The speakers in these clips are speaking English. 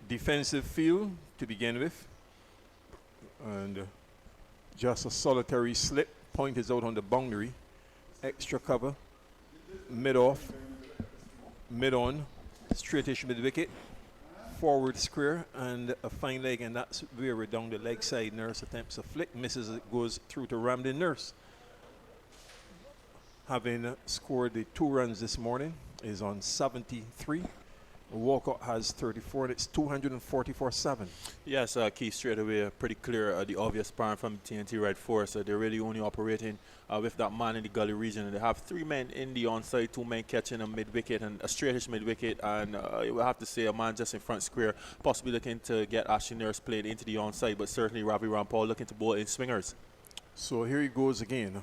Defensive field to begin with. And just a solitary slip. Point is out on the boundary. Extra cover. Mid off. Mid on. Straightish mid wicket. Forward square and a fine leg, and that's where we're down the leg side. Nurse attempts a flick, misses it, goes through to Ramden. Nurse, having scored the 2 runs this morning, is on 73. Walcott has 34, and it's 244-7. Yes, Keith, straight away, pretty clear the obvious pattern from TNT Red Force. They're really only operating with that man in the gully region. And they have 3 men in the onside, 2 men catching a mid-wicket and a straightish mid-wicket. And you will have to say a man just in front square, possibly looking to get Ashley Nurse played into the onside, but certainly Ravi Rampal looking to bowl in swingers. So here he goes again.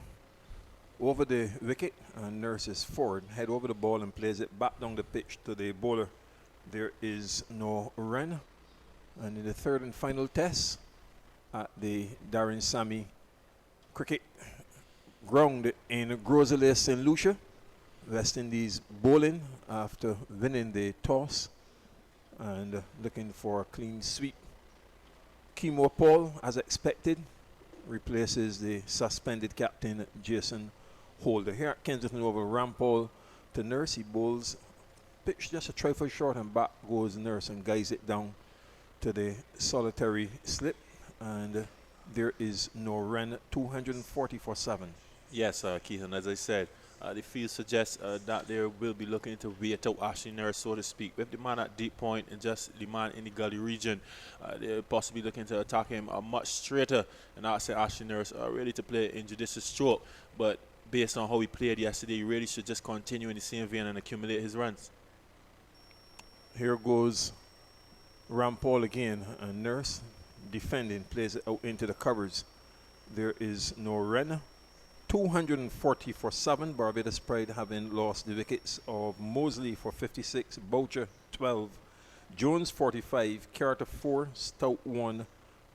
Over the wicket, and Nurse is forward, head over the ball and plays it back down the pitch to the bowler. There is no run. And in the 3rd and final test at the Darren Sammy Cricket Ground in Groseley, St. Lucia, West Indies bowling after winning the toss and looking for a clean sweep. Kimo Paul, as expected, replaces the suspended captain Jason Holder. Here at Kensington over Rampal to Nurse. He bowls pitch just a trifle short, and back goes Nurse and guides it down to the solitary slip, and there is no run. 244-7. Yes, Keith, and as I said, the field suggests that they will be looking to wait out Ashley Nurse, so to speak. With the man at deep point and just the man in the gully region, they're possibly looking to attack him much straighter, and I say Ashley Nurse ready to play in judicious stroke, but based on how he played yesterday, he really should just continue in the same vein and accumulate his runs. Here goes Rampal again, and Nurse defending, plays it out into the covers. There is no run. 240-7. Barbados Pride having lost the wickets of Mosley for 56, Boucher 12, Jones 45, Carter 4, Stout 1,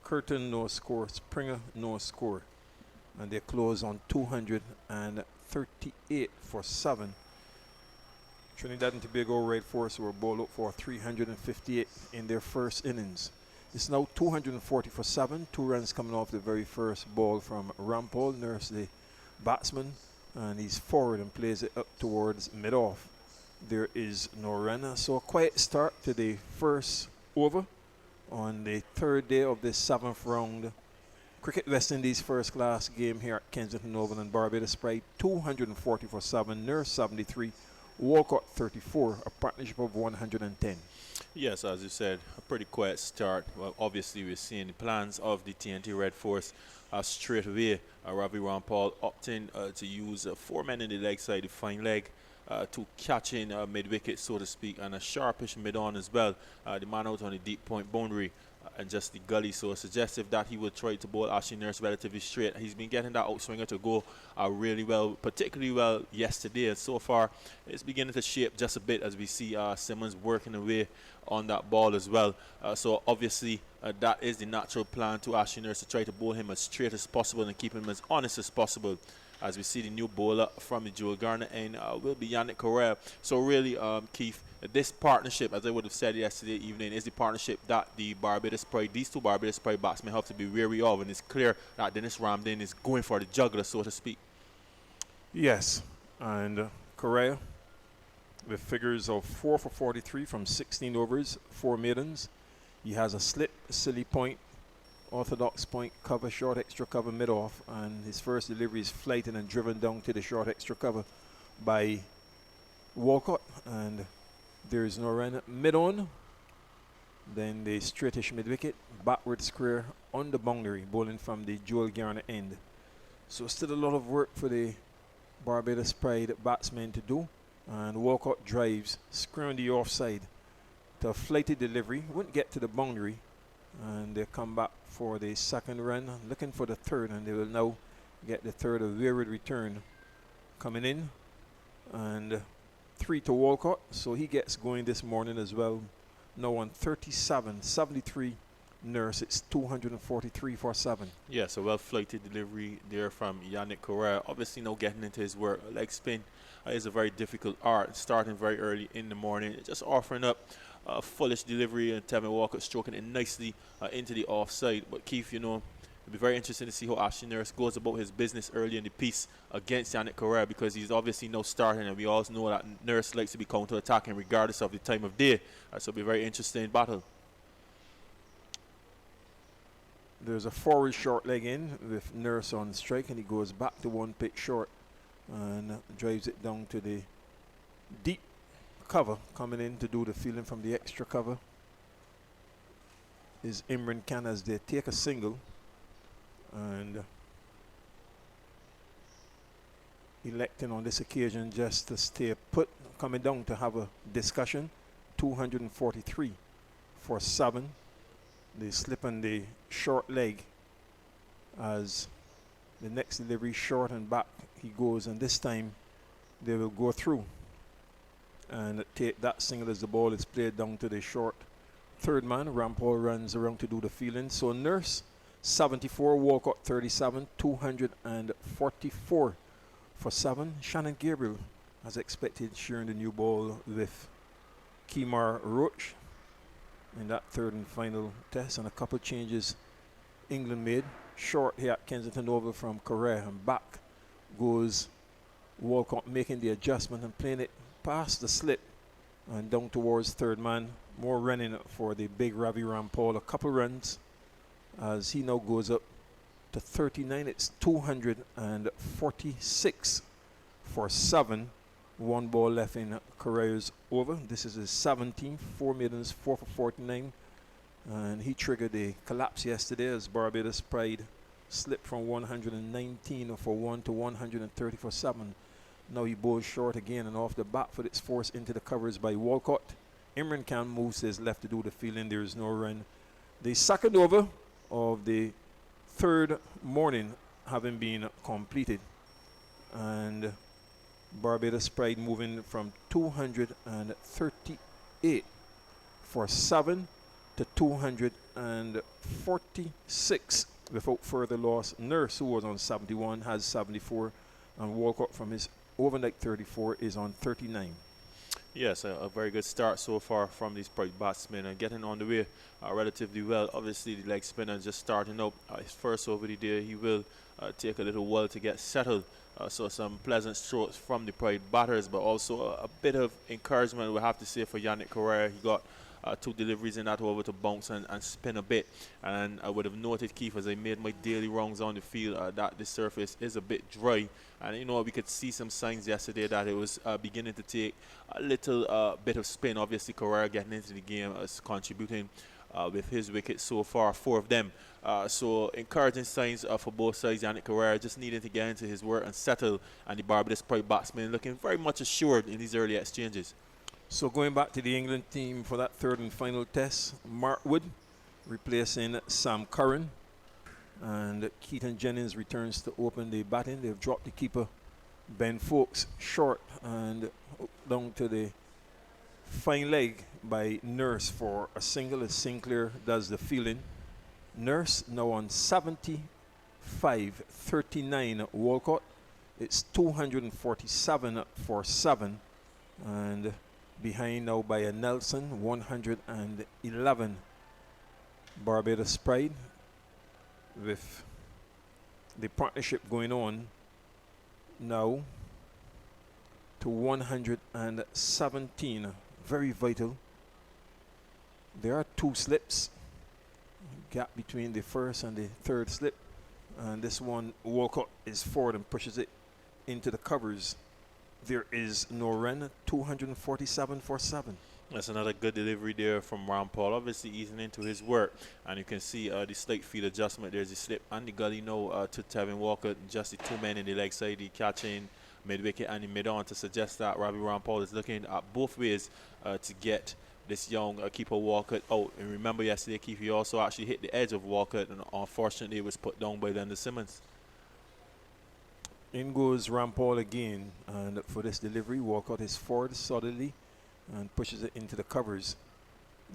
Curtin no score, Springer no score. And they close on 238-7. Trinidad and Tobago Red Force were bowled up for 358 in their first innings. It's now 240-7. 2 runs coming off the very first ball from Rampal. Nurse, the batsman, and he's forward and plays it up towards mid-off. There is no run. So a quiet start to the first over on the 3rd day of the 7th round Cricket West Indies first class game here at Kensington Oval, and Barbados Pride 240-7. Nurse 73. Walcott 34, a partnership of 110. Yes, as you said, a pretty quiet start. Well, obviously, we're seeing the plans of the TNT Red Force straight away. Ravi Rampal opting to use 4 men in the leg side, the fine leg, to catch in mid-wicket, so to speak, and a sharpish mid-on as well. The man out on the deep point boundary and just the gully, so suggestive that he will try to bowl Ashley Nurse relatively straight. He's been getting that outswinger to go really well, particularly well yesterday, and so far it's beginning to shape just a bit as we see Simmons working away on that ball as well. So obviously that is the natural plan to Ashley Nurse, to try to bowl him as straight as possible and keep him as honest as possible. As we see the new bowler from the Joel Garner end will be Yannick Correa. So really, Keith, this partnership, as I would have said yesterday evening, is the partnership that the Barbados Pride, these 2 Barbados Pride batsmen have to be wary of, and it's clear that Dennis Ramden is going for the juggler, so to speak. Yes, and Correa with figures of 4 for 43 from 16 overs, 4 maidens. He has a slip, silly point, orthodox point, cover, short extra cover, mid-off, and his first delivery is flighted and driven down to the short extra cover by Walcott, and there is no run. Mid-on, then the straightish mid-wicket, backward square on the boundary, bowling from the Joel Garner end. So still a lot of work for the Barbados Pride batsmen to do, and Walcott drives square on the offside to a flighted delivery, wouldn't get to the boundary, and they come back for the 2nd run, looking for the 3rd, and they will now get the 3rd, a wayward return coming in, and 3 to Walcott, so he gets going this morning as well. Now on 73 Nurse, it's 243-7. Yes, a well-flighted delivery there from Yannick Correa. Obviously now getting into his work. Leg spin is a very difficult art, starting very early in the morning, just offering up Fullish delivery, and Tevin Walker stroking it nicely into the offside. But Keith, it'll be very interesting to see how Ashley Nurse goes about his business early in the piece against Yannick Correa, because he's obviously no starting, and we all know that Nurse likes to be counter-attacking regardless of the time of day. So it'll be a very interesting battle. There's a forward short leg in with Nurse on strike, and he goes back to one pitch short and drives it down to the deep cover. Coming in to do the fielding from the extra cover is Imran Khan as they take a single, and electing on this occasion just to stay put, coming down to have a discussion. 243 for 7. They slip on the short leg as the next delivery short and back he goes, and this time they will go through and take that single as the ball is played down to the short third man. Rampol runs around to do the fielding. So Nurse 74, Walcott 37, 244 for 7. Shannon Gabriel, as expected, sharing the new ball with Kemar Roach in that third and final test, and a couple changes England made. Short here at Kensington over from Correa, and back goes Walcott, making the adjustment and playing it past the slip and down towards third man. More running for the big Ravi Rampal. A couple runs as he now goes up to 39. It's 246 for 7. One ball left in Correa's over. This is his 17th, 4 maidens, 4 for 49. And he triggered a collapse yesterday as Barbados Pride slipped from 119 for 1 to 130 for 7. Now he bowls short again, and off the back foot it's forced into the covers by Walcott. Imran Khan moves his left to do the fielding. There is no run. The second over of the third morning having been completed, and Barbados Pride moving from 238 for 7 to 246 without further loss. Nurse, who was on 71, has 74, and Walcott from his overnight 34 is on 39. Yes, a very good start so far from these Pride batsmen, and getting on the way relatively well. Obviously, the leg spinner just starting up his first over the day. He will take a little while to get settled. So some pleasant strokes from the Pride batters, but also a bit of encouragement, we have to say, for Yannick Correa. He got 2 deliveries in that over to bounce and spin a bit. And I would have noted, Keith, as I made my daily rounds on the field, that the surface is a bit dry. And, we could see some signs yesterday that it was beginning to take a little bit of spin. Obviously, Correa getting into the game is contributing with his wickets so far, 4 of them. So encouraging signs for both sides. Yannick Correa just needing to get into his work and settle, and the Barbados Pride batsman looking very much assured in these early exchanges. So going back to the England team for that third and final test, Mark Wood replacing Sam Curran, and Keaton Jennings returns to open the batting. They've dropped the keeper Ben Fowkes short and down to the fine leg by Nurse for a single as Sinclair does the fielding. Nurse now on 75, 39 Walcott. It's 247 for 7, and behind now by a Nelson, 111 Barbados Pride, with the partnership going on now to 117. Very vital. There are 2 slips, gap between the first and the third slip, and this one Walcott is forward and pushes it into the covers. There is no run. 247 for 7. That's another good delivery there from Rampal, obviously easing into his work, and you can see the slight field adjustment. There's the slip and the gully now to Tevin Walker, just the 2 men in the leg side, the catching mid-wicket and the mid-on, to suggest that Ravi Rampal is looking at both ways to get this young keeper Walcott out. And remember yesterday, Keith, he also actually hit the edge of Walcott, and unfortunately it was put down by Leonard Simmons. In goes Rampal again, and for this delivery, Walcott is forward solidly and pushes it into the covers.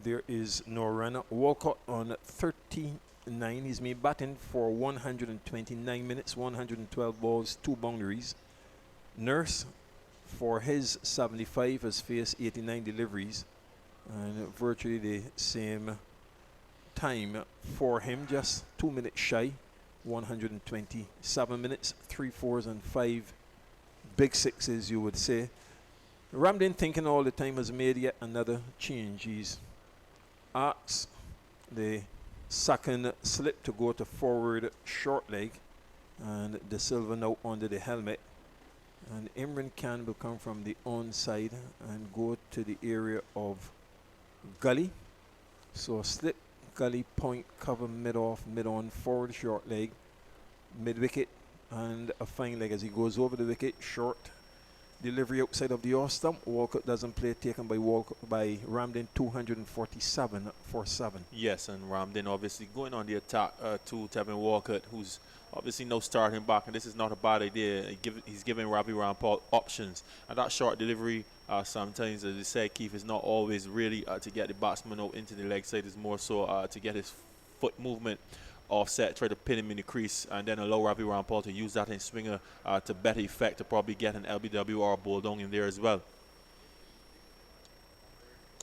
There is no run. Walcott on 39. He's been batting for 129 minutes, 112 balls, 2 boundaries. Nurse, for his 75, has faced 89 deliveries and virtually the same time for him, just 2 minutes shy, 127 minutes, 3 fours and 5 big sixes, you would say. Ramdin, thinking all the time, has made yet another change. He's asked the second slip to go to forward short leg, and De Silva now under the helmet. And Imran Khan will come from the onside and go to the area of gully. So slip, gully, point, cover, mid-off, mid-on, forward short leg, mid-wicket, and a fine leg as he goes over the wicket, short delivery outside of the off stump. Walcott doesn't play, taken by Ramdin, 247 for 7. Yes, and Ramdin obviously going on the attack to Tevin Walcott, who's obviously no starting back, and this is not a bad idea. He's giving Ravi Rampal options, and that short delivery sometimes, as you say, Keith, is not always really to get the batsman out into the leg side. It's more so to get his foot movement offset, try to pin him in the crease, and then allow Ravi Rampal to use that in swinger to better effect, to probably get an LBW or a ball down in there as well.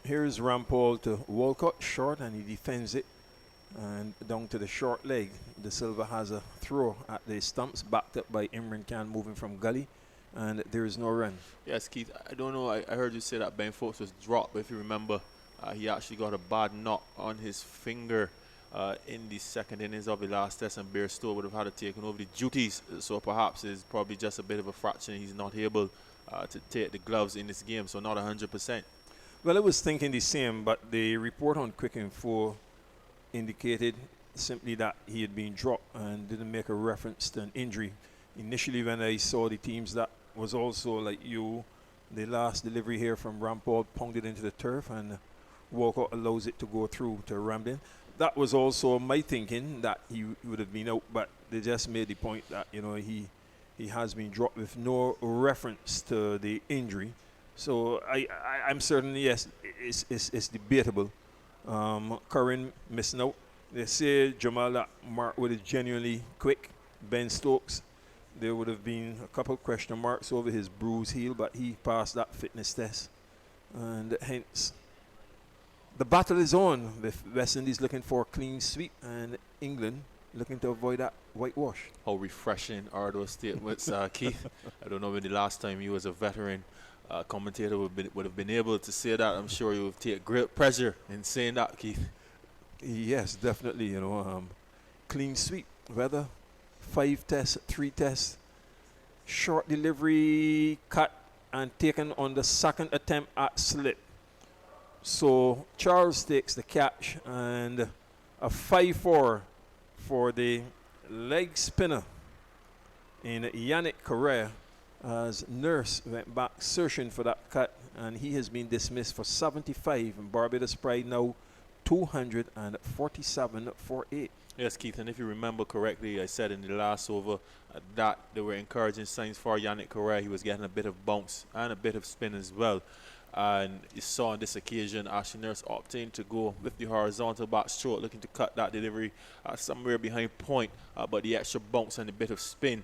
Here's Rampal to Walcott, short, and he defends it, and down to the short leg. De Silva has a throw at the stumps, backed up by Imran Khan moving from gully, and there is no run. Yes, Keith, I don't know, I heard you say that Ben Foakes was dropped, but if you remember, he actually got a bad knock on his finger in the second innings of the last test, and Bairstow would have had to take over the duties, so perhaps it's probably just a bit of a fraction. He's not able to take the gloves in this game, so not 100%. Well, I was thinking the same, but the report on Quick Info indicated simply that he had been dropped and didn't make a reference to an injury. Initially, when I saw the teams, that was also like you, the last delivery here from Rampal pounded into the turf, and Walcott allows it to go through to Ramdin. That was also my thinking, that he would have been out, but they just made the point that, you know, he has been dropped with no reference to the injury. So I'm certain, yes, it's debatable. Curran missing out. They say Jamal, that mark was genuinely quick. Ben Stokes, there would have been a couple question marks over his bruised heel, but he passed that fitness test, and hence the battle is on, with West Indies looking for a clean sweep and England looking to avoid that whitewash. How refreshing are those statements, Keith? I don't know when the last time you as a veteran commentator would have been able to say that. I'm sure you would take great pleasure in saying that, Keith. Yes, definitely. You know, clean sweep, whether 5 tests, 3 tests, short delivery, cut, and taken on the second attempt at slip. So Charles takes the catch, and a 5-4 for the leg spinner in Yannick Correa, as Nurse went back searching for that cut, and he has been dismissed for 75, and Barbados Pride now 247 for 8. Yes, Keith, and if you remember correctly, I said in the last over that there were encouraging signs for Yannick Correa. He was getting a bit of bounce and a bit of spin as well. And you saw on this occasion, Ashley Nurse opting to go with the horizontal back stroke, looking to cut that delivery somewhere behind point, but the extra bounce and a bit of spin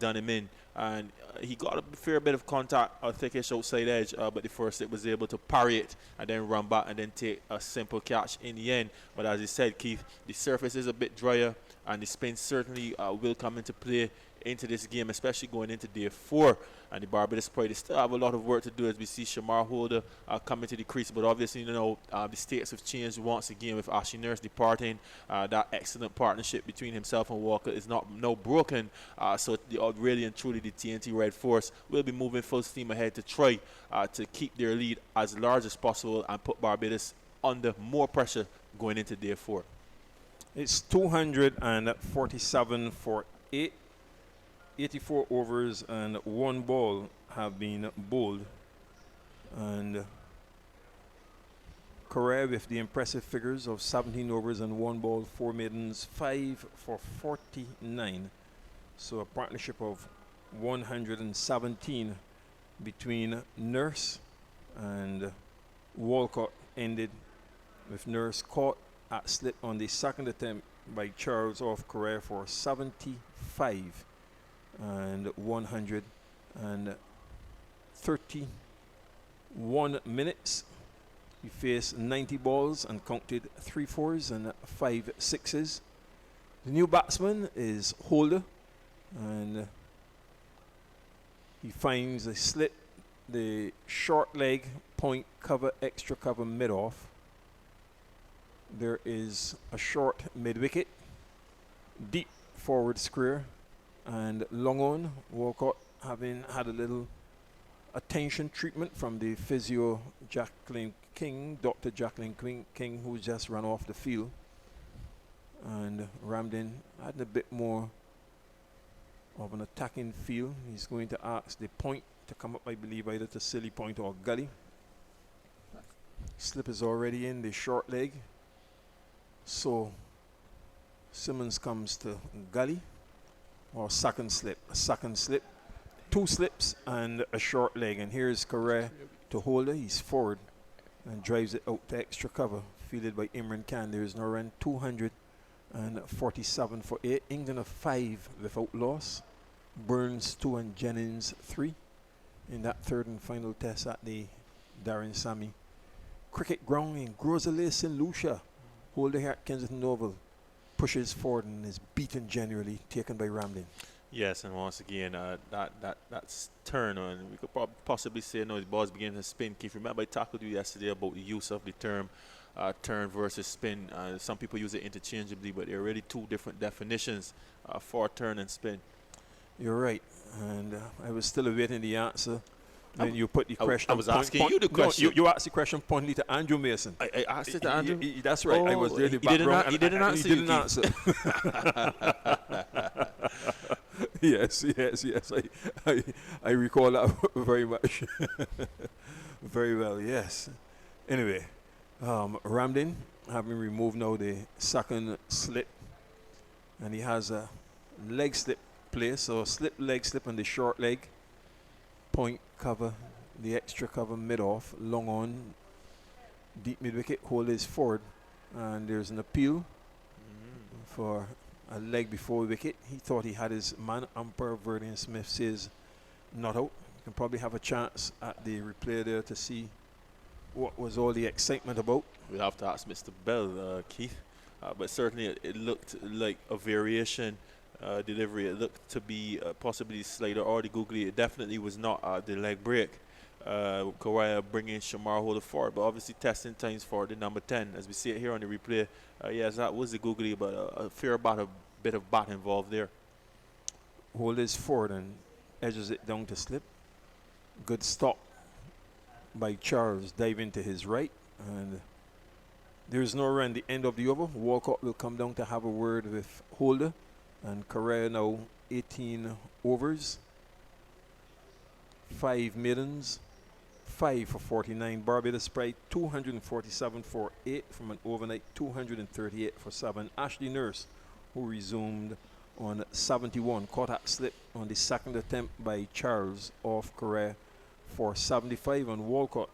done him in. And he got a fair bit of contact, a thickish outside edge, but the first it was able to parry it and then run back and then take a simple catch in the end. But as you said, Keith, the surface is a bit drier, and the spin certainly will come into play into this game, especially going into day 4. And the Barbados Pride, they still have a lot of work to do as we see Shamar Holder come into the crease. But obviously, you know, the stakes have changed once again with Ashley Nurse departing. That excellent partnership between himself and Walker is now broken. So really and truly, the TNT Red Force will be moving full steam ahead to try to keep their lead as large as possible and put Barbados under more pressure going into day 4. It's 247 for 8. 84 overs and 1 ball have been bowled, and Correa with the impressive figures of 17 overs and 1 ball, 4 maidens, 5 for 49. So a partnership of 117 between Nurse and Walcott ended with Nurse caught at slip on the second attempt by Charles off Correa for 75 and 131 minutes. He faced 90 balls and counted 3 fours and 5 sixes. The new batsman is Holder, and he finds a slip, the short leg, point, cover, extra cover, mid-off. There is a short mid-wicket, deep forward square, and long on. Walcott, having had a little attention treatment from the physio Jacqueline King, Dr. Jacqueline King, who just ran off the field. And Ramden had a bit more of an attacking feel. He's going to ask the point to come up, I believe, either to silly point or gully. Slip is already in the short leg. So Simmons comes to gully or second slip. A second slip, 2 slips and a short leg. And here's Correa to Holder. He's forward and drives it out to extra cover. Fielded by Imran Khan. There is no run. 247 for 8. England of 5 without loss. Burns 2 and Jennings 3 in that third and final test at the Darren Sammy Cricket Ground in Groseley, St. Lucia. Holder here at Kensington Oval pushes forward and is beaten generally, taken by Ramlin. Yes, and once again, that's turn on. We could possibly say, no, the ball's beginning to spin. Keith, remember I talked with you yesterday about the use of the term turn versus spin. Some people use it interchangeably, but there are really 2 different definitions for turn and spin. You're right, and I was still awaiting the answer. Then you put the question. I was asking you the question. No, you asked the question pointedly to Andrew Mason. I asked it to Andrew. That's right. I was there. He didn't answer. He didn't answer. Yes. I recall that very much. Very well. Yes. Anyway, Ramdin having removed now the second slip, and he has a leg slip play. So slip, leg slip, and the short leg. Point, cover, the extra cover, mid-off, long on, deep mid-wicket, Holder is forward, and there's an appeal for a leg before wicket. He thought he had his man. Umpire Vernon Smith says not out. You can probably have a chance at the replay there to see what was all the excitement about. We'll have to ask Mr. Bell, Keith, but certainly it looked like a variation delivery. It looked to be possibly the slider or the googly. It definitely was not the leg break. Correa bringing Shamar Holder forward, but obviously testing times for the number 10. As we see it here on the replay, yes, that was the googly, but a fair bit of bat involved there. Holder is forward and edges it down to slip. Good stop by Charles, diving to his right, and there's no run. The end of the over. Walcott will come down to have a word with Holder. And Correa now 18 overs, 5 maidens, 5 for 49. Barbados Pride 247 for 8 from an overnight 238 for 7. Ashley Nurse, who resumed on 71, caught at slip on the second attempt by Charles off Correa for 75. And Walcott,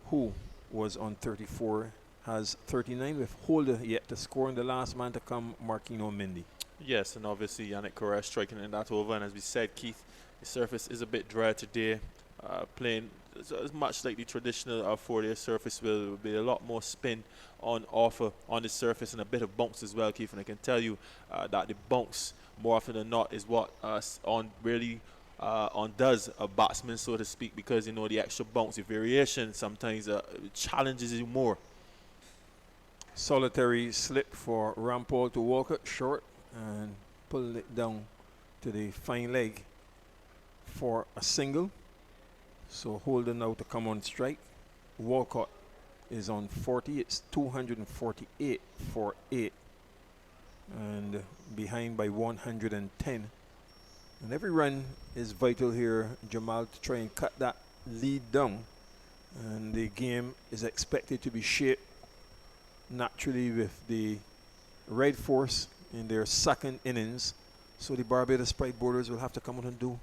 who was on 34, has 39 with Holder yet to score, and the last man to come, Marquino Mindy. Yes, and obviously Yannick Correa striking in that over. And as we said, Keith, the surface is a bit dry today. Playing as much like the traditional 4-day surface will be a lot more spin on offer on the surface and a bit of bounce as well, Keith. And I can tell you that the bounce, more often than not, is what undoes a batsman, so to speak, because, you know, the extra bounce, the variation sometimes challenges you more. Solitary slip for Rampal to Walcott, short, and pull it down to the fine leg for a single. So Holder now to come on strike. Walcott is on 40. It's 248 for 8, and behind by 110. And every run is vital here, Jamal, to try and cut that lead down. And the game is expected to be shaped naturally with the Red Force in their second innings. So the Barbados Pride bowlers will have to come out and do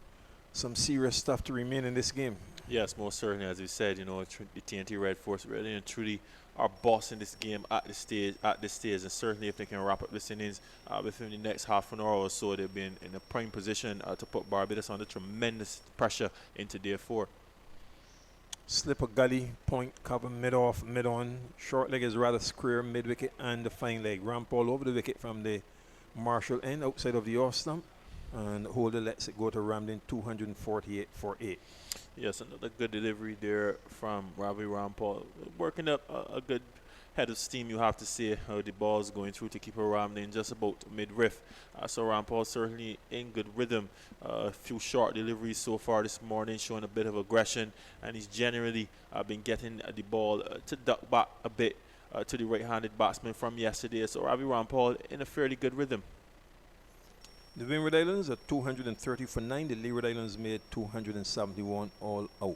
some serious stuff to remain in this game. Yes, most certainly. As you said, you know, the TNT Red Force really and truly are boss in this game at this stage. And certainly if they can wrap up this innings within the next half an hour or so, they'll be in a prime position to put Barbados under tremendous pressure into day 4. Slip a gully, point, cover, mid off, mid on. Short leg is rather square, mid wicket, and the fine leg. Ramp all over the wicket from the Marshall end, outside of the off stump. And holder lets it go to Ramlin 248 for 8. Yes, another good delivery there from Ravi Rampal. Working up a good head of steam, you have to say. The ball's going through to keep her Ramlin just about mid-riff. So Rampal certainly in good rhythm. A few short deliveries so far this morning, showing a bit of aggression. And he's generally been getting the ball to duck back a bit to the right-handed batsman from yesterday. So Ravi Rampal in a fairly good rhythm. The Windward Islands are 230 for 9. The Leeward Islands made 271 all out.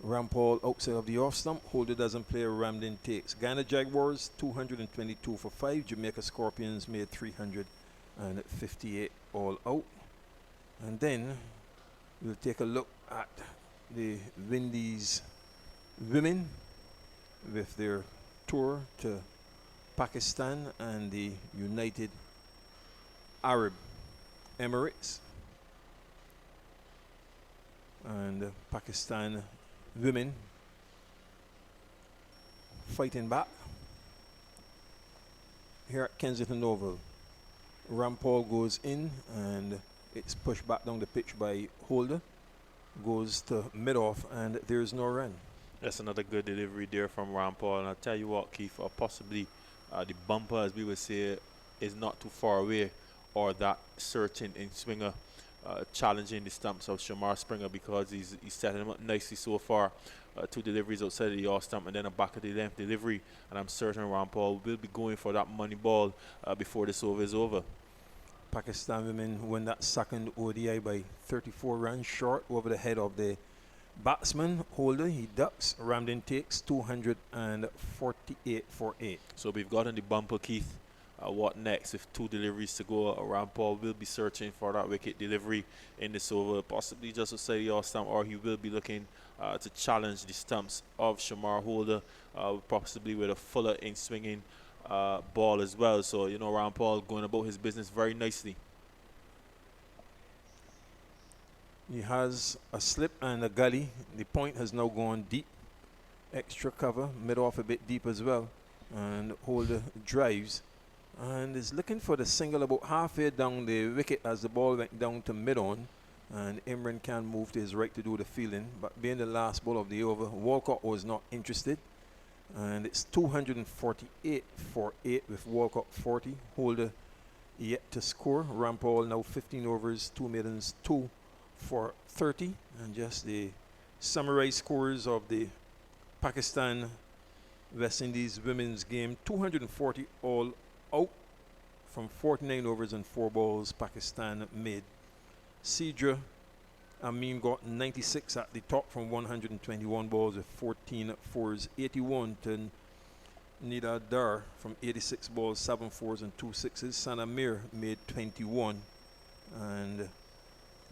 Rampal outside of the off stump. Holder doesn't play. Ramlin takes. Ghana Jaguars 222 for 5. Jamaica Scorpions made 358 all out. And then we'll take a look at the Windies women with their tour to Pakistan and the United Arab Emirates. And Pakistan women fighting back. Here at Kensington Oval, Rampal goes in and it's pushed back down the pitch by Holder. Goes to mid-off and there's no run. That's another good delivery there from Rampal. And I'll tell you what, Keith, possibly the bumper, as we would say, is not too far away, or that certain in swinger challenging the stumps of Shamar Springer, because he's setting him up nicely so far. 2 deliveries outside of the off stump and then a back of the length delivery. And I'm certain Rampal will be going for that money ball before this over is over. Pakistan women win that second ODI by 34 runs short over the head of the batsman Holder. He ducks. Ramlin takes 248 for 8. So we've gotten the bumper, Keith. What next? With 2 deliveries to go, Rampal will be searching for that wicket delivery in this over, possibly just outside the off stump, or he will be looking to challenge the stumps of Shamar Holder, possibly with a fuller in swinging ball as well. So, you know, Rampal going about his business very nicely. He has a slip and a gully. The point has now gone deep. Extra cover, mid off a bit deep as well. And Holder drives and is looking for the single about halfway down the wicket as the ball went down to mid-on. And Imran Khan moved to his right to do the fielding. But being the last ball of the over, Walcott was not interested. And it's 248 for 8 with Walcott 40. Holder yet to score. Rampal now 15 overs, 2 maidens, 2 for 30. And just the summarized scores of the Pakistan West Indies women's game. 240 all out from 49 overs and 4 balls Pakistan made. Sidra Amin got 96 at the top from 121 balls with 14 fours. 81 to Nida Dar from 86 balls, 7 fours and 2 sixes. Sana Mir made 21. And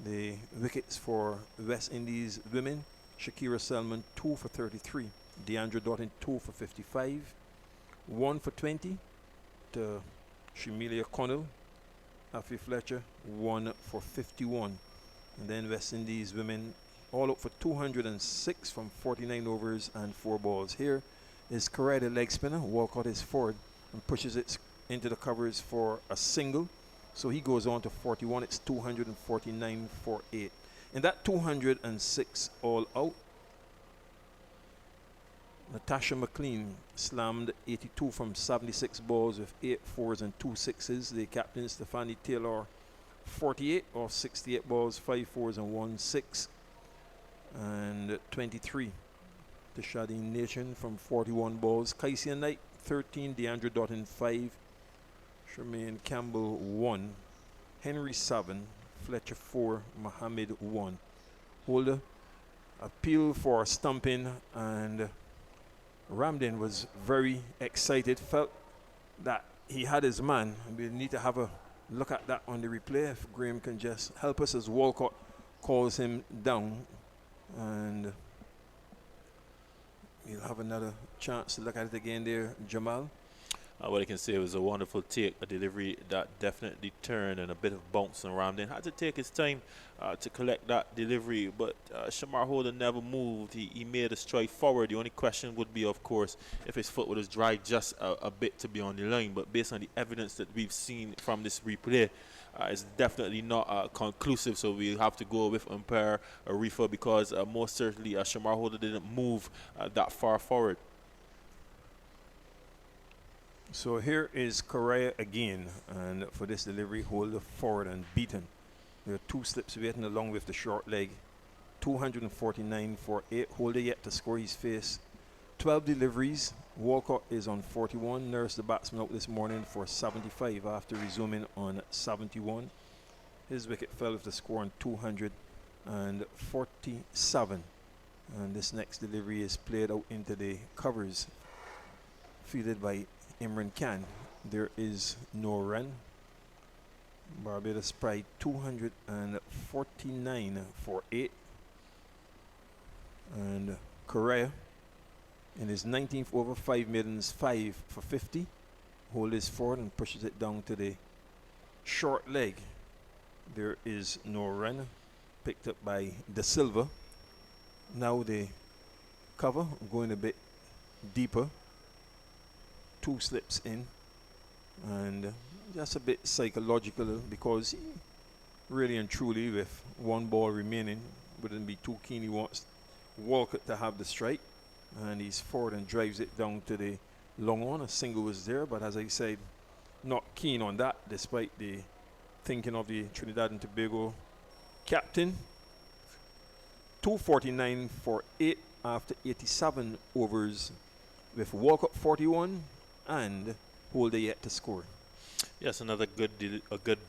the wickets for West Indies women, Shakira Selman 2 for 33. Deandra Doughton 2 for 55. 1 for 20 to Shamilia Connell. Afi Fletcher 1 for 51. And then West Indies women all out for 206 from 49 overs and 4 balls. Here is Correa, the leg spinner. Walcott is forward and pushes it into the covers for a single. So he goes on to 41. It's 249 for 8. And that 206 all out, Natasha McLean slammed 82 from 76 balls with 8 fours and 2 sixes. The captain, Stephanie Taylor, 48 off 68 balls, 5 fours and 1 6. And 23 to Shadeen Nation from 41 balls. Kaisia Knight, 13. Deandra Doughton, 5. Shermaine Campbell, 1. Henry, 7. Fletcher, 4. Mohammed, 1. Holder, appeal for stumping, and Ramlin was very excited, felt that he had his man. We need to have a look at that on the replay if Graham can just help us as Walcott calls him down. And we'll have another chance to look at it again there, Jamal. What I can say, it was a wonderful take, a delivery that definitely turned and a bit of bounce and Ramden had to take his time to collect that delivery, but Shamar Holder never moved. He made a stride forward. The only question would be, of course, if his foot was dry just a bit to be on the line, but based on the evidence that we've seen from this replay, it's definitely not conclusive, so we'll have to go with umpire Arifa because most certainly Shamar Holder didn't move that far forward. So here is Correa again, and for this delivery, Holder forward and beaten. There are 2 slips waiting along with the short leg. 249 for 8. Holder yet to score. He's faced 12 deliveries. Walcott is on 41. Nurse, the batsman, out this morning for 75 after resuming on 71. His wicket fell with the score on 247. And this next delivery is played out into the covers, fielded by Imran Khan. There is no run. Barbados Pride 249 for 8. And Correa in his 19th over, 5 maidens, 5 for 50. Hold his forward and pushes it down to the short leg. There is no run. Picked up by De Silva. Now the cover going a bit deeper. 2 slips in, and just a bit psychological because really and truly with 1 ball remaining wouldn't be too keen. He wants Walcott to have the strike, and he's forward and drives it down to the long on. A single was there, but as I said, not keen on that despite the thinking of the Trinidad and Tobago captain. 249 for 8 after 87 overs with Walcott 41 and Holder yet to score. Yes, another good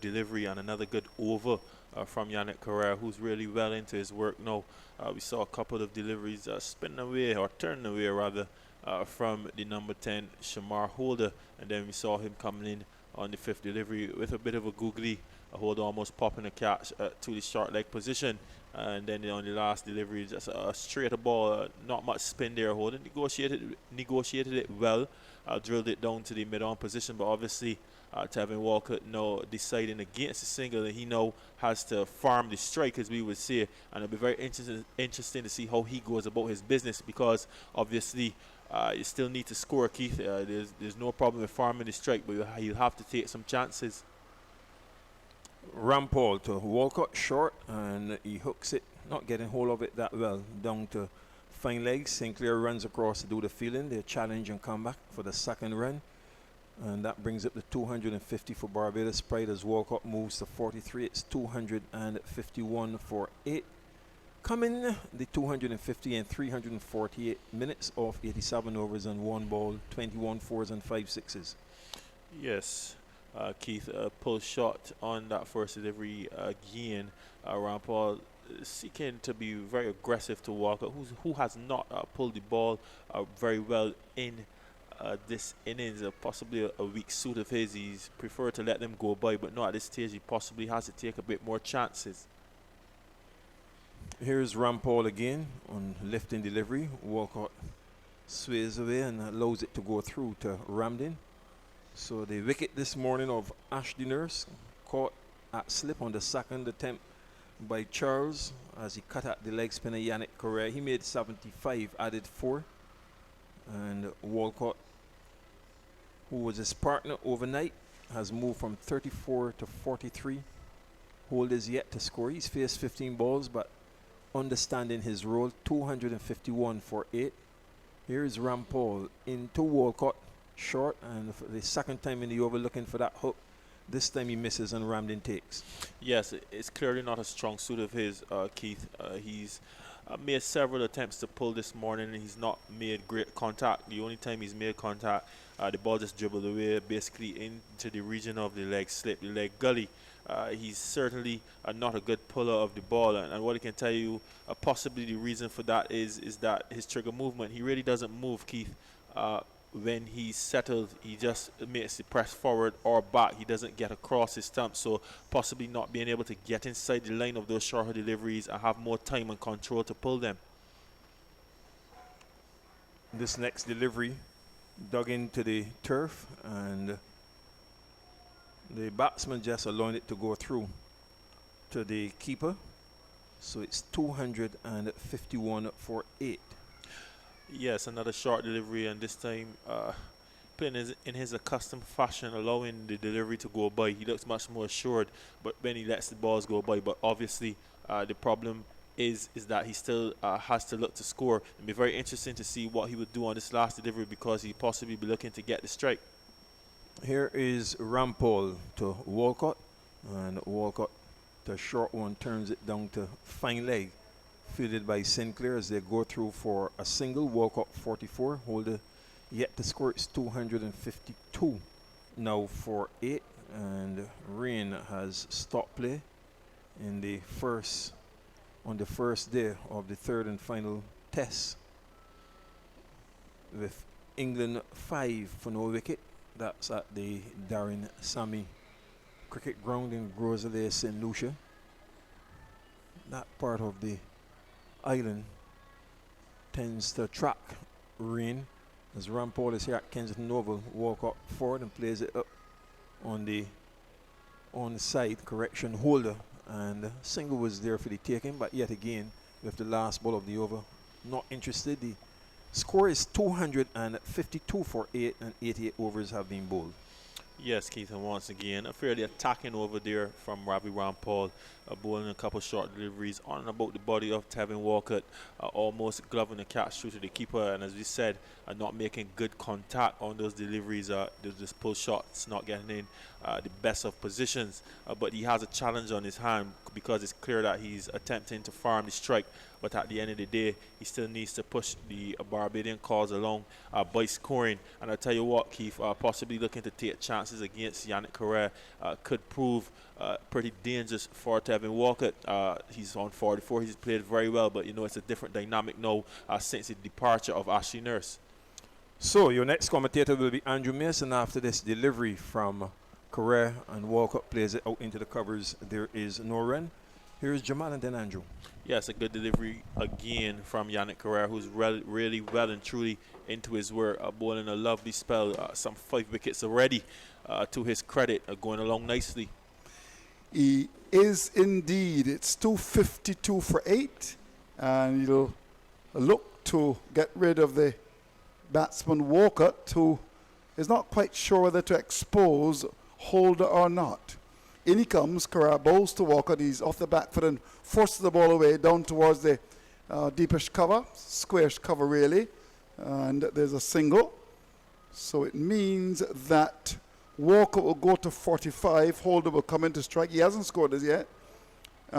delivery and another good over from Yannick Correa, who's really well into his work now. We saw a couple of deliveries spinning away, or turning away rather, from the number 10 Shamar Holder, and then we saw him coming in on the 5th delivery with a bit of a googly. Holder almost popping a catch to the short leg position, and then on the last delivery, just a straight ball, not much spin there. Holder negotiated it well, drilled it down to the mid-on position, but obviously Tevin Walker now deciding against the single, and he now has to farm the strike, as we would say, and it'll be very interesting to see how he goes about his business, because obviously you still need to score, Keith. There's no problem with farming the strike, but you'll have to take some chances. Rampal to Walcott short, and he hooks it, not getting hold of it that well, down to fine legs. Sinclair runs across to do the fielding. They challenge and come back for the 2nd run, and that brings up the 250 for Barbados Pride as Walcott moves to 43. It's 251 for 8. Coming the 250 and 348 minutes of 87 overs and 1 ball, 21 fours and 5 sixes. Yes. Keith, pull shot on that first delivery again. Rampal seeking to be very aggressive to Walker, who has not pulled the ball very well in this innings. Possibly a weak suit of his. He's preferred to let them go by, but not at this stage. He possibly has to take a bit more chances. Here's Rampal again on lifting delivery. Walcott sways away and allows it to go through to Ramden. So the wicket this morning of Ashley Nurse caught at slip on the 2nd attempt by Charles as he cut at the leg spinner Yannick Correa. He made 75, added 4. And Walcott, who was his partner overnight, has moved from 34 to 43. Hold is yet to score. He's faced 15 balls, but understanding his role, 251 for 8. Here's Rampal into Walcott. Short, and for the 2nd time in the over looking for that hook. This time he misses and Ramden takes. Yes, it's clearly not a strong suit of his, Keith. He's made several attempts to pull this morning, and he's not made great contact. The only time he's made contact, the ball just dribbled away basically into the region of the leg slip, the leg gully. He's certainly not a good puller of the ball, and what I can tell you, possibly the reason for that is that his trigger movement, he really doesn't move, Keith. When he's settled, he just makes the press forward or back. He doesn't get across his stump, so possibly not being able to get inside the line of those shorter deliveries and have more time and control to pull them. This next delivery dug into the turf, and the batsman just allowed it to go through to the keeper. So it's 251 for 8. Yes, another short delivery, and this time playing in his accustomed fashion, allowing the delivery to go by. He looks much more assured, but when he lets the balls go by. But obviously, the problem is that he still has to look to score. It'll be very interesting to see what he would do on this last delivery, because he possibly be looking to get the strike. Here is Rampol to Walcott, and Walcott, the short one, turns it down to fine leg, fielded by Sinclair as they go through for a single. Walcott 44, Holder yet to score. It's 252 now for 8, and rain has stopped play in the first on the first day of the third and final test, with England 5 for no wicket. That's at the Darren Sammy Cricket Ground in Groseley, St. Lucia. That part of the island tends to attract rain, as Rampol is here at Kensington Oval. Walk up forward and plays it up on the side, correction, Holder, and single was there for the taking, but yet again with the last ball of the over, not interested. The score is 252 for 8, and 88 overs have been bowled. Yes, Keith, and once again, a fairly attacking over there from Ravi Rampal, bowling a couple short deliveries on and about the body of Tevin Walcott, almost gloving the catch through to the keeper, and as we said, not making good contact on those deliveries. There's just pull shots, not getting in the best of positions, but he has a challenge on his hand, because it's clear that he's attempting to farm the strike, but at the end of the day, he still needs to push the Barbadian cause along by scoring. And I tell you what, Keith, possibly looking to take chances against Yannick Correa could prove pretty dangerous for Tevin Walcott. He's on 44. He's played very well, but you know it's a different dynamic now since the departure of Ashley Nurse. So your next commentator will be Andrew Mason. After this delivery from Correa and Walcott plays it out into the covers, there is no run. Here's Jamal and then Andrew. Yes, a good delivery again from Yannick Correa, who's really well and truly into his work, bowling a lovely spell, some 5 wickets already to his credit, going along nicely. He is indeed. It's 252 for 8, and he'll look to get rid of the batsman Walcott, who is not quite sure whether to expose Holder or not. In he comes, Correa bowls to Walcott. He's off the back foot and forces the ball away down towards the deepish cover, squarish cover really, and there's a single. So it means that Walcott will go to 45, Holder will come in to strike. He hasn't scored as yet.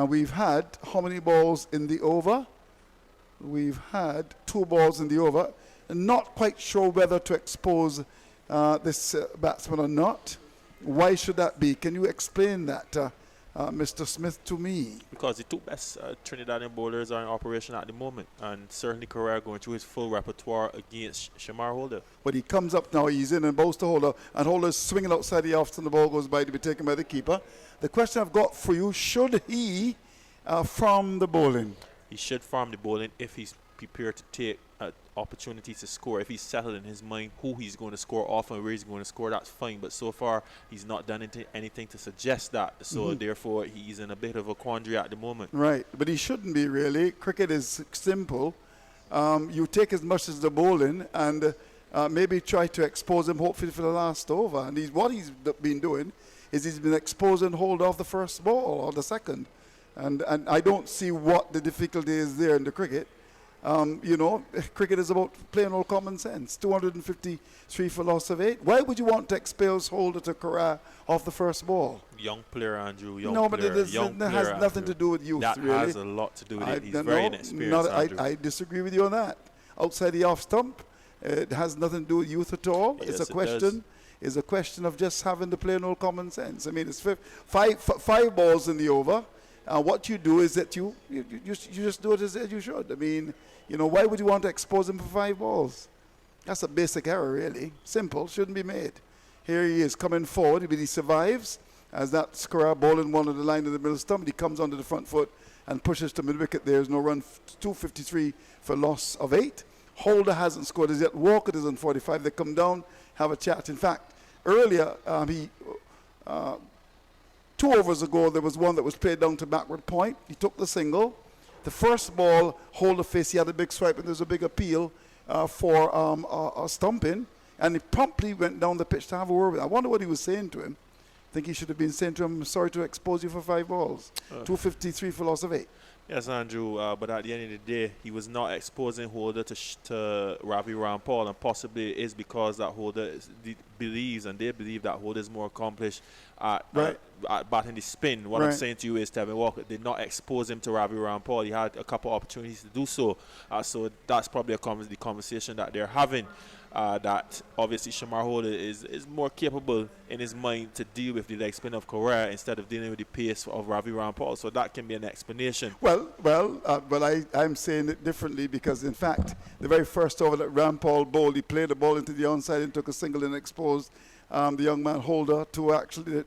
We've had how many balls in the over? We've had 2 balls in the over. And not quite sure whether to expose this batsman or not. Why should that be? Can you explain that, Mr. Smith, to me? Because the 2 best Trinidadian bowlers are in operation at the moment, and certainly Correa going through his full repertoire against Shamar Holder. But he comes up now, he's in and bowls to Holder, and Holder's swinging outside the offs and the ball goes by to be taken by the keeper. The question I've got for you, should he farm the bowling? He should farm the bowling if he's prepared to take opportunities to score. If he's settled in his mind who he's going to score off and where he's going to score, that's fine. But so far, he's not done anything to suggest that. So therefore, he's in a bit of a quandary at the moment. Right, but he shouldn't be really. Cricket is simple. You take as much as the bowling and maybe try to expose him hopefully for the last over. And what he's been doing is he's been exposing Holder off the first ball or the second. And I don't see what the difficulty is there in the cricket. You know, cricket is about plain old common sense. 253 for loss of 8. Why would you want to expose Holder to Correa off the first ball? Young player, Andrew. But it has nothing to do with youth, that really. That has a lot to do with it. He's very inexperienced, Andrew. I disagree with you on that. Outside the off stump, it has nothing to do with youth at all. Yes, It's a question of just having the plain old common sense. I mean, it's five balls in the over. What you do is that you just do it as you should. I mean, you know, why would you want to expose him for 5 balls? That's a basic error, really. Simple, shouldn't be made. Here he is coming forward, but he survives as that Correa bowling one on the line of the middle stump. He comes onto the front foot and pushes to mid wicket. There's no run. 253 for loss of 8. Holder hasn't scored as yet. Walker is on 45. They come down, have a chat. In fact, earlier, 2 overs ago, there was one that was played down to backward point. He took the single. The first ball, Holder faced, he had a big swipe, and there's a big appeal for a stumping. And he promptly went down the pitch to have a word with him. I wonder what he was saying to him. I think he should have been saying to him, sorry to expose you for 5 balls. 253 for loss of 8. Yes, Andrew, but at the end of the day, he was not exposing Holder to Ravi Rampal, and possibly it is because that Holder believes, and they believe that Holder is more accomplished at batting the spin. What I'm saying to you is Tevin Walker did not expose him to Ravi Rampal. He had a couple opportunities to do so. So that's probably the conversation that they're having. That obviously Shamar Holder is more capable in his mind to deal with the leg spin of Correa instead of dealing with the pace of Ravi Rampal. So that can be an explanation. But I'm saying it differently because, in fact, the very first over that Rampal bowled, he played the ball into the onside and took a single and exposed the young man Holder to actually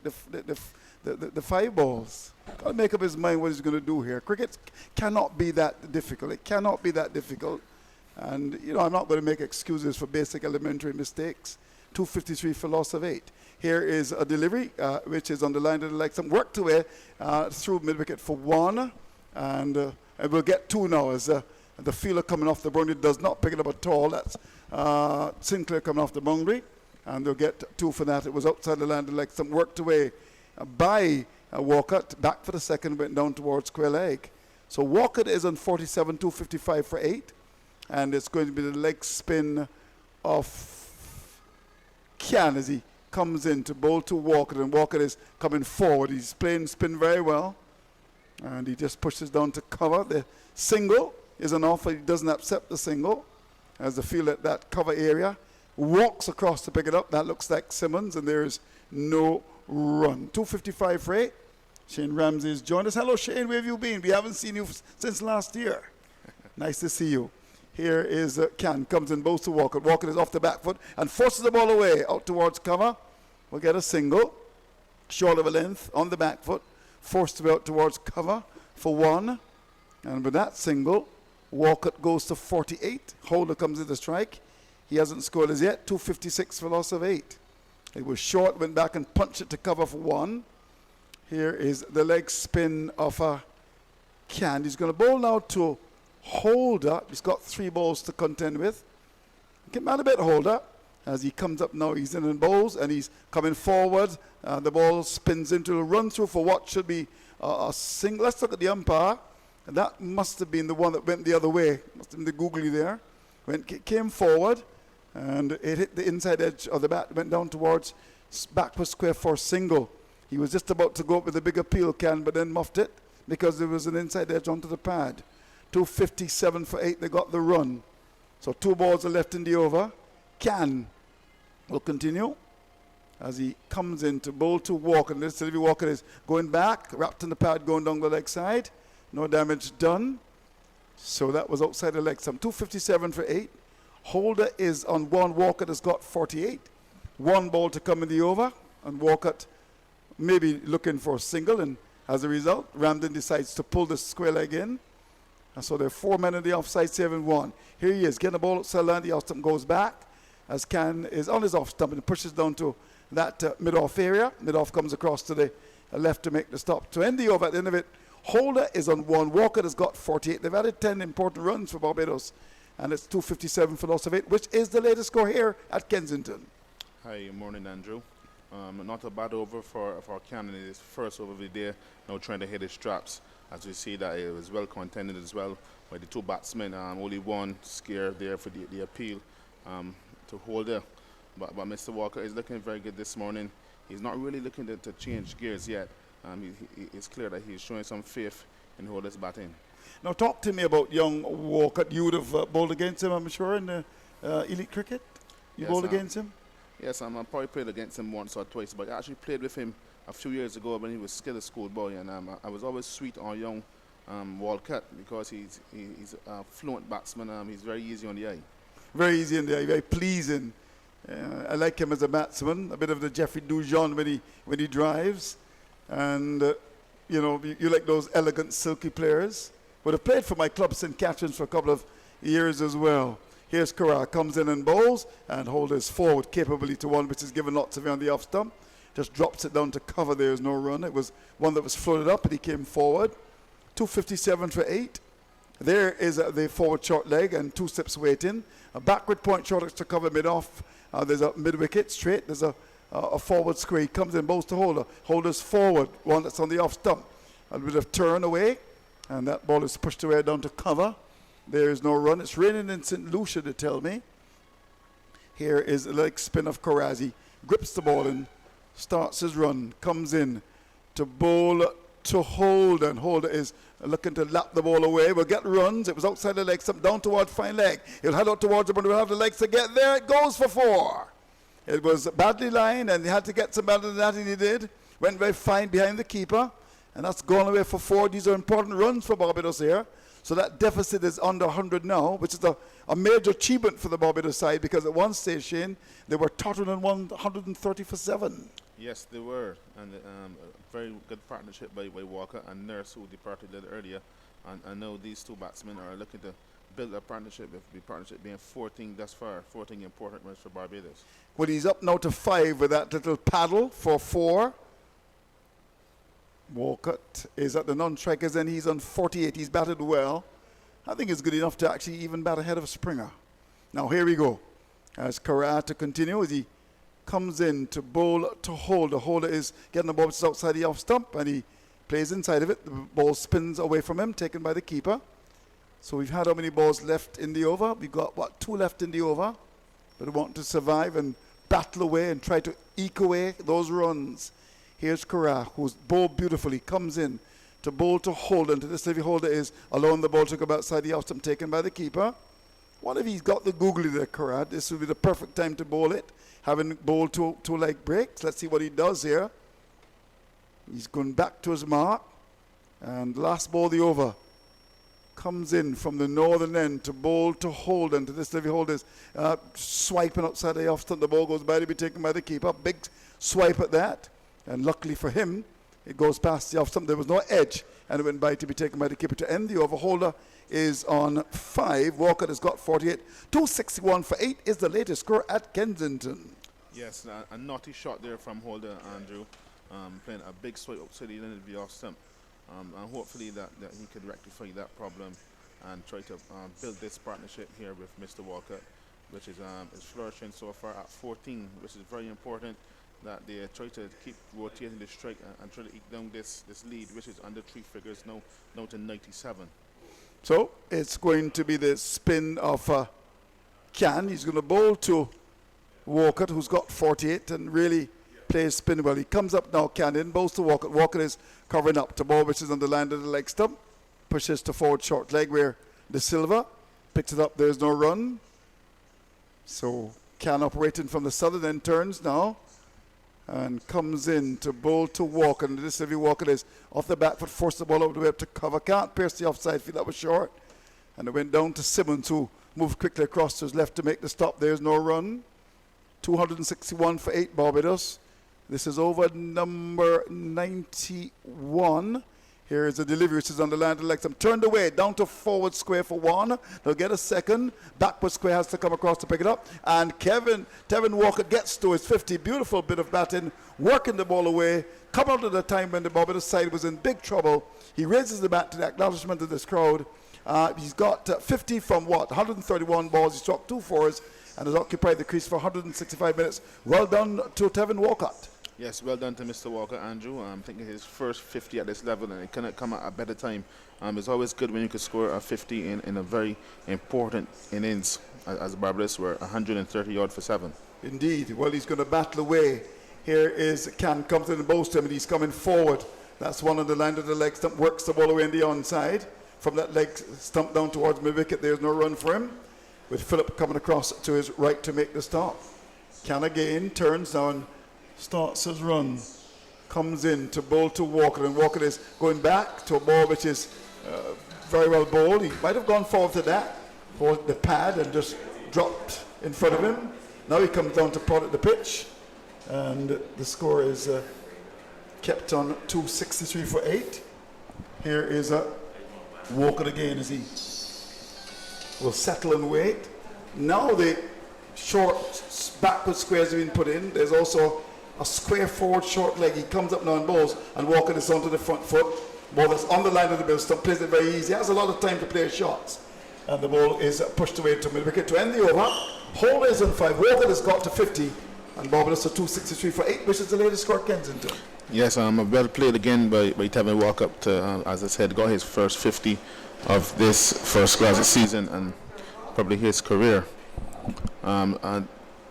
the 5 balls. Got to make up his mind what he's going to do here. Cricket cannot be that difficult. It cannot be that difficult. And, I'm not going to make excuses for basic elementary mistakes. 253 for loss of 8. Here is a delivery, which is on the line to the leg. Some worked away through mid-wicket for 1. And we'll get 2 now as the fielder coming off the boundary does not pick it up at all. That's Sinclair coming off the boundary. And they'll get 2 for that. It was outside the line to the leg. Some worked away by Walker. Back for the second, went down towards square leg. So Walker is on 47, 255 for 8. And it's going to be the leg spin of Kian as he comes in to bowl to Walker. And Walker is coming forward. He's playing spin very well. And he just pushes down to cover. The single is an offer. He doesn't accept the single as the field at that cover area. Walks across to pick it up. That looks like Simmons. And there is no run. 255 for 8. Shane Ramsey has joined us. Hello, Shane. Where have you been? We haven't seen you since last year. Nice to see you. Here is Can, comes in both to Walker. Walker is off the back foot and forces the ball away out towards cover. We'll get a single. Short of a length on the back foot. Forced out towards cover for 1. And with that single, Walker goes to 48. Holder comes in the strike. He hasn't scored as yet. 256 for loss of 8. It was short, went back and punched it to cover for 1. Here is the leg spin of Can. He's going to bowl now to Holder. He's got 3 balls to contend with. Get mad a bit, Holder. As he comes up now, he's in and bowls, and he's coming forward. The ball spins into a run through for what should be a single. Let's look at the umpire. And that must have been the one that went the other way. Must have been the googly there. Came forward, and it hit the inside edge of the bat, went down towards backward square for a single. He was just about to go up with a big appeal, Can, but then muffed it because there was an inside edge onto the pad. 257 for 8, they got the run. So 2 balls are left in the over. Can will continue as he comes in to bowl to Walker. And this Sylvie Walker is going back, wrapped in the pad, going down the leg side. No damage done. So that was outside the leg stump. 257 for 8. Holder is on 1. Walker has got 48. 1 ball to come in the over. And Walker maybe looking for a single. And as a result, Ramden decides to pull the square leg in. And so there are 4 men in the offside, 7-1. Here he is, getting the ball outside line. The off stump goes back as Can is on his off stump and pushes down to that mid-off area. Mid-off comes across to the left to make the stop. To end the over, at the end of it, Holder is on 1. Walker has got 48. They've added 10 important runs for Barbados. And it's 257 for loss of 8, which is the latest score here at Kensington. Hi, good morning, Andrew. Not a bad over for Canada. His first over of the day, now trying to hit his straps. As we see that it was well contended as well by the 2 batsmen. Only 1 scare there for the appeal to Holder. But Mr. Walker is looking very good this morning. He's not really looking to change gears yet. It's clear that he's showing some faith in Holder's batting. Now talk to me about young Walker. You would have bowled against him, I'm sure, in elite cricket? You bowled against him? Yes, I probably played against him once or twice, but I actually played with him a few years ago when he was still a schoolboy, and I was always sweet on young Walcott because he's a fluent batsman. He's very easy on the eye. Very easy on the eye, very pleasing. I like him as a batsman, a bit of the Jeffrey Dujon when he drives. And, you like those elegant, silky players. Would have played for my club, St. Catherine's, for a couple of years as well. Here's Corral, comes in and bowls, and holders forward capably to one which is given lots of on the off stump. Just drops it down to cover. There's no run. It was one that was floated up, and he came forward. 257 for 8. There is the forward short leg and 2 steps waiting. A backward point short to cover mid off. There's a mid wicket straight. There's a forward square. He comes in, bows to holder. Holders forward, one that's on the off stump. A bit of turn away, and that ball is pushed away down to cover. There is no run. It's raining in St. Lucia, they tell me. Here is the leg spin of Karazi. Grips the ball and starts his run. Comes in to bowl to Holder, and Holder is looking to lap the ball away. Will get runs. It was outside the leg stump, down towards fine leg. He'll head out towards it, but will have the legs to get there. It goes for 4. It was badly lined, and he had to get some better than that, and he did. Went very fine behind the keeper, and that's gone away for 4. These are important runs for Barbados here. So that deficit is under 100 now, which is a major achievement for the Barbados side, because at one stage, Shane, they were tottering 130 for 7. Yes, they were, and a very good partnership by Walker and Nurse, who departed a little earlier. And I know these two batsmen are looking to build a partnership, with the partnership being 14 thus far, 14 important runs for Barbados. Well, he's up now to 5 with that little paddle for 4. Walcott is at the non-strikers, and he's on 48. He's batted well. I think it's good enough to actually even bat ahead of Springer. Now here we go. As Corral to continue, as he comes in to bowl to Holder. Holder is getting the ball just outside the off stump, and he plays inside of it. The ball spins away from him, taken by the keeper. So we've had how many balls left in the over? We've got, 2 left in the over. But we want to survive and battle away and try to eke away those runs. Here's Corral, who's bowled beautifully, comes in to bowl to Holder. And to this heavy Holder is allowing the ball to go outside the off stump, taken by the keeper. What if he's got the googly there, Corral? This would be the perfect time to bowl it, having bowled 2 leg breaks. Let's see what he does here. He's going back to his mark. And last ball, the over. Comes in from the northern end to bowl to Holder. And to this heavy Holder is swiping outside the off stump. The ball goes by to be taken by the keeper. Big swipe at that. And luckily for him, it goes past the off stump. There was no edge, and it went by to be taken by the keeper to end the over. Holder is on 5. Walker has got 48. 261 for 8 is the latest score at Kensington. Yes, a naughty shot there from Holder, Andrew. Playing a big swipe outside the end of the off stump. And hopefully that he could rectify that problem and try to build this partnership here with Mr. Walker, which is flourishing so far at 14, which is very important, that they try to keep rotating the strike and try to eke down this lead, which is under 3 figures now to 97. So it's going to be the spin of Can. He's going to bowl to Walker, who's got 48 and really plays spin well. He comes up now, Can bowls to Walker. Walker is covering up to ball, which is on the line of the leg stump. Pushes to forward short leg where De Silva picks it up. There's no run. So Can operating from the southern end turns now. And comes in to bowl to Walker. And this heavy Walker is off the back foot, forced the ball over the way up to cover. Can't pierce the offside field. That was short. And it went down to Simmons, who moved quickly across to his left to make the stop. There's no run. 261 for 8 Barbados. This is over number 91. Here is the delivery, which is on the line of the leg stump. Turned away, down to forward square for 1. They'll get a second. Backward square has to come across to pick it up. And Tevin Walker gets to his 50. Beautiful bit of batting, working the ball away. Come out at a time when the Barbados side was in big trouble. He raises the bat to the acknowledgement of this crowd. He's got 50 from 131 balls. He struck 2 fours and has occupied the crease for 165 minutes. Well done to Tevin Walcott. Yes, well done to Mr. Walker, Andrew. I'm thinking his first 50 at this level, and it cannot come at a better time. It's always good when you can score a 50 in a very important innings, as Barbados were 130 odd for 7. Indeed. Well, he's going to battle away. Here is Can, comes in and bows to him, and he's coming forward. That's one on the line of the leg stump, works the ball away on the onside. From that leg stump down towards mid-wicket, there's no run for him. With Phillip coming across to his right to make the stop. Can again, turns down, starts his run, comes in to bowl to Walker, and Walker is going back to a ball which is very well bowled. He might have gone forward to that, for the pad, and just dropped in front of him. Now he comes down to prod at the pitch, and the score is kept on 263 for 8. Here is Walker again as he will settle and wait. Now the short backward squares have been put in. There's also a square forward short leg. He comes up now and bowls, and Walker is onto the front foot. Ball that's on the line of the bill stump, plays it very easy. He has a lot of time to play his shots. And the ball is pushed away to mid-wicket to end the over. Holder is on 5. Walker has got to 50. And Barbados are 263 for 8, which is the latest score, Kensington. Yes, well played again by Tevin Walker to, as I said, got his first 50 of this first class season and probably his career. And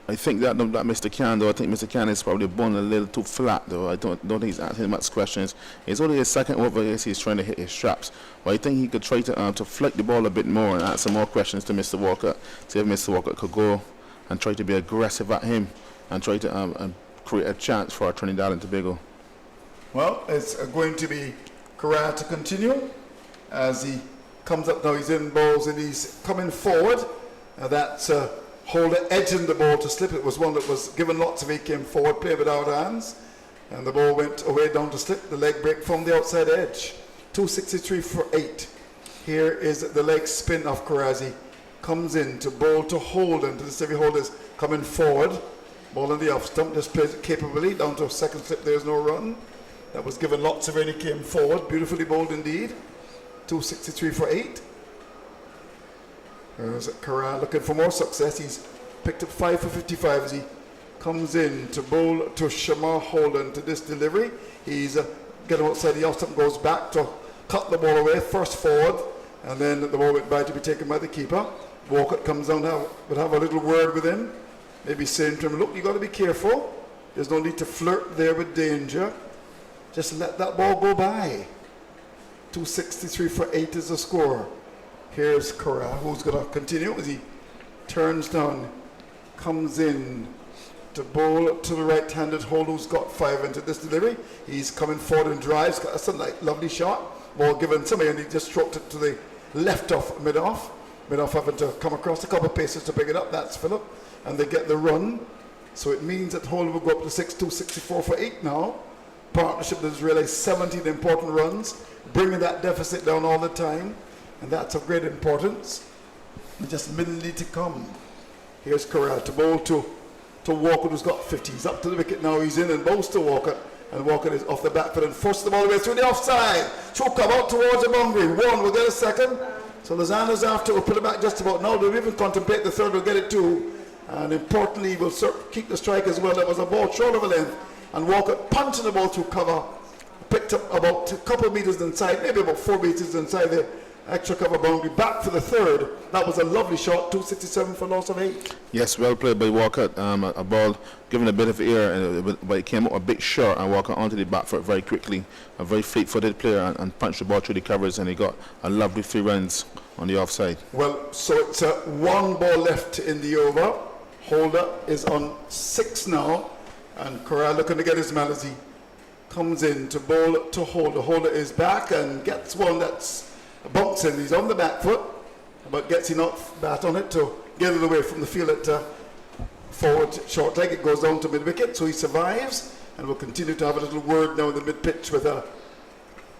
I think that Mr. Can, though, I think Mr. Can is probably born a little too flat, though. I don't think he's asking much questions. It's only his second over. Yes, he's trying to hit his straps. But I think he could try to flick the ball a bit more and ask some more questions to Mr. Walker. See if Mr. Walker could go and try to be aggressive at him and try to create a chance for Trinidad and Tobago. Well, it's going to be Correa to continue as he comes up now. He's in balls and he's coming forward. That's Holder edging the ball to slip. It was one that was given lots of. He came forward, played without hands, and the ball went away down to slip. The leg break from the outside edge. 263 for 8. Here is the leg spin of Correa. Comes in to bowl to Holder, and to the Stevie Holders coming forward. Ball in the off stump, just plays it capably down to a second slip. There's no run. That was given lots of rain. He came forward, beautifully bowled indeed. 263 for 8. There's Correa looking for more success. He's picked up 5 for 55 as he comes in to bowl to Shamar Holden to this delivery. He's getting outside the off stump, goes back to cut the ball away, first forward, and then the ball went by to be taken by the keeper. Walcott comes down now, would have a little word with him, maybe saying to him, look, you got to be careful. There's no need to flirt there with danger. Just let that ball go by. 263 for 8 is the score. Here's Correa, who's going to continue as he turns down, comes in to bowl to the right-handed Holder, who's got 5 into this delivery. He's coming forward and drives, got a lovely shot. Ball given somebody, and he just stroked it to the left off, mid-off. Mid-off having to come across a couple of paces to pick it up. That's Phillip, and they get the run. So it means that Holder will go up to 264 for 8 now. Partnership that has realized 17 important runs, bringing that deficit down all the time. And that's of great importance. And just minutely to come. Here's Correa to bowl to Walker, who's got 50. He's up to the wicket now. He's in and bowls to Walker. And Walker is off the back foot and forces the ball away through the offside. Should come out towards the boundary. One will get a second. So Lozano's after. We'll put it back just about now. They'll even contemplate the third. We'll get it too. And importantly, we'll keep the strike as well. That was a ball short of a length. And Walker punching the ball through cover. Picked up about a couple of meters inside, maybe about 4 meters inside the extra cover boundary. Back for the third. That was a lovely shot. 267 for loss of 8. Yes, well played by Walker. A ball given a bit of air, but it came up a bit short, and Walker onto the back foot very quickly. A very fleet-footed player, and punched the ball through the covers, and he got a lovely 3 runs on the offside. Well, so it's 1 ball left in the over. Holder is on 6 now, and Correa looking to get his man as he comes in to bowl to Holder. Holder is back and gets one that's bumps in. He's on the back foot, but gets enough bat on it to get it away from the field at forward short leg. It goes down to mid-wicket, so he survives, and we'll continue to have a little word now in the mid-pitch with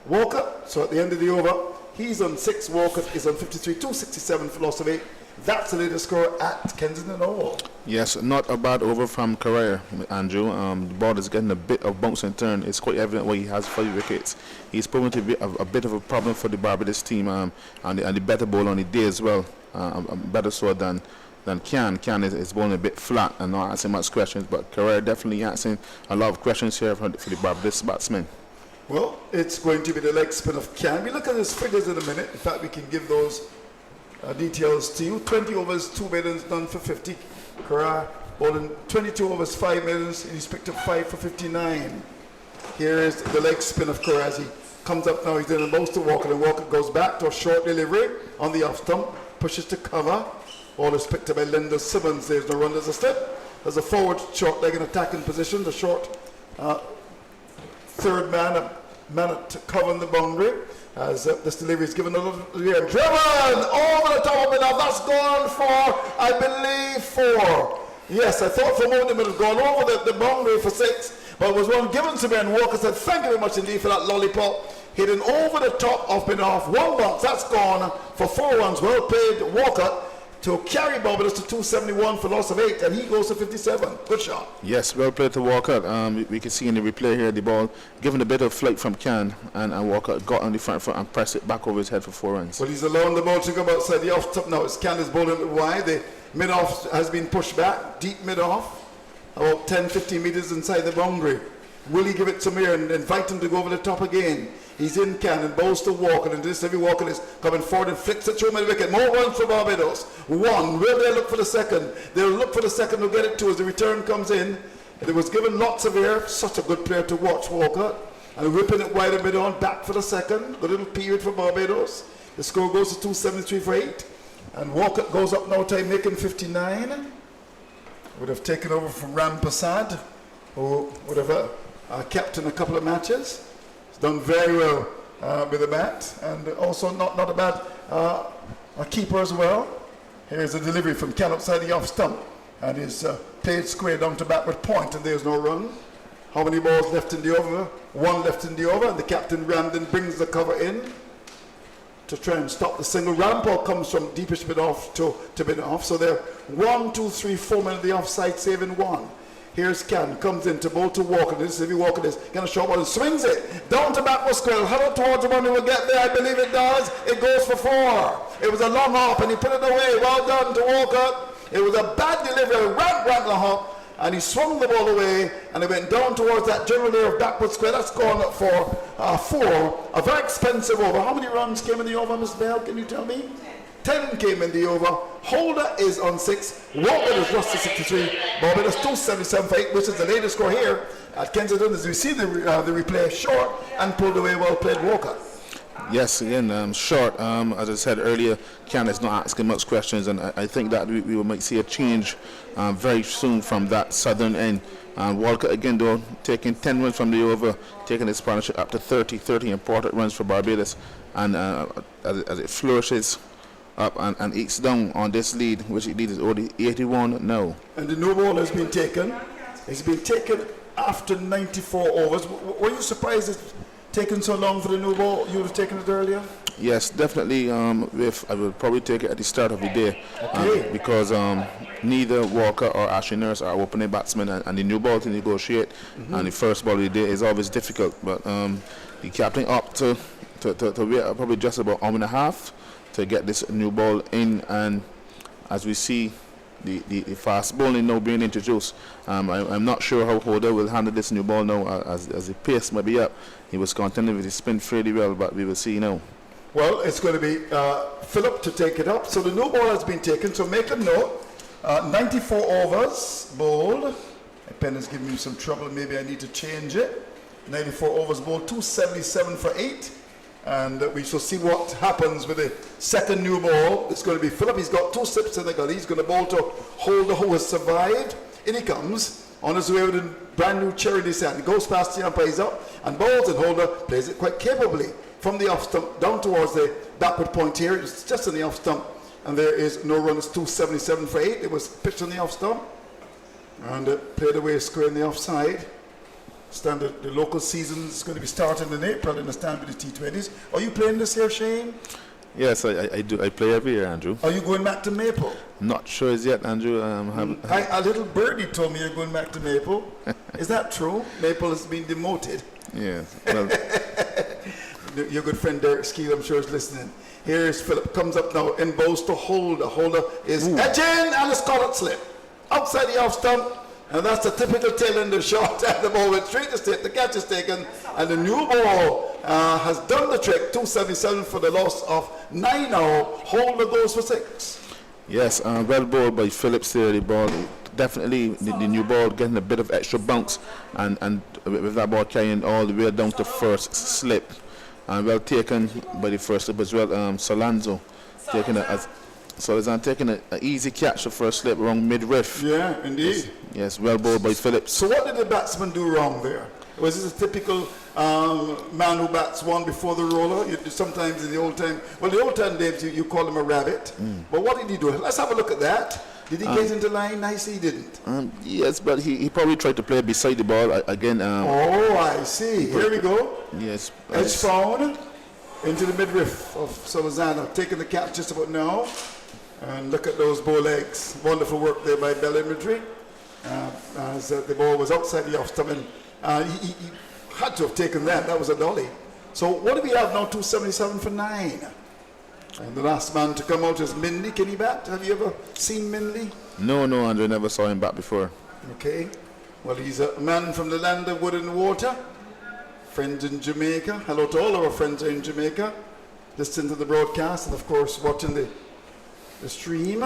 Walker. So at the end of the over, he's on 6, Walker is on 53, 267 for loss of 8. That's the latest score at Kensington Oval. Yes, not a bad over from Correa, Andrew. The ball is getting a bit of bounce and turn. It's quite evident why he has 5 wickets. He's proven to be a bit of a problem for the Barbados team, and the better ball on the day as well. Better so than Can. Can is bowling a bit flat and not asking much questions, but Correa definitely asking a lot of questions here for the Barbados batsmen. Well, it's going to be the leg spin of Can. We look at his figures in a minute. In fact, we can give those details to you. 20 overs, 2 maidens, done for 50. Correa bowling 22 overs, 5 maidens, and he's picked up 5 for 59. Here is the leg spin of Correa. He comes up now, he's in a bounce to Walker, and Walker goes back to a short delivery on the off stump, pushes to cover. Ball is picked up by Linda Simmons. There's no run, there's a slip. There's a forward short leg in attacking position. The short third man, a man to cover the boundary. As this delivery is given a little here. Driven over the top of it now. That's gone for, I believe, 4. Yes, I thought for a moment it would have gone over the boundary for 6, but it was one given to me, and Walker said, thank you very much indeed for that lollipop. Hitting over the top of been off 1 bounce. That's gone for 4 runs. Well played, Walker. to carry Barbados to 271 for loss of 8, and he goes to 57. Good shot. Yes, well played to Walker. We can see in the replay here the ball given a bit of flight from Can, and Walker got on the front foot and pressed it back over his head for 4 runs. Well, he's allowing the ball to come outside the off top now. It's Can is bowling it wide. The mid off has been pushed back, deep mid off, about 10-15 meters inside the boundary. Will he give it to Mir and invite him to go over the top again? He's in Can and bowls to Walker, and this heavy Walker is coming forward and flicks it through mid wicket. More runs for Barbados. 1. Will they look for the second? They'll look for the second to get it to as the return comes in. It was given lots of air. Such a good player to watch, Walker. And whipping it wide and mid on, back for the second. Good little period for Barbados. The score goes to 273 for 8. And Walker goes up now time making 59. Would have taken over from Ram Prasad, who would have captained a couple of matches. He's done very well with the bat, and also not a bad a keeper as well. Here's a delivery from Can outside the off stump, and he's played square down to backward point, and there's no run. How many balls left in the over? 1 left in the over, and the captain Ramden brings the cover in to try and stop the single. Rampal comes from deepish mid off to mid off, so they're 1, 2, 3, 4 men at the offside, saving 1. Here's Can, comes in to bowl to Walker. This is heavy Walker, this kind of short ball and swings it down to backward square. Huddle towards the one who will get there. I believe it does. It goes for 4. It was a long hop and he put it away. Well done to Walker. It was a bad delivery, rank the hop, and he swung the ball away and it went down towards that general layer of backward square. That's gone up for 4. A very expensive over. How many runs came in the over, Miss Bell? Can you tell me? 10 came in the over. Holder is on 6. Walker is lost to 63. Barbados 277 for 8, which is the latest score here at Kensington. As we see the replay, short and pulled away. Well played, Walker. Yes, again, short. As I said earlier, Can is not asking much questions, and I think that we might see a change very soon from that southern end. And Walker again, though, taking 10 runs from the over, taking his partnership up to 30 important runs for Barbados, and as it flourishes up and eats down on this lead, which it is already 81 now. And the no ball has been taken. It's been taken after 94 overs. Were you surprised it's taken so long for the no ball? You would have taken it earlier? Yes, definitely. I would probably take it at the start of the day, because neither Walker or Ashley Nurse are opening batsmen, and the new ball to negotiate, and the first ball of the day is always difficult. But the captain opted to wait probably just about an hour and a half to get this new ball in, and as we see the fast bowling now being introduced, I'm not sure how Holder will handle this new ball now, as the pace may be up. He was contending with his spin fairly well, but we will see now. Well, it's going to be Philip to take it up. So the no ball has been taken, so make a note. 94 overs bowled. My pen is giving me some trouble, maybe I need to change it. 94 overs bowled, 277 for 8. And we shall see what happens with the second new ball. It's going to be Philip. He's got 2 slips in the gully. He's going to bowl to Holder, who has survived. In he comes on his way with a brand new cherry in his hand. He goes past the umpires up and bowls, and Holder plays it quite capably from the off stump down towards the backward point here. It's just on the off stump, and there is no run. It's 277 for 8. It was pitched on the off stump and played away square in the offside. Standard, the local season is going to be starting in April in the Stanford T20s. Are you playing this year, Shane? Yes, I do. I play every year, Andrew. Are you going back to Maple? Not sure as yet, Andrew. A little birdie told me you're going back to Maple. Is that true? Maple has been demoted. Yeah. Well, your good friend Derek Skeel, I'm sure, is listening. Here's Philip, comes up now and bows to Holder. Holder is edging and a scallop slip outside the off stump. And that's the typical tail end of shot, and the ball went straight to stick. The catch is taken, and the new ball has done the trick. 277 for the loss of 9 now. Holder goes for 6. Yes, well bowled by Phillips there. The ball, definitely the new ball getting a bit of extra bounce, and with that ball carrying all the way down to first slip. And well taken by the first slip as well. Solanzo taking it as. So he's taking an easy catch the first slip wrong mid-riff. Yeah, indeed. Yes, well bowled by Phillips. So what did the batsman do wrong there? Was this a typical man who bats one before the roller? Sometimes in the old time, days you call him a rabbit. But what did he do? Let's have a look at that. Did he get into line nicely? He didn't. Yes, but he probably tried to play beside the ball again. Oh, I see. Here we go. Yes. Edge found into the midriff of Solozano, taking the catch just about now. And look at those bow legs. Wonderful work there by Bell Imagery. As the ball was outside the off stump, and he had to have taken that. That was a dolly. So what do we have now? 277 for 9. And the last man to come out is Minley. Can he bat? Have you ever seen Minley? No, Andrew, never saw him back before. Okay. Well, he's a man from the land of wood and water. Friends in Jamaica. Hello to all our friends in Jamaica. Listening to the broadcast and, of course, watching the stream.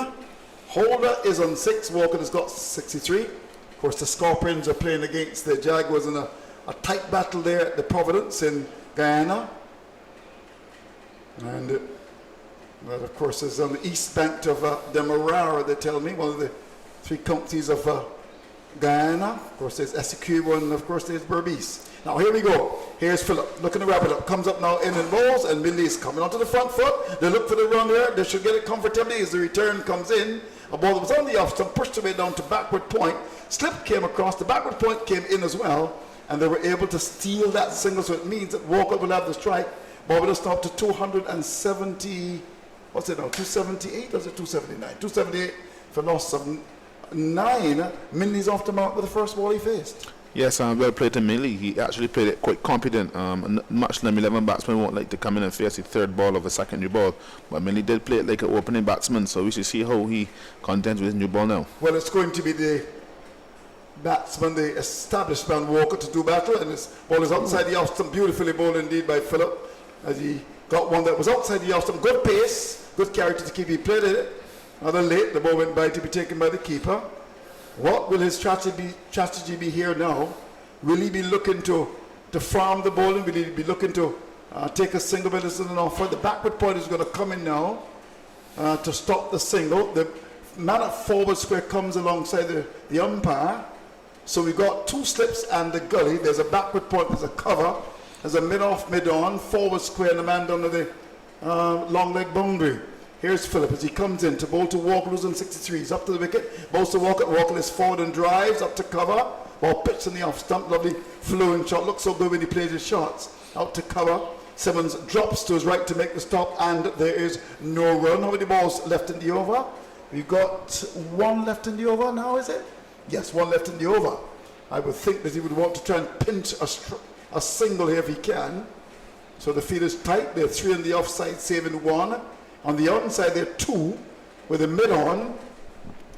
Holder is on 6. Walker has got 63. Of course, the Scorpions are playing against the Jaguars in a tight battle there at the Providence in Guyana. And that, of course, is on the east bank of Demerara, they tell me, one of the 3 counties of Guyana. Of course, there's Essequibo, and of course, there's Berbice. Now, here we go. Here's Philip looking to wrap it up. Comes up now in and bowls, and Minley is coming onto the front foot. They look for the run there. They should get it comfortably as the return comes in. A ball that was on the off stump, pushed away down to backward point. Slip came across. The backward point came in as well, and they were able to steal that single, so it means that Walker will have the strike. Barbados now up to 270, what's it now, 278 or is it 279? 278 for loss of 9. Minley's off the mark with the first ball he faced. Yes, well played to Minley. He actually played it quite competent. Much number 11 batsmen won't like to come in and face the third ball of a second new ball. But Minley did play it like an opening batsman, so we should see how he contends with his new ball now. Well, it's going to be the batsman, the established man Walker, to do battle, and his ball is outside the off stump. Beautifully bowled indeed by Philip, as he got one that was outside the off stump. Good pace, good character to keep. He played it. Rather late, the ball went by to be taken by the keeper. What will his strategy be here now? Will he be looking to farm the bowling? Will he be looking to take a single but it's an offer? The backward point is going to come in now to stop the single. The man at forward square comes alongside the umpire. So we've got 2 slips and the gully. There's a backward point, there's a cover. There's a mid-off, mid-on, forward square, and the man down to the long leg boundary. Here's Philip as he comes in to bowl to Walker, who's on 63. He's up to the wicket, bowls to Walker. Walker is forward and drives up to cover. Ball pitched in the off stump. Lovely flowing shot. Looks so good when he plays his shots. Out to cover. Simmons drops to his right to make the stop, and there is no run. How many balls left in the over? We've got 1 left in the over now, is it? Yes, 1 left in the over. I would think that he would want to try and pinch a single here if he can. So the field is tight. There are 3 on the offside, saving 1. On the outside, there are 2 with a mid-on,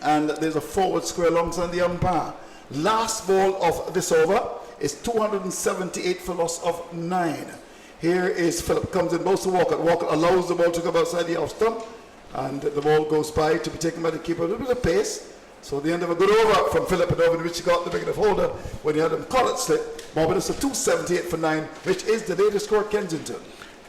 and there's a forward square alongside the umpire. Last ball of this over is 278 for loss of 9. Here is Philip, comes in, bowls to Walker. Walker allows the ball to come outside the off stump, and the ball goes by to be taken by the keeper. A little bit of pace. So the end of a good over from Philip, and over in which he got the wicket of Holder when he had him caught it slip. Barbados a 278 for 9, which is the latest score at Kensington.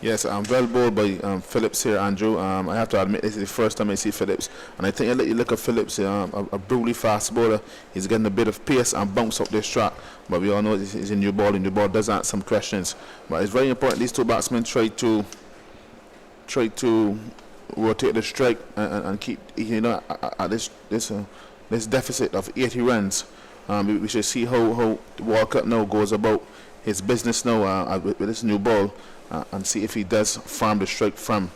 Yes, well bowled by Phillips here, Andrew. I have to admit, this is the first time I see Phillips, and I think I let you look at Phillips, a brutally fast bowler. He's getting a bit of pace and bounce up this track, but we all know he's a new ball, and the ball does answer some questions. But it's very important these 2 batsmen try to rotate the strike and keep, at this deficit of 80 runs. We should see how Walker now goes about his business now with this new ball. And see if he does farm the strike from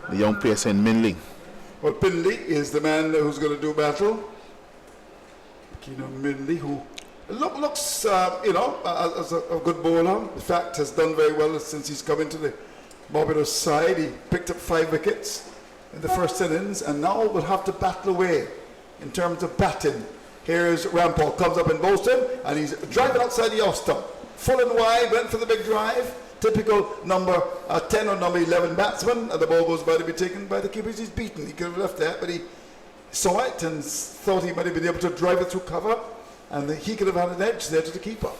the young pacer in Minley. Well, Minley is the man who's going to do battle. Minley, who looks, as a good bowler. In fact, has done very well since he's come into the Barbados side. He picked up 5 wickets in the first innings, and now will have to battle away in terms of batting. Here is Rampal, comes up and bowls him, and he's driving outside the off stump. Full and wide, went for the big drive. Typical number 10 or number 11 batsman, and the ball goes by to be taken by the keeper. He's beaten. He could have left that, but he saw it and thought he might have been able to drive it through cover, and he could have had an edge there to the keeper.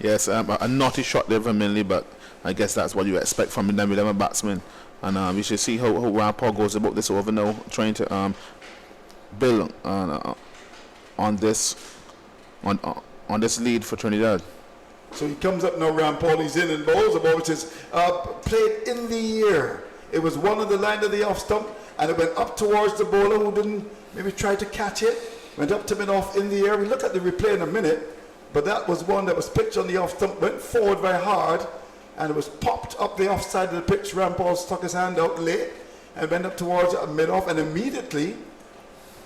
Yes, a naughty shot there from Minley, but I guess that's what you expect from the number 11 batsman. And we should see how Rampal goes about this over now, trying to build on this lead for Trinidad. So he comes up now, Rampal, he's in and bowls a ball which is played in the air. It was one on the line of the off stump, and it went up towards the bowler who didn't maybe try to catch it. Went up to mid-off in the air. We look at the replay in a minute, but that was one that was pitched on the off stump, went forward very hard, and it was popped up the offside of the pitch. Rampal stuck his hand out late, and went up towards mid-off, and immediately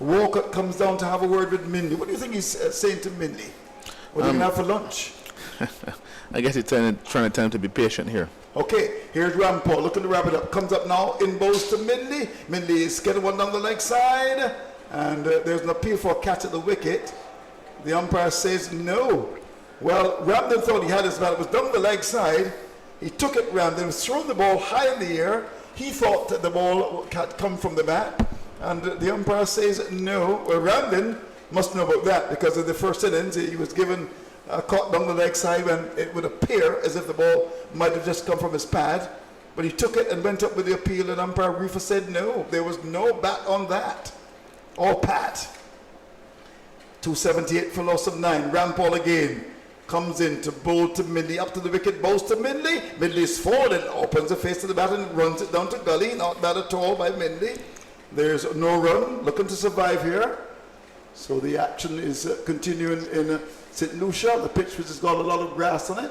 Walcott comes down to have a word with Minley. What do you think he's saying to Minley? What are you going to have for lunch? I guess he's trying to tell him to be patient here. Okay, here's Rampol looking to wrap it up. Comes up now, in bows to Minley. Minley is getting one down the leg side, and there's an appeal for a catch at the wicket. The umpire says no. Well, Ramden thought he had his bat. It was down the leg side. He took it, Ramden, was throwing the ball high in the air. He thought that the ball had come from the bat, and the umpire says no. Well, Ramden must know about that, because in the first innings he was given caught down the leg side when it would appear as if the ball might have just come from his pad, but he took it and went up with the appeal, and umpire Rufus said no, there was no bat on that. All pat. 278 for loss of 9. Rampol again comes in to bowl to Minley, up to the wicket, bowls to Minley. Minley's forward and opens the face to the bat and runs it down to gully. Not bad at all by Minley. There's no run, looking to survive here. So the action is continuing in St. Lucia, the pitch which has got a lot of grass on it.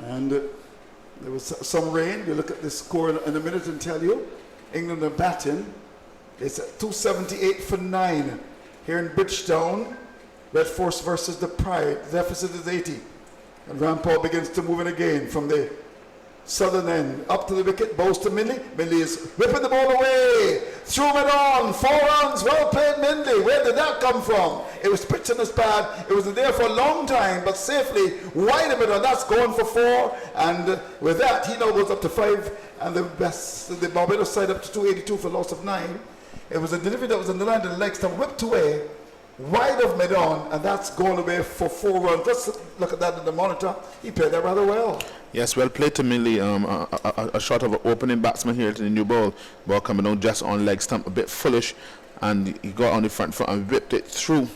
And there was some rain. We'll look at the score in a minute and tell you. England are batting. It's 278 for 9 here in Bridgetown. Red Force versus the Pride. The deficit is 80. And Rampol begins to move in again from the southern end. Up to the wicket, bows to Minley. Minley is whipping the ball away. Threw it on. 4 runs. Well played, Minley. Where did that come from? It was pitched in his pad. It was there for a long time, but safely wide of it, and that's going for 4. And with that, he now goes up to 5. And the Barbados side up to 282 for loss of 9. It was a delivery that was on the line, and the legs stump whipped away wide of mid-on, and that's going away for 4 runs. Let's look at that in the monitor. He played that rather well. Yes, well played to Minley. A shot of an opening batsman here to the new ball. Ball coming down just on leg stump, a bit foolish, and he got on the front foot and whipped it through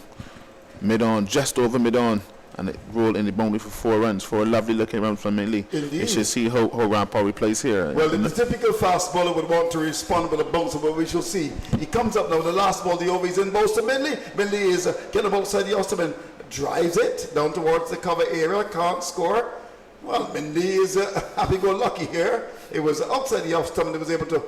mid-on, just over mid-on, and it rolled in the boundary for 4 runs, for a lovely looking run from Minley. Indeed. You should see how Rampol plays here. Well, the typical fast bowler would want to respond with a bouncer, but we shall see. He comes up now, the last ball, the over, he's in, bows to Minley. Minley is getting outside the Osterman, drives it down towards the cover area, can't score. Well, Minley is happy-go-lucky here. It was outside the off stump, and he was able to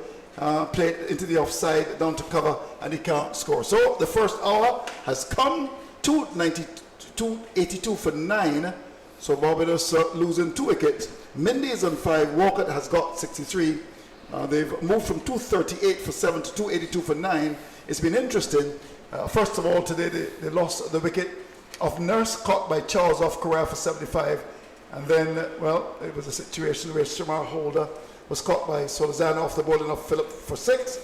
play it into the offside, down to cover, and he can't score. So the first hour has come, 282 for 9. So Barbados losing 2 wickets. Minley is on 5. Walcott has got 63. They've moved from 238 for 7 to 282 for 9. It's been interesting. First of all, today they lost the wicket of Nurse, caught by Charles off Corral for 75. And then, well, it was a situation where Shamar Holder was caught by Solizano off the bowling of Phillip for 6.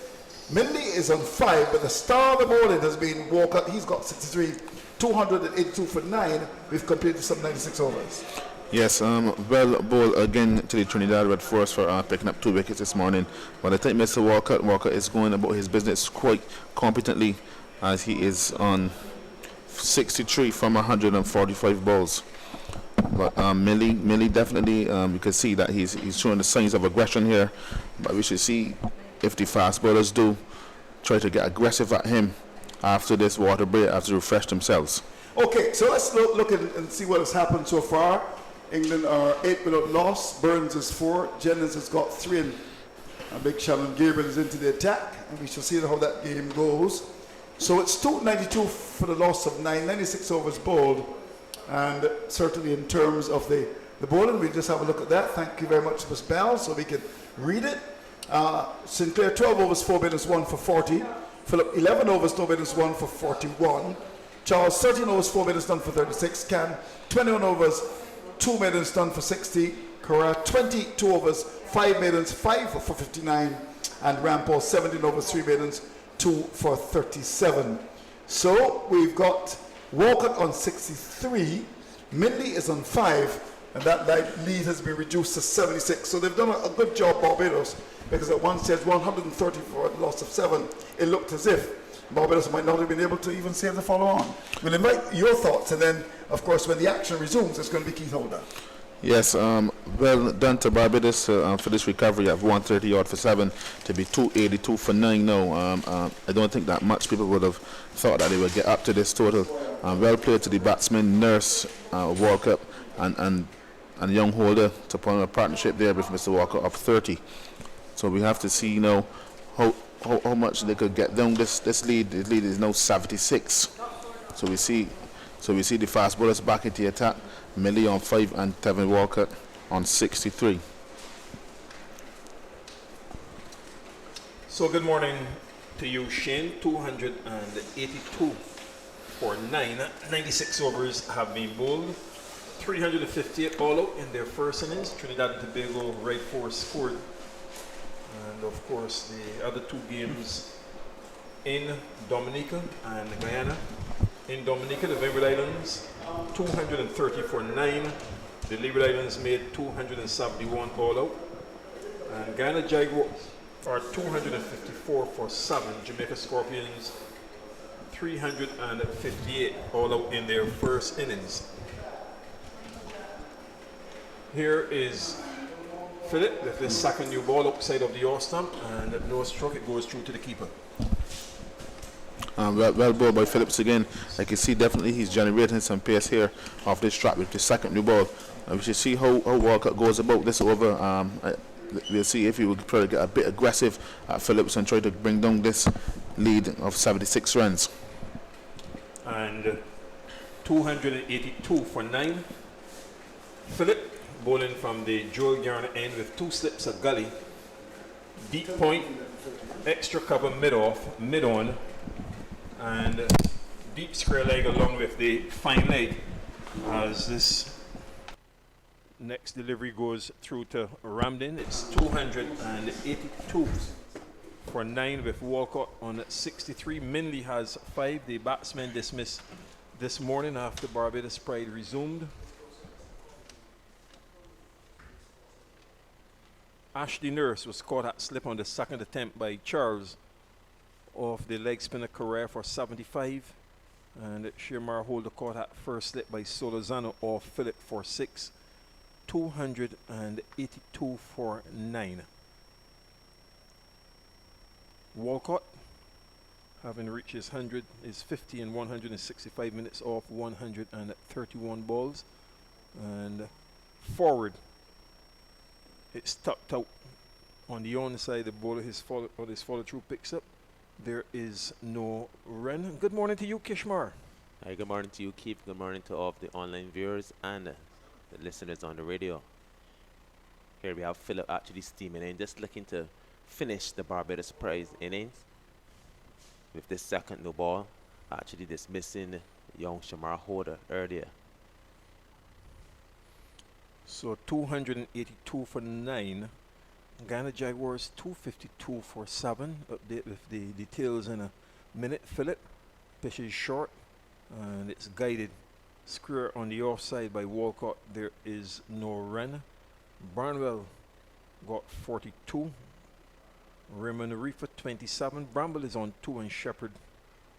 Minley is on 5, but the star of the bowling has been Walcott. He's got 63. 282 for 9. We've completed some 96 overs. Yes, well ball again to the Trinidad Red Force for picking up 2 wickets this morning. But I think Mr. Walker is going about his business quite competently, as he is on 63 from 145 balls. But Millie definitely, you can see that he's showing the signs of aggression here. But we should see if the fast bowlers do try to get aggressive at him after this water break, after they refresh themselves. Okay, so let's look and see what has happened so far. England are 8 without loss. Burns is 4. Jennings has got 3. And Big Shannon Gabriel is into the attack. And we shall see how that game goes. So it's 292 for the loss of 9. 96 overs bowled. And certainly in terms of the bowling, we'll just have a look at that. Thank you very much, Ms. Bell, so we can read it. Sinclair 12 overs, 4 minutes, 1 for 40. Philip 11 overs, no minutes, 1 for 41. Charles 13 overs, 4 minutes, done for 36. Cam 21 overs, 2 minutes, done for 60. Correa 22 overs, 5 minutes, 5 for 59. And Rampol 17 overs, 3 minutes, 2 for 37. So we've got Walcott on 63. Minley is on 5. And that lead has been reduced to 76. So they've done a good job, Barbados, because at one stage, 130 for a loss of 7. It looked as if Barbados might not have been able to even save the follow-on. We'll invite your thoughts, and then, of course, when the action resumes, it's going to be Keith Holder. Yes, well done to Barbados for this recovery of 130 odd for 7 to be 282 for 9 now. I don't think that much people would have thought that they would get up to this total. Well played to the batsman, Nurse, Walker, and Young Holder to put on a partnership there with Mr. Walker up 30. So we have to see now how much they could get down this lead. The lead is now 76. So we see the fast bowlers back into the attack. Millie on 5 and Tevin Walcott on 63. So good morning to you, Shane. 282 for 9. 96 overs have been bowled. 358 all out in their first innings. Trinidad and Tobago right force scored. And of course the other two games in Dominica and Guyana. In Dominica, the Leeward Islands 230 for 9. The Leeward Islands made 271 all out. And Guyana Jaguars are 254 for 7. Jamaica Scorpions 358 all out in their first innings. Here is Philip with the second new ball outside of the off stump, and no stroke, it goes through to the keeper. Well bowled by Phillips again. I can see definitely he's generating some pace here off this track with the second new ball. We should see how Walcott goes about this over. We'll see if he will try to get a bit aggressive at Phillips and try to bring down this lead of 76 runs. And 282 for 9. Philip bowling from the Joel Garner end with 2 slips of gully. Deep point, extra cover mid-off, mid-on, and deep square leg along with the fine leg as this next delivery goes through to Ramden. It's 282 for 9 with Walcott on 63. Minley has 5. The batsman dismissed this morning after Barbados Pride resumed. Ashley Nurse was caught at slip on the second attempt by Charles off the leg spinner Correa for 75. And Shirmar Holder caught at first slip by Solozano off Phillip for 6. 282 for 9. Walcott, having reached his 100, is 50 and 165 minutes off 131 balls. And forward, it's tucked out on the onside. The bowler, his follow through picks up. There is no run. Good morning to you, Kishmar. Hi, good morning to you, Keith. Good morning to all of the online viewers and the listeners on the radio. Here we have Philip actually steaming in, just looking to finish the Barbados Prize innings with this second no ball, actually dismissing young Shamar Holder earlier. So 282 for 9. Guyana Jaguars 252 for 7. Update with the details in a minute. Philip pitches short and it's guided square on the offside by Walcott. There is no run. Barnwell got 42. Raymond Reefer 27. Bramble is on 2 and Shepherd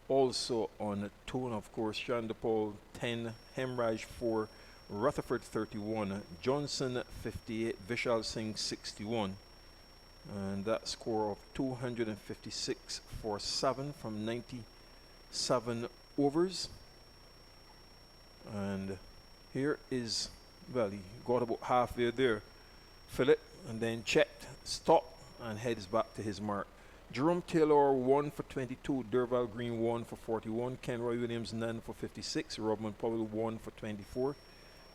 also on 2. And of course Chandapal 10. Hemraj 4. Rutherford 31, Johnson 58, Vishal Singh 61, and that score of 256 for 7 from 97 overs. And here is, well, he got about halfway there, Philip, and then checked, stopped, and heads back to his mark. Jerome Taylor 1 for 22, Derval Green 1 for 41, Kenroy Williams none for 56, Robman Powell 1 for 24.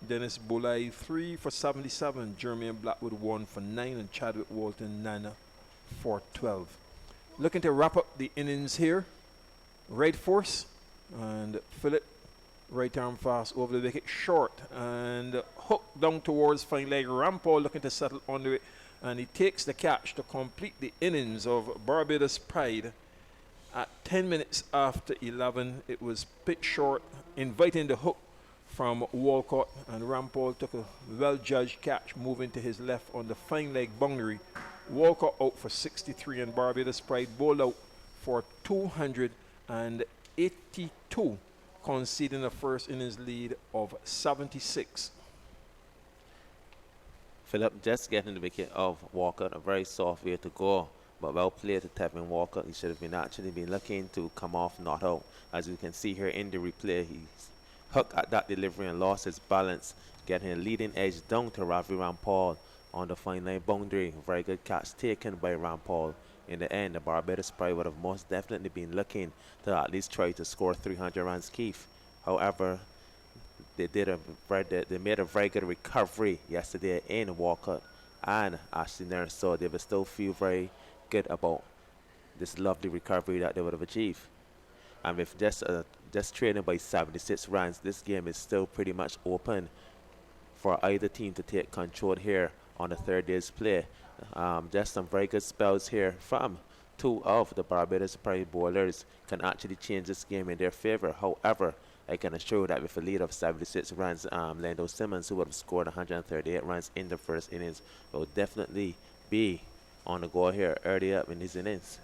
Dennis Bolai 3 for 77, Jermaine Blackwood 1 for 9, and Chadwick Walton 9 for 12. Looking to wrap up the innings here. Right force, and Philip right arm fast over the wicket, short and hook down towards fine leg. Rampal looking to settle under it, and he takes the catch to complete the innings of Barbados Pride. At 10 minutes after 11, it was pitch short, inviting the hook from Walcott, and Rampal took a well-judged catch, moving to his left on the fine leg boundary. Walcott out for 63, and Barbados Pride bowled out for 282, conceding a first innings lead of 76. Philip just getting the wicket of Walcott, a very soft way to go, but well played to Tevin Walcott. He should have been looking to come off not out. As you can see here in the replay, he's hooked at that delivery and lost his balance, getting a leading edge down to Ravi Rampal on the fine line boundary. Very good catch taken by Rampal in the end, the Barbados probably would have most definitely been looking to at least try to score 300 runs, Keith. However, they made a very good recovery yesterday in Walcott and Ashley Nurse, so they would still feel very good about this lovely recovery that they would have achieved. And with just trailing by 76 runs, this game is still pretty much open for either team to take control here on the third day's play. Just some very good spells here from two of the Barbados Pride bowlers can actually change this game in their favor. However, I can assure that with a lead of 76 runs, Lando Simmons, who would have scored 138 runs in the first innings, will definitely be on the go here early up in his innings.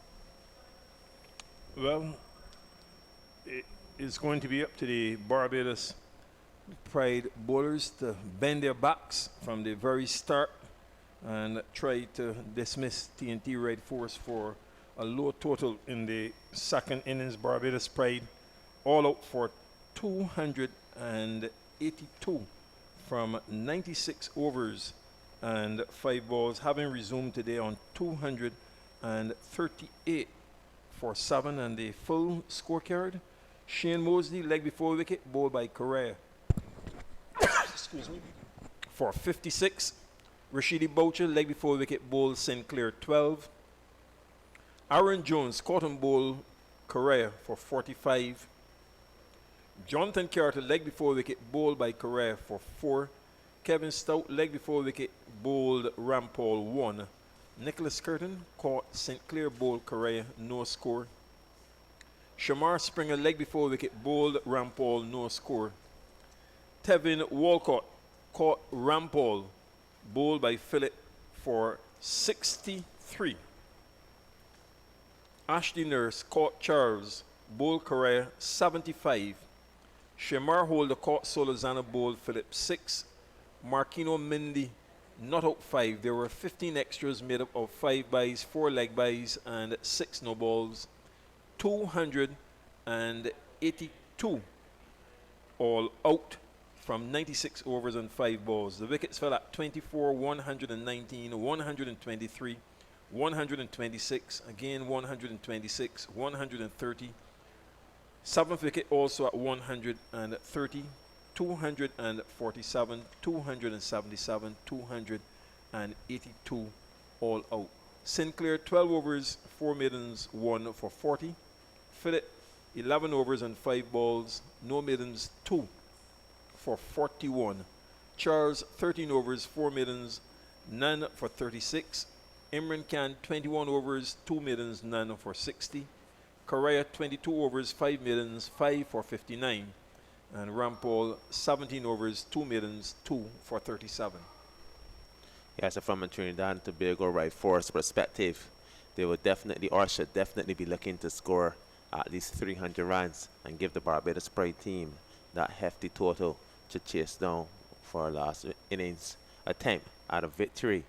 Well, it is going to be up to the Barbados Pride bowlers to bend their backs from the very start and try to dismiss TNT Red Force for a low total in the second innings. Barbados Pride all out for 282 from 96 overs and 5 balls, having resumed today on 238 for 7. And the full scorecard: Shane Mosley, leg before wicket, bowled by Correa excuse me, for 56. Rashidi Boucher, leg before wicket, bowled Sinclair 12. Aaron Jones, caught and bowled Correa for 45. Jonathan Carter, leg before wicket, bowled by Correa for 4. Kevin Stout, leg before wicket, bowled Rampal 1. Nicholas Curtin caught Sinclair, bowled Correa, no score. Shamar Springer, leg before wicket, bowled Rampal, no score. Tevin Walcott caught Rampal, bowled by Phillip for 63. Ashley Nurse caught Charles, bowled Correa, 75. Shamar Holder caught Solozano, bowled Phillip, 6. Marquino Mindy not out 5. There were 15 extras made up of 5 byes, 4 leg byes, and 6 no balls. 282 all out from 96 overs and 5 balls. The wickets fell at 24, 119, 123, 126, again 126, 130. 7th wicket also at 130, 247, 277, 282 all out. Sinclair 12 overs, 4 maidens, 1 for 40. Phillip 11 overs and 5 balls, no maidens, 2 for 41. Charles 13 overs, 4 maidens, none for 36. Imran Khan 21 overs, 2 maidens, none for 60. Correa 22 overs, 5 maidens, 5 for 59. And Rampal 17 overs, 2 maidens, 2 for 37. Yeah, so from a Trinidad and Tobago Right Force perspective, they will definitely, or should definitely, be looking to score at least 300 runs and give the Barbados Pride team that hefty total to chase down for last innings attempt at a victory.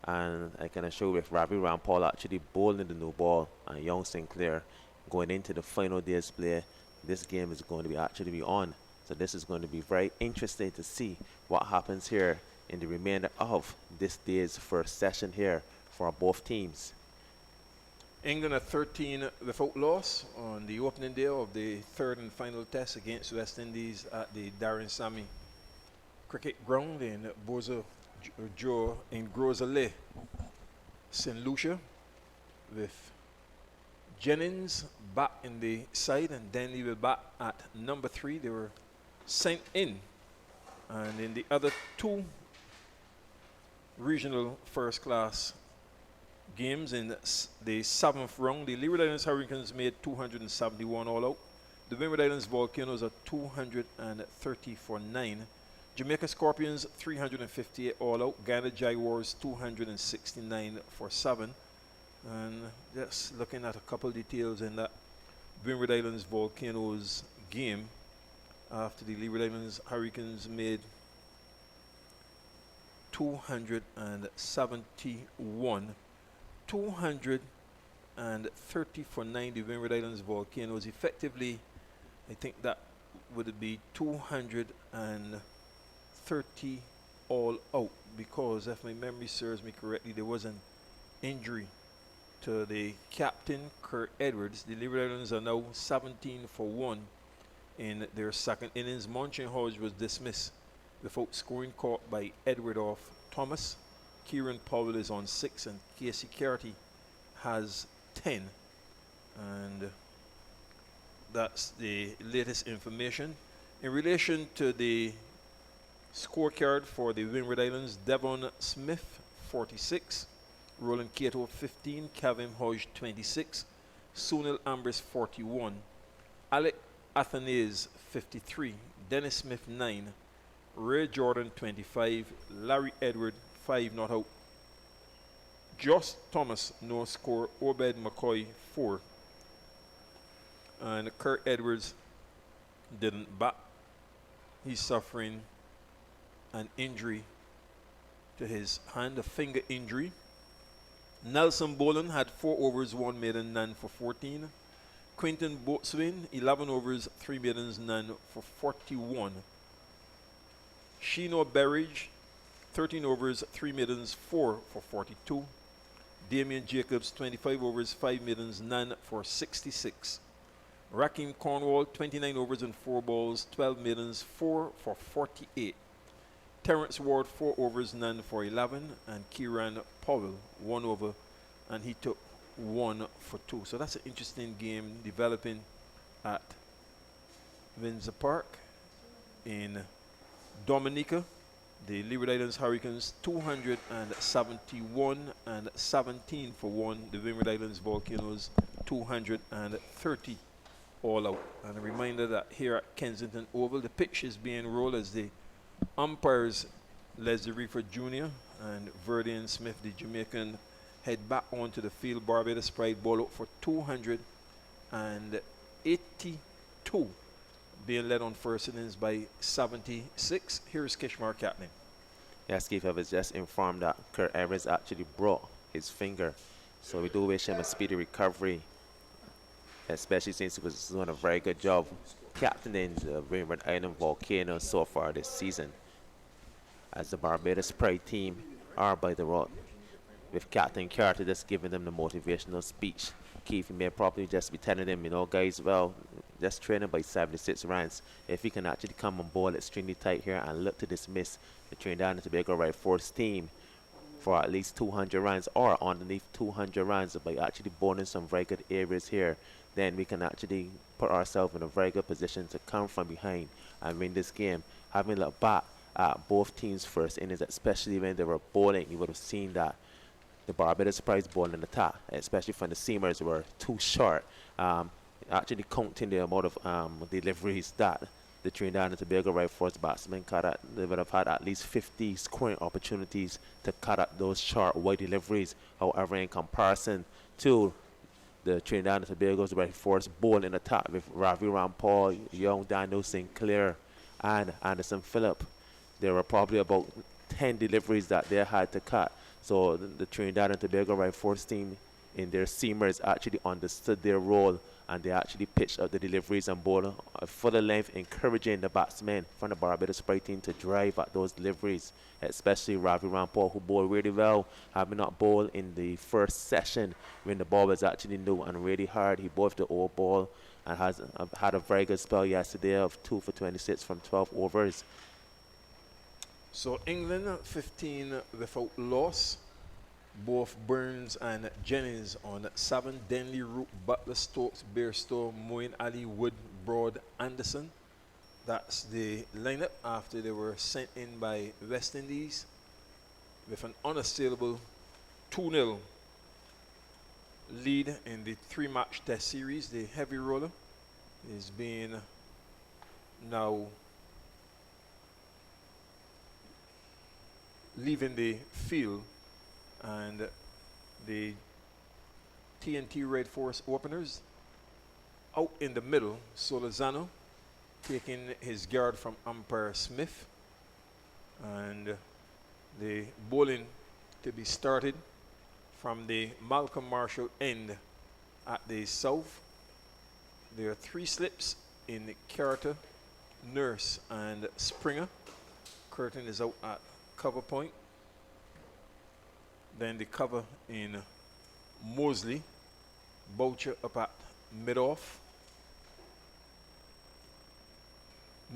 And I can assure with Ravi Rampal actually bowling the new ball and young Sinclair going into the final day's play, this game is going to be actually be on. So this is going to be very interesting to see what happens here in the remainder of this day's first session here for both teams. England at 13 without loss on the opening day of the third and final test against West Indies at the Darren Sammy Cricket Ground in Bozo Joe in Grosale, St. Lucia, with Jennings back in the side and Denley will bat at number 3. They were sent in. And in the other 2 regional first class games in the 7th round, the Leeward Islands Hurricanes made 271 all out. The Windward Islands Volcanoes are 230 for 9. Jamaica Scorpions 358 all out. Ghana Jaguars 269 for 7. And just looking at a couple details in that Windward Islands Volcanoes game, after the Leeward Islands Hurricanes made 271, 230 for 9, the Windward Islands Volcanoes. Effectively, I think that would be 230 all out, because if my memory serves me correctly, there was an injury to the captain, Kurt Edwards. The Leeward Islands are now 17-1 in their second innings. Monchin Hodge was dismissed without scoring, caught by Edward off Thomas. Kieran Powell is on 6 and Casey Carty has 10. And that's the latest information. In relation to the scorecard for the Windward Islands, Devon Smith 46, Roland Cato 15, Kevin Hodge 26, Sunil Ambris 41, Alec Athanase 53, Dennis Smith 9, Ray Jordan 25, Larry Edward 5 not out, Josh Thomas no score, Obed McCoy 4, and Kurt Edwards didn't bat. He's suffering an injury to his hand, a finger injury. Nelson Boland had 4 overs, 1 maiden, none for 14. Quinton Boatswain, 11 overs, 3 maidens, none for 41. Shino Berridge, 13 overs, 3 maidens, 4 for 42. Damian Jacobs, 25 overs, 5 maidens, none for 66. Raheem Cornwall, 29 overs and 4 balls, 12 maidens, 4 for 48. Terrence Ward, 4 overs, none for 11. And Kieran Powell, 1 over, and he took 1 for 2. So that's an interesting game developing at Windsor Park in Dominica. The Leeward Islands Hurricanes 271 and 17 for 1. The Windward Islands Volcanoes 230 all out. And a reminder that here at Kensington Oval, the pitch is being rolled as the umpires, Leslie Reeford Jr. and Verdian Smith, the Jamaican, head back onto the field. Barbados Pride ball out for 282, being led on first innings by 76. Here's Kishmar Kaplan. Yes, Keith, I was just informed that Kurt Edwards actually broke his finger. So we do wish him a speedy recovery, especially since he was doing a very good job captaining the Windward Island Volcanoes so far this season, as the Barbados Pride team are by the road, with Captain Carter just giving them the motivational speech. Keith, you may probably just be telling them, you know, guys, well, just training by 76 runs. If we can actually come on board extremely tight here and look to dismiss the Trinidad and Tobago Right Force team for at least 200 runs or underneath 200 runs by actually bowling some very good areas here, then we can actually put ourselves in a very good position to come from behind and win this game. Having looked back at both teams' first innings, especially when they were bowling, you would have seen that the Barbados Prize bowling attack, especially from the seamers, were too short. Actually counting the amount of deliveries that the Trinidad and Tobago Right Force batsmen cut at, they would have had at least 50 scoring opportunities to cut at those short wide deliveries. However, in comparison to the Trinidad and Tobago's Right Force bowling attack with Ravi Rampal, Young Daniel Sinclair, and Anderson Phillip, there were probably about 10 deliveries that they had to cut. So the Trinidad and Tobago Right Force team in their seamers actually understood their role, and they actually pitched out the deliveries and bowled for the length, encouraging the batsmen from the Barbados Pride team to drive at those deliveries, especially Ravi Rampal, who bowled really well, having not bowled in the first session when the ball was actually new and really hard. He bowled the old ball and has had a very good spell yesterday of 2 for 26 from 12 overs. So England 15 without loss. Both Burns and Jennings on 7. Denley, Root, Butler, Stokes, Bairstow, Moeen Ali, Wood, Broad, Anderson. That's the lineup after they were sent in by West Indies with an unassailable 2-0 lead in the 3-match test series. The heavy roller is being now leaving the field, and the TNT Red Force openers out in the middle. Solozano taking his guard from umpire Smith, and the bowling to be started from the Malcolm Marshall end at the south. There are 3 slips in Carter, Nurse, and Springer. Curtin is out at cover point. Then the cover in Mosley. Boucher up at mid-off.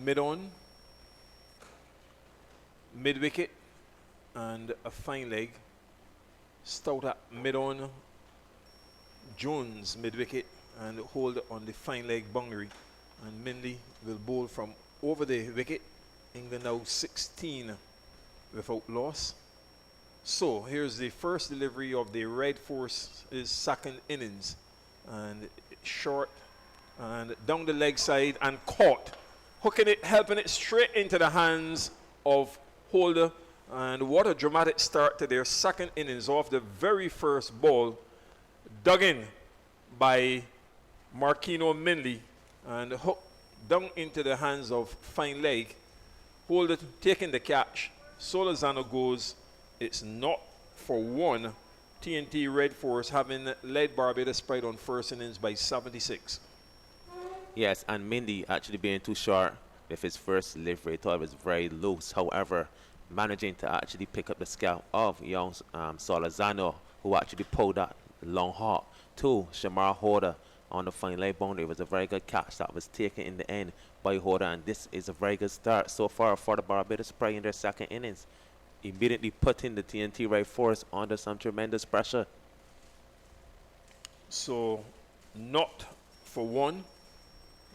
Mid-on. Mid-wicket. And a fine leg. Stout at mid-on. Jones mid-wicket. And hold on the fine leg boundary. And Mindley will bowl from over the wicket. England now 16 without loss. So here's the first delivery of the Red Force's second innings. And short and down the leg side and caught. Hooking it, helping it straight into the hands of Holder. And what a dramatic start to their second innings off the very first ball. Dug in by Marquino Mindley and hooked down into the hands of fine leg. Holder taking the catch. Solozano goes. It's not for one. TNT Red Force having led Barbados Pride on first innings by 76. Yes, and Mindy actually being too short with his first delivery. Thought it was very loose. However, managing to actually pick up the scalp of young Solozano, who actually pulled that long hop to Shamar Holder on the fine leg boundary. It was a very good catch that was taken in the end by Holder, and this is a very good start so far for the Barbados Pride in their second innings. Immediately putting the TNT Red Force under some tremendous pressure. So, not for one,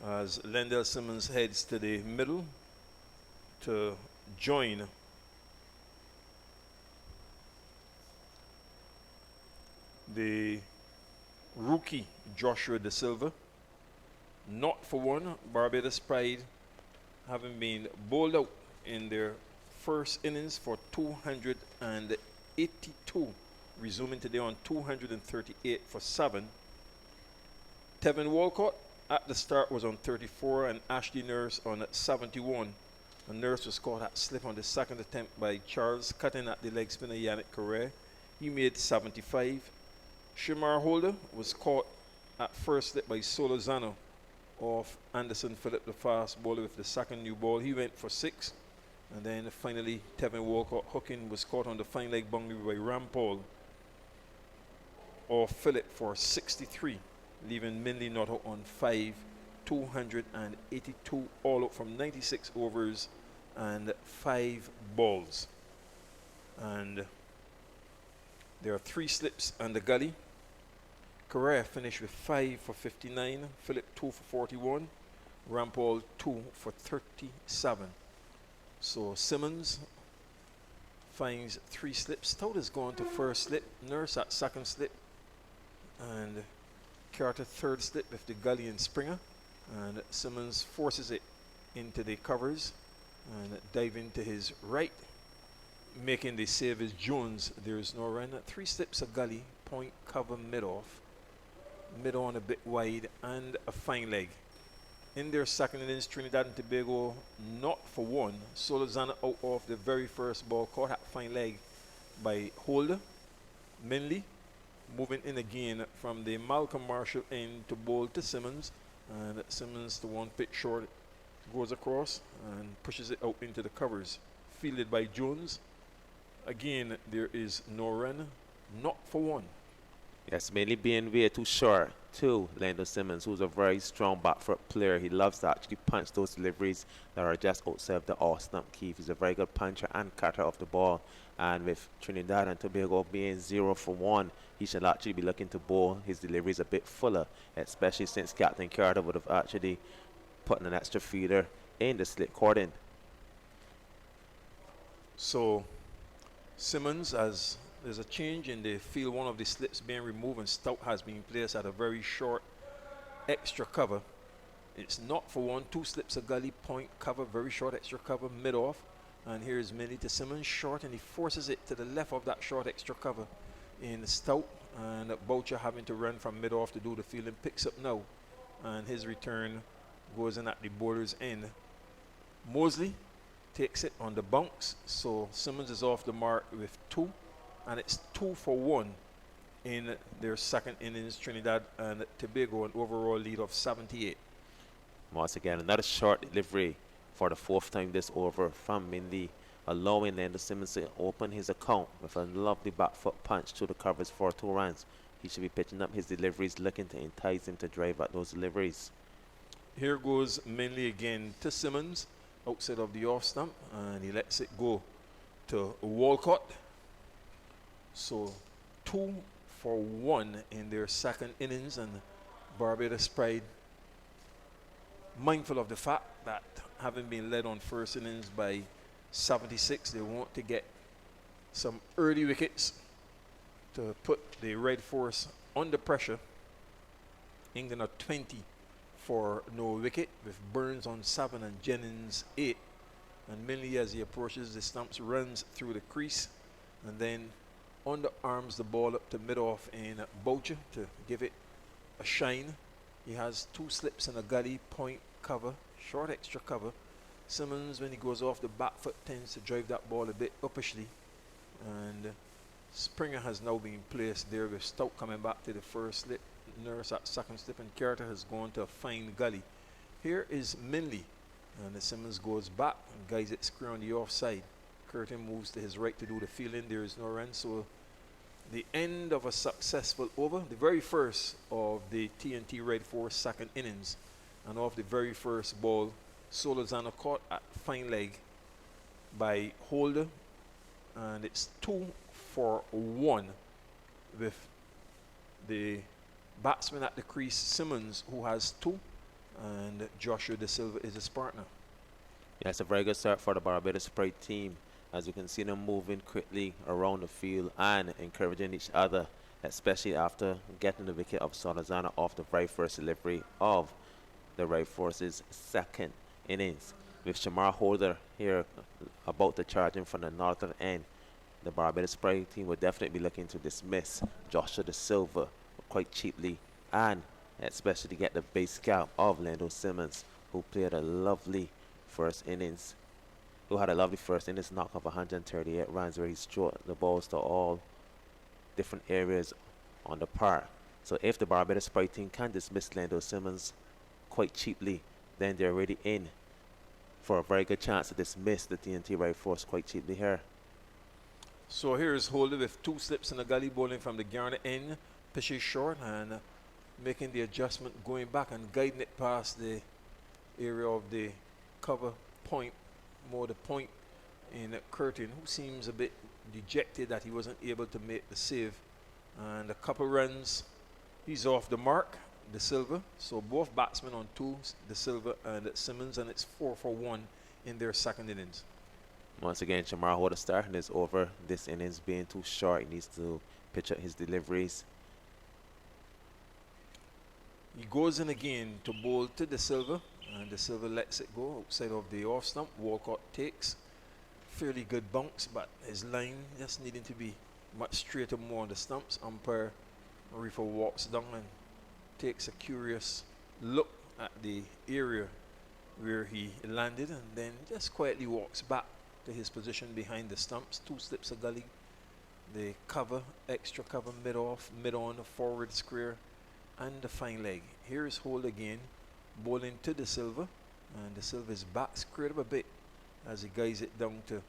as Lendell Simmons heads to the middle to join the rookie Joshua De Silva. Not for one, Barbados Pride having been bowled out in their first innings for 282, resuming today on 238 for 7. Tevin Walcott at the start was on 34 and Ashley Nurse on 71. And Nurse was caught at slip on the second attempt by Charles, cutting at the leg spinner Yannick Correa. He made 75. Shamar Holder was caught at first slip by Solozano off Anderson Phillip, the fast bowler, with the second new ball. He went for 6. And then finally, Tevin Walcott hooking was caught on the fine leg boundary by Rampal or Phillip for 63, leaving Mindley not out on 5, 282 all out from 96 overs and 5 balls. And there are 3 slips and the gully. Correa finished with 5 for 59, Phillip 2 for 41, Rampal 2 for 37. So Simmons finds 3 slips. Stout is going to first slip. Nurse at second slip. And Carter third slip with the gully and Springer. And Simmons forces it into the covers and dive into his right. Making the save is Jones. There is no run. 3 slips a gully. Point cover mid-off. Mid-on a bit wide and a fine leg. In their second innings, Trinidad and Tobago not for one. Solozano out off the very first ball, caught at fine leg by Holder. Mindley moving in again from the Malcolm Marshall end to bowl to Simmons. And Simmons, the one pitch short, goes across and pushes it out into the covers. Fielded by Jones. Again, there is no run. Not for one. Yes, mainly being way too short to Lando Simmons, who's a very strong back foot player. He loves to actually punch those deliveries that are just outside the off-stump keep. He's a very good puncher and cutter of the ball. And with Trinidad and Tobago being 0 for 1, he should actually be looking to bowl his deliveries a bit fuller, especially since Captain Carter would have actually put an extra feeder in the slip cordon. So Simmons, as there's a change in the field, one of the slips being removed and Stout has been placed at a very short extra cover. It's not for one. 2 slips a gully, point cover, very short extra cover, mid-off. And here's Minnie to Simmons, short, and he forces it to the left of that short extra cover in Stout. And Boucher having to run from mid-off to do the fielding, picks up now. And his return goes in at the border's end. Mosley takes it on the bounce, so Simmons is off the mark with 2. And it's 2 for 1 in their second innings. Trinidad and Tobago, an overall lead of 78. Once again, another short delivery for the 4th time this over from Mindy, allowing Lando Simmons to open his account with a lovely back foot punch to the covers for 2 runs. he should be pitching up his deliveries, looking to entice him to drive at those deliveries. Here goes Minley again to Simmons, outside of the off stump, and he lets it go to Walcott. So 2 for 1 in their second innings, and Barbados Pride, mindful of the fact that having been led on first innings by 76, they want to get some early wickets to put the Red Force under pressure. England are 20 for no wicket, with Burns on 7 and Jennings 8. And Minley, as he approaches the stumps, runs through the crease and then underarms the ball up to mid-off in Boucher to give it a shine. He has 2 slips and a gully, point cover, short extra cover. Simmons, when he goes off the back foot, tends to drive that ball a bit uppishly. And Springer has now been placed there with Stout coming back to the first slip, Nurse at second slip, and Carter has gone to a fine gully. Here is Minley, and the Simmons goes back and guides it square on the offside. Curtin moves to his right to do the fielding. There is no run, so the end of a successful over, the very first of the TNT Red Force second innings, and off the very first ball, Solozano caught at fine leg by Holder, and it's 2 for 1 with the batsman at the crease, Simmons, who has 2, and Joshua De Silva is his partner. Yeah, it's a very good start for the Barbados Pride team, as you can see them moving quickly around the field and encouraging each other, especially after getting the wicket of Solozano off the very first delivery of the Red Force's second innings. With Shamar Holder here about to charge in from the northern end, the Barbados Pride team will definitely be looking to dismiss Joshua De Silva quite cheaply, and especially get the base scalp of Lando Simmons, who played a lovely first innings, knock off 138 runs, where he struck the balls to all different areas on the park. So if the Barbados Pride team can dismiss Lando Simmons quite cheaply, then they're already in for a very good chance to dismiss the TNT Red Force quite cheaply here. So here's Holder with 2 slips in the gully, bowling from the Garner end, pitches short and making the adjustment, going back and guiding it past the area of the cover point, more the point in Curtin, who seems a bit dejected that he wasn't able to make the save. And a couple runs, he's off the mark, De Silva. So both batsmen on 2, De Silva and Simmons, and it's 4 for 1 in their second innings. Once again, Shamar Holder starting this over, this innings being too short. He needs to pitch up his deliveries. He goes in again to bowl to De Silva, and De Silva lets it go outside of the off stump. Walcott takes fairly good bounce, but his line just needing to be much straighter, more on the stumps. Umpire Reefer walks down and takes a curious look at the area where he landed, and then just quietly walks back to his position behind the stumps. 2 slips of gully, the cover, extra cover, mid-off, mid-on, forward square, and the fine leg. Here's Hold again, bowling to De Silva, and De Silva is back squared up a bit as he guides it down to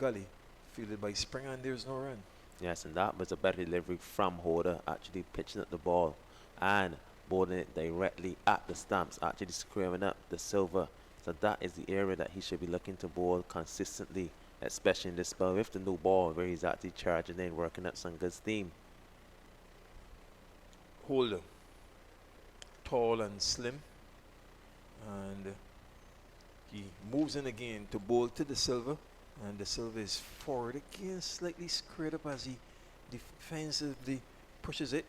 gully, fielded by Springer, and there's no run. Yes, and that was a better delivery from Holder, actually pitching at the ball and bowling it directly at the stumps, actually squaring up De Silva. So that is the area that he should be looking to bowl consistently, especially in this spell with the new ball, where he's actually charging in, working up some good steam. Holder, tall and slim, and he moves in again to bowl to De Silva, and De Silva is forward again, slightly squared up as he defensively pushes it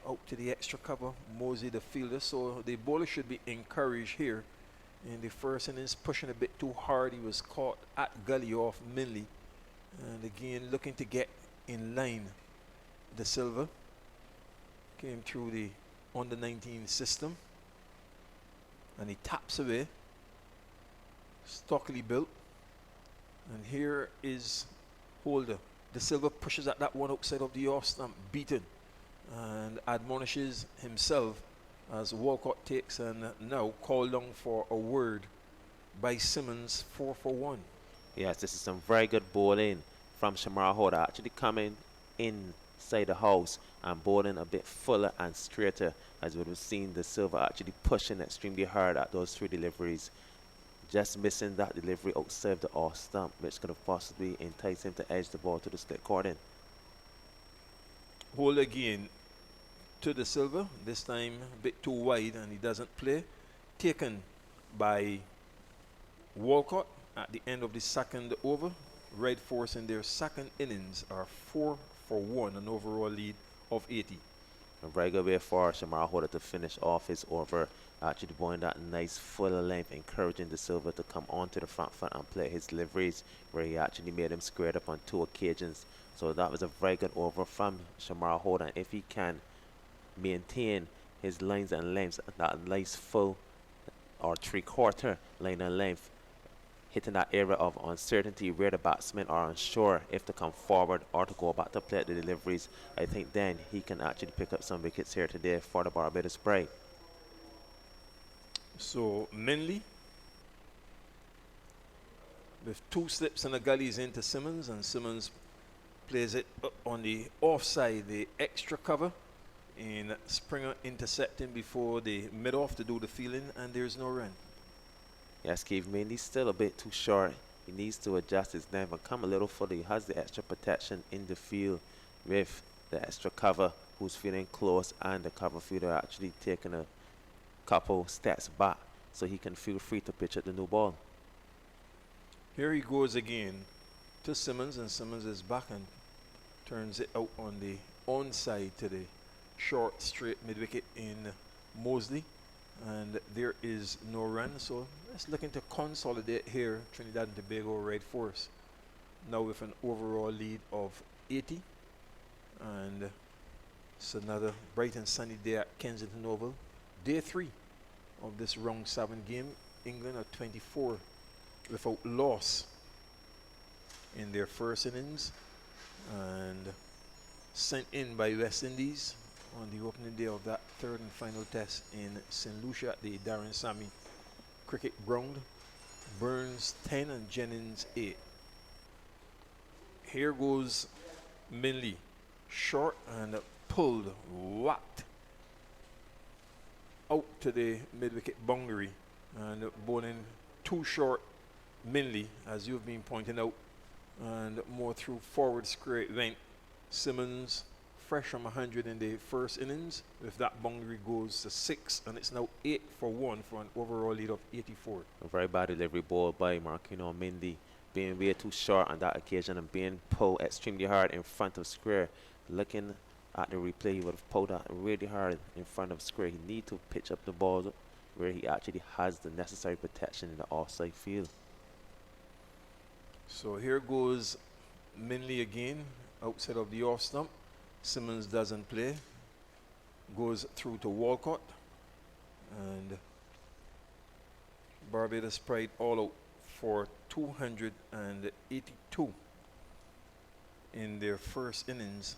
out to the extra cover. Mosey the fielder, so the bowler should be encouraged here. In the first innings, pushing a bit too hard, he was caught at gully off Minley, and again looking to get in line. De Silva came through the under 19 system, and he taps away, stockily built, and here is Holder. De Silva pushes at that one outside of the off stump, beaten, and admonishes himself as Walcott takes and now called down for a word by Simmons. 4 for 1. Yes, this is some very good bowling from Shamar Holder, actually coming in side of the house and bowling a bit fuller and straighter, as we would have seen the Silver actually pushing extremely hard at those 3 deliveries. Just missing that delivery outside the off stump, which could have possibly enticed him to edge the ball to the split cordon. Hold again to the Silver, this time a bit too wide and he doesn't play. Taken by Walcott at the end of the second over. Red Force in their second innings are 4 for 1, an overall lead of 80. A very good way for Shamar Holder to finish off his over, actually bowling that nice full length, encouraging the Silver to come onto the front foot and play his deliveries, where he actually made him squared up on 2 occasions. So that was a very good over from Shamar Holder. And if he can maintain his lines and lengths, that nice full or 3/4 line and length, hitting that area of uncertainty where the batsmen are unsure if to come forward or to go back to play the deliveries, I think then he can actually pick up some wickets here today for the Barbados Pride. So Minley with 2 slips and a gullies into Simmons, and Simmons plays it up on the offside, the extra cover, and Springer intercepting before the mid-off to do the fielding, and there's no run. Yes, Keith Minley's still a bit too short. He needs to adjust his length and come a little further. He has the extra protection in the field with the extra cover who's feeling close, and the cover fielder actually taking a couple steps back so he can feel free to pitch at the new ball. Here he goes again to Simmons, and Simmons is back and turns it out on the onside to the short straight mid-wicket in Mosley, and there is no run. So let's looking to consolidate here. Trinidad and Tobago Red Force now with an overall lead of 80, and it's another bright and sunny day at Kensington Oval. Day 3 of this round 7 game. England are 24 without loss in their first innings, and sent in by West Indies on the opening day of that 3rd and final test in St. Lucia at the Darren Sammy Cricket Ground. Burns 10 and Jennings 8. Here goes Minley, short and pulled, whacked out to the mid-wicket boundary, and bowling too short. Minley, as you've been pointing out, and more through forward square it went. Simmons fresh from 100 in the first innings. If that boundary goes to 6, and it's now 8 for 1 for an overall lead of 84. A very bad delivery ball by Marquino Mindy, being way too short on that occasion and being pulled extremely hard in front of square. Looking at the replay, he would have pulled that really hard in front of square. He need to pitch up the ball where he actually has the necessary protection in the offside field. So here goes Minley again, outside of the off stump. Simmons doesn't play. Goes through to Walcott. And Barbados Pride all out for 282 in their first innings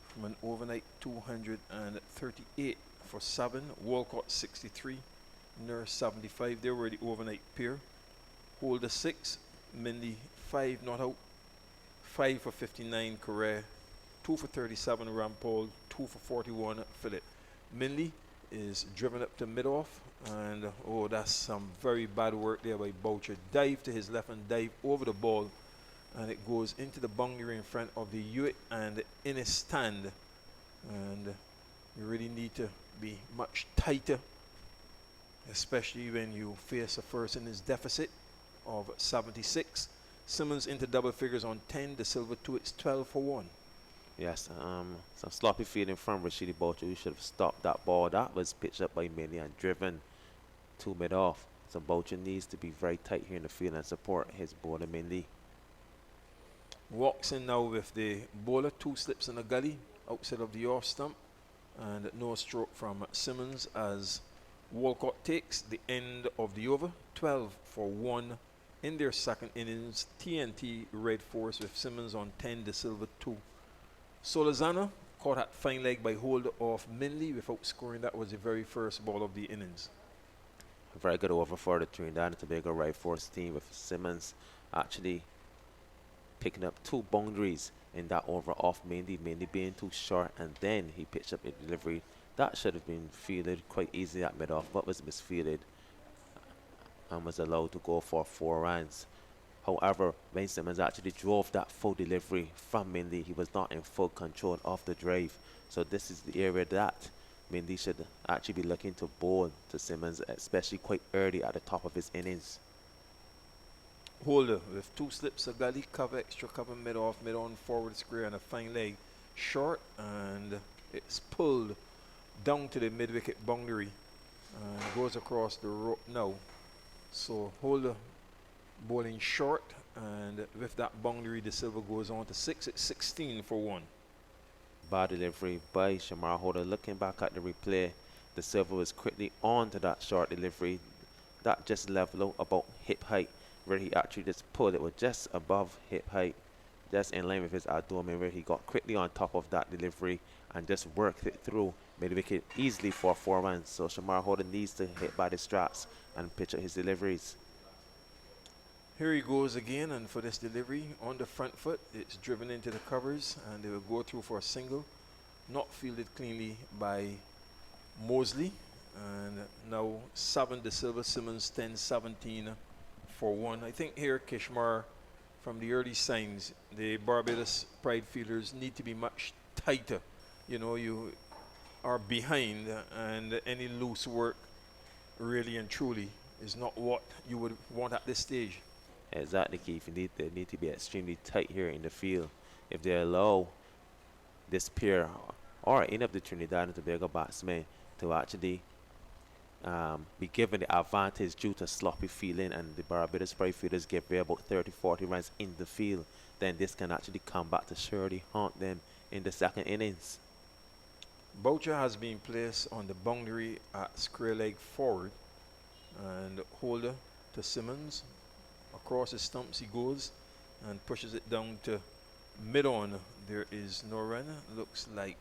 from an overnight 238 for 7. Walcott 63, Nurse 75. They were the overnight pair. Holder 6, Minley 5 not out, 5 for 59 Correa, 2 for 37 Rampol, 2 for 41 Phillip. Minley is driven up to mid-off, and oh, that's some very bad work there by Boucher. Dive to his left and dive over the ball, and it goes into the boundary in front of the Hewitt and in his stand. And you really need to be much tighter, especially when you face a first innings deficit of 76. Simmons into double figures on 10. De Silva 2. It's 12 for 1. Yes, some sloppy fielding from Rashidi Boucher. You should have stopped that ball. That was pitched up by Minley and driven to mid-off. So Boucher needs to be very tight here in the field and support his bowler Minley. Walks in now with the bowler. 2 slips in the gully outside of the off stump, and no stroke from Simmons as Walcott takes the end of the over. 12 for 1 in their second innings. TNT Red Force with Simmons on 10, De Silva 2. Solazana caught at fine leg by hold of Minley without scoring. That was the very first ball of the innings. A very good over for the Trinidad and Tobago Red Force team, with Simmons actually picking up 2 boundaries in that over off Mindy being too short, and then he pitched up a delivery that should have been fielded quite easily at mid-off, but was misfielded and was allowed to go for 4 runs. However, Ben Simmons actually drove that full delivery from Mindy. He was not in full control of the drive. So this is the area that Mindy should actually be looking to bowl to Simmons, especially quite early at the top of his innings. Holder with 2 slips, a gully, cover, extra cover, mid-off, mid-on, forward square, and a fine leg. Short, and it's pulled down to the mid-wicket boundary and goes across the rope now. So Holder bowling short, and with that boundary, De Silva goes on to 6. It's 16 for 1. Bad delivery by Shamar Holder. Looking back at the replay, De Silva was quickly on to that short delivery. That just level out about hip height, where he actually just pulled it with just above hip height, just in line with his abdomen, where he got quickly on top of that delivery and just worked it through mid-wicket easily for 4 runs. So Shamar Holder needs to hit by the straps and pitch out his deliveries. Here he goes again, and for this delivery on the front foot, it's driven into the covers, and they will go through for a single, not fielded cleanly by Mosley. And now 7 De Silva, Simmons 10-17 for 1. I think here Kishmar, from the early signs, the Barbados Pride fielders need to be much tighter. You know, you are behind, and any loose work really and truly is not what you would want at this stage. Exactly, Keith. They need to be extremely tight here in the field. If they allow this pair or any of the Trinidad and Tobago batsmen to actually be given the advantage due to sloppy fielding, and the Barbados Pride fielders give away about 30-40 runs in the field, then this can actually come back to surely haunt them in the second innings. Boucher has been placed on the boundary at square leg forward, and Holder to Simmons. Across his stumps he goes and pushes it down to mid-on. There is no run. Looks like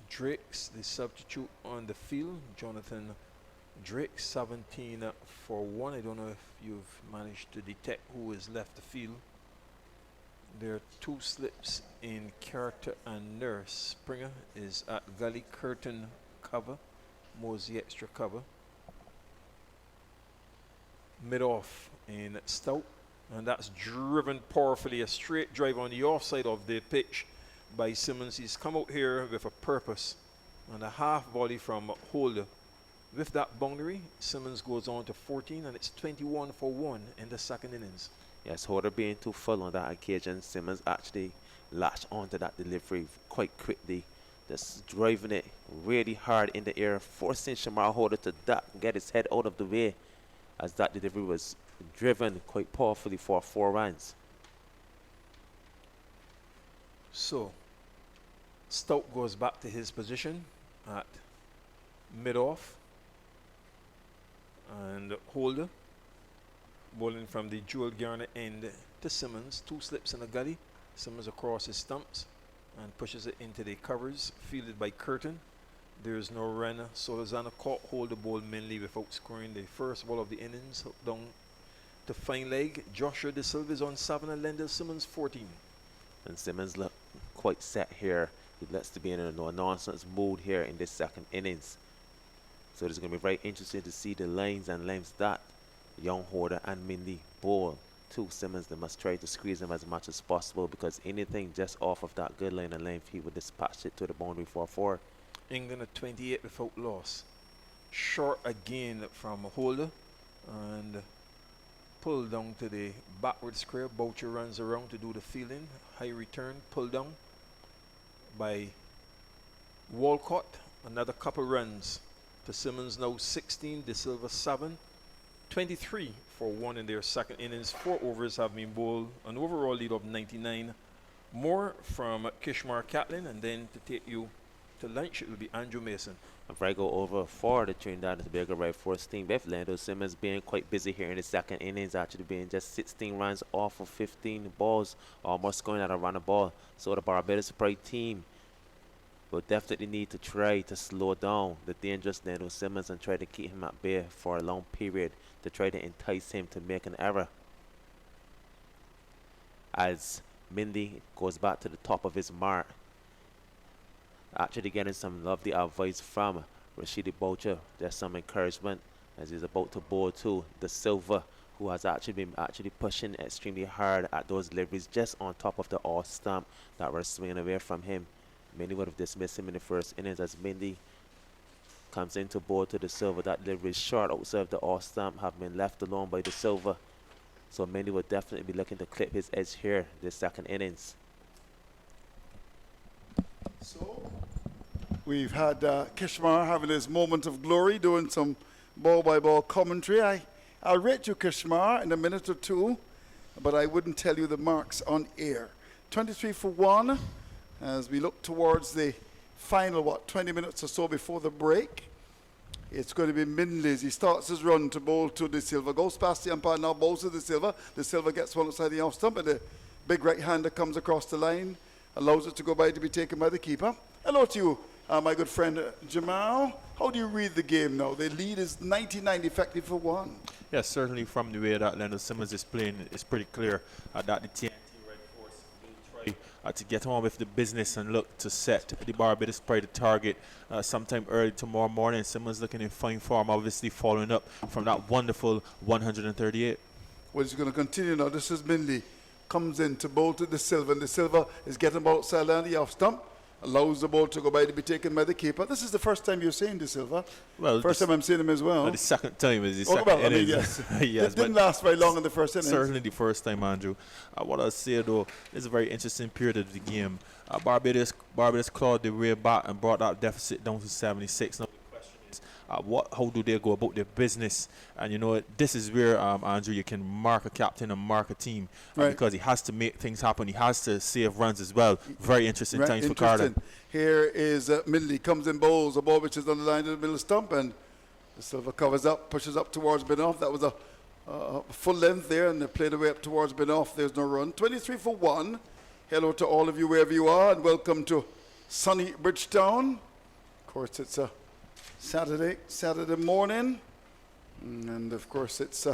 Drake's the substitute on the field. Jonathan Drake, 17 for 1. I don't know if you've managed to detect who has left the field. There are 2 slips in Carter and Nurse. Springer is at gully, curtain cover, Mosey extra cover. Mid-off in Stout, and that's driven powerfully, a straight drive on the offside of the pitch by Simmons. He's come out here with a purpose, and a half volley from Holder. With that boundary, Simmons goes on to 14, and it's 21 for 1 in the second innings. Yes, Holder being too full on that occasion, Simmons actually latched onto that delivery quite quickly, just driving it really hard in the air, forcing Shamar Holder to duck, get his head out of the way, as that delivery was driven quite powerfully for 4 runs. So, Stout goes back to his position at mid-off, and Holder bowling from the Jewel Garner end to Simmons. 2 slips in a gully. Simmons across his stumps and pushes it into the covers, fielded by Curtin. There is no run. Solozana caught Holder ball mainly without scoring the first ball of the innings. Down to fine leg. Joshua De Silva is on 7 and Lendl Simmons 14. And Simmons looked quite set here. He looks to be in a no-nonsense mood here in this second innings. So it's going to be very interesting to see the lines and lengths that young Holder and Mindy bowl to Simmons. They must try to squeeze him as much as possible, because anything just off of that good line and length, he would dispatch it to the boundary for 4. England at 28 without loss. Short again from Holder, and pull down to the backward square. Boucher runs around to do the fielding. High return, pull down by Walcott. Another couple runs to Simmons, now 16, De Silva 7. 23 for 1 in their second innings. 4 overs have been bowled, an overall lead of 99. More from Kishmar Catlin, and then to take you to lunch, it will be Andrew Mason. A very good over for the Trinidad and Tobago Right Force team, with Lando Simmons being quite busy here in the second innings, actually being just 16 runs off of 15 balls, almost going at a run a ball. So the Barbados Pride team will definitely need to try to slow down the dangerous Lando Simmons and try to keep him at bay for a long period, to try to entice him to make an error. As Mindy goes back to the top of his mark. Actually getting some lovely advice from Rashidi Boucher. There's some encouragement as he's about to bowl to the Silver, who has actually been pushing extremely hard at those deliveries just on top of the off stump that were swinging away from him. Many would have dismissed him in the first innings as Mindy comes into bowl to the Silver. That delivery is short outside of the off stump, have been left alone by the Silver. So Mindy would definitely be looking to clip his edge here this second innings. So we've had Kishmar having his moment of glory, doing some ball-by-ball commentary. I'll rate you, Kishmar, in a minute or two, but I wouldn't tell you the marks on air. 23 for 1 as we look towards the final, 20 minutes or so before the break. It's going to be Minley's. He starts his run to bowl to De Silva. Goes past the umpire, now bowls to De Silva. De Silva gets one outside the off stump, and the big right-hander comes across the line, allows it to go by to be taken by the keeper. Hello to you, my good friend Jamal. How do you read the game now? The lead is 99 effective for 1. Yes, certainly from the way that Leonard Simmons is playing, it's pretty clear that the TNT Red Force will try to get on with the business and look to set the Barbados Pride target sometime early tomorrow morning. Simmons looking in fine form, obviously following up from that wonderful 138. Well, he's going to continue now. This is Minley. Comes in to bowl to the Silva, and the Silva is getting ball outside on the off stump. Allows the ball to go by to be taken by the keeper. This is the first time you're seeing De Silva. Well, first time I'm seeing him as well. The second time is the Oh, second well, I innings. mean, yes. Yes, It didn't last very long in the first innings. Certainly the first time, Andrew. What I'll say, though, is a very interesting period of the game. Barbados clawed their way back and brought that deficit down to 76. Now, the question is, how do they go about their business? And, you know, this is where, Andrew, you can mark a captain and mark a team. Right. Because he has to make things happen. He has to save runs as well. Very interesting times for Carter. Here is Minley, comes in, bowls a ball which is on the line of the middle stump, and the Silva covers up, pushes up towards Benoff. That was a full length there, and they played away up towards Benoff. There's no run. 23 for 1. Hello to all of you wherever you are, and welcome to sunny Bridgetown. Of course, it's a Saturday morning, and of course it's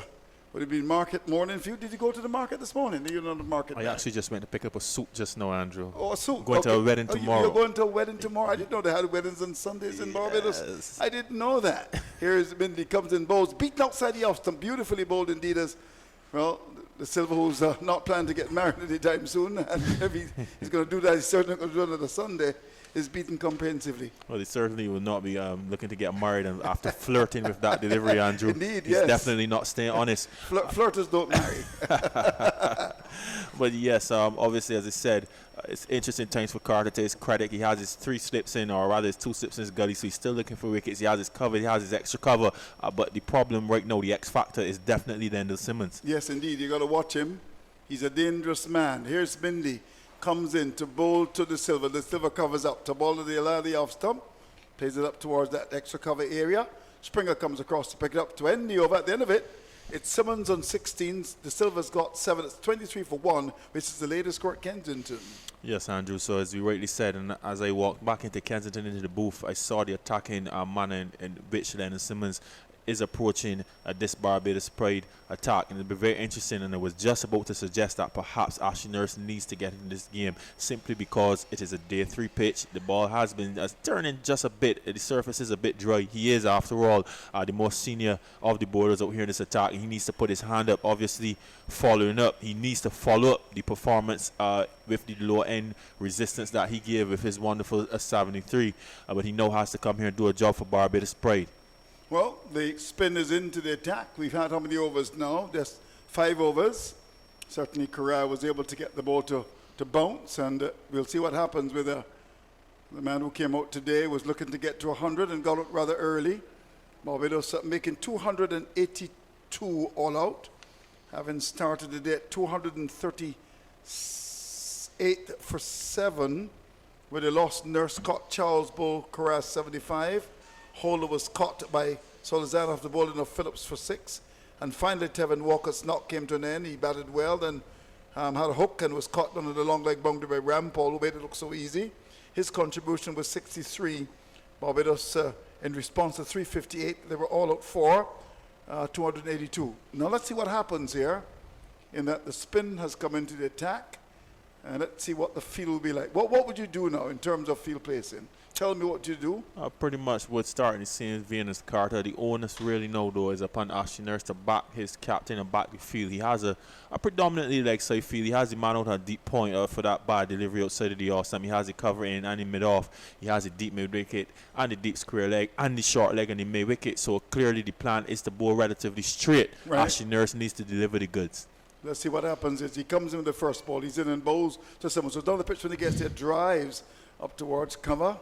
would it be market morning for you? Did you go to the market this morning? You're not at the market. I actually just went to pick up a suit just now, Andrew. Oh, a suit. Going to a wedding tomorrow. You're going to a wedding tomorrow? I didn't know they had weddings on Sundays in Barbados. Yes. I didn't know that. Here's Mindy, comes in, bowls, beaten outside the off stump, beautifully bowled indeed. As well, the Silva, who's not planning to get married anytime soon, and if he's going to do that, he's certainly going to do it on a Sunday, is beaten comprehensively. Well, he certainly will not be looking to get married, and after flirting with that delivery, Andrew. Indeed, he's yes. definitely not staying honest. Flirters don't marry. But yes, obviously, as I said, it's interesting times for Carter, to his credit. He has his 3 slips in, or rather his 2 slips in his gully, so he's still looking for wickets. He has his cover, he has his extra cover, but the problem right now, the X factor, is definitely Lendl Simmons. Yes, indeed. You got to watch him. He's a dangerous man. Here's Mindy. Comes in to bowl to the Silva. The Silva covers up to ball to the Aladi off stump. Plays it up towards that extra cover area. Springer comes across to pick it up to end the over. At the end of it, it's Simmons on 16s. The Silva's got 7. It's 23 for 1, which is the latest score at Kensington. Yes, Andrew. So as we rightly said, and as I walked back into Kensington into the booth, I saw the attacking manner in which Lendl Simmons is approaching this Barbados Pride attack, and it'll be very interesting. And I was just about to suggest that perhaps Ashley Nurse needs to get in this game, simply because it is a day 3 pitch. The ball has been turning just a bit. The surface is a bit dry. He is, after all, the most senior of the bowlers out here in this attack. He needs to put his hand up, obviously following up. He needs to follow up the performance with the low end resistance that he gave with his wonderful 73, but he now has to come here and do a job for Barbados Pride. Well, the spin is into the attack. We've had how many overs now? Just 5 overs. Certainly Correa was able to get the ball to bounce, and we'll see what happens with the man who came out today was looking to get to 100 and got out rather early. Barbados making 282 all out, having started the day at 238 for 7, where they lost Nurse caught Charles Bull, Correa 75. Holder was caught by Solizano after bowling of Phillips for 6. And finally, Tevin Walker's knock came to an end. He batted well, then had a hook and was caught under the long leg boundary by Rampol, who made it look so easy. His contribution was 63. Barbados, in response to 358, they were all out for 282. Now let's see what happens here, in that the spin has come into the attack. And let's see what the field will be like. What would you do now in terms of field placing? Tell me what you do. Pretty much what's starting to see in Venus Carter. The onus really now, though, is upon Ashley Nurse to back his captain and back the field. He has a predominantly leg side field. He has the man out a deep point for that bad delivery outside of the off stump. He has the cover in and the mid off. He has the deep mid wicket and the deep square leg and the short leg and the mid wicket. So clearly the plan is to bowl relatively straight. Right. Ashley Nurse needs to deliver the goods. Let's see what happens is he comes in with the first ball. He's in and bowls to someone. So down the pitch when he gets there, drives up towards cover.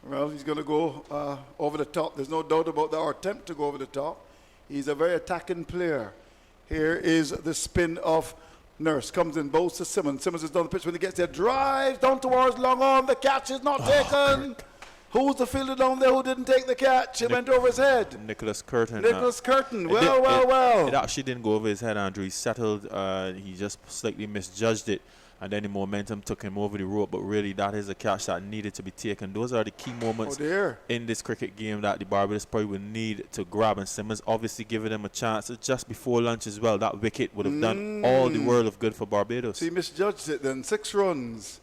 Well, he's going to go over the top. There's no doubt about that, or attempt to go over the top. He's a very attacking player. Here is the spin of Nurse. Comes in, bowls to Simmons. Simmons is down the pitch when he gets there. Drives down towards long on. The catch is not taken. Who's the fielder down there who didn't take the catch? It went over his head. Nicholas Curtin. Nicholas Curtin. Well. It actually didn't go over his head, Andrew. He settled. He just slightly misjudged it. And then the momentum took him over the rope. But really, that is a catch that needed to be taken. Those are the key moments in this cricket game that the Barbados probably will need to grab. And Simmons obviously giving them a chance just before lunch as well. That wicket would have done all the world of good for Barbados. So he misjudged it then. 6 runs.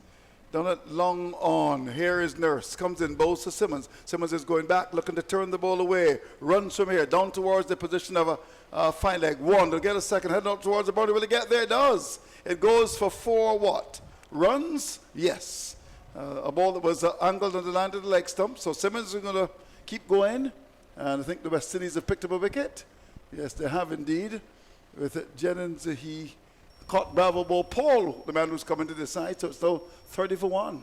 Done it long on. Here is Nurse. Comes in, bowls to Simmons. Simmons is going back, looking to turn the ball away. Runs from here, down towards the position of a fine leg. 1, they'll get a second, heading up towards the boundary. Will it get there? It does. It goes for 4 what? Runs? Yes. A ball that was angled on the land of the leg stump. So Simmons is going to keep going. And I think the West Indies have picked up a wicket. Yes, they have indeed. With it, Jennings, he caught Bravo ball. Paul, the man who's coming to the side. So it's now 30 for 1.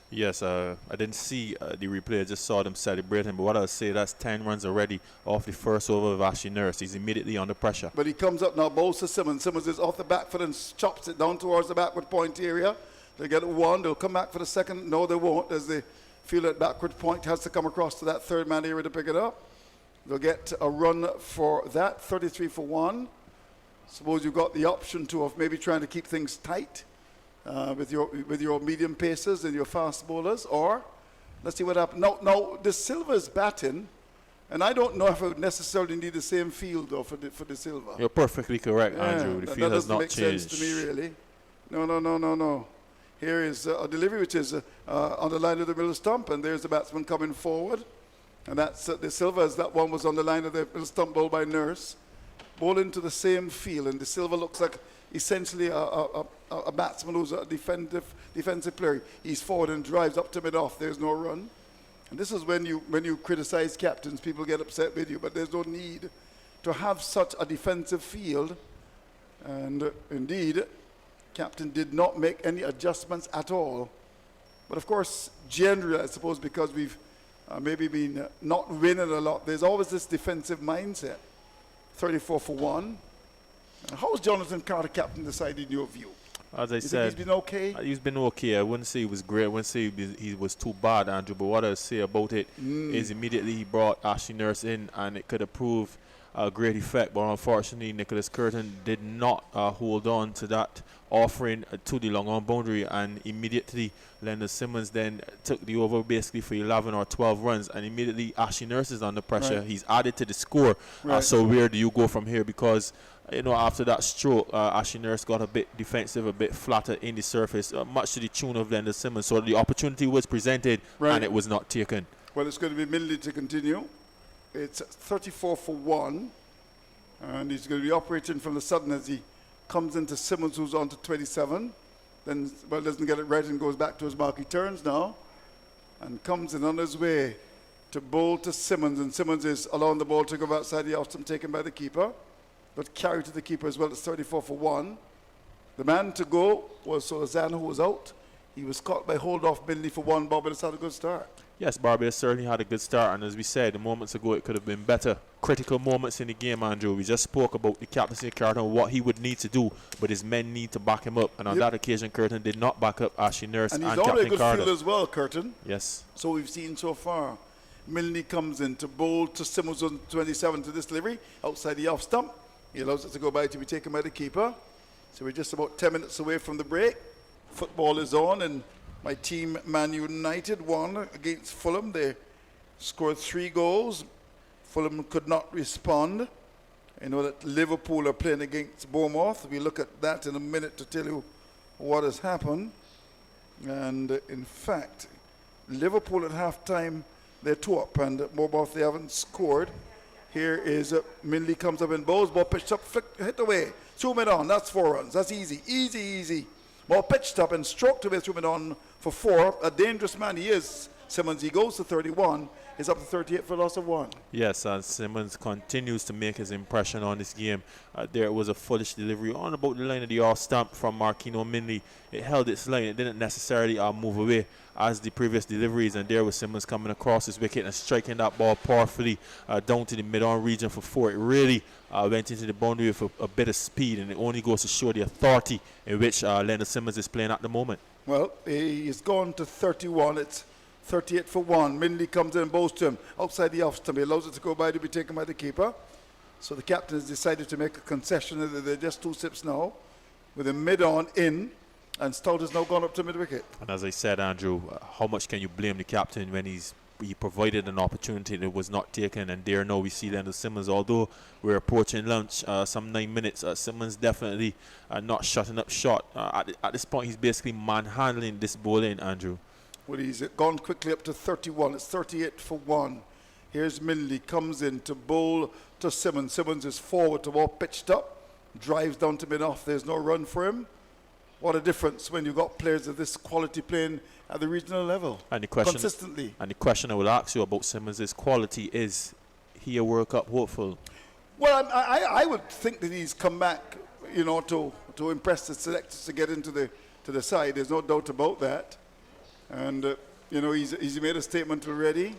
Yes, I didn't see the replay. I just saw them celebrating. But what I'll say, that's 10 runs already off the first over of Ashley Nurse. He's immediately under pressure. But he comes up now, bowls to Simmons. Simmons is off the back foot and chops it down towards the backward point area. They get 1. They'll come back for the second. No, they won't, as they feel that backward point has to come across to that third man area to pick it up. They'll get a run for that, 33 for 1. Suppose you've got the option of maybe trying to keep things tight with your medium pacers and your fast bowlers, or let's see what happens. Now De Silva's batting, and I don't know if I would necessarily need the same field though for De Silva. You're perfectly correct, Andrew. The field has not changed. That doesn't make sense to me, really. No. Here is a delivery which is on the line of the middle stump, and there's the batsman coming forward, and that's De Silva, as that one was on the line of the middle stump, bowled by Nurse. Ball into the same field, and De Silva looks like essentially a batsman who's a defensive player. He's forward and drives up to mid-off. There's no run. And this is when you criticize captains, people get upset with you, but there's no need to have such a defensive field. And indeed, captain did not make any adjustments at all. But of course, generally, I suppose because we've maybe been not winning a lot, there's always this defensive mindset. 34 for 1. How's Jonathan Carter, captain, decided in your view? As I said, he's been okay? He's been okay. I wouldn't say he was great. I wouldn't say he was too bad, Andrew. But what I'll say about it is immediately he brought Ashley Nurse in, and it could have proved a great effect. But unfortunately, Nicholas Curtin did not hold on to that offering to the long on boundary, and immediately Leonard Simmons then took the over basically for 11 or 12 runs, and immediately Ashley Nurse is under pressure. Right. He's added to the score. Right. So where do you go from here? Because after that stroke, Ashley Nurse got a bit defensive, a bit flatter in the surface, much to the tune of Leonard Simmons. So the opportunity was presented, and it was not taken. Well, it's going to be Millie to continue. It's 34 for 1, and he's going to be operating from the sudden as he comes into Simmons, who's on to 27. Then, doesn't get it right and goes back to his mark. He turns now and comes in on his way to bowl to Simmons. And Simmons is allowing the ball to go outside the off stump, taken by the keeper, but carried to the keeper as well. It's 34 for 1. The man to go was Solazan, who was out. He was caught by hold-off Millie for 1. Barbados had a good start. Yes, Barbados certainly had a good start, and as we said moments ago, it could have been better. Critical moments in the game, Andrew. We just spoke about the captaincy of Curtin and what he would need to do, but his men need to back him up. And on that occasion, Curtin did not back up Ashley Nurse and he's already Captain a good Carter. fielder as well, Curtin. Yes. So we've seen so far. Milne comes in to bowl to Simmons on 27 to this delivery outside the off stump. He allows it to go by to be taken by the keeper. So we're just about 10 minutes away from the break. Football is on, and my team, Man United, won against Fulham. They scored 3 goals. Fulham could not respond. I know that Liverpool are playing against Bournemouth. We'll look at that in a minute to tell you what has happened. And in fact, Liverpool at half-time, they're 2 up, and Morboth, they haven't scored. Here is Minley comes up in Bowles, ball pitched up, flick, hit away. 2 men on, that's 4 runs. That's easy, easy, easy. Ball pitched up and stroked away 2 men on for 4. A dangerous man he is, Simmons. He goes to 31. He's up to 38 for a loss of 1. Yes, Simmons continues to make his impression on this game. There was a foolish delivery on about the line of the off stump from Marquino Minley. It held its line. It didn't necessarily move away as the previous deliveries, and there was Simmons coming across his wicket and striking that ball powerfully down to the mid-on region for 4. It really went into the boundary with a bit of speed, and it only goes to show the authority in which Leonard Simmons is playing at the moment. Well, he's gone to 31. It's 38 for 1. Minley comes in and bows to him outside the off stump. He allows it to go by to be taken by the keeper. So the captain has decided to make a concession. They're just 2 sips now with a mid-on in, and Stout has now gone up to mid-wicket. And as I said, Andrew, how much can you blame the captain when he provided an opportunity that was not taken? And there now we see Leonard Simmons, although we're approaching lunch, some 9 minutes, Simmons definitely not shutting up short. At this point, he's basically manhandling this bowling, Andrew. Well, he's gone quickly up to 31. It's 38 for 1. Here's Minley, comes in to bowl to Simmons. Simmons is forward to ball pitched up, drives down to mid-off. There's no run for him. What a difference when you've got players of this quality playing at the regional level and the question, consistently. And the question I will ask you about Simmons' quality is he a World Cup hopeful? Well, I would think that he's come back, to impress the selectors to get into the side. There's no doubt about that. And, he's made a statement already,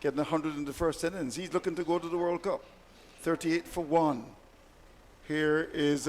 getting 100 in the first innings. He's looking to go to the World Cup. 38 for 1. Here is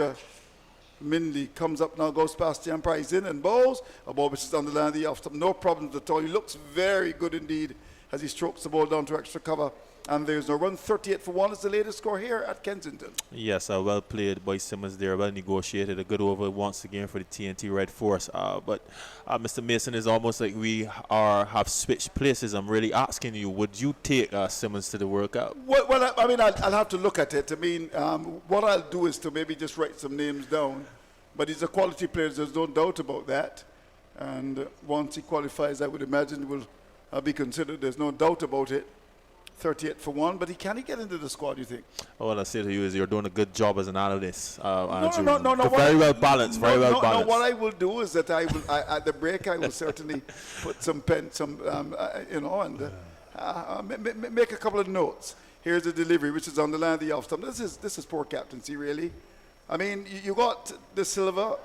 Minley, comes up now, goes past the umpire, he's in and bowls. A ball which is on the line of the off stump. No problems at all. He looks very good indeed as he strokes the ball down to extra cover. And there's no run. 38 for 1 is the latest score here at Kensington. Yes, well played by Simmons there. Well negotiated. A good over once again for the TNT Red Force. But Mr. Mason, is almost like we have switched places. I'm really asking you, would you take Simmons to the World Cup? Well, I'll have to look at it. What I'll do is to maybe just write some names down. But he's a quality player. There's no doubt about that. And once he qualifies, I would imagine will be considered. There's no doubt about it. 38 for 1, but can he get into the squad, you think? All I say to you is you're doing a good job as an analyst. No. Very well balanced, very well balanced. What I will do is that at the break, I will certainly put make a couple of notes. Here's the delivery, which is on the line of the off stump. This is poor captaincy, really. You got De Silva,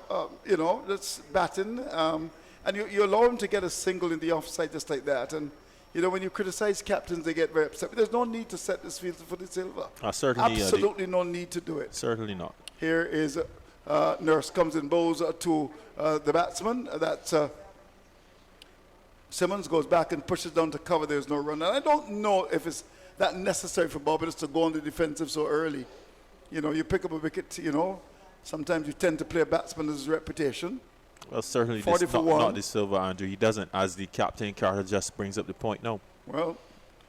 that's batting, and you allow him to get a single in the offside just like that. And when you criticize captains, they get very upset. But there's no need to set this field for De Silva. Certainly, absolutely no need to do it. Certainly not. Here is Nurse comes in, bows to the batsman. That's Simmons, goes back and pushes down to cover. There's no run. And I don't know if it's that necessary for Barbados to go on the defensive so early. You pick up a wicket, sometimes you tend to play a batsman as his reputation. Well, certainly not De Silva, Andrew. He doesn't, as the captain, Carter just brings up the point now. Well,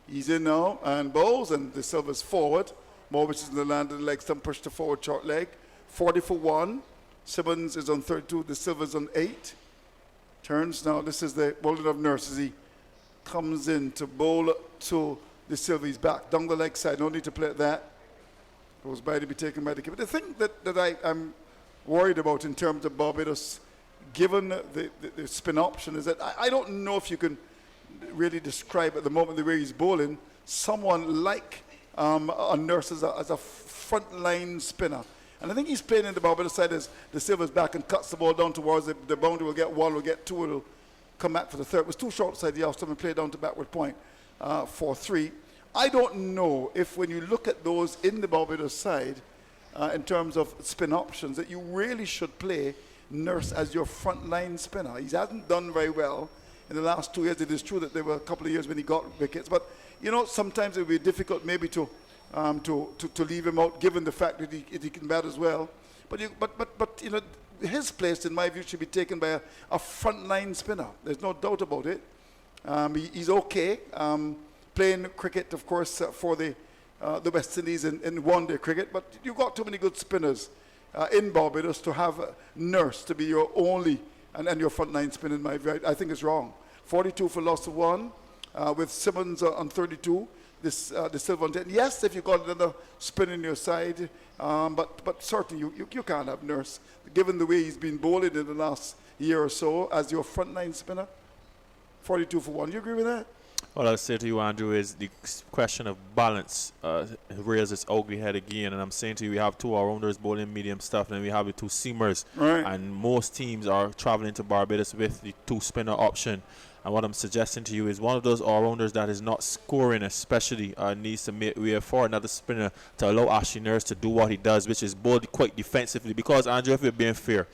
he's in now and bowls, and De Silva's forward. Morwich is in the land of the leg stump, pushed to forward short leg. 40 for 1. Simmons is on 32. De Silva's on 8. Turns now. This is the bowling of Nurse as he comes in to bowl to De Silva. He's back down the leg side. No need to play at that. Goes by to be taken by the keeper. The thing that I'm worried about in terms of Barbados, given the spin option, is that I don't know if you can really describe at the moment the way he's bowling someone like a Nurse as a front line spinner. And I think he's playing in the Barbados side as De Silva's back and cuts the ball down towards the boundary. Will get 1, will get 2, will come back for the third. It was too short side the off stump and play down to backward point for 3. I don't know if when you look at those in the Barbados side in terms of spin options that you really should play Nurse as your front line spinner. He hasn't done very well in the last 2 years. It is true that there were a couple of years when he got wickets, but sometimes it would be difficult maybe to leave him out given the fact that he can bat as well. But his place in my view should be taken by a front line spinner. There's no doubt about it. He's okay. Playing cricket, of course, for the West Indies in one-day cricket, but you've got too many good spinners in Barbados to have a Nurse to be your only and your front line spin in my view. I think it's wrong. 42 for loss of 1 with Simmons on 32. The silver on 10. Yes, if you got another spin in your side, but certainly you can't have Nurse given the way he's been bowling in the last year or so as your front line spinner. 42 for 1. You agree with that? What I'll say to you, Andrew, is the question of balance rears its ugly head again. And I'm saying to you, we have 2 all-rounders bowling medium stuff, and we have the 2 seamers. Right. And most teams are traveling to Barbados with the 2-spinner option. And what I'm suggesting to you is one of those all-rounders that is not scoring especially needs to make way for another spinner to allow Ashley Nurse to do what he does, which is bowl quite defensively. Because, Andrew, if we're being fair,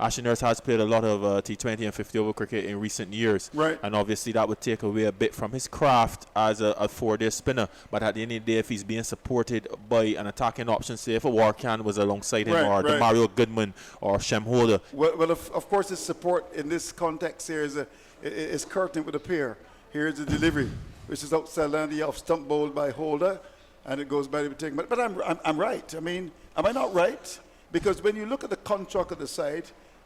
Ashley Nurse has played a lot of T20 and 50-over cricket in recent years. Right. And obviously that would take away a bit from his craft as a 4-day spinner. But at the end of the day, if he's being supported by an attacking option, say if a Warcan was alongside him, or the Mario Goodman or Shem Holder. Well, of course, his support in this context here is curtain with a pair. Here's the delivery, which is outside landing off stump bowled by Holder, and it goes by the taking. But I'm right. I mean, am I not right? Because when you look at the contract of the side,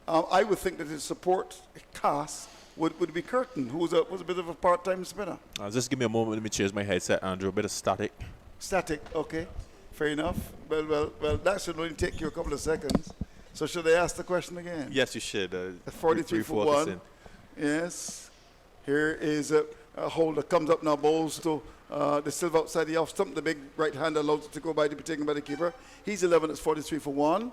I would think that his support cast would be Curtin, who was a bit of a part-time spinner. Just give me a moment. Let me change my headset, Andrew. A bit of static. Static, okay. Fair enough. Well, that should only take you a couple of seconds. So should I ask the question again? Yes, you should. 43 for 1. Yes. Here is a Holder. Comes up now, bowls to the silver outside the off stump. The big right hand allows it to go by to be taken by the keeper. He's 11. It's 43 for 1.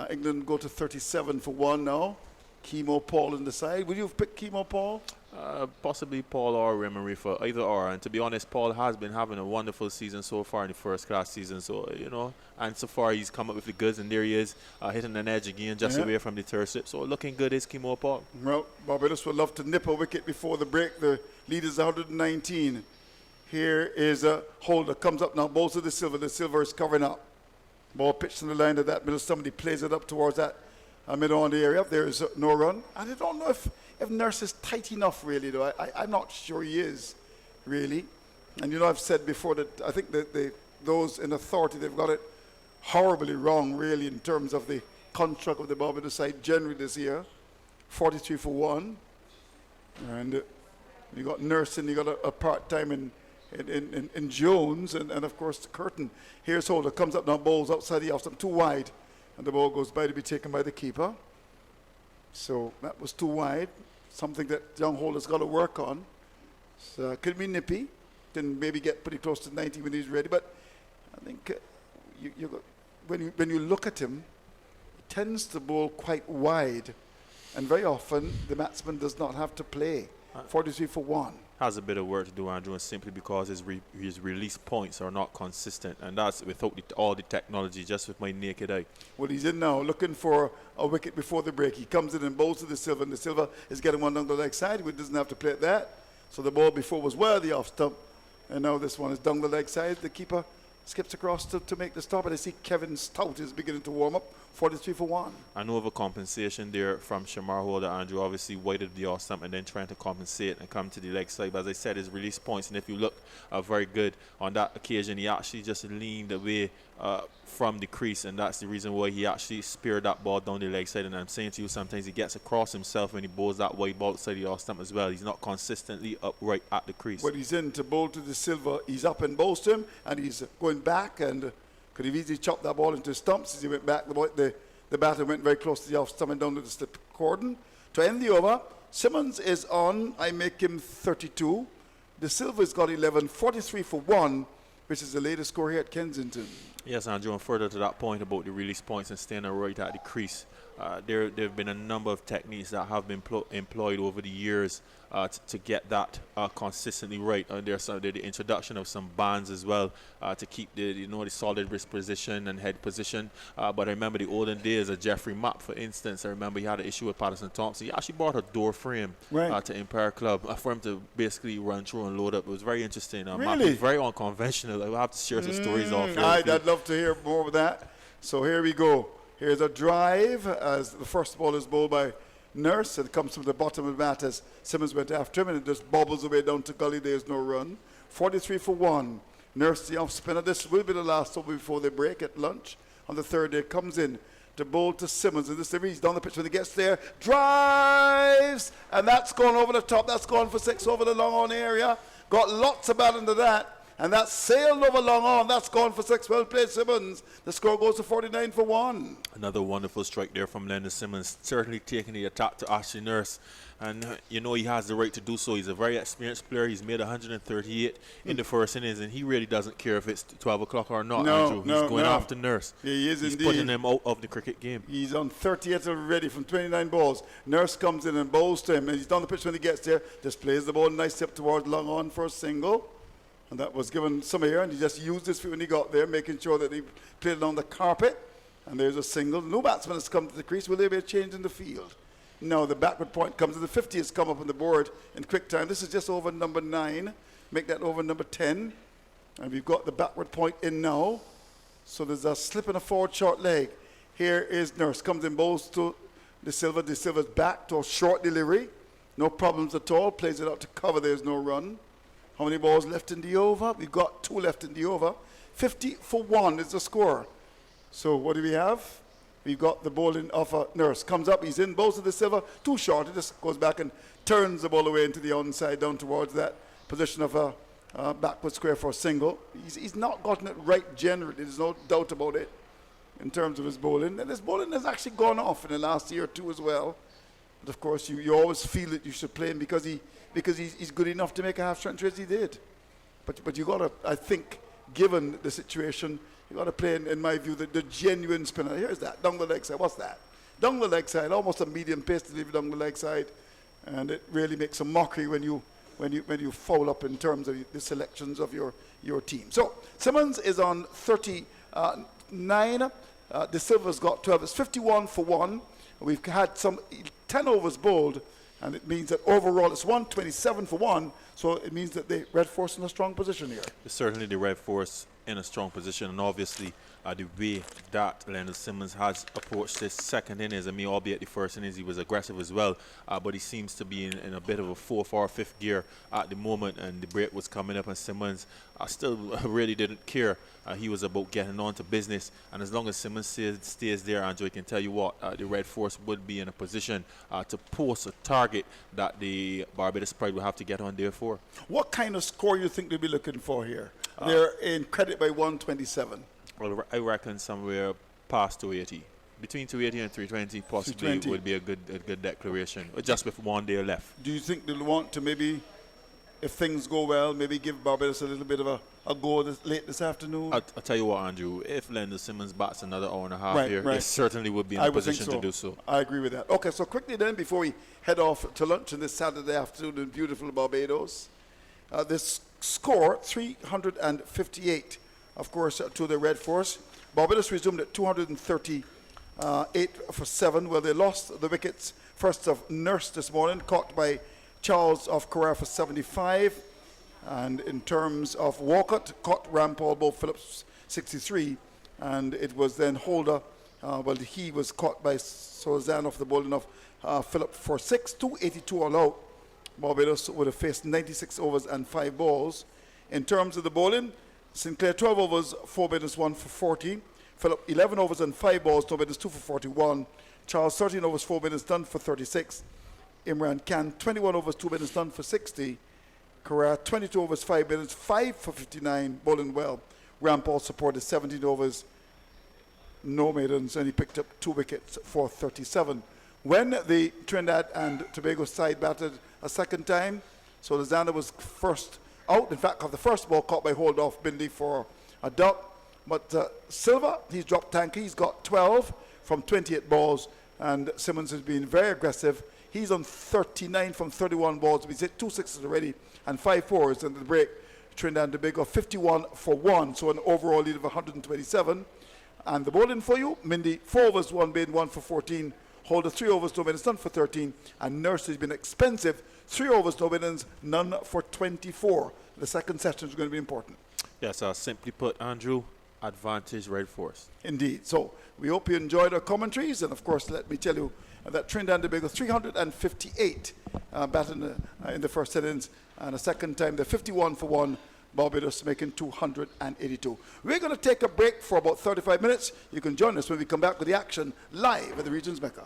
England go to 37 for 1 now. Chemo Paul in the side. Would you have picked Chemo Paul? Possibly Paul or Remery for either or. And to be honest, Paul has been having a wonderful season so far in the first-class season. So, and so far he's come up with the goods, and there he is, hitting an edge again just away from the third slip. So looking good is Chemo Paul. Well, Barbados would love to nip a wicket before the break. The lead is 119. Here is a Holder. Comes up now, bowls to the silver. The silver is covering up. Ball pitched in the line of that middle. Somebody plays it up towards that middle on the area. There is no run. And I don't know if Nurse is tight enough, really, though. I'm not sure he is, really. And, I've said before that I think that those in authority, they've got it horribly wrong, really, in terms of the contract of the Barbados side generally this year. 43 for 1. And you got Nurse and you got a part-time in Jones and of course the Curtin. Here's Holder, comes up now, bowls outside the off stump, too wide, and the ball goes by to be taken by the keeper. So that was too wide, something that young Holder's got to work on. So could be nippy, can maybe get pretty close to 90 when he's ready, but I think when you look at him, he tends to bowl quite wide, and very often the batsman does not have to play. 43 for 1. Has a bit of work to do, Andrew, and simply because his release points are not consistent, and that's without all the technology, just with my naked eye. Well, he's in now looking for a wicket before the break. He comes in and bowls to the silver, and the silver is getting one down the leg side. He doesn't have to play at that. So the ball before was well the off stump, and now this one is down the leg side. The keeper skips across to make the stop, and I see Kevin Stout is beginning to warm up. 43 for 1. An overcompensation there from Shamar Holder. Andrew obviously waited the off stump and then trying to compensate and come to the leg side. But as I said, his release points, and if you look very good on that occasion, he actually just leaned away from the crease, and that's the reason why he actually speared that ball down the leg side. And I'm saying to you, sometimes he gets across himself when he bowls that wide ball outside the off stump as well. He's not consistently upright at the crease. When he's in to bowl to the silver, he's up and bowls to him, and he's going back, and could have easily chopped that ball into stumps as he went back. The batter went very close to the off stump and down to the slip cordon. To end the over, Simmons is on. I make him 32. The silver's got 11. 43 for 1, which is the latest score here at Kensington. Yes, Andrew, and further to that point about the release points and staying right at the crease, there have been a number of techniques that have been employed over the years to get that consistently right. There's the introduction of some bands as well to keep the solid wrist position and head position. But I remember the olden days of Jeffrey Mapp, for instance. I remember he had an issue with Patterson Thompson. He actually bought a door frame to Empire Club for him to basically run through and load up. It was very interesting. Really? Mapp was very unconventional. I will have to share some stories off here. I'd love to hear more of that. So here we go. Here's a drive as the first ball is bowled by Nurse. It comes from the bottom of the bat as Simmons went after him, and it just bobbles away down to gully. There's no run. 43 for 1. Nurse, the off spinner. This will be the last over before they break at lunch. On the third day, comes in to bowl to Simmons. And this is the reason down the pitch when he gets there. Drives! And that's gone over the top. That's gone for 6 over the long on area. Got lots of bat into that. And that's sailed over long on. That's gone for 6. Well played, Simmons. The score goes to 49 for 1. Another wonderful strike there from Leonard Simmons, certainly taking the attack to Ashley Nurse. And he has the right to do so. He's a very experienced player. He's made 138 in the first innings, and he really doesn't care if it's 12 o'clock or not, Andrew. He's going after Nurse. Yeah, he is He's indeed. putting him out of the cricket game. He's on 38 already from 29 balls. Nurse comes in and bowls to him, and he's down the pitch when he gets there. Just plays the ball nicely up towards long on for a single. And that was given some air, and he just used his feet when he got there, making sure that he played it on the carpet. And there's a single. No batsman has come to the crease. Will there be a change in the field? No, the backward point comes, and the 50 has come up on the board in quick time. This is just over number 9. Make that over number 10. And we've got the backward point in now. So there's a slip and a forward short leg. Here is Nurse. Comes in, bowls to De Silva. De Silva's back to a short delivery. No problems at all. Plays it out to cover. There's no run. How many balls left in the over? We've got 2 left in the over. 50 for 1 is the score. So what do we have? We've got the bowling of a Nurse. Comes up, he's in, bowls to the Silva. Too short. It just goes back and turns the ball away into the onside down towards that position of a backward square for a single. He's not gotten it right generally. There's no doubt about it in terms of his bowling. And his bowling has actually gone off in the last year or two as well. But of course, you always feel that you should play him because he's good enough to make a half century as he did. But you got to, I think, given the situation, you got to play, in my view, the genuine spinner. Here's that, down the leg side. What's that? Down the leg side, almost a medium pace to leave it down the leg side. And it really makes a mockery when you foul up in terms of the selections of your team. So Simmons is on 39. De Silva's got 12. It's 51 for 1. We've had some 10 overs bowled, and it means that overall it's 127 for 1. So it means that the Red Force in a strong position here. Certainly the Red Force in a strong position, and obviously the way that Leonard Simmons has approached this second innings. I mean, albeit the first innings he was aggressive as well, but he seems to be in a bit of a 4th or 5th gear at the moment, and the break was coming up, and Simmons still really didn't care. He was about getting on to business, and as long as Simmons stays there, Andrew, I can tell you what, the Red Force would be in a position to post a target that the Barbados Pride will have to get on there for. What kind of score you think they'll be looking for here? They're in credit by 127. Well, I reckon somewhere past 280. Between 280 and 320 possibly 320. would be a good declaration, just with 1 day left. Do you think they'll want to maybe, if things go well, maybe give Barbados a little bit of a go late this afternoon? I'll tell you what, Andrew, if Leonard Simmons bats another hour and a half Right, here, right. they certainly would be in a position to do so. I agree with that. Okay, so quickly then, before we head off to lunch on this Saturday afternoon in beautiful Barbados, this score, 358, of course, to the Red Force. Barbados resumed at 238 for 7, where they lost the wickets first of Nurse this morning, caught by Charles of Korea for 75. And in terms of Walcott, caught Rampal Bow Phillips 63. And it was then Holder, he was caught by Sozan off the bowling of Phillip for 6, 282 all out. Barbados would have faced 96 overs and 5 balls. In terms of the bowling, Sinclair 12 overs, 4 batters, 1 for 40. Phillip 11 overs and 5 balls, 2 batters, 2 for 41. Charles 13 overs, 4 batters, done for 36. Imran Khan 21 overs, 2 batters, done for 60. Correa 22 overs, 5 batters, 5 for 59, bowling well. Rampal supported 17 overs, no maidens, and he picked up 2 wickets for 37. When the Trinidad and Tobago side batted a second time, so Lozana was first out. In fact, the first ball caught by hold-off Bindley for a duck. But Silva, he's dropped tank. He's got 12 from 28 balls, and Simmons has been very aggressive. He's on 39 from 31 balls. He's hit 2 sixes already and 5 fours in the break. Trinidad and Tobago 51 for 1, so an overall lead of 127. And the bowling for you, Mindy 4 overs, 1 bid, 1 for 14. Holder 3 overs, no minutes, none for 13. And Nurse has been expensive, 3 overs, no minutes, none for 24. The second session is going to be important. Yes, simply put, Andrew, advantage Red Force. Indeed. So we hope you enjoyed our commentaries. And of course, let me tell you that Trinidad and Tobago 358 batted in the first innings. And a second time, they're 51 for 1 Barbados making 282. We're going to take a break for about 35 minutes. You can join us when we come back with the action live at the region's Mecca.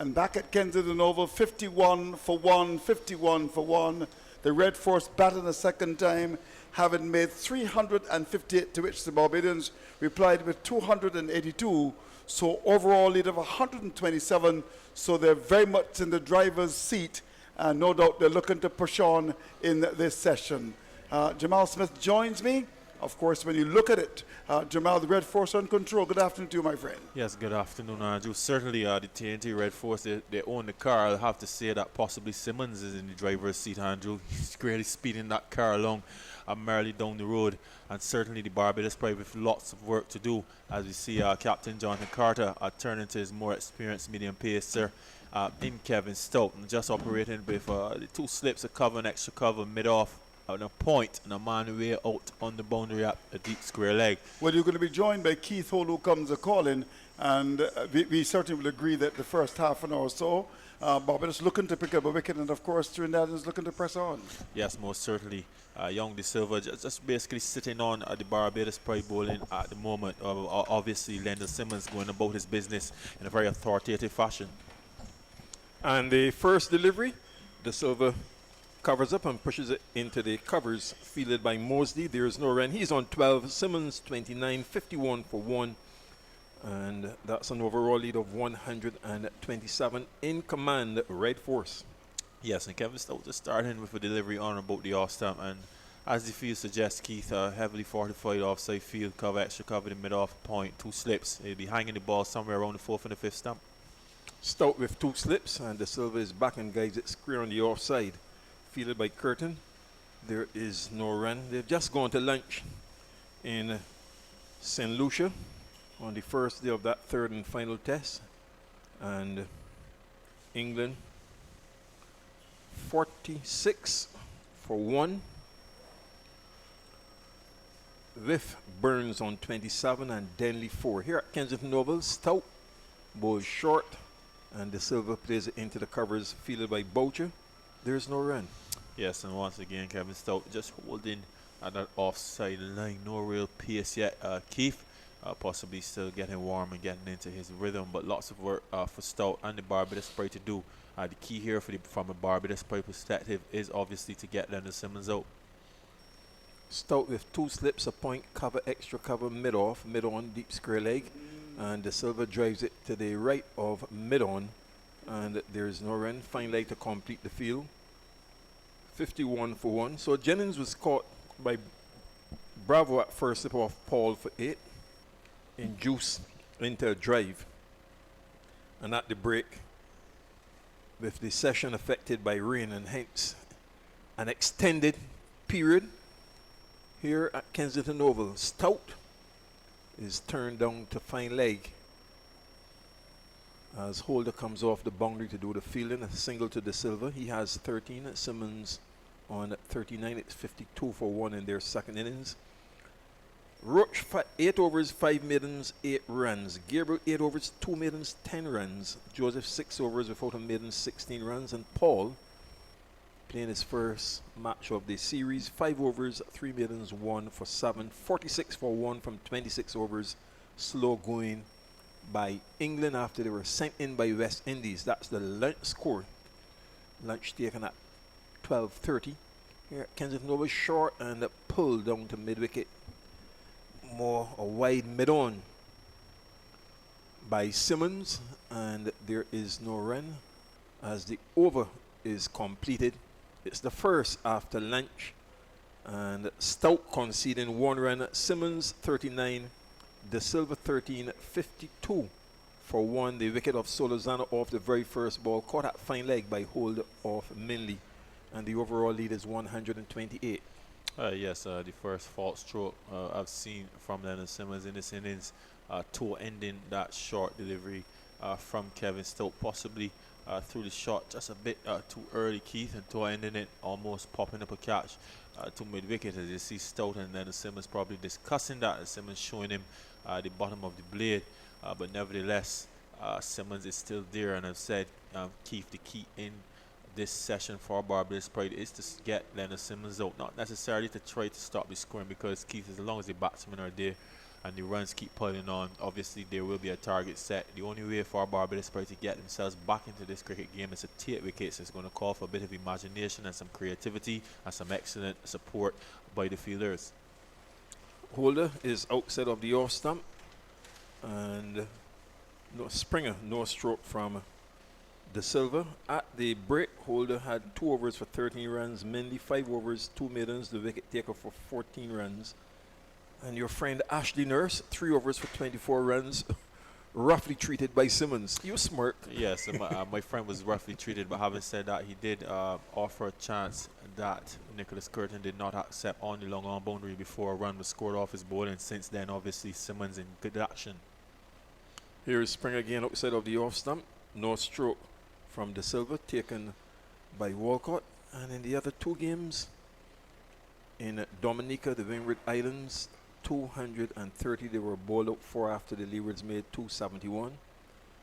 And back at Kensington Oval, 51 for 1, 51 for 1. The Red Force batted a second time, having made 358, to which the Barbadians replied with 282. So overall lead of 127. So they're very much in the driver's seat. And no doubt they're looking to push on in this session. Jamal Smith joins me. Of course, when you look at it, Jamal, the Red Force on control. Good afternoon to you, my friend. Yes, good afternoon, Andrew. Certainly, the TNT Red Force, they own the car. I'll have to say that possibly Simmons is in the driver's seat, Andrew. He's really speeding that car along merrily down the road. And certainly the Barbados Pride with lots of work to do, as we see Captain Jonathan Carter turning to his more experienced medium pacer in Kevin Stout, and just operating with the 2 slips of cover and extra cover mid-off. On a point and a man way out on the boundary at a deep square leg. Well, you're going to be joined by Keith Hole, who comes a calling, and we certainly will agree that the first half an hour or so, Barbados looking to pick up a wicket, and of course Trinidad is looking to press on. Yes, most certainly. Young De Silva just basically sitting on the Barbados Pride bowling at the moment. Obviously, Lendl Simmons going about his business in a very authoritative fashion. And the first delivery, De Silva covers up and pushes it into the covers, fielded by Mosley. There's no run. He's on 12. Simmons 29, 51 for 1. And that's an overall lead of 127 in command, Red Force. Yes, and Kevin Stout just starting with a delivery on about the off stamp. And as the field suggests, Keith, heavily fortified offside field cover, extra cover in mid-off point, 2 slips. He'll be hanging the ball somewhere around the 4th and the 5th stamp. Stout with 2 slips, and De Silva is back and guides it square on the offside. Fielded by Curtin. There is no run. They've just gone to lunch in St. Lucia on the first day of that 3rd and final test. And England 46 for 1. With Burns on 27 and Denley 4. Here at Kensington Oval, Stout bowls short, and De Silva plays it into the covers, fielded by Boucher. There's no run. Yes, and once again, Kevin Stout just holding at that offside line. No real pace yet. Keith possibly still getting warm and getting into his rhythm, but lots of work for Stout and the Barbados Pride to do. The key here from a Barbados Pride perspective is obviously to get Lendl Simmons out. Stout with 2 slips, a point, cover, extra cover, mid-off, mid-on, deep square leg. And De Silva drives it to the right of mid-on. And there's no run. Fine leg to complete the field. 51 for 1. So Jennings was caught by Bravo at first, slip off Paul for 8. Induce into a drive. And at the break, with the session affected by rain and hence an extended period here at Kensington Oval, Stout is turned down to fine leg as Holder comes off the boundary to do the fielding. A single to De Silva. He has 13. Simmons on 39. It's 52 for 1 in their second innings. Roach 8 overs, 5 middens, 8 runs. Gabriel 8 overs, 2 middens, 10 runs. Joseph 6 overs without a midden, 16 runs. And Paul playing his first match of the series, 5 overs, 3 middens, 1 for 7. 46 for 1 from 26 overs. Slow going by England after they were sent in by West Indies. That's the lunch score. Lunch taken at 12:30. Here at Kensington Oval, short and pulled down to mid-wicket. More a wide mid-on by Simmons, and there is no run as the over is completed. It's the first after lunch, and Stout conceding 1 run. Simmons 39, De Silva 13, 52 for 1. The wicket of Solozano off the very first ball, caught at fine leg by hold of Minley, and the overall lead is 128. Yes, the first false stroke I've seen from Lendl Simmons in this innings, toe ending that short delivery from Kevin Stout, possibly through the shot just a bit too early, Keith, and toe ending it, almost popping up a catch to mid-wicket. As you see Stout and Lendl Simmons probably discussing that, and Simmons showing him the bottom of the blade, but nevertheless Simmons is still there. And I've said, Keith, the key in this session for Barbados Pride is to get Lendl Simmons out, not necessarily to try to stop the scoring, because Keith, as long as the batsmen are there, and the runs keep piling on, obviously there will be a target set. The only way for Barbados to get themselves back into this cricket game is to take wickets. It's going to call for a bit of imagination and some creativity and some excellent support by the fielders. Holder is outside of the off stump, and Springer, no stroke from De Silva. At the break, Holder had 2 overs for 13 runs, Minley 5 overs, 2 maidens, the wicket taker for 14 runs. And your friend Ashley Nurse, 3 overs for 24 runs, roughly treated by Simmons. You smirk. Yes, my friend was roughly treated, but having said that, he did offer a chance that Nicholas Curtin did not accept on the long on boundary before a run was scored off his ball, and since then, obviously, Simmons in good action. Here is Springer again outside of the off stump. No stroke from De Silva, taken by Walcott. And in the other 2 games, in Dominica, the Windward Islands, 230 they were bowled out for after the Leewards made 271,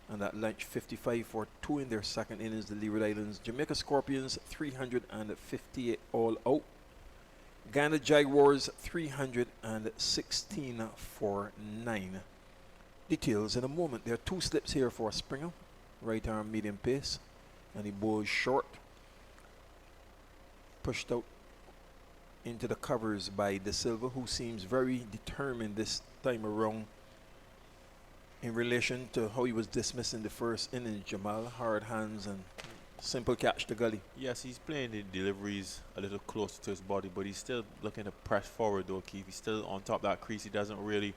and that launched 55 for 2 in their second innings. The Leeward Islands, Jamaica Scorpions 358 all out, Ghana Jaguars 316 for 9. Details in a moment. There are 2 slips here for Springer, right arm medium pace, and he bowls short, pushed out into the covers by De Silva, who seems very determined this time around in relation to how he was dismissed in the first innings. Jamal, hard hands and simple catch to gully. Yes, he's playing the deliveries a little closer to his body, but he's still looking to press forward though, Keith. He's still on top of that crease. He doesn't really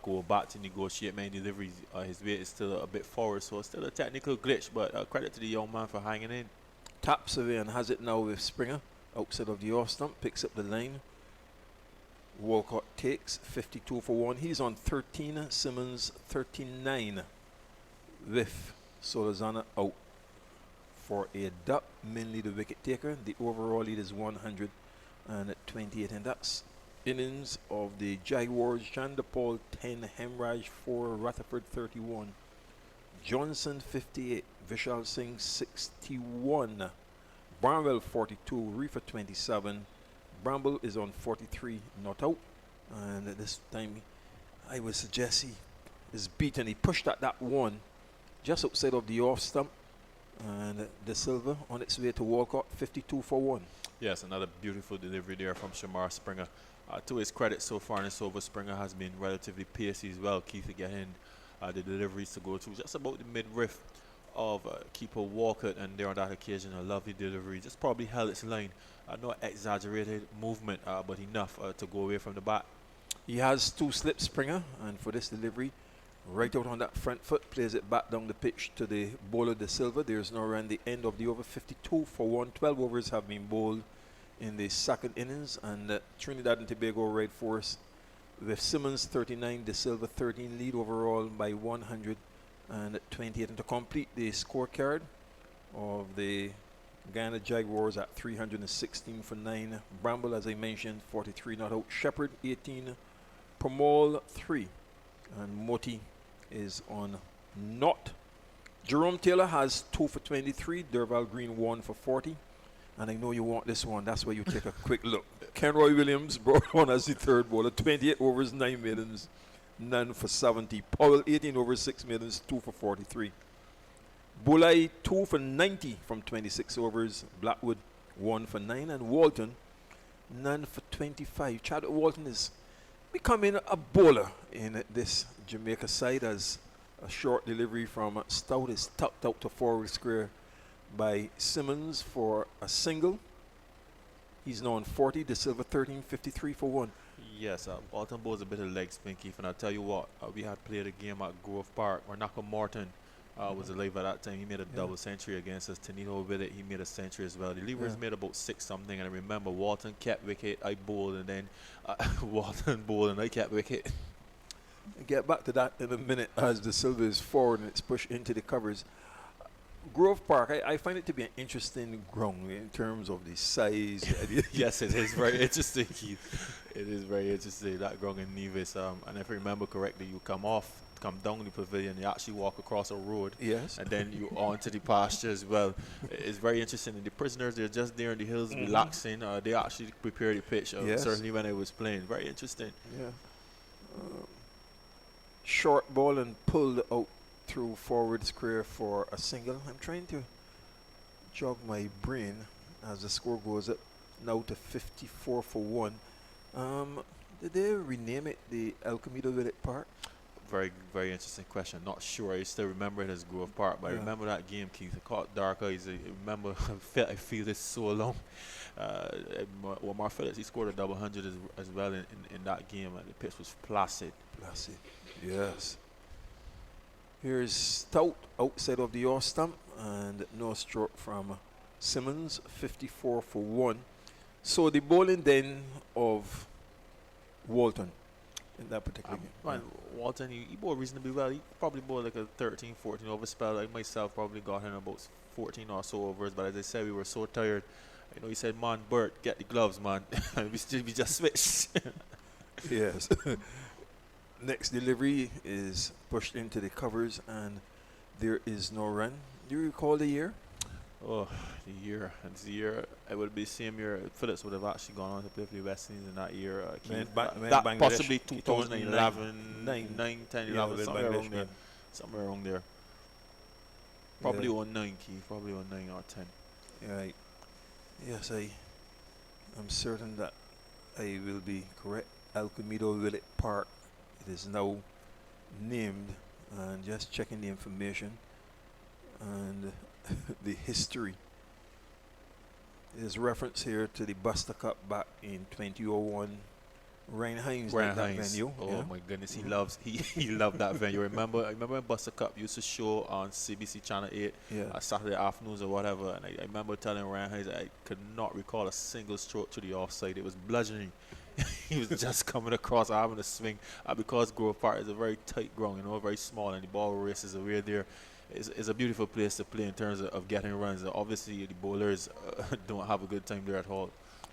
go back to negotiate many deliveries. His weight is still a bit forward, so it's still a technical glitch, but credit to the young man for hanging in. Taps away and has it now with Springer. Outside of the off stump, picks up the line. Walcott takes 52 for 1. He's on 13. Simmons 39. With Solazana out for a duck. Minley the wicket taker. The overall lead is 128, and that's innings of the Jaguars. Chandapal 10, Hemraj 4, Rutherford 31, Johnson 58, Vishal Singh 61. Barnwell 42, Reefer 27. Bramble is on 43, not out. And at this time, I would suggest he is beaten. He pushed at that one just outside of the off stump. And De Silva on its way to Walcott, 52 for 1. Yes, another beautiful delivery there from Shamar Springer. To his credit, so far in this over, Springer has been relatively pacey as well. Keith getting the deliveries to go to just about the mid-riff of keeper Walcott, and there on that occasion a lovely delivery, just probably held its line. Not exaggerated movement, but enough to go away from the bat. He has 2 slips, Springer, and for this delivery, right out on that front foot, plays it back down the pitch to the bowler De Silva. There's no run. The end of the over, 52 for 1. 12 overs have been bowled in the second innings, and Trinidad and Tobago Red Force with Simmons 39, De Silva 13, lead overall by 128. And to complete the scorecard of the Ghana Jaguars at 316 for 9. Bramble, as I mentioned, 43 not out. Shepherd 18, Pramal 3, and Moti is on not. Jerome Taylor has 2 for 23. Derval Green 1 for 40. And I know you want this one. That's why you take a quick look. Kenroy Williams brought on as the third bowler. 28 overs, 9 maidens, none for 70. Powell 18 overs, 6 maidens, 2 for 43. Bulai 2 for 90 from 26 overs. Blackwood 1 for 9. And Walton none for 25. Chadwick Walton is becoming a bowler in this Jamaica side, as a short delivery from Stout is tucked out to forward square by Simmons for a single. He's now on 40. De Silva 13, 53 for 1. Yes, Walton bowls a bit of leg spin, Keith, and I'll tell you what, we had played a game at Grove Park where Naka Morton was alive at that time. He made a double century against us. Tanito with it, he made a century as well. The Leavers made about 6 something, and I remember Walton kept wicket, I bowled, and then Walton bowled and I kept wicket. I'll get back to that in a minute as De Silva is forward and it's pushed into the covers. Grove Park, I find it to be an interesting ground in terms of the size. Yes, it is very interesting, Keith. It is very interesting, that ground in Nevis. And if I remember correctly, you come down the pavilion, you actually walk across a road. Yes. And then you onto the pasture as well. It's very interesting. And the prisoners, they're just there in the hills relaxing. They actually prepare the pitch, certainly when I was playing. Very interesting. Yeah. short ball and pulled out through forward square for a single. I'm trying to jog my brain as the score goes up now to 54 for 1. Did they rename it the El Camino Village Park? Very, very interesting question. Not sure. I still remember it as Grove Park, but I Yeah. remember that game, Keith. I caught dark eyes. I remember I feel this so long. Mar Phillips, he scored a double hundred as well in that game, and the pitch was placid. Placid. Yes. Here's Stout outside of the off stump and no stroke from Simmons, 54 for 1. So the bowling then of Walton in that particular game. Man, Walton, he bowled reasonably well. He probably bowled like a 13, 14 over spell. Like myself, probably got him about 14 or so overs. But as I said, we were so tired. You know, he said, "Man, Bert, get the gloves, man." And we just switched. Yes. Next delivery is pushed into the covers and there is no run. Do you recall the year? Oh, the year. It's the year. It would be the same year. Phillips would have actually gone on to play for the West Indies in that year. When That Bangladesh- possibly 2011, 9, 9, 10, yeah, 11, when somewhere Bangladesh around there. won. Somewhere around there. Probably Yeah. on 9, Keith. Probably on 9 or 10. Right. Yes, I'm certain that I will be correct. El Camino Village Park. It is now named, and just checking the information and the history. There's reference here to the Buster Cup back in 2001. Ryan Hines Brian did that Hines. venue. Oh yeah. my goodness, he loved that venue. I remember when Buster Cup used to show on CBC Channel 8 Yeah. Saturday afternoons or whatever, and I remember telling Ryan Hines I could not recall a single stroke to the offside. It was bludgeoning. He was just coming across, having a swing. Because Grove Park is a very tight ground, very small, and the ball races away there. It's a beautiful place to play in terms of getting runs. Obviously, the bowlers don't have a good time there at all.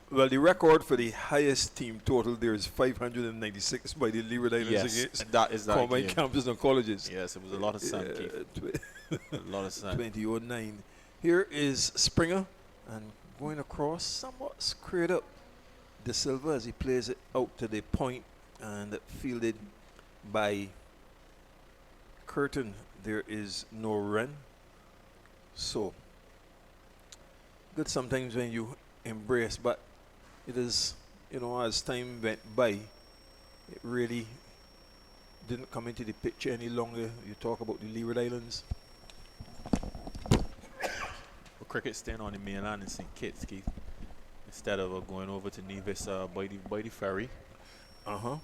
Well, the record for the highest team total there is 596 by the Leeward Islands Yes, against and that is that combined game. campuses and colleges. Yes, it was a lot of sun, Keith. A lot of sun. 2009. Here is Springer and going across, somewhat squared up. De Silva as he plays it out to the point and fielded by Curtin. There is no run. So good sometimes when you embrace, but it is, as time went by, it really didn't come into the picture any longer. You talk about the Leeward Islands. Well, cricket staying on the mainland in St. Kitts, Keith, instead of going over to Nevis by the ferry. Uh-huh.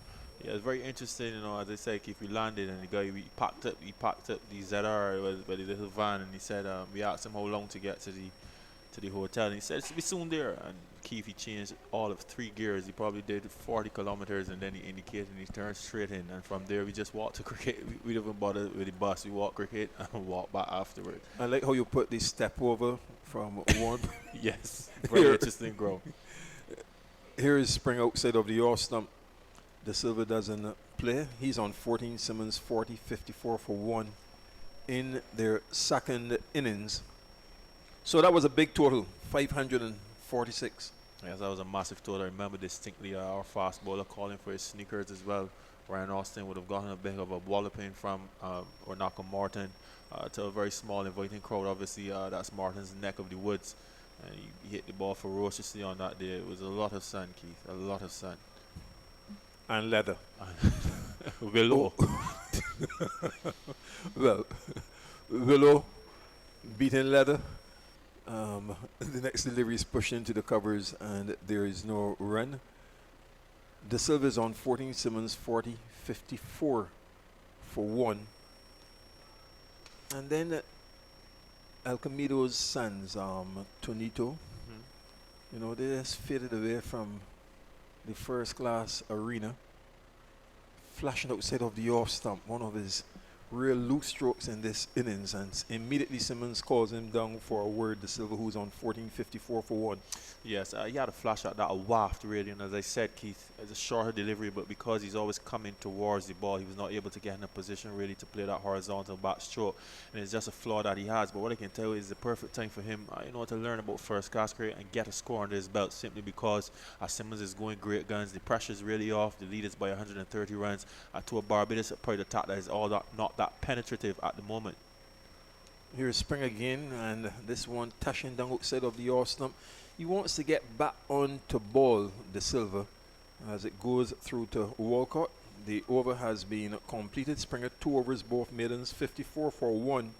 Yeah, it's very interesting, as I said, Keith, we landed and the guy, he packed up the ZR by the little van, and he said, we asked him how long to get to the hotel, and he said, "It's be soon there." And Keith, he changed all of 3 gears. He probably did 40 kilometers, and then he indicated and he turned straight in. And from there, we just walked to cricket. We didn't even bother with the bus. We walked cricket and walked back afterward. I like how you put the step over from one. Yes, very interesting ground. Here is Spring outside of the off stump. De Silva doesn't play. He's on 14. Simmons 40, 54 for 1 in their second innings. So that was a big total, 546. Yes, that was a massive total. I remember distinctly our fast bowler calling for his sneakers as well. Ryan Austin would have gotten a bit of a walloping from Ornaka Martin to a very small inviting crowd. Obviously, that's Martin's neck of the woods. And he hit the ball ferociously on that day. It was a lot of sun, Keith, a lot of sun. And leather. Willow. Well, Willow beating leather. The next delivery is pushed into the covers and there is no run. De Silva is on 14. Simmons 40, 54 for 1. And then El Camido's sons, Tonito, they just faded away from the first class arena, flashing outside of the off stump. One of his real loose strokes in this innings, and immediately Simmons calls him down for a word to Silva, who's on 14.54 for 1. Yes, he had a flash out that a waft really, and as I said, Keith, it's a shorter delivery, but because he's always coming towards the ball, he was not able to get in a position really to play that horizontal backstroke, and it's just a flaw that he has. But what I can tell you is the perfect time for him, to learn about first class cricket and get a score under his belt, simply because Simmons is going great guns, the pressure's really off, the lead is by 130 runs to a Barbados probably attack that is all that not that penetrative at the moment. Here's Spring again, and this one touching down outside of the off stump. He wants to get back on to ball De Silva as it goes through to Walcott. The over has been completed. Springer 2 overs, both maidens, 54 for 1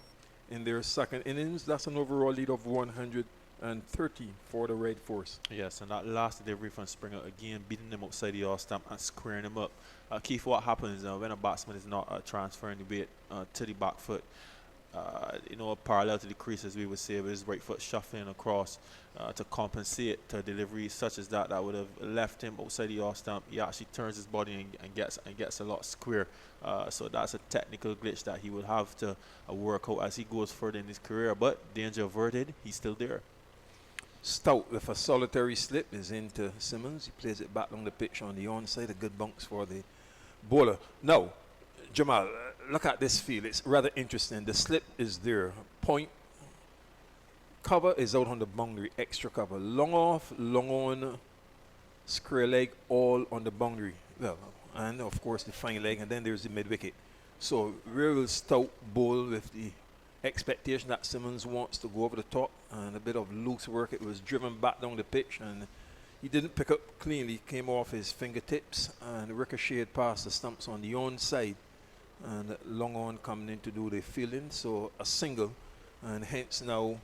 in their second innings. That's an overall lead of 130 for the Red Force. Yes, and that last delivery from Springer again, beating them outside the off stump and squaring them up. Keith, what happens when a batsman is not transferring the weight to the back foot? Parallel to the crease, as we would say, with his right foot shuffling across to compensate to a delivery such as that would have left him outside the off stump. He actually turns his body and gets a lot square. So that's a technical glitch that he would have to work out as he goes further in his career. But danger averted, he's still there. Stout with a solitary slip is into Simmons. He plays it back on the pitch on the onside. A good bounce for the bowler. Now, Jamal, look at this field. It's rather interesting. The slip is there. Point. Cover is out on the boundary. Extra cover. Long off, long on, square leg, all on the boundary. Well, and of course the fine leg, and then there's the mid wicket. So real stout bowl with the expectation that Simmons wants to go over the top, and a bit of loose work. It was driven back down the pitch, and he didn't pick up cleanly. Came off his fingertips and ricocheted past the stumps on the onside. And long on coming in to do the fielding, so a single, and hence now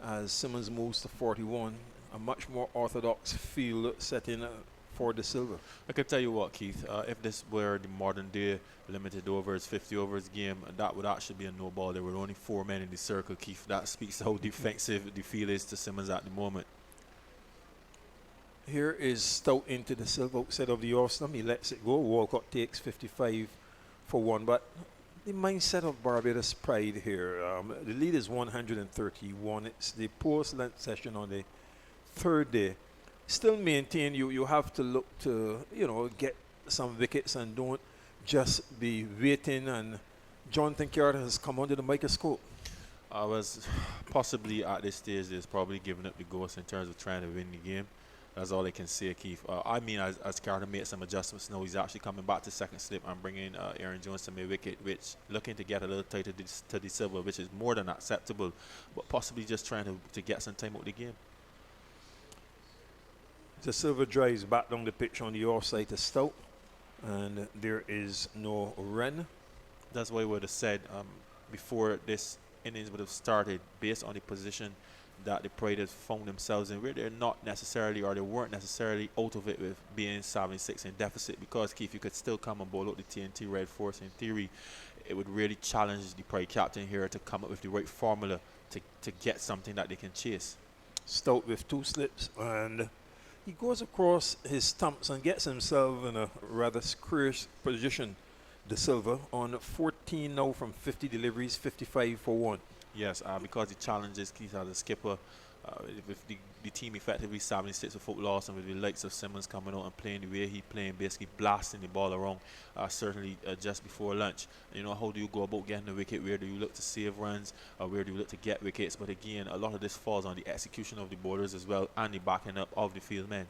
as Simmons moves to 41, a much more orthodox field setting for De Silva. I can tell you what, Keith, if this were the modern day limited overs, 50 overs game, that would actually be a no ball. There were only 4 men in the circle, Keith. That speaks to how defensive the field is to Simmons at the moment. Here is Stout into De Silva outside of the off stump. He lets it go. Walcott takes 55 for 1, but the mindset of Barbados pride here. The lead is 131. It's the post-Lent session on the 3rd day. Still maintain you have to look to get some wickets and don't just be waiting. And Jonathan Carter has come under the microscope. I was possibly at this stage is probably giving up the ghost in terms of trying to win the game. That's all I can say, Keith. As Carter made some adjustments now, he's actually coming back to second slip and bringing Aaron Jones to mid-wicket, which looking to get a little tighter to De Silva, which is more than acceptable, but possibly just trying to get some time out of the game. De Silva drives back down the pitch on the offside to Stout, and there is no run. That's why I would have said before this innings would have started, based on the position that the Pride has found themselves in, where they're not necessarily, or they weren't necessarily out of it with being 76 in deficit, because Keith, you could still come and bowl out the TNT Red Force. In theory, it would really challenge the Pride captain here to come up with the right formula to get something that they can chase. Stout with 2 slips, and he goes across his stumps and gets himself in a rather squarish position. De Silva on 14 now from 50 deliveries, 55 for 1. Yes, because the challenges Keith as a skipper, with the team effectively 76 without loss, and with the likes of Simmons coming out and playing the way he playing, basically blasting the ball around, certainly just before lunch. How do you go about getting the wicket? Where do you look to save runs? Where do you look to get wickets? But again, a lot of this falls on the execution of the bowlers as well, and the backing up of the field men.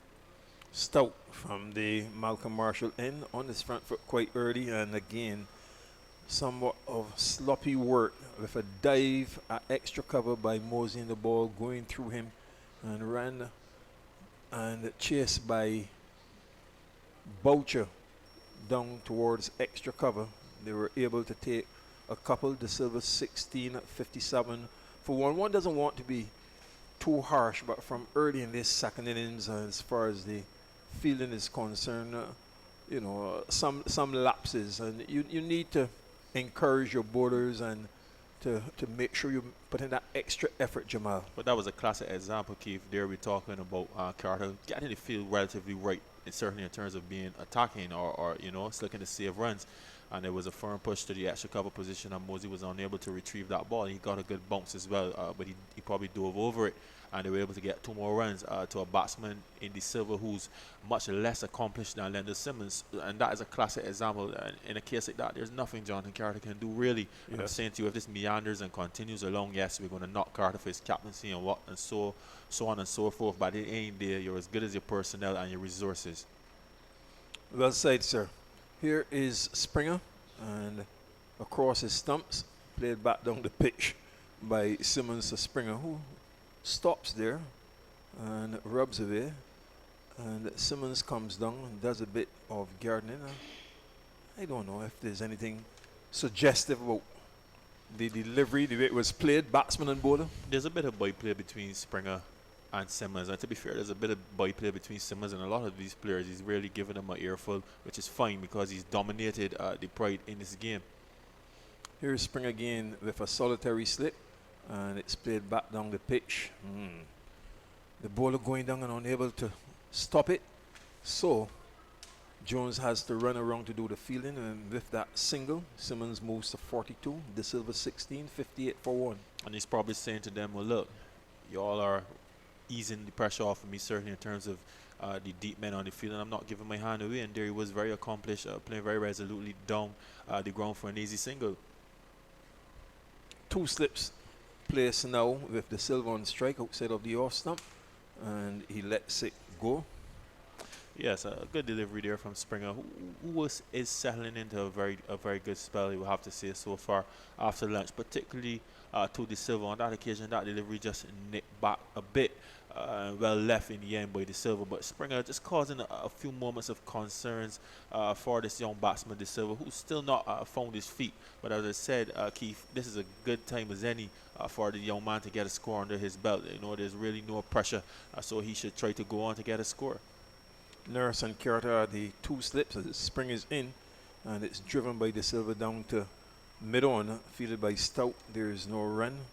Stout from the Malcolm Marshall end on his front foot quite early, and again somewhat of sloppy work with a dive at extra cover by moseying the ball, going through him, and ran and chased by Boucher down towards extra cover. They were able to take a couple. De Silva 16 at 57 for 1. One doesn't want to be too harsh, but from early in this second innings, as far as the fielding is concerned, some lapses, and you need to encourage your bowlers and to make sure you put in that extra effort, Jamal. But that was a classic example, Keith. There we're talking about Carter getting the field relatively right, and certainly in terms of being attacking or looking to save runs. and it was a firm push to the extra cover position, and Mosey was unable to retrieve that ball. He got a good bounce as well, but he probably dove over it, and they were able to get 2 more runs to a batsman in the Silver who's much less accomplished than Lender Simmons, and that is a classic example. In a case like that, there's nothing Jonathan Carter can do really. And I'm saying to you, if this meanders and continues along, yes, we're going to knock Carter for his captaincy and so on and so forth, but it ain't there. You're as good as your personnel and your resources. Well said, sir. Here is Springer, and across his stumps, played back down the pitch by Simmons to Springer, who stops there and rubs away. And Simmons comes down and does a bit of gardening. I don't know if there's anything suggestive about the delivery, the way it was played, batsman and bowler. There's a bit of byplay between Springer and Simmons, and to be fair, there's a bit of byplay between Simmons and a lot of these players. He's really giving them an earful, which is fine because he's dominated the pride in this game. Here's Springer again with a solitary slip, and it's played back down the pitch. The bowler going down and unable to stop it, so Jones has to run around to do the fielding, and with that single, Simmons moves to 42, De Silva 16, 58 for 1. And he's probably saying to them, well, look, y'all are easing the pressure off of me, certainly in terms of the deep men on the field, and I'm not giving my hand away. And there he was, very accomplished, playing very resolutely down the ground for an easy single. 2 slips placed now with De Silva on strike outside of the off stump, and he lets it go. Yes, a good delivery there from Springer, who is settling into a very good spell, you will have to say, so far after lunch, particularly to De Silva. On that occasion, that delivery just nipped back a bit, well left in the end by De Silva, but Springer just causing a few moments of concerns for this young batsman De Silva, who's still not found his feet. But as I said, Keith, this is a good time as any for the young man to get a score under his belt. You know, there's really no pressure, so he should try to go on to get a score. Nurse and Carter are the 2 slips as Spring is in, and it's driven by De Silva down to mid-on, fielded by Stout. There is no run.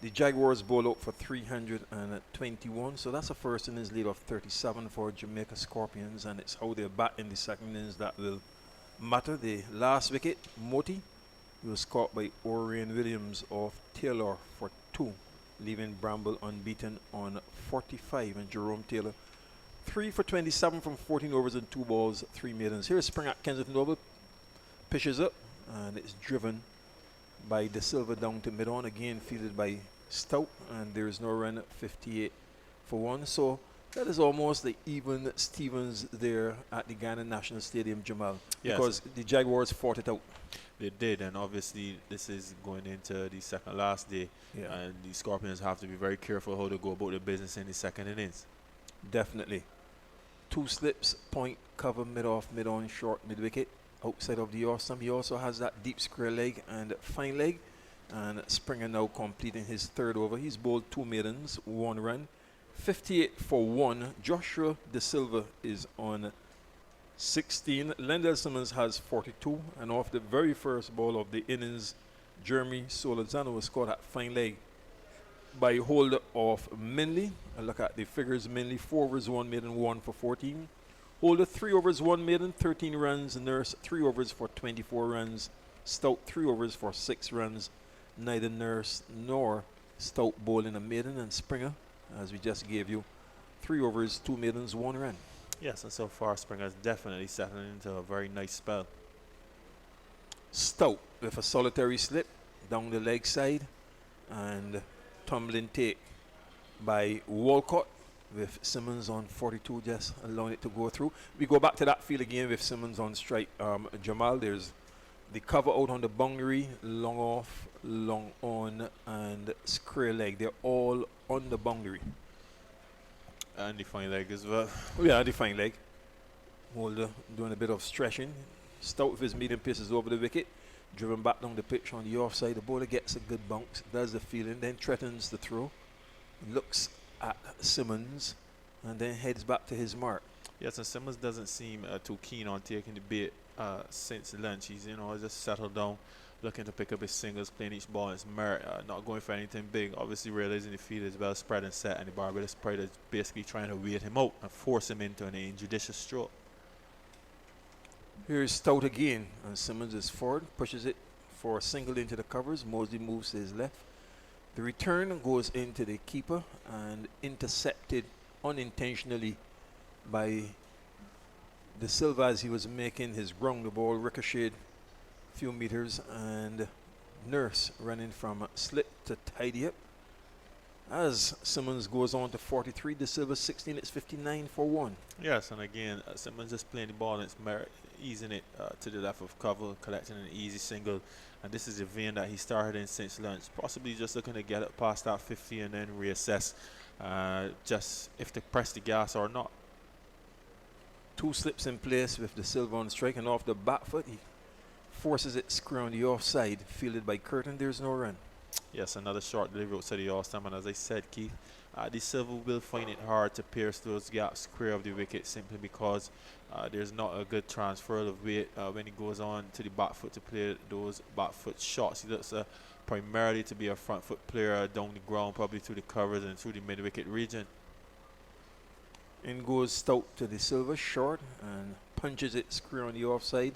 The Jaguars bowl out for 321, so that's a first innings lead of 37 for Jamaica Scorpions, and it's how they bat in the second innings that will matter. The last wicket, Moti, was caught by Orion Williams of Taylor for 2, leaving Bramble unbeaten on 45, and Jerome Taylor 3 for 27 from 14 overs and 2 balls, 3 maidens. Here's Spring at Kensington Oval, pitches up, and it's driven by De Silva down to mid-on, again fielded by Stout, and there is no run at 58 for 1. So that is almost the even Stevens there at the Ghana National Stadium, Jamal, because the Jaguars fought it out. They did, and obviously this is going into the second last day, and the Scorpions have to be very careful how they go about their business in the second innings. Definitely. 2 slips, point, cover, mid-off, mid-on, short, mid-wicket, outside of the off stump. He also has that deep square leg and fine leg. And Springer now completing his 3rd over. He's bowled 2 maidens, 1 run. 58 for 1. Joshua De Silva is on 16. Lendell Simmons has 42. And off the very first ball of the innings, Jeremy Solozano was caught at fine leg by holder of Minley. I look at the figures. Minley 4 overs, 1 maiden, 1 for 14. Holder 3 overs, 1 maiden, 13 runs. Nurse 3 overs for 24 runs. Stout 3 overs for 6 runs. Neither Nurse nor Stout bowling a maiden, and Springer, as we just gave you, 3 overs, 2 maidens, 1 run. Yes, and so far Springer is definitely settling into a very nice spell. Stout with a solitary slip down the leg side, and tumbling take by Walcott with Simmons on 42, just allowing it to go through. We go back to that field again with Simmons on strike. Jamal, there's the cover out on the boundary, long off, long on, and square leg. They're all on the boundary. And the fine leg as well. Oh yeah, the fine leg. Holder doing a bit of stretching. Stout with his medium paces over the wicket. Driven back down the pitch on the offside. The bowler gets a good bounce, does the fielding, then threatens the throw. Looks at Simmons, and then heads back to his mark. Yes, and Simmons doesn't seem too keen on taking the bait since lunch. He's, just settled down, looking to pick up his singles, playing each ball in his merit, not going for anything big. Obviously realizing the field is well spread and set, and the Barbados Pride is basically trying to wait him out and force him into an injudicious stroke. Here's Stout again, and Simmons is forward, pushes it for a single into the covers. Mosley moves to his left. The return goes into the keeper and intercepted unintentionally by De Silva as he was making his ground. The ball ricocheted a few meters, and Nurse running from slip to tidy up. As Simmons goes on to 43, De Silva 16, it's 59 for 1. Yes, and again, Simmons just playing the ball and it's easing it to the left of cover, collecting an easy single. And this is the vein that he started in since lunch. Possibly just looking to get it past that 50 and then reassess just if to press the gas or not. 2 slips in place with De Silva on strike, and off the back foot, he forces it square on the offside. Fielded by Curtin, there's no run. Yes, another short delivery outside the off-stump, and as I said, Keith, De Silva will find it hard to pierce those gaps clear of the wicket simply because there's not a good transfer of weight when he goes on to the back foot to play those back foot shots. He looks primarily to be a front foot player down the ground, probably through the covers and through the mid-wicket region. In goes Stout to De Silva, short, and punches it square on the offside.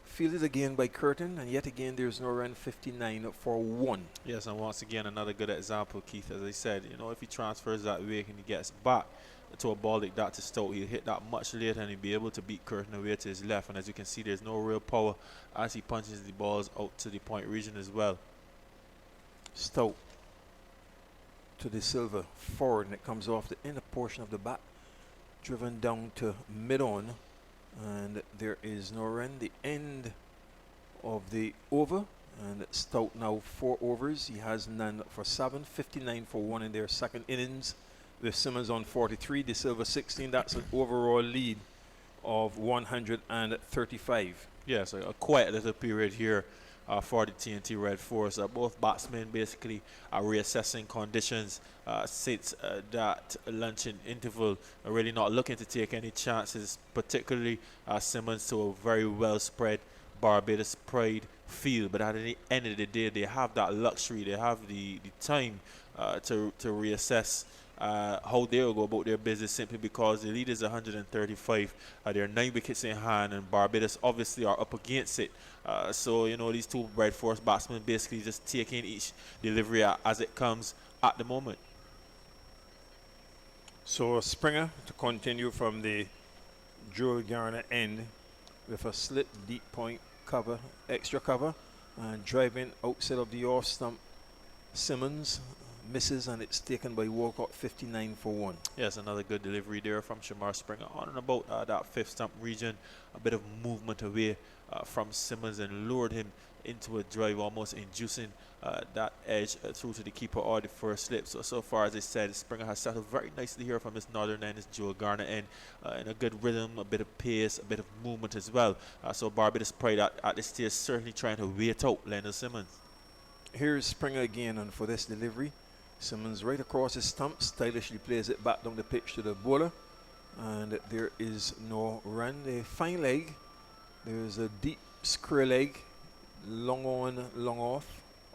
Fielded again by Curtin, and yet again there's no run. 59 for 1. Yes, and once again another good example, Keith. As I said, you know, if he transfers that way and he gets back to a ball like that to Stout, he'll hit that much later and he'll be able to beat Curtin away to his left. And as you can see, there's no real power as he punches the balls out to the point region as well. Stout to De Silva, forward, and it comes off the inner portion of the bat, driven down to mid-on, and there is no run. The end of the over, and Stout now 4 overs. He has none for 7. 59 for 1 in their second innings, with Simmons on 43, De Silva 16. That's an overall lead of 135. Yes, a quiet little period here for the TNT Red Force. Both batsmen basically are reassessing conditions since that luncheon interval, really not looking to take any chances, particularly Simmons to a very well spread Barbados Pride field. But at the end of the day, they have that luxury, they have the time to reassess how they'll go about their business, simply because the lead is 135. There are 9 wickets in hand, and Barbados obviously are up against it. So, you know, these two Red Force batsmen basically just taking each delivery as it comes at the moment. So Springer to continue from the Joel Garner end with a slip deep point cover, extra cover, and driving outside of the off stump. Simmons misses, and it's taken by Walcott. 59 for 1. Yes, another good delivery there from Shamar Springer on and about that 5th stump region. A bit of movement away from Simmons and lured him into a drive, almost inducing that edge through to the keeper or the first slip. So far, as I said, Springer has settled very nicely here from his northern end, his Joel Garner end, in a good rhythm, a bit of pace, a bit of movement as well. So Barbados Pride at this stage certainly trying to wait out Leonard Simmons. Here's Springer again, and for this delivery, Simmons right across his stump, stylishly plays it back down the pitch to the bowler, and there is no run. A fine leg, there's a deep square leg, long on, long off,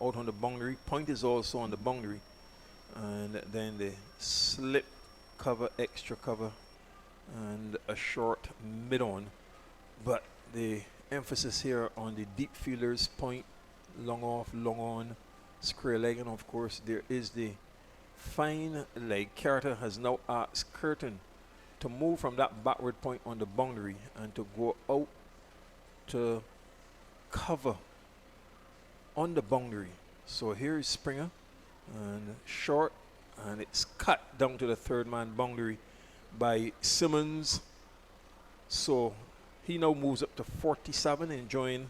out on the boundary. Point is also on the boundary, and then the slip cover, extra cover, and a short mid-on. But the emphasis here on the deep fielders, point, long off, long on, square leg, and of course there is the fine leg. Carter has now asked Curtin to move from that backward point on the boundary and to go out to cover on the boundary. So here is Springer, and short, and it's cut down to the 3rd man boundary by Simmons. So he now moves up to 47, enjoying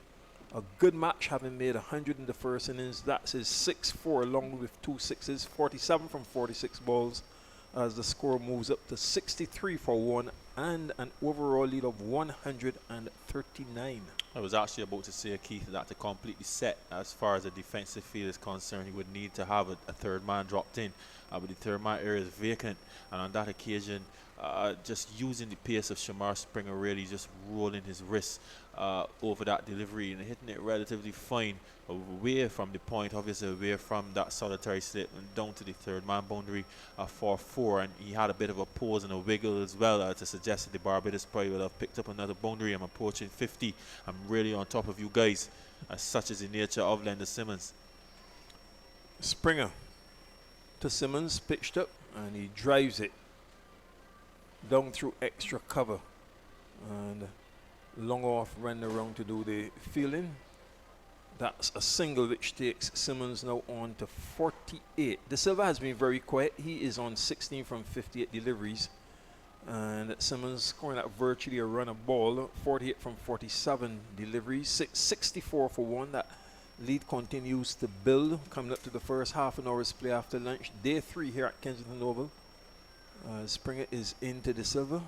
a good match, having made 100 in the first innings. That's his 6-4 along with 2 sixes, 47 from 46 balls, as the score moves up to 63 for 1 and an overall lead of 139. I was actually about to say, Keith, that to completely set as far as the defensive field is concerned, he would need to have a 3rd man dropped in. But the 3rd man area is vacant, and on that occasion, just using the pace of Shamar Springer, really just rolling his wrist over that delivery and hitting it relatively fine away from the point, obviously away from that solitary slip and down to the third man boundary for 4. And he had a bit of a pause and a wiggle as well to suggest that the Barbados probably will have picked up another boundary. I'm approaching 50. I'm really on top of you guys. Such is the nature of Lender Simmons. Springer to Simmons, pitched up, and he drives it down through extra cover and long off, run around to do the fielding. That's a single which takes Simmons now on to 48. De Silva has been very quiet. He is on 16 from 58 deliveries, and Simmons scoring at virtually a run a ball, 48 from 47 deliveries, 64 for 1. That lead continues to build, coming up to the first half an hour's play after lunch. Day 3 here at Kensington Oval. Springer is into De Silva,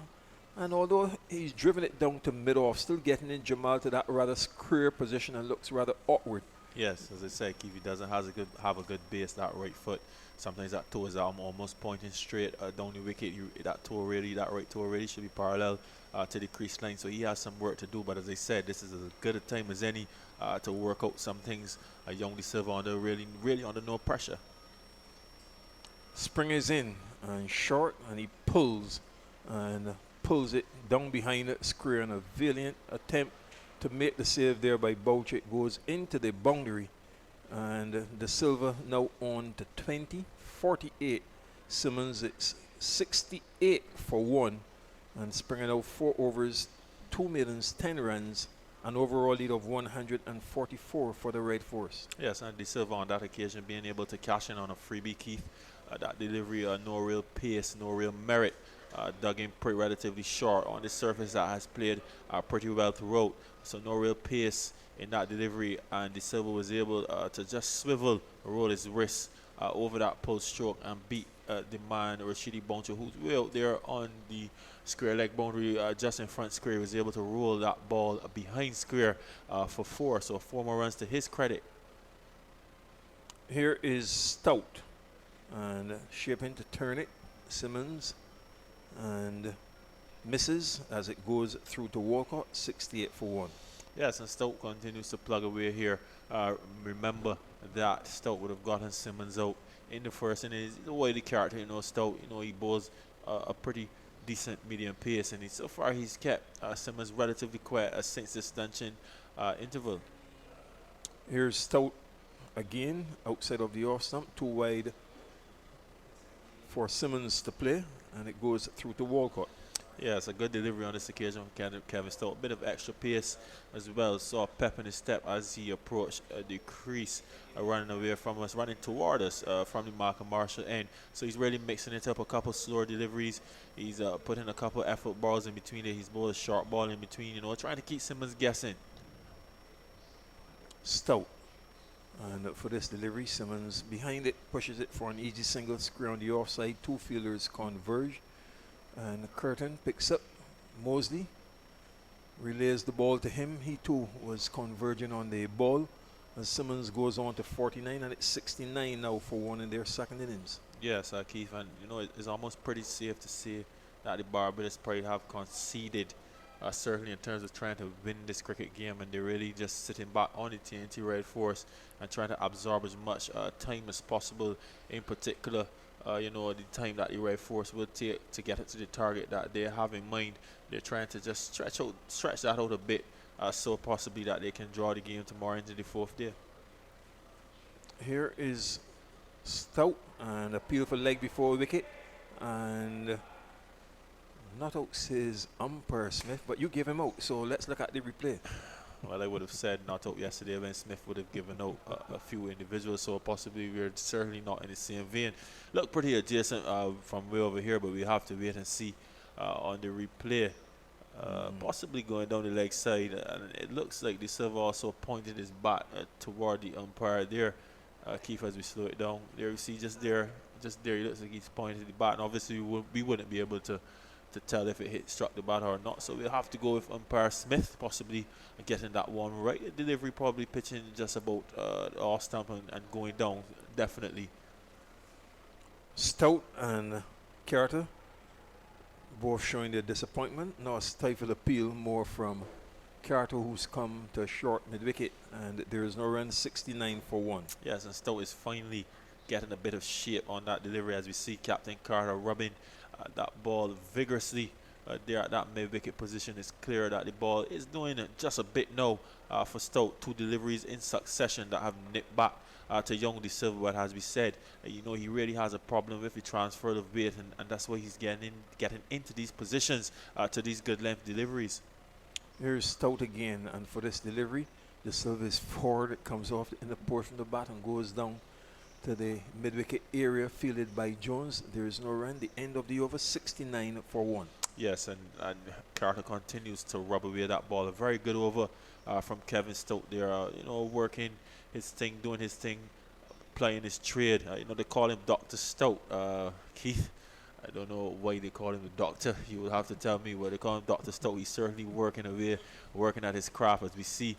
and although he's driven it down to mid-off, still getting in Jamal to that rather square position and looks rather awkward. Yes, as I said, Keith, he doesn't have a good base, that right foot. Sometimes that toe is almost pointing straight down the wicket. That right toe really should be parallel to the crease line. So he has some work to do. But as I said, this is as good a time as any to work out some things. Young De Silva under really under no pressure. Springer's in and short, and he pulls it down behind the square in a valiant attempt to make the save there by Boucher. It goes into the boundary, and De Silva now on to 20, 48. Simmons, it's 68 for 1, and Springer now 4 overs, 2 maidens, 10 runs, an overall lead of 144 for the Red Force. Yes, and De Silva on that occasion being able to cash in on a freebie, Keith. That delivery, no real pace, no real merit. Dug in pretty relatively short on the surface that has played pretty well throughout. So no real pace in that delivery, and De Silva was able to just swivel, roll his wrist over that pull stroke and beat the man Rashidi Boncho, who's way out there on the square leg boundary, just in front square. He was able to roll that ball behind square for 4. So 4 more runs to his credit. Here is Stout, and shaping to turn it. Simmons, and misses as it goes through to Walcott, 68 for 1. Yes, and Stout continues to plug away here. Remember that Stout would have gotten Simmons out in the first innings. The way the character, Stout, he bowls a pretty decent medium pace, and so far he's kept Simmons relatively quiet since the stanchion interval. Here's Stout again, outside of the off stump, 2 wide for Simmons to play, and it goes through to Walcott. Yeah, it's a good delivery on this occasion from Kevin Stout. A bit of extra pace as well. Saw a pep in his step as he approached the crease, running away from us, running toward us from the Malcolm Marshall end. So he's really mixing it up, a couple slower deliveries. He's putting a couple effort balls in between it. He's bowled a short ball in between, trying to keep Simmons guessing. Stout. And for this delivery, Simmons behind it, pushes it for an easy single, square on the offside. 2 fielders converge, and Curtin picks up Mosley, relays the ball to him. He too was converging on the ball as Simmons goes on to 49, and it's 69 now for 1 in their second innings. Yes, Keith, and it's almost pretty safe to say that the Barbados probably have conceded, certainly in terms of trying to win this cricket game, and they're really just sitting back on the TNT Red Force and trying to absorb as much time as possible, in particular the time that the Red Force will take to get it to the target that they have in mind. They're trying to just stretch that out a bit, so possibly that they can draw the game tomorrow into the 4th day. Here is Stout, and a beautiful leg before wicket, and not out says umpire Smith, but you give him out, so let's look at the replay. Well, I would have said not out yesterday when Smith would have given out a few individuals, so possibly we're certainly not in the same vein. Look pretty adjacent from way over here, but we have to wait and see on the replay. Possibly going down the leg side, and it looks like De Silva also pointed his bat toward the umpire there. Keith, as we slow it down, there you see just there, he looks like he's pointing the bat, and obviously we wouldn't be able to tell if it struck the bat or not, so we'll have to go with umpire Smith, possibly getting that one right. The delivery probably pitching just about off stump and going down, definitely. Stout and Carter both showing their disappointment. Now a stifled appeal more from Carter, who's come to a short mid-wicket, and there is no run, 69 for 1. Yes, and Stoke is finally getting a bit of shape on that delivery as we see Captain Carter rubbing that ball vigorously there at that mid-wicket position. It's clear that the ball is doing just a bit now for Stoke. 2 deliveries in succession that have nipped back to Young De Silva, but as we said, you know, he really has a problem with the transfer of weight, and that's why he's getting into these positions to these good length deliveries. Here's Stout again, and for this delivery, De Silva is forward. It comes off in the portion of the bat and goes down to the mid-wicket area, fielded by Jones. There is no run. The end of the over, 69 for 1. Yes, and Carter continues to rub away that ball. A very good over from Kevin Stoke there, you know, working his thing, doing his thing, playing his trade. You know, they call him Dr. Stoke, Keith. I don't know why they call him the doctor. You will have to tell me why they call him Dr. Stoke. He's certainly working away, working at his craft, as we see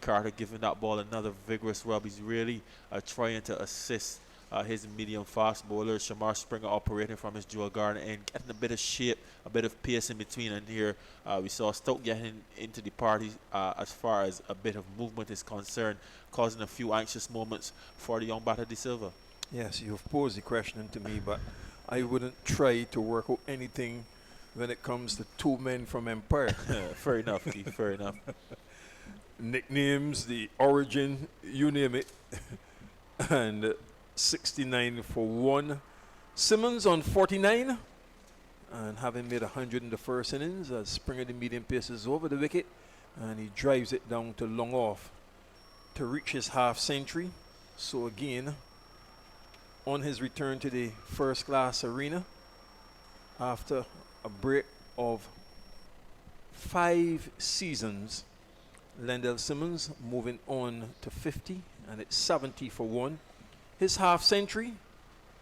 Carter giving that ball another vigorous rub. He's really trying to assist his medium fast bowler, Shamar Springer, operating from his dual guard and getting a bit of shape, a bit of pace in between. And here we saw Stoke getting into the party as far as a bit of movement is concerned, causing a few anxious moments for the young batter De Silva. Yes, you've posed the question to me, but I wouldn't try to work out anything when it comes to 2 men from Empire. Fair enough, Keith, fair enough. Nicknames, the origin, you name it. And 69 for 1. Simmons on 49, and having made 100 in the first innings, as Springer, the medium pace, is over the wicket, and he drives it down to long off to reach his half century. So again, on his return to the first class arena after a break of 5 seasons, Lendell Simmons moving on to 50, and it's 70 for 1. His half century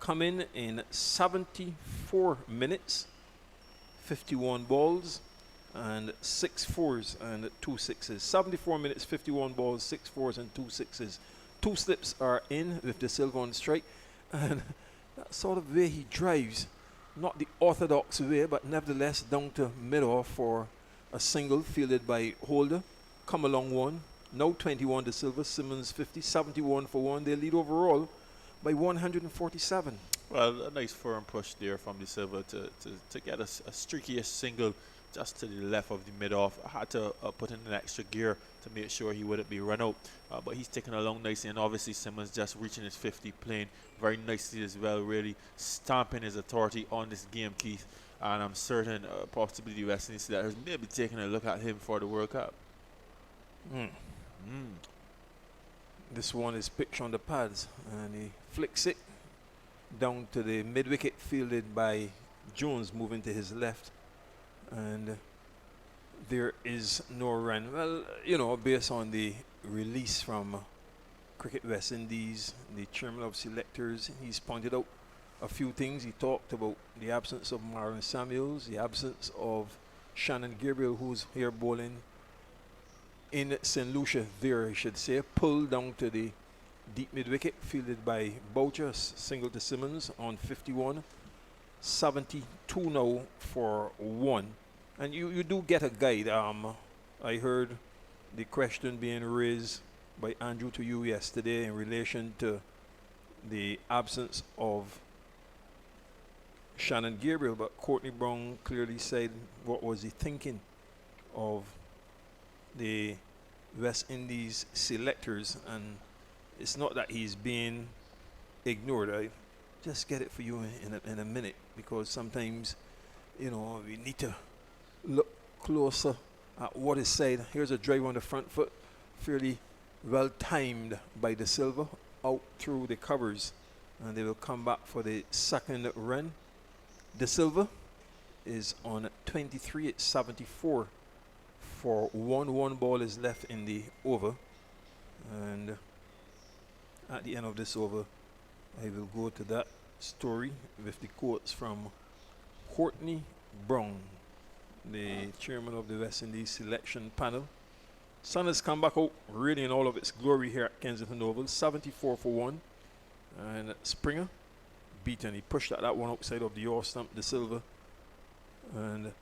coming in 74 minutes, 51 balls, and 6 fours and 2 sixes. 74 minutes, 51 balls, 6 fours, and 2 sixes. 2 slips are in with De Silva on strike, and that sort of way he drives, not the orthodox way, but nevertheless down to mid-off for a single fielded by Holder. Come along one. Now 21 De Silva, Simmons 50, 71 for 1. They lead overall by 147. Well, a nice firm push there from De Silva to get a streakiest single just to the left of the mid-off. I had to put in an extra gear to make sure he wouldn't be run out. But he's taking along nicely, and obviously Simmons just reaching his 50, playing very nicely as well, really stamping his authority on this game, Keith. And I'm certain possibly the West Indies that has maybe taken a look at him for the World Cup. This one is pitched on the pads, and he flicks it down to the mid-wicket, fielded by Jones, moving to his left. And there is no run. Well, you know, based on the release from Cricket West Indies, the chairman of selectors, he's pointed out a few things. He talked about the absence of Marlon Samuels, the absence of Shannon Gabriel, who's here bowling in St. Lucia there, I should say. Pulled down to the deep mid-wicket, fielded by Boucher, single to Simmons on 51. 72 now for 1. And you do get a guide. I heard the question being raised by Andrew to you yesterday in relation to the absence of Shannon Gabriel, but Courtney Brown clearly said what was he thinking of the West Indies selectors, and it's not that he's being ignored. I just get it for you in a minute, because sometimes, you know, we need to look closer at what is said. Here's a drive on the front foot, fairly well timed by De Silva, out through the covers, and they will come back for the second run. De Silva is on 23 at 74 for 1. 1 ball is left in the over, and at the end of this over I will go to that story with the quotes from Courtney Brown, the chairman of the West Indies selection panel. Sun has come back out really in all of its glory here at Kensington Oval, 74 for 1, and Springer beaten. He pushed that one outside of the off stump. De Silva and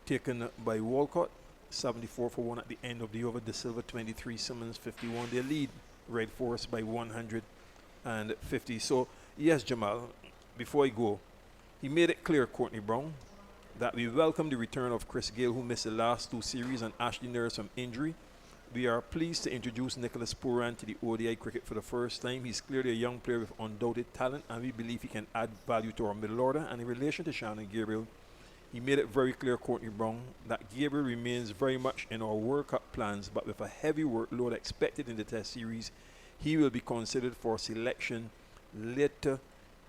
taken by Walcott, 74 for 1 at the end of the over. De Silva 23, Simmons 51. They lead Red Force by 150. So, yes, Jamal, before I go, he made it clear, Courtney Brown, that we welcome the return of Chris Gale, who missed the last 2 series, and Ashley Nurse from injury. We are pleased to introduce Nicholas Pooran to the ODI cricket for the first time. He's clearly a young player with undoubted talent, and we believe he can add value to our middle order. And in relation to Shannon Gabriel, he made it very clear, Courtney Brown, that Gabriel remains very much in our World Cup plans, but with a heavy workload expected in the Test series, he will be considered for selection later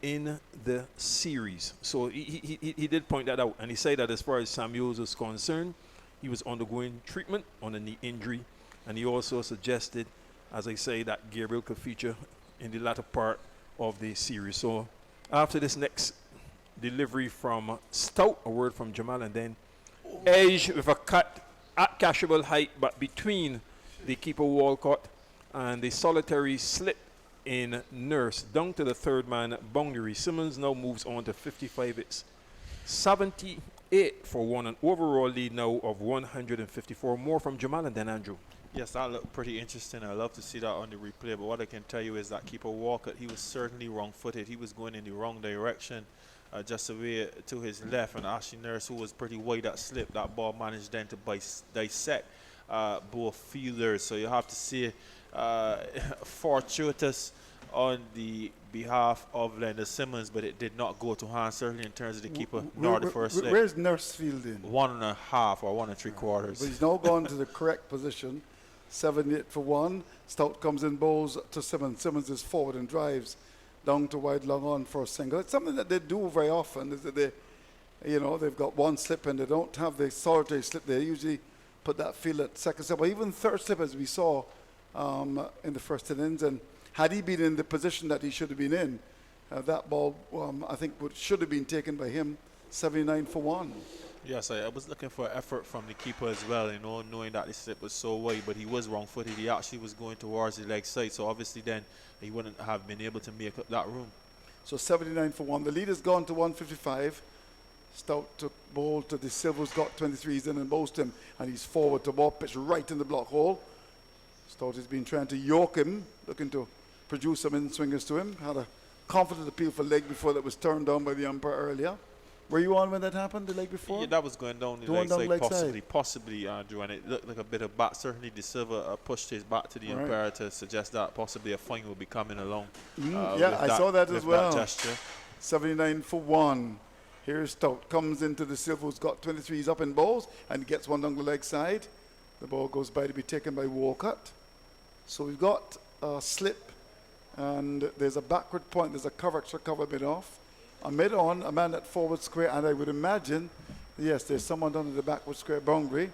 in the series. So he did point that out, and he said that as far as Samuels is concerned, he was undergoing treatment on a knee injury, and he also suggested, as I say, that Gabriel could feature in the latter part of the series. So after this next delivery from Stout, a word from Jamal, and then Edge with a cut at cashable height, but between the keeper Walcott and the solitary slip in Nurse down to the third man boundary. Simmons now moves on to 55. It's 78 for 1, an overall lead now of 154. More from Jamal and then Andrew. Yes, that looked pretty interesting. I love to see that on the replay. But what I can tell you is that keeper Walcott, he was certainly wrong-footed. He was going in the wrong direction, just away to his left. And Ashley Nurse, who was pretty wide that slip, that ball managed then to dissect both fielders. So you have to say fortuitous on the behalf of Leonard Simmons, but it did not go to hand, certainly in terms of the keeper, nor the first slip. Where's Nurse fielding? 1.5 or 1 3/4. But he's now gone to the correct position. 78 for 1. Stout comes in, bowls to Simmons. Simmons is forward and drives down to wide long on for a single. It's something that they do very often, is that they've got one slip and they don't have the solitary slip. They usually put that field at second slip, or even third slip, as we saw in the first innings. And had he been in the position that he should have been in, that ball, I think, should have been taken by him. 79 for 1. Yes, I was looking for effort from the keeper as well, knowing that the slip was so wide, but he was wrong-footed. He actually was going towards the leg side, so obviously then he wouldn't have been able to make up that room. So 79 for 1. The lead has gone to 155. Stout took ball to De Silva's got 23. He's in and bowls him, and he's forward to ball pitch right in the block hole. Stout has been trying to york him, looking to produce some in-swingers to him. Had a confident appeal for leg before that was turned down by the umpire earlier. Were you on when that happened, the leg before? Yeah, that was going down the leg side, possibly, Andrew, and it looked like a bit of bat. Certainly, De Silva pushed his bat to the umpire to suggest that possibly a fine will be coming along. I saw that as well. That gesture. 79 for 1. Here's Stout. Comes into De Silva, who's got 23. He's up in balls and gets one down the leg side. The ball goes by to be taken by Walcott. So we've got a slip, and there's a backward point. There's a extra cover mid off. A mid on, a man at forward square, and I would imagine, yes, there's someone down at the backward square boundary.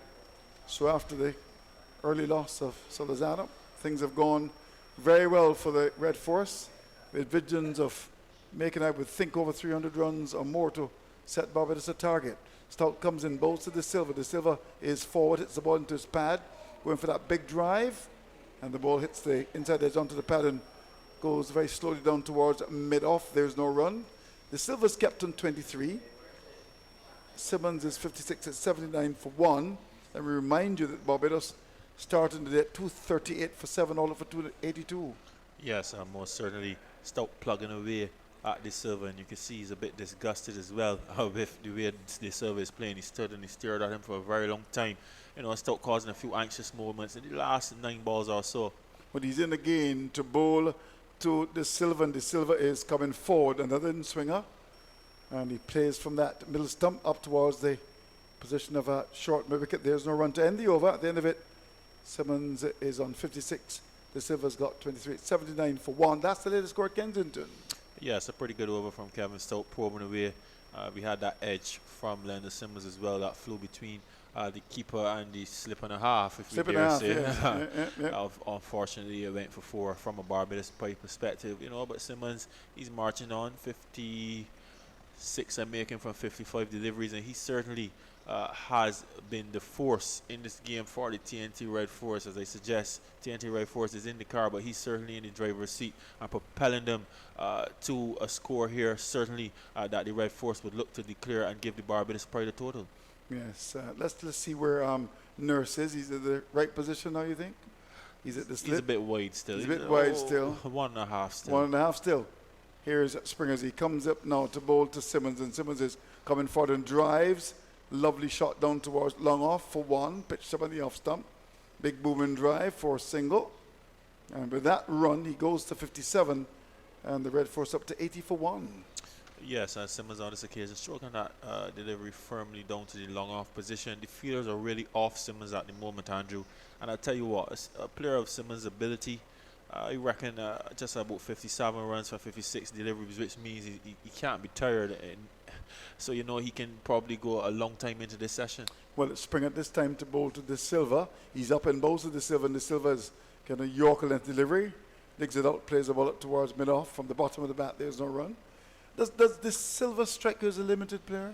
So after the early loss of Salazar, things have gone very well for the Red Force, with visions of making, I would think, over 300 runs or more to set Barbados a target. Stout comes in, bowls to De Silva. De Silva is forward, hits the ball into his pad, going for that big drive, and the ball hits the inside edge onto the pad and goes very slowly down towards mid-off. There's no run. De Silva's kept on 23. Simmons is 56 at 79 for 1. And we remind you that Barbados started the day at 238 for 7, all up for 282. Yes, most certainly Stout plugging away at De Silva, and you can see he's a bit disgusted as well with the way De Silva is playing. He stood and he stared at him for a very long time. Stout causing a few anxious moments in the last 9 balls or so. But he's in again to bowl to De Silva, and De Silva is coming forward, another in-swinger, and he plays from that middle stump up towards the position of a short mid-wicket. There's no run to end the over. At the end of it, Simmons is on 56. De Silva's got 23. 79 for 1. That's the latest score at Kensington. Yes, a pretty good over from Kevin Stout, probing away. We had that edge from Leonard Simmons as well that flew between the keeper and the slip and a half, if we dare say. Yeah. Unfortunately, it went for 4 from a Barbados perspective, but Simmons, he's marching on 56 and making from 55 deliveries, and he certainly has been the force in this game for the TNT Red Force. As I suggest, TNT Red Force is in the car, but he's certainly in the driver's seat and propelling them to a score here, certainly that the Red Force would look to declare and give the Barbados Pride a total. Yes, let's see where Nurse is. He's at the right position now, you think? He's at the slip? He's a bit wide still. He's a bit wide still. 1.5 still. 1.5 still. Here's Springer as he comes up now to bowl to Simmons, and Simmons is coming forward and drives. Lovely shot down towards long off for one, pitched up on the off stump. Big booming drive for a single. And with that run, he goes to 57, and the Red Force up to 80 for one. Yes, Simmons on this occasion stroking that delivery firmly down to the long off position. The fielders are really off Simmons at the moment, Andrew. And I tell you what, a player of Simmons' ability, I reckon just about 57 runs for 56 deliveries, which means he can't be tired. And so, you know, he can probably go a long time into this session. Well, it's Springer this time to bowl to De Silva. He's up and bowls to De Silva, and De Silva is kind of Yorker length delivery. Digs it out, plays the ball up towards mid-off. From the bottom of the bat, there's no run. Does De Silva strike you as a limited player?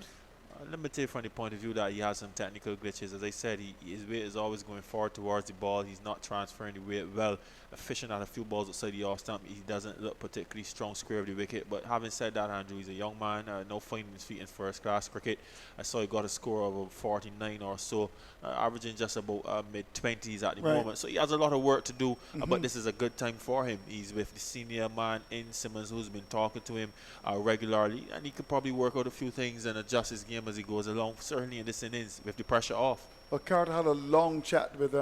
Limited from the point of view that he has some technical glitches. As I said, his weight is always going forward towards the ball. He's not transferring the weight well. Efficient at a few balls outside the off stump. He doesn't look particularly strong square of the wicket. But having said that, Andrew, he's a young man. No finding his feet in first class cricket. I saw he got a score of about 49 or so, averaging just about mid-20s at the moment. So he has a lot of work to do. But this is a good time for him. He's with the senior man in Simmons, who's been talking to him regularly, and he could probably work out a few things and adjust his game as he goes along, certainly in this innings with the pressure off. Well, Carter had a long chat with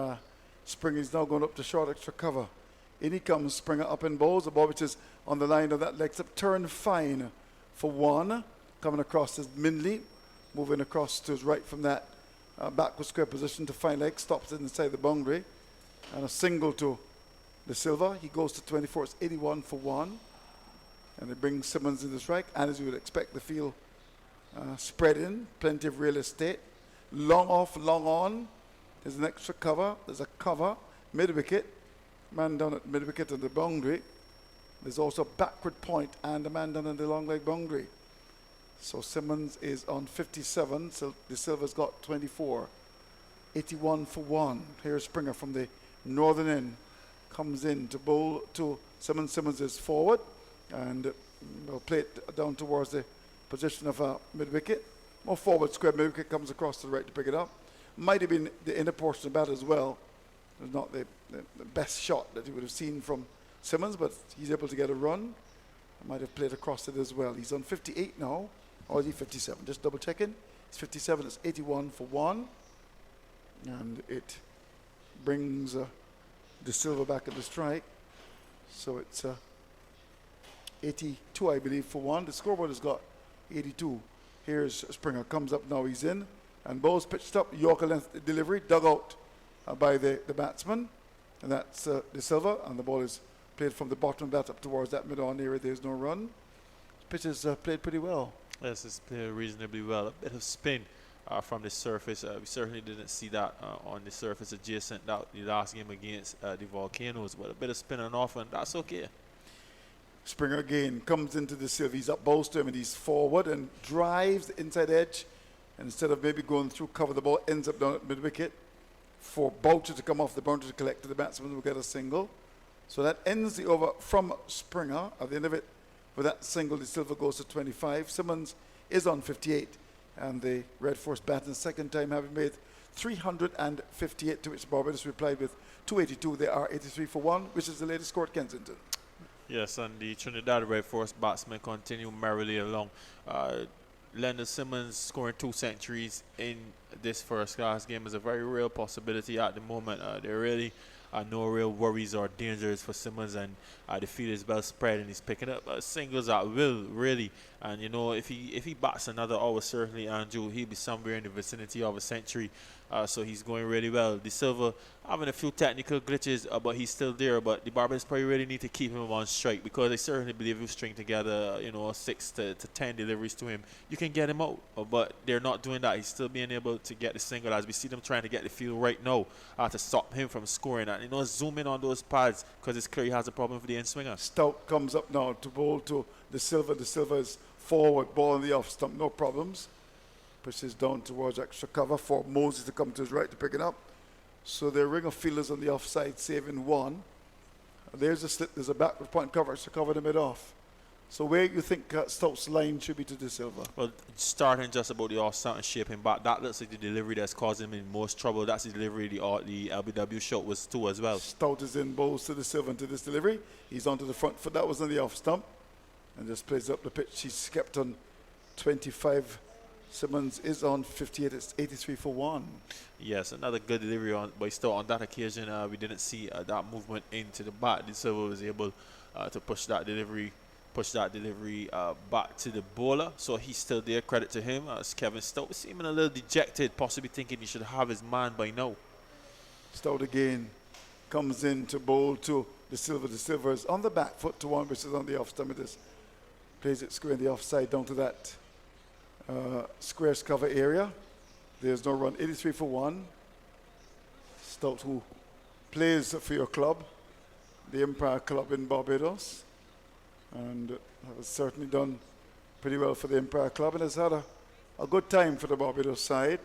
Springer. He's now going up to short extra cover. In he comes, Springer up and bowls. The ball which is on the line of that leg up, turn fine for one. Coming across is Mindley, moving across to his right from that backward square position to fine leg, stops it inside the boundary. And a single to De Silva. He goes to 24, it's 81 for one. And it brings Simmons in the strike, and as you would expect, the field spread in, plenty of real estate. Long off, long on. There's an extra cover. There's a cover, mid-wicket. Man down at mid-wicket on the boundary. There's also a backward point and a man down on the long leg boundary. So Simmons is on 57, so De Silva's got 24. 81 for one. Here's Springer from the northern end. Comes in to bowl to Simmons. Simmons is forward. And we'll play it down towards the position of mid-wicket. More forward square mid-wicket, comes across to the right to pick it up. Might have been the inner portion of the bat as well. It's not the best shot that you would have seen from Simmons, but he's able to get a run. Might have played across it as well. He's on 58 now, or is he 57? Just double checking. He's 57, it's 81 for one. And it brings De Silva back at the strike. So it's 82, I believe, for one. The scoreboard has got 82. Here's Springer, comes up now, he's in. And bowls pitched up, Yorker length delivery, dug out by the batsman. And that's De Silva, and the ball is played from the bottom bat up towards that mid-on area. There's no run. Pitch is played pretty well. Yes, it's played reasonably well. A bit of spin from the surface. We certainly didn't see that on the surface adjacent the last game against the Volcanoes, but a bit of spin and off, and that's okay. Springer again comes into the Silva. He's up bows to him, and he's forward and drives the inside edge. And instead of maybe going through cover, the ball ends up down at mid-wicket for Boucher to come off the boundary to collect to the batsman who will get a single. So that ends the over from Springer. At the end of it, with that single, De Silva goes to 25. Simmons is on 58. And the Red Force bat in the second time, having made 358, to which Barbados replied with 282. They are 83 for one, which is the latest score at Kensington. Yes, and the Trinidad Red Force batsmen continue merrily along. Leonard Simmons scoring 2 centuries in this first-class game is a very real possibility at the moment. There really are no real worries or dangers for Simmons, and the field is well spread, and he's picking up singles at will, really. And you know, if he bats another hour, certainly, Andrew, he'll be somewhere in the vicinity of a century. So he's going really well. De Silva having a few technical glitches, but he's still there. But the Barbados probably really need to keep him on strike, because they certainly believe if you string together, 6 to 10 deliveries to him, you can get him out. But they're not doing that. He's still being able to get the single, as we see them trying to get the field right now to stop him from scoring. And zoom in on those pads, because it's clear he has a problem for the end swinger. Stout comes up now to bowl to De Silva. De Silva is forward, ball in the off stump, no problems. Pushes down towards extra cover for Moses to come to his right to pick it up. So their ring of fielders on the offside, saving one. There's a slip, there's a backward point cover to cover the mid off. So where you think Stout's line should be to De Silva? Well, starting just about the off and shaping back, that looks like the delivery that's causing him in most trouble. That's the delivery the LBW shot was too as well. Stout is in bowls to De Silva into this delivery. He's onto the front foot. That was on the off stump. And just plays up the pitch. He's kept on 25. Simmons is on 58. It's 83 for 1. Yes, another good delivery by Stout. On that occasion, we didn't see that movement into the bat. De Silva was able to push that delivery back to the bowler. So he's still there. Credit to him. As Kevin Stout seeming a little dejected, possibly thinking he should have his man by now. Stout again comes in to bowl to De Silva. De Silva is on the back foot to one, which is on the off stump. It is. Plays it square in the offside down to that squares cover area. There's no run. 83 for 1. Stout, who plays for your club, the Empire Club in Barbados, and has certainly done pretty well for the Empire Club and has had a good time for the Barbados side.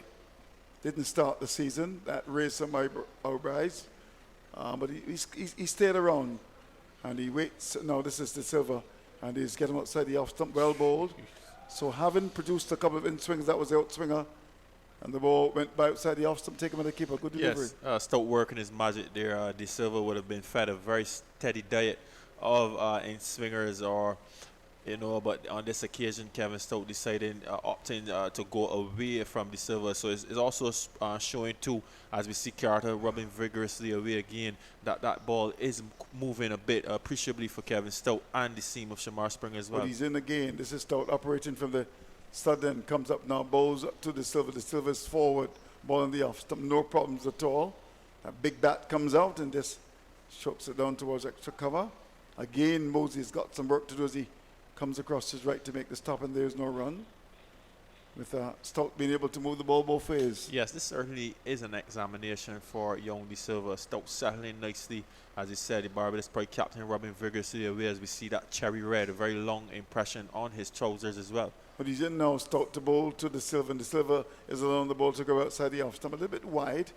Didn't start the season. That raised some eyebrows, but he stayed around and he waits. Now this is De Silva, and he's getting outside the off stump, well bowled. So having produced a couple of in swings, that was the out swinger, and the ball went by outside the off stump, take him on the keeper. Good delivery. Yes, Stout working his magic there. De Silva would have been fed a very steady diet of in swingers, or but on this occasion, Kevin Stout decided opting to go away from De Silva. So it's also showing too, as we see Carter rubbing vigorously away again, that ball is moving a bit appreciably for Kevin Stout and the seam of Shamar Springer as well. But he's in again. This is Stout operating from the stud end, comes up now, bowls up to De Silva. De Silva is forward, ball in the off stump, no problems at all. That big bat comes out and just chokes it down towards extra cover. Again, Mosey's got some work to do as he comes across his right to make the stop, and there's no run. With Stout being able to move the ball both ways. Yes, this certainly is an examination for young De Silva. Stout settling nicely. As he said, the Barbados Pride captain rubbing vigorously away as we see that cherry red, a very long impression on his trousers as well. But he's in now, Stout to bowl to De Silva, and De Silva is allowing the ball to go outside the off stump a little bit wide,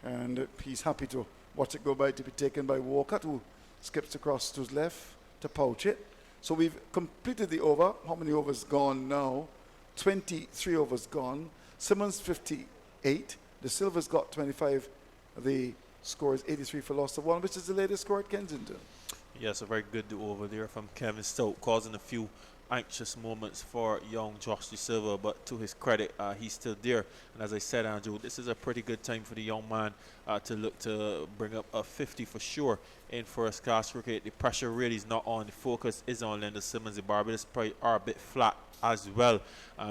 and he's happy to watch it go by, to be taken by Walcott, who skips across to his left to pouch it. So we've completed the over. How many overs gone now? 23 overs gone. Simmons 58. De Silva's got 25. The score is 83 for loss of 1, which is the latest score at Kensington. Yes, a very good over there from Kevin Stout, causing a few anxious moments for young Josh De Silva, but to his credit, he's still there. And as I said, Andrew, this is a pretty good time for the young man to look to bring up a 50 for sure in first class cricket. The pressure really is not on. The focus is on Leonard Simmons. The Barbados probably are a bit flat as well,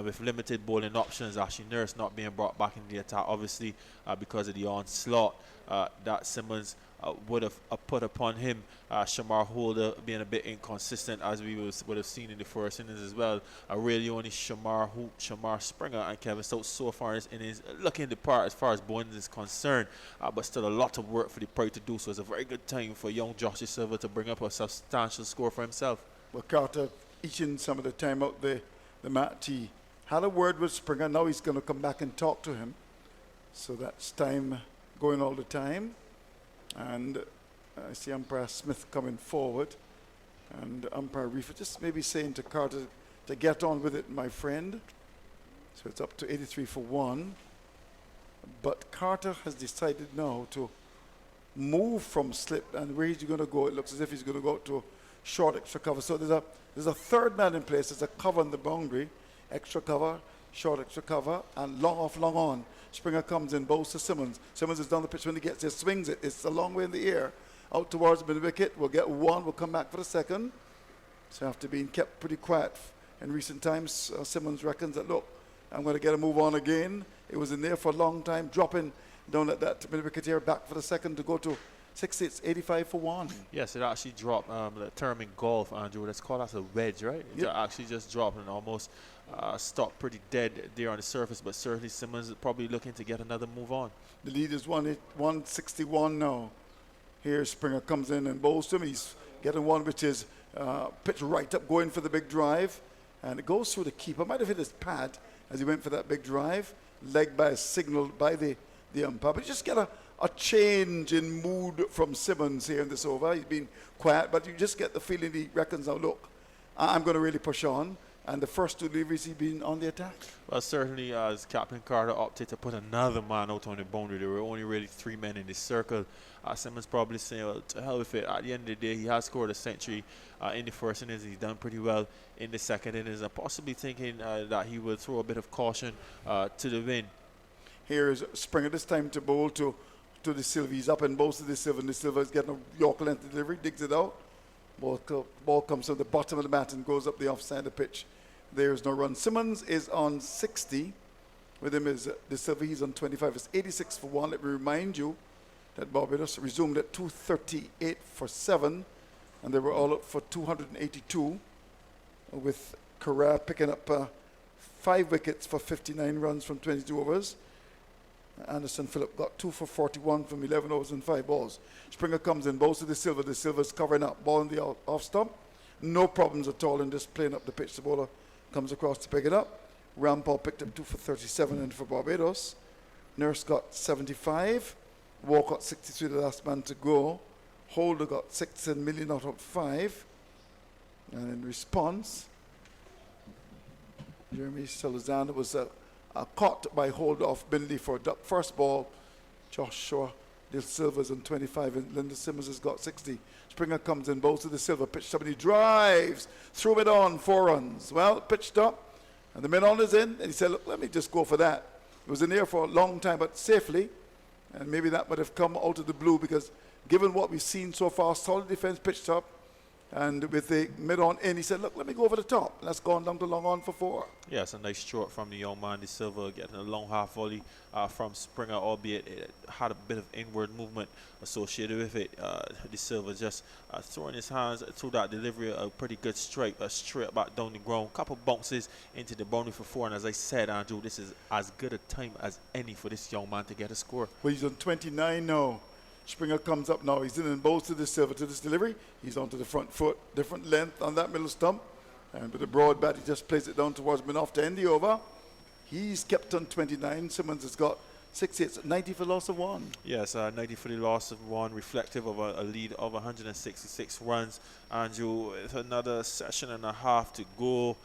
with limited bowling options. Ashley Nurse not being brought back in the attack, obviously, because of the onslaught that Simmons would have put upon him. Shamar Holder being a bit inconsistent, as we would have seen in the first innings as well. Really only Shamar Springer and Kevin Stout so far in his looking the part as far as bowling is concerned, but still a lot of work for the Pride to do. So it's a very good time for young Josh De Silva to bring up a substantial score for himself. Well, Carter eating some of the time out the mat. He had a word with Springer. Now he's going to come back and talk to him. So that's time going all the time. And I see Umpire Smith coming forward, and Umpire Reefer just maybe saying to Carter to get on with it, my friend. So it's up to 83 for 1. But Carter has decided now to move from slip, and where he's going to go, it looks as if he's going to go to short extra cover. So there's a third man in place. There's a cover on the boundary, extra cover, short extra cover, and long off, long on. Springer comes in, bowls to Simmons. Simmons is down the pitch when he gets there, swings it. It's a long way in the air. Out towards the mid wicket. We'll get one. We'll come back for the second. So after being kept pretty quiet in recent times, Simmons reckons that, look, I'm going to get a move on again. It was in there for a long time, dropping down at that mid wicket here, back for the second to go to 66, 85 for 1. Yes, it actually dropped. The term in golf, Andrew, let's call that a wedge, right? It actually just dropped and almost stopped pretty dead there on the surface, but certainly Simmons is probably looking to get another move on. The lead is 161 now. Here Springer comes in and bowls to him. He's getting one which is pitched right up, going for the big drive, and it goes through the keeper. Might have hit his pad. as he went for that big drive. Leg by signaled by the umpire. But you just get a change in mood from Simmons here in this over. He's been quiet, but you just get the feeling he reckons, now look, I'm going to really push on. And the first 2 deliveries, he's been on the attack. Well, certainly as Captain Carter opted to put another man out on the boundary, there were only really 3 men in the circle. Simmons probably saying, well, to hell with it. At the end of the day, he has scored a century in the first innings. He's done pretty well in the second innings. And possibly thinking that he will throw a bit of caution to the wind. Here is Springer this time to bowl to the Silva. He's up in both of the Silva, and the Silva is getting a York length delivery, digs it out. Ball comes from the bottom of the mat and goes up the offside of the pitch. There's no run. Simmons is on 60. With him is the Silva. He's on 25. It's 86 for 1. Let me remind you that Barbados resumed at 238 for 7. And they were all up for 282. With Correa picking up 5 wickets for 59 runs from 22 overs. Anderson Phillip got 2 for 41 from 11 overs and 5 balls. Springer comes in, bowls to the Silva. The Silva's covering up. Ball in the off stump. No problems at all in just playing up the pitch. The bowler comes across to pick it up. Rampal picked up 2 for 37 and for Barbados. Nurse got 75. Walcott 63, the last man to go. Holder got 6 and Millie not up 5. And in response, Jeremy Salazar was caught by Holder off Bindley for first ball. Joshua De Silva's on 25 and Linda Simmons has got 60. Springer comes in, bowls to the Silva, pitched somebody drives, threw it on, 4 runs. Well, pitched up, and the mid-on is in, and he said, look, let me just go for that. It was in the air for a long time, but safely, and maybe that might have come out of the blue because given what we've seen so far, solid defense pitched up, and with the mid-on in, he said, look, let me go over the top. Let's go on down to long on for 4. Yeah, it's a nice short from the young man, De Silva, getting a long half volley from Springer, albeit it had a bit of inward movement associated with it. De Silva just throwing his hands through that delivery, a pretty good strike, straight back down the ground. Couple bounces into the boundary for 4, and as I said, Andrew, this is as good a time as any for this young man to get a score. Well, he's on 29 now. Springer comes up now. He's in and bowls to the Silva to this delivery. He's onto the front foot, different length on that middle stump. And with a broad bat, he just plays it down towards Minoff to end the over. He's kept on 29. Simmons has got 6 hits, 90 for loss of 1. Yes, 90 for the loss of 1, reflective of a lead of 166 runs. Andrew, with another session and a half to go,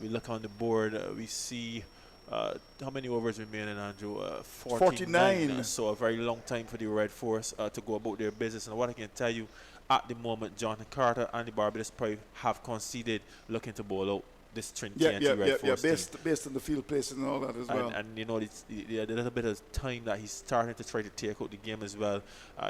we look on the board, we see how many overs remaining, Andrew? 49. So a very long time for the Red Force to go about their business. And what I can tell you, at the moment, Jonathan Carter and the Barbados probably have conceded looking to bowl out this Trinity Red Force team. Based on the field placing and all that as well. And you know, the little bit of time that he's starting to try to take out the game as well.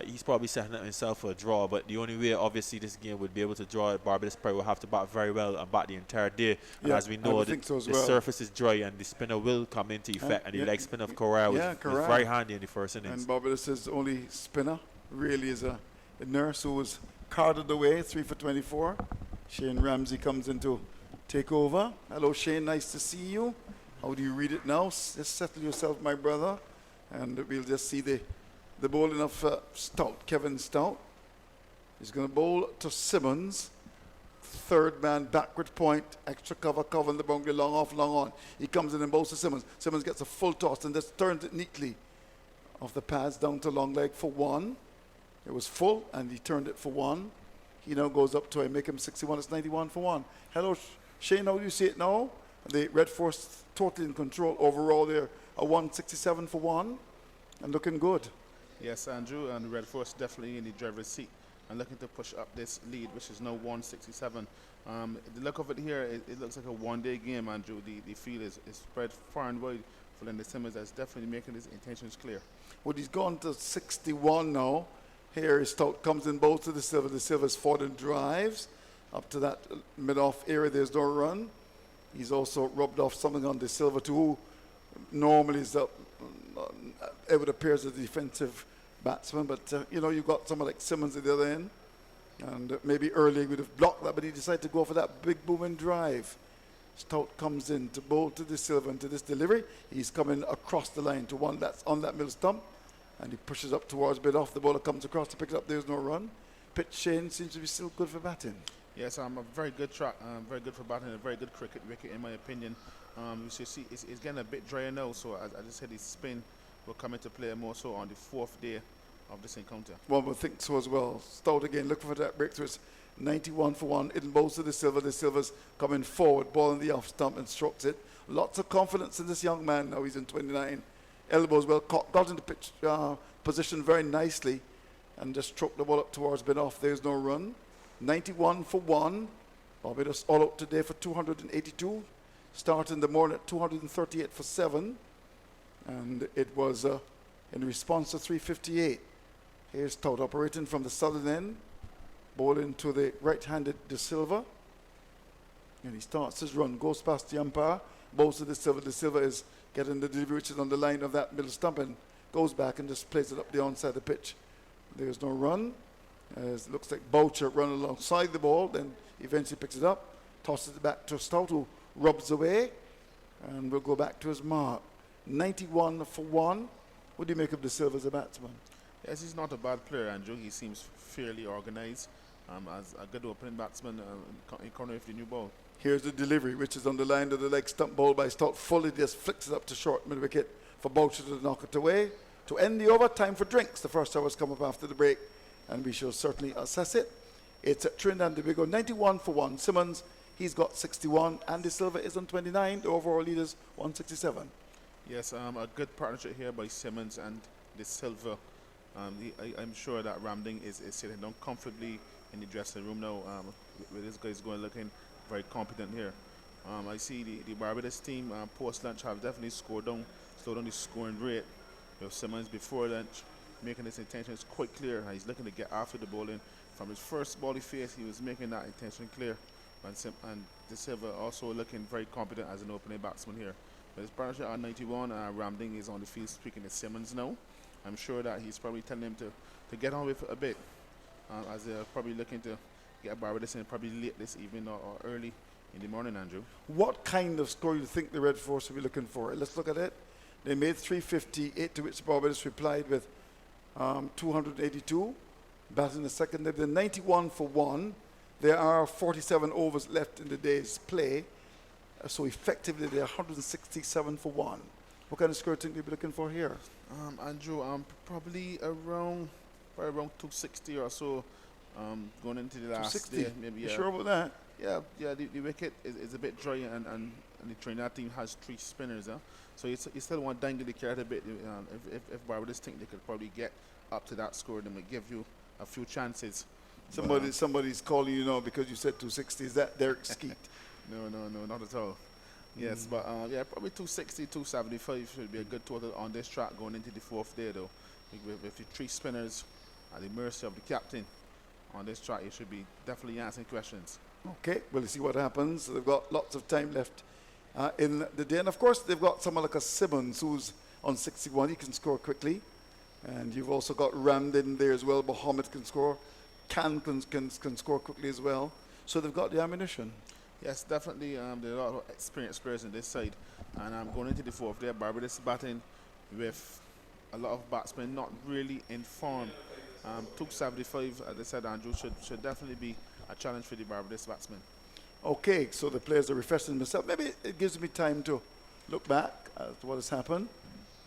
He's probably setting up himself for a draw, but the only way, obviously, this game would be able to draw it, Barbados probably will have to bat very well and bat the entire day. And as we know, the surface is dry and the spinner will come into effect, and the leg spin of Correa was very handy in the first innings. And Barbados' only spinner really is a Nurse who was carted away, 3 for 24. Shane Ramsey comes in to take over. Hello, Shane. Nice to see you. How do you read it now? Just settle yourself, my brother. And we'll just see the bowling of Stout, Kevin Stout. He's going to bowl to Simmons. 3rd man, backward point, extra cover in the boundary, long off, long on. He comes in and bowls to Simmons. Simmons gets a full toss and just turns it neatly off the pads down to long leg for 1. It was full, and he turned it for 1. He now goes up to make him 61. It's 91 for 1. Hello, Shane, how do you see it now? The Red Force totally in control. Overall, they're a 167 for 1 and looking good. Yes, Andrew, and the Red Force definitely in the driver's seat and looking to push up this lead, which is now 167. The look of it here, it looks like a one-day game, Andrew. The field is spread far and wide for Linda Simmons. That's definitely making his intentions clear. Well, he's gone to 61 now. Here is Stout, comes in both to the Silva. The Silva's fought and drives up to that mid-off area. There's no run. He's also rubbed off something on the Silva too, who normally is it would appear as a defensive batsman, but you've got someone like Simmons at the other end, and maybe early would have blocked that, but he decided to go for that big booming drive. Stout comes in to bowl to the Silva and to this delivery. He's coming across the line to one that's on that middle stump. And he pushes up towards mid-off. The bowler comes across to pick it up. There's no run. Pitch Shane seems to be still good for batting. Yes, a very good track, very good for batting, a very good cricket wicket in my opinion. You see, it's getting a bit drier now, so as I just said, his spin will come into play more so on the fourth day of this encounter. One would think so as well. Stout again, looking for that breakthrough. It's 91 for 1. It bows to the Silver. The Silver's coming forward, ball in the off stump and strokes it. Lots of confidence in this young man now. He's in 29. Elbows well caught, got into pitch position very nicely and just stroked the ball up towards mid off. There's no run. 91 for 1. Barbados all out today for 282. Start in the morning at 238 for 7. And it was in response to 358. Here's Stout operating from the southern end. Ball into the right-handed De Silva. And he starts his run, goes past the umpire, bows to De Silva. De Silva is getting the delivery, which is on the line of that middle stump, and goes back and just plays it up the onside of the pitch. There's no run. It looks like Boucher run alongside the ball, then eventually picks it up, tosses it back to Stout, who rubs away, and will go back to his mark. 91 for 1. What do you make of De Silva as a batsman? Yes, he's not a bad player, Andrew. He seems fairly organized as a good opening batsman in corner with the new ball. Here's the delivery, which is on the line of the leg stump, ball by Stout. Fully just flicks it up to short mid wicket for Boucher to knock it away. To end the over, time for drinks. The first hours come up after the break, and we shall certainly assess it. It's at Trinidad and Tobago, 91 for 1. Simmons, he's got 61. Andy Silva is on 29. The overall lead is 167. Yes, a good partnership here by Simmons and De Silva. I'm sure that Ramding is sitting down comfortably in the dressing room now. With this guy's going looking very competent here. I see the Barbados team post lunch have definitely slowed down the scoring rate. With Simmons before lunch making his intentions quite clear. He's looking to get after the bowling. From his first ball he faced, he was making that intention clear. And De Silva also looking very competent as an opening batsman here. But his partnership at 91, Ramding is on the field speaking to Simmons now. I'm sure that he's probably telling him to get on with it a bit, as they're probably looking to get Barbados in probably late this evening or early in the morning, Andrew. What kind of score do you think the Red Force will be looking for? Let's look at it. They made 358, to which Barbados replied with 282. Batting the second, they're 91 for 1. There are 47 overs left in the day's play. So effectively, they're 167 for 1. What kind of score do you think they'll be looking for here? Andrew, probably around 260 or so. Going into the last day, maybe. You sure about that? Yeah. The wicket is a bit dry, and the Trinidad team has 3 spinners. So you still want to dangle the carrot a bit. If Barbados think they could probably get up to that score, then it give you a few chances. Somebody's calling you now because you said 260. Is that Derek Skeet? No, not at all. Yes, but probably 260, 275 should be a good total on this track going into the fourth day, though. With the 3 spinners at the mercy of the captain on this track, you should be definitely answering questions. Okay, we'll see what happens. They've got lots of time left in the day. And, of course, they've got someone like a Simmons who's on 61. He can score quickly. And you've also got Ramdin there as well. Mohammed can score. Can score quickly as well. So they've got the ammunition. Yes, definitely. There are a lot of experienced players on this side. And I'm going into the fourth day. Barbados batting with a lot of batsmen not really in form. 275, as I said, Andrew, should definitely be a challenge for the Barbados batsmen. Okay, so the players are refreshing themselves. Maybe it gives me time to look back at what has happened.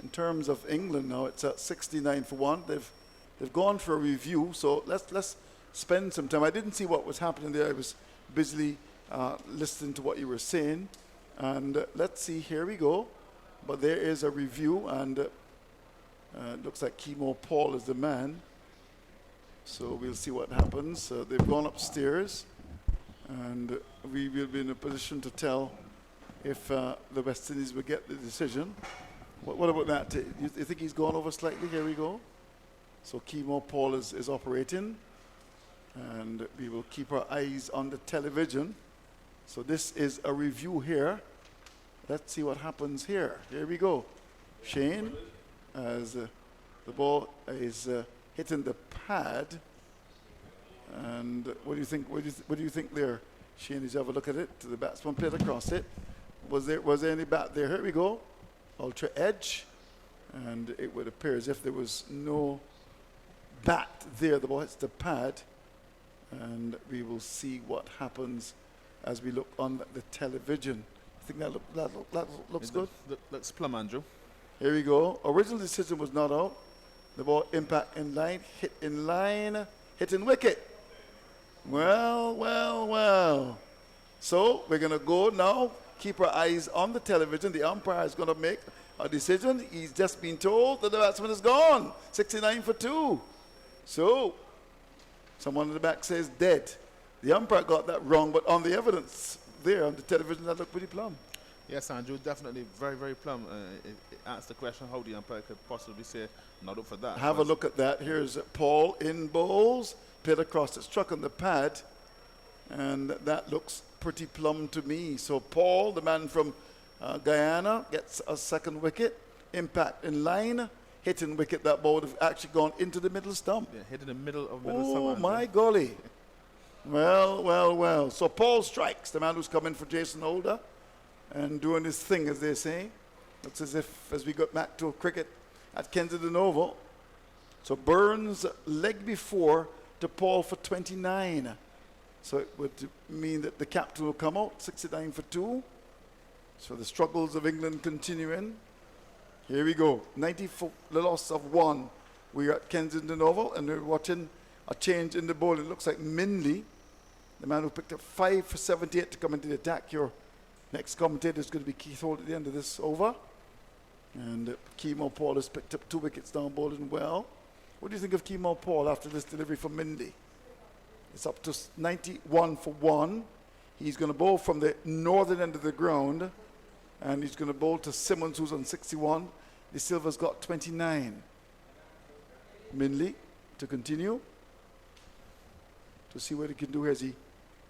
In terms of England now, it's at 69 for 1. They've gone for a review, so let's spend some time. I didn't see what was happening there. I was busily listening to what you were saying. And let's see, here we go. But there is a review, and it looks like Kemo Paul is the man. So we'll see what happens. They've gone upstairs, and we will be in a position to tell if the West Indies will get the decision. What about that? You think he's gone over slightly? Here we go. So Kemo Paul is operating, and we will keep our eyes on the television. So this is a review here. Let's see what happens here. Here we go. Shane, as the ball is hitting the pad. And what do you think? What do you think there, Shane? Did you have a look at it? The batsman played across it. Was there any bat there? Here we go. Ultra edge, and it would appear as if there was no bat there. The ball hits the pad, and we will see what happens as we look on the television. think that looks good. Looks plumb, Andrew. Here we go. Original decision was not out. The ball impact in line, hit in line, hit in wicket. Well. So we're going to go now. Keep our eyes on the television. The umpire is going to make a decision. He's just been told that the batsman is gone. 69 for 2. So someone in the back says dead. The umpire got that wrong, but on the evidence there on the television, that looked pretty plumb. Yes, Andrew, definitely very, very plumb. It asks the question how the umpire could possibly say not up for that. Have a look at that. Here's Paul in bowls, played across. It struck on the pad, and that looks pretty plumb to me. So Paul, the man from Guyana, gets a second wicket. Impact in line, hitting wicket. That ball would have actually gone into the middle stump. Yeah, hit in the middle of middle stump. Oh, my golly. Well. So Paul strikes, the man who's come in for Jason Holder and doing his thing, as they say. Looks as if, as we got back to cricket at Kensington Oval. So Burns leg before to Paul for 29. So it would mean that the captain will come out, 69 for 2. So the struggles of England continuing. Here we go, 90 for the loss of 1. We're at Kensington Oval and we're watching a change in the bowl. It looks like Mindley, the man who picked up 5 for 78 to come into the attack. Your next commentator is going to be Keith Holt at the end of this over. And Kemo Paul has picked up 2 wickets down, bowling well. What do you think of Kemo Paul after this delivery from Mindley? It's up to 91 for 1. He's going to bowl from the northern end of the ground. And he's going to bowl to Simmons, who's on 61. De Silva's got 29. Mindley to continue. To see what he can do here as he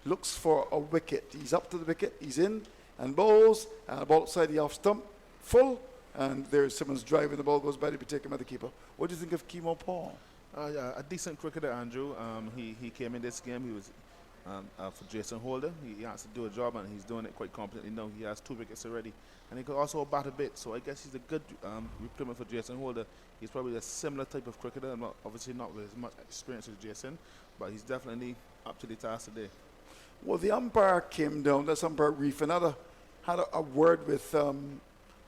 looks for a wicket. He's up to the wicket. He's in and bowls. And a ball outside the off stump. Full. And there's Simmons driving. The ball goes by to be taken by the keeper. What do you think of Kemo Paul? Yeah, a decent cricketer, Andrew. He came in this game. He was for Jason Holder. He has to do a job, and he's doing it quite competently now. He has 2 wickets already, and he could also bat a bit. So I guess he's a good replacement for Jason Holder. He's probably a similar type of cricketer, obviously not with as much experience as Jason, but he's definitely up to the task today. Well, the umpire came down. That's umpire Reef, and had a word with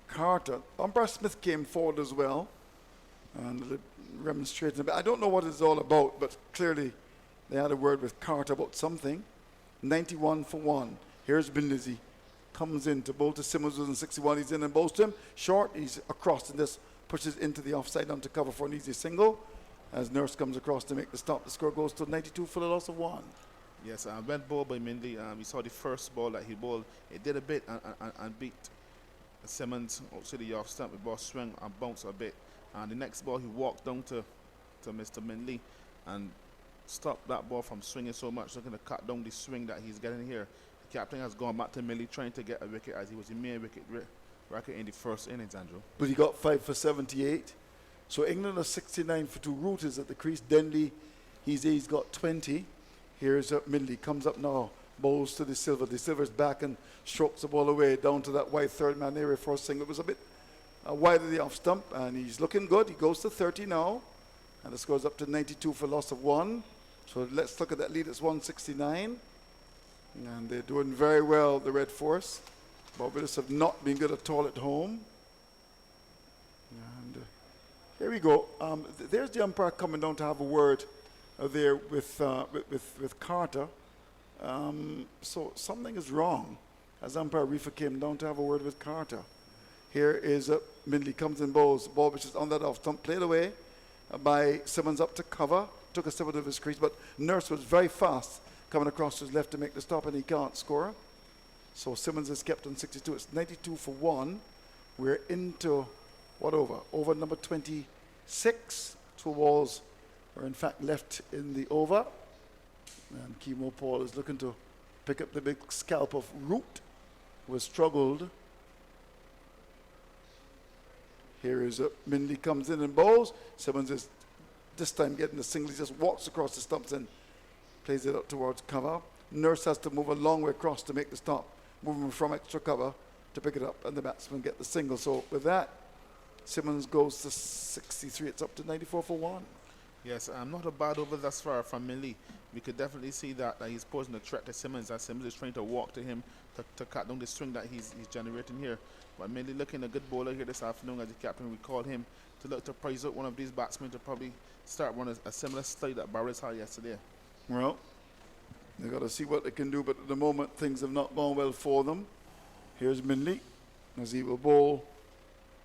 Carter. Umpire Smith came forward as well, and remonstrating a bit. I don't know what it's all about, but clearly they had a word with Carter about something. 91 for 1. Here's Binlizzy. Comes in to bowl to Simmons who's in 61. He's in and bowls to him. Short, he's across and just pushes into the offside onto cover for an easy single. As Nurse comes across to make the stop, the score goes to 92 for the loss of 1. Yes, well bowled by Mindley. We saw the first ball that he bowled. It did a bit and beat Simmons outside the off stump. The ball swung and bounced a bit. And the next ball, he walked down to Mr. Mindley and stopped that ball from swinging so much, looking to cut down the swing that he's getting here. The captain has gone back to Mindley trying to get a wicket, as he was the main wicket record in the first innings, Andrew. But he got 5 for 78. So England are 69 for 2. Root is at the crease. Denley, he's got 20. Here's Mindley, comes up now, bowls to De Silva. De Silva's back and strokes the ball away down to that wide third man area for a single. It was a bit wide of the off stump, and he's looking good. He goes to 30 now, and the score's up to 92 for loss of 1. So let's look at that lead. It's 169, and they're doing very well, the Red Force. Barbados have not been good at all at home. And here we go. There's the umpire coming down to have a word there with Carter. So something is wrong, as umpire Reefer came down to have a word with Carter. Here is Mindley comes in bowls, ball which is on that off stump, played away by Simmons up to cover, took a step out of his crease, but Nurse was very fast coming across to his left to make the stop, and he can't score. So Simmons is kept on 62. It's 92 for 1. We're into what over? Over number 26. 2 balls are in fact left in the over. And Kemo Paul is looking to pick up the big scalp of Root, who has struggled. Here is Mindley comes in and bowls. Simmons is this time getting the single. He just walks across the stumps and plays it up towards cover. Nurse has to move a long way across to make the stop, moving from extra cover to pick it up, and the batsman get the single. So with that, Simmons goes to 63. It's up to 94 for 1. Yes, not a bad over thus far from Millie. We could definitely see that he's posing a threat to Simmons, as Simmons is trying to walk to him to cut down the swing that he's generating here. But Millie looking a good bowler here this afternoon, as the captain recalled him to look to prize out one of these batsmen to probably start one a similar slide that Barbados had yesterday. Well, they got to see what they can do, but at the moment things have not gone well for them. Here's Minley as he will bowl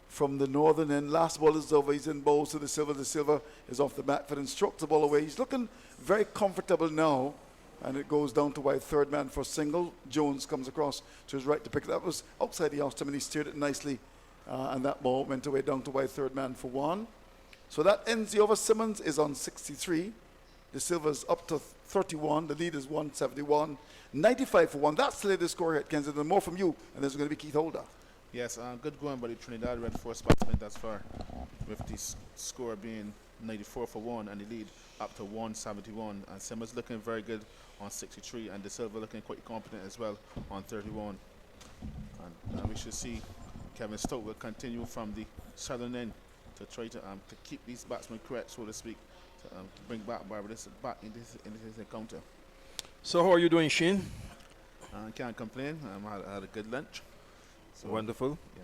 from the northern end. Last ball is over. He's in bowls to the Silver. The Silver is off the back foot and strokes the ball away. He's looking very comfortable now, and it goes down to wide. Third man for single. Jones comes across to his right to pick it. That was outside the off him, and he steered it nicely, and that ball went away down to wide. Third man for one. So that ends the over. Simmons is on 63. The Silver's up to 31. The lead is 171. 95 for one. That's the latest score here at Kensington. More from you, and there's going to be Keith Holder. Yes, good going by the Trinidad Red Force batsman thus far, with the score being 94 for one and the lead up to 171. And Simmons looking very good on 63, and De Silva looking quite competent as well on 31. And we should see Kevin Stoke will continue from the southern end to try to keep these batsmen correct, so to speak, to bring back Barbados back in this encounter. So how are you doing, Shane? Can't complain. I had a good lunch. So, Wonderful. yeah.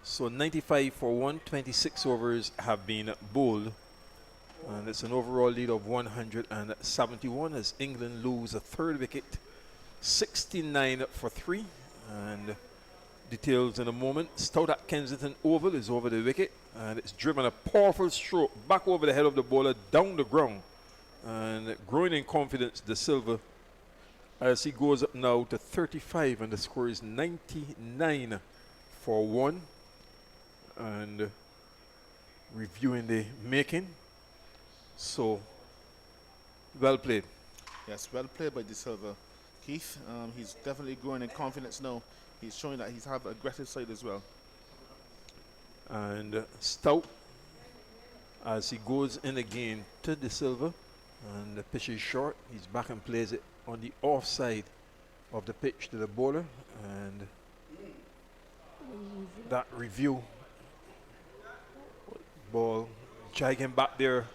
So 95 for 126 overs have been bowled, and it's an overall lead of 171 as England lose a third wicket. 69 for 3, and details in a moment. Stout at Kensington Oval is over the wicket, and it's driven a powerful stroke back over the head of the bowler down the ground, and growing in confidence, De Silva, as he goes up now to 35, and the score is 99 for 1. And reviewing the making. So, well played. Yes, well played by De Silva. Keith, he's definitely growing in confidence now. He's showing that he's have an aggressive side as well. And Stout, as he goes in again to De Silva, and the pitch is short, he's back and plays it on the offside of the pitch to the bowler, and that review ball jagging back there,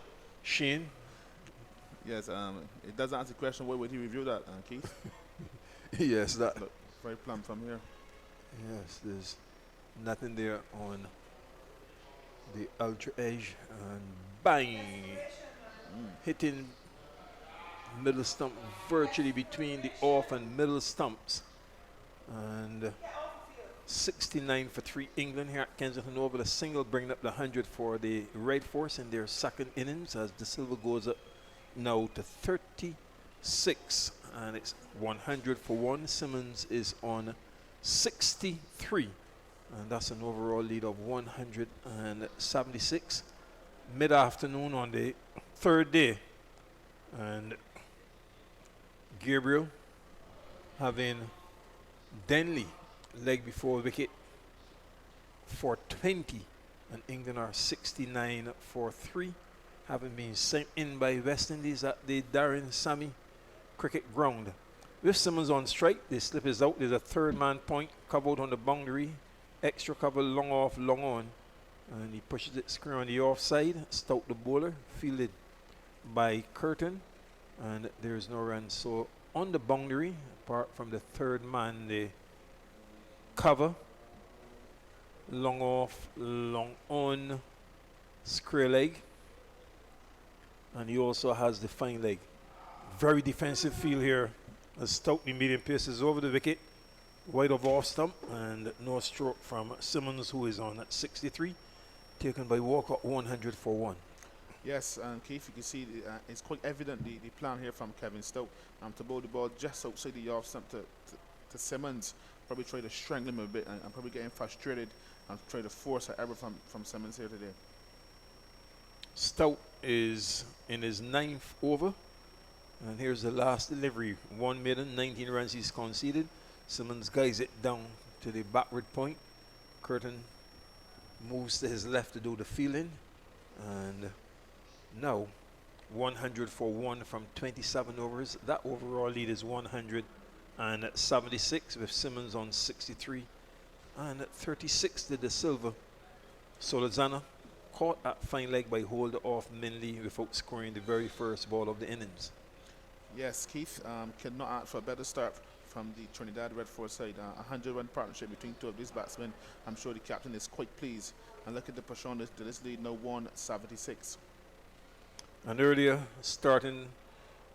Shane. Yes, it doesn't answer the question, why would he review that, Keith? Yes, that. Look, very plumb from here. Yes, there's nothing there on the ultra edge, and bang, hitting middle stump virtually between the off and middle stumps, and 69 for 3 England here at Kensington Oval. A single bringing up the 100 for the Red Force in their second innings, as De Silva goes up now to 36, and it's 100 for 1. Simmons is on 63, and that's an overall lead of 176. Mid-afternoon on the third day, and Gabriel having Denley leg before wicket for 20, and England are 69 for 3, having been sent in by West Indies at the Darren Sammy cricket ground. With Simmons on strike, the slip is out. There's a third man point, cover out on the boundary, extra cover, long off, long on, and he pushes it square on the offside. Stout the bowler, fielded by Curtin, and there's no run. So on the boundary, apart from the third man, the cover, long off, long on, square leg, and he also has the fine leg. Very defensive field here as Stout, the medium pace, is over the wicket, wide of off stump, and no stroke from Simmons, who is on at 63, taken by Walcott 100 for 1. Yes, Keith, you can see it's quite evident the plan here from Kevin Stoke to bowl the ball just outside the off stump to Simmons. Probably try to strangle him a bit and probably get him frustrated and try to force an error from Simmons here today. Stout is in his 9th over, and here's the last delivery. 1 maiden, 19 runs he's conceded. Simmons guides it down to the backward point. Curtin moves to his left to do the fielding, and now 100 for 1 from 27 overs. That overall lead is 176, with Simmons on 63, and at 36 to De Silva. Solozana caught at fine leg by hold off Minley without scoring the very first ball of the innings. Yes, Keith cannot ask for a better start from the Trinidad Red Force side. A 100-run partnership between two of these batsmen. I'm sure the captain is quite pleased. And look at the push on this lead now 176. And earlier, starting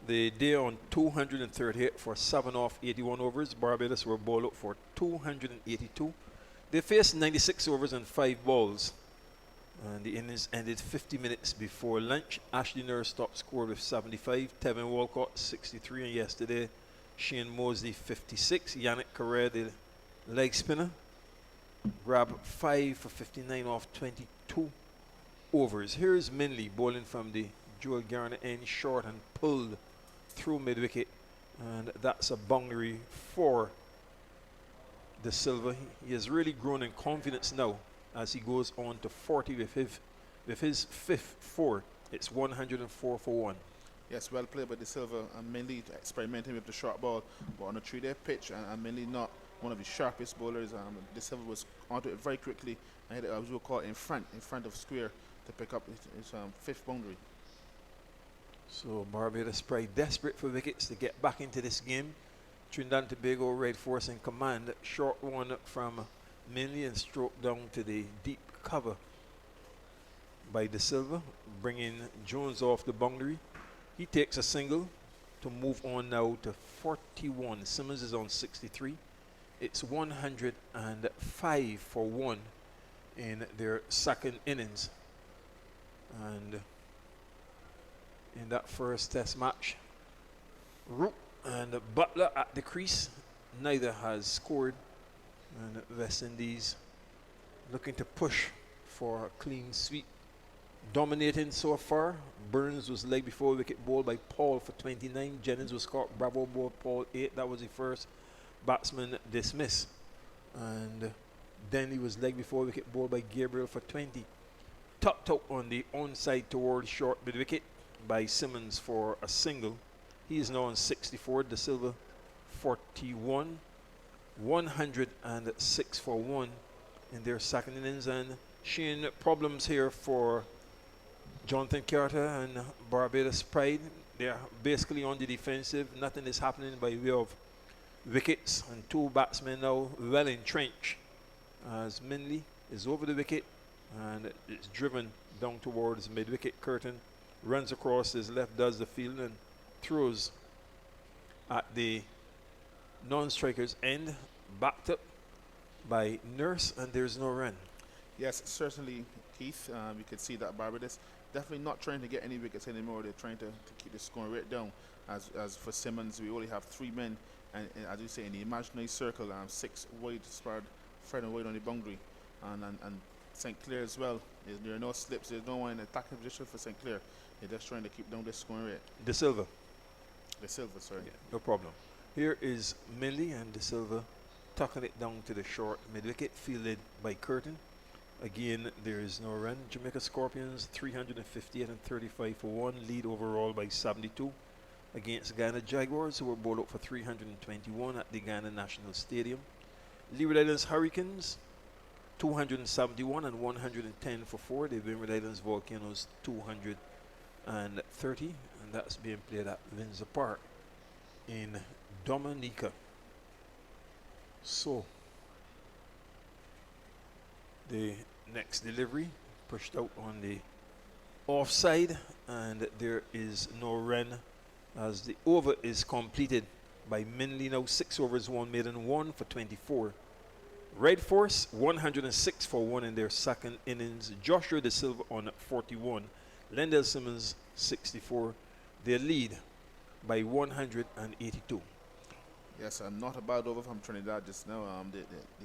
the day on 238 for 7 off 81 overs, Barbados were bowled out for 282. They faced 96 overs and 5 balls. And the innings ended 50 minutes before lunch. Ashley Nurse top scored with 75, Tevin Walcott 63, and yesterday Shane Mosley 56. Yannick Correa, the leg spinner, grabbed 5 for 59 off 22 overs. Here's Minley bowling from the Joel Garner end, short and pulled through mid-wicket, and that's a boundary for De Silva. He has really grown in confidence now as he goes on to 40 with his fifth 4. It's 104 for 1. Yes, well played by De Silva, and mainly experimenting with the short ball, but on a 3-day pitch, and mainly not one of the sharpest bowlers. De Silva was onto it very quickly and hit it, as we call it, in front of square to pick up his fifth boundary. So Barbados Pride desperate for wickets to get back into this game. Trinidad and Tobago Red Force in command. Short one from Minley and stroke down to the deep cover by De Silva, bringing Jones off the boundary. He takes a single to move on now to 41. Simmons is on 63. It's 105 for 1 in their second innings. And in that first test match, Root and Butler at the crease, neither has scored. And West Indies looking to push for a clean sweep. Dominating so far. Burns was leg before wicket ball by Paul for 29. Jennings was caught. Bravo ball Paul 8. That was the first batsman dismissed. And Denley was leg before wicket ball by Gabriel for 20. Tucked out on the onside towards short mid wicket by Simmons for a single. He is now on 64. De Silva 41. 106 for 1 in their second innings. And Shane, problems here for Jonathan Carter and Barbados Pride. They're basically on the defensive. Nothing is happening by way of wickets, and 2 batsmen now well entrenched as Minley is over the wicket and it's driven down towards mid-wicket. Curtin runs across his left, does the field, and throws at the non-striker's end, backed up by Nurse, and there's no run. Yes, certainly, Keith. We could see that Barbados definitely not trying to get any wickets anymore. They're trying to keep the scoring rate down. As for Simmons, we only have 3 men, and as you say, in the imaginary circle, 6 wide spread, Fred and wide on the boundary, and St. Clair as well. There are no slips. There's no one in attacking position for St. Clair. They're just trying to keep down the scoring rate. De Silva. De Silva, sorry. Yeah, no problem. Here is Minley, and De Silva tucking it down to the short mid-wicket, fielded by Curtin. Again, there is no run. Jamaica Scorpions 358 and 35 for 1, lead overall by 72 against Ghana Jaguars, who were bowled out for 321 at the Ghana National Stadium. Leeward Islands Hurricanes 271 and 110 for 4. The Windward Islands Volcanoes 230, and that's being played at Windsor Park in Dominica. So the next delivery pushed out on the offside, and there is no run as the over is completed by Minley. Now 6 overs, 1 maiden, 1 for 24. Red Force 106 for 1 in their second innings. Joshua De Silva on 41. Lendell Simmons 64. They lead by 182. Yes, not a bad over from Trinidad just now. The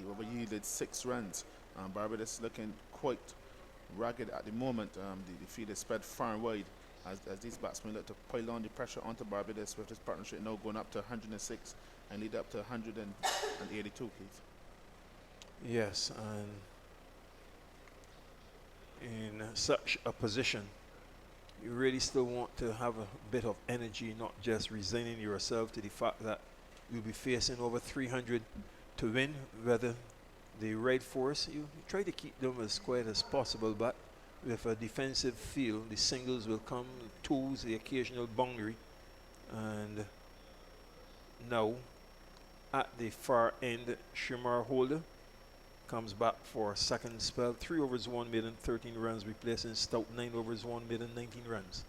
over yielded 6 runs. Barbados looking quite ragged at the moment. The field is spread far and wide as these batsmen look to pile on the pressure onto Barbados, with this partnership now going up to 106 and lead up to 182, Keith. Yes, and in such a position, you really still want to have a bit of energy, not just resigning yourself to the fact that you'll be facing over 300 to win. Whether the Red Force, you try to keep them as quiet as possible, but with a defensive feel. The singles will come, twos, the occasional boundary. And now, at the far end, Shimar Holder comes back for a second spell. 3 overs, 1 mid, and 13 runs, replacing Stout. 9 overs, 1 mid, and 19 runs.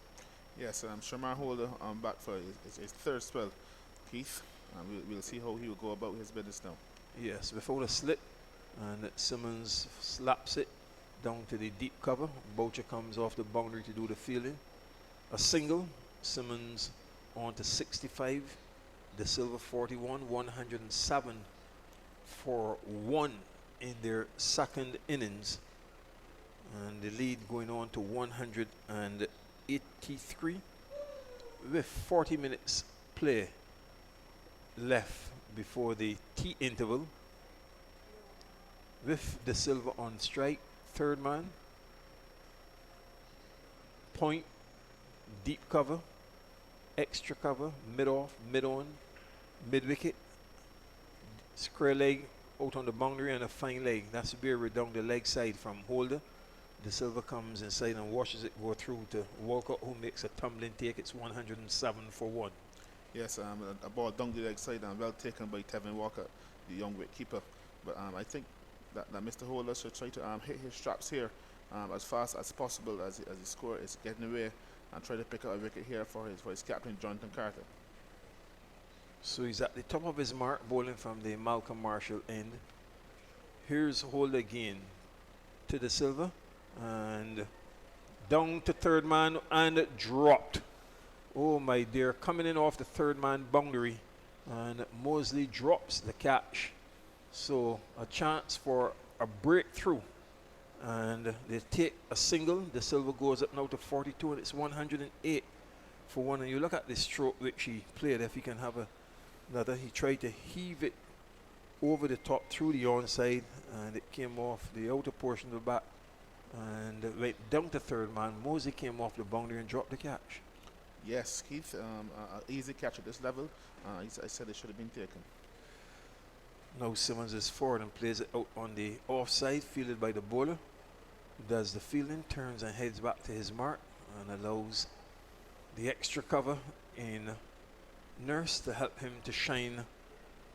Yes, Sherman Holder back for his third spell, Keith. We'll see how he will go about his business now. Yes, without a slip, and Simmons slaps it down to the deep cover. Boucher comes off the boundary to do the fielding. A single, Simmons on to 65. De Silva 41, 107 for 1 in their second innings. And the lead going on to 183 with 40 minutes play left before the tea interval. With De Silva on strike, third man, point, deep cover, extra cover, mid off, mid on, mid wicket, square leg out on the boundary, and a fine leg. That's Beer down the leg side from Holder. De Silva comes inside and washes it, go through to Walcott, who makes a tumbling take. It's 107 for 1. Yes, a ball down the leg side and well taken by Tevin Walker, the young wicketkeeper. But I think that Mr. Holder should try to hit his straps here as fast as possible as the score is getting away, and try to pick up a wicket here for his captain, Jonathan Carter. So he's at the top of his mark, bowling from the Malcolm Marshall end. Here's Holder again to De Silva, and down to third man and dropped. Oh my dear, coming in off the third man boundary, and Mosley drops the catch. So a chance for a breakthrough, and they take a single. De Silva goes up now to 42, and it's 108 for 1. And you look at this stroke which he played. If he can have another, he tried to heave it over the top through the onside, and it came off the outer portion of the bat and went down to third man. Mosley came off the boundary and dropped the catch. Yes, Keith, an easy catch at this level. I said it should have been taken. Now Simmons is forward and plays it out on the offside, fielded by the bowler. Does the fielding, turns and heads back to his mark, and allows the extra cover in Nurse to help him to shine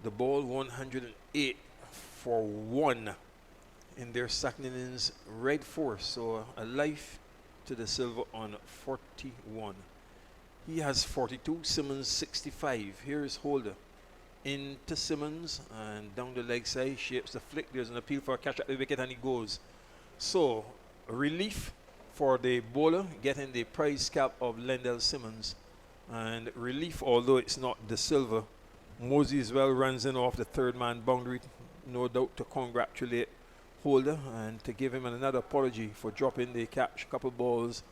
the ball. 108 for 1 in their second innings red force. So a life to De Silva on 41. He has 42, Simmons 65. Here's Holder into Simmons and down the leg side, shapes the flick. There's an appeal for a catch at the wicket, and he goes. So relief for the bowler, getting the prize scalp of Lendell Simmons, and relief, although it's not De Silva. Mosey as well runs in off the third man boundary, no doubt to congratulate Holder and to give him another apology for dropping the catch a couple balls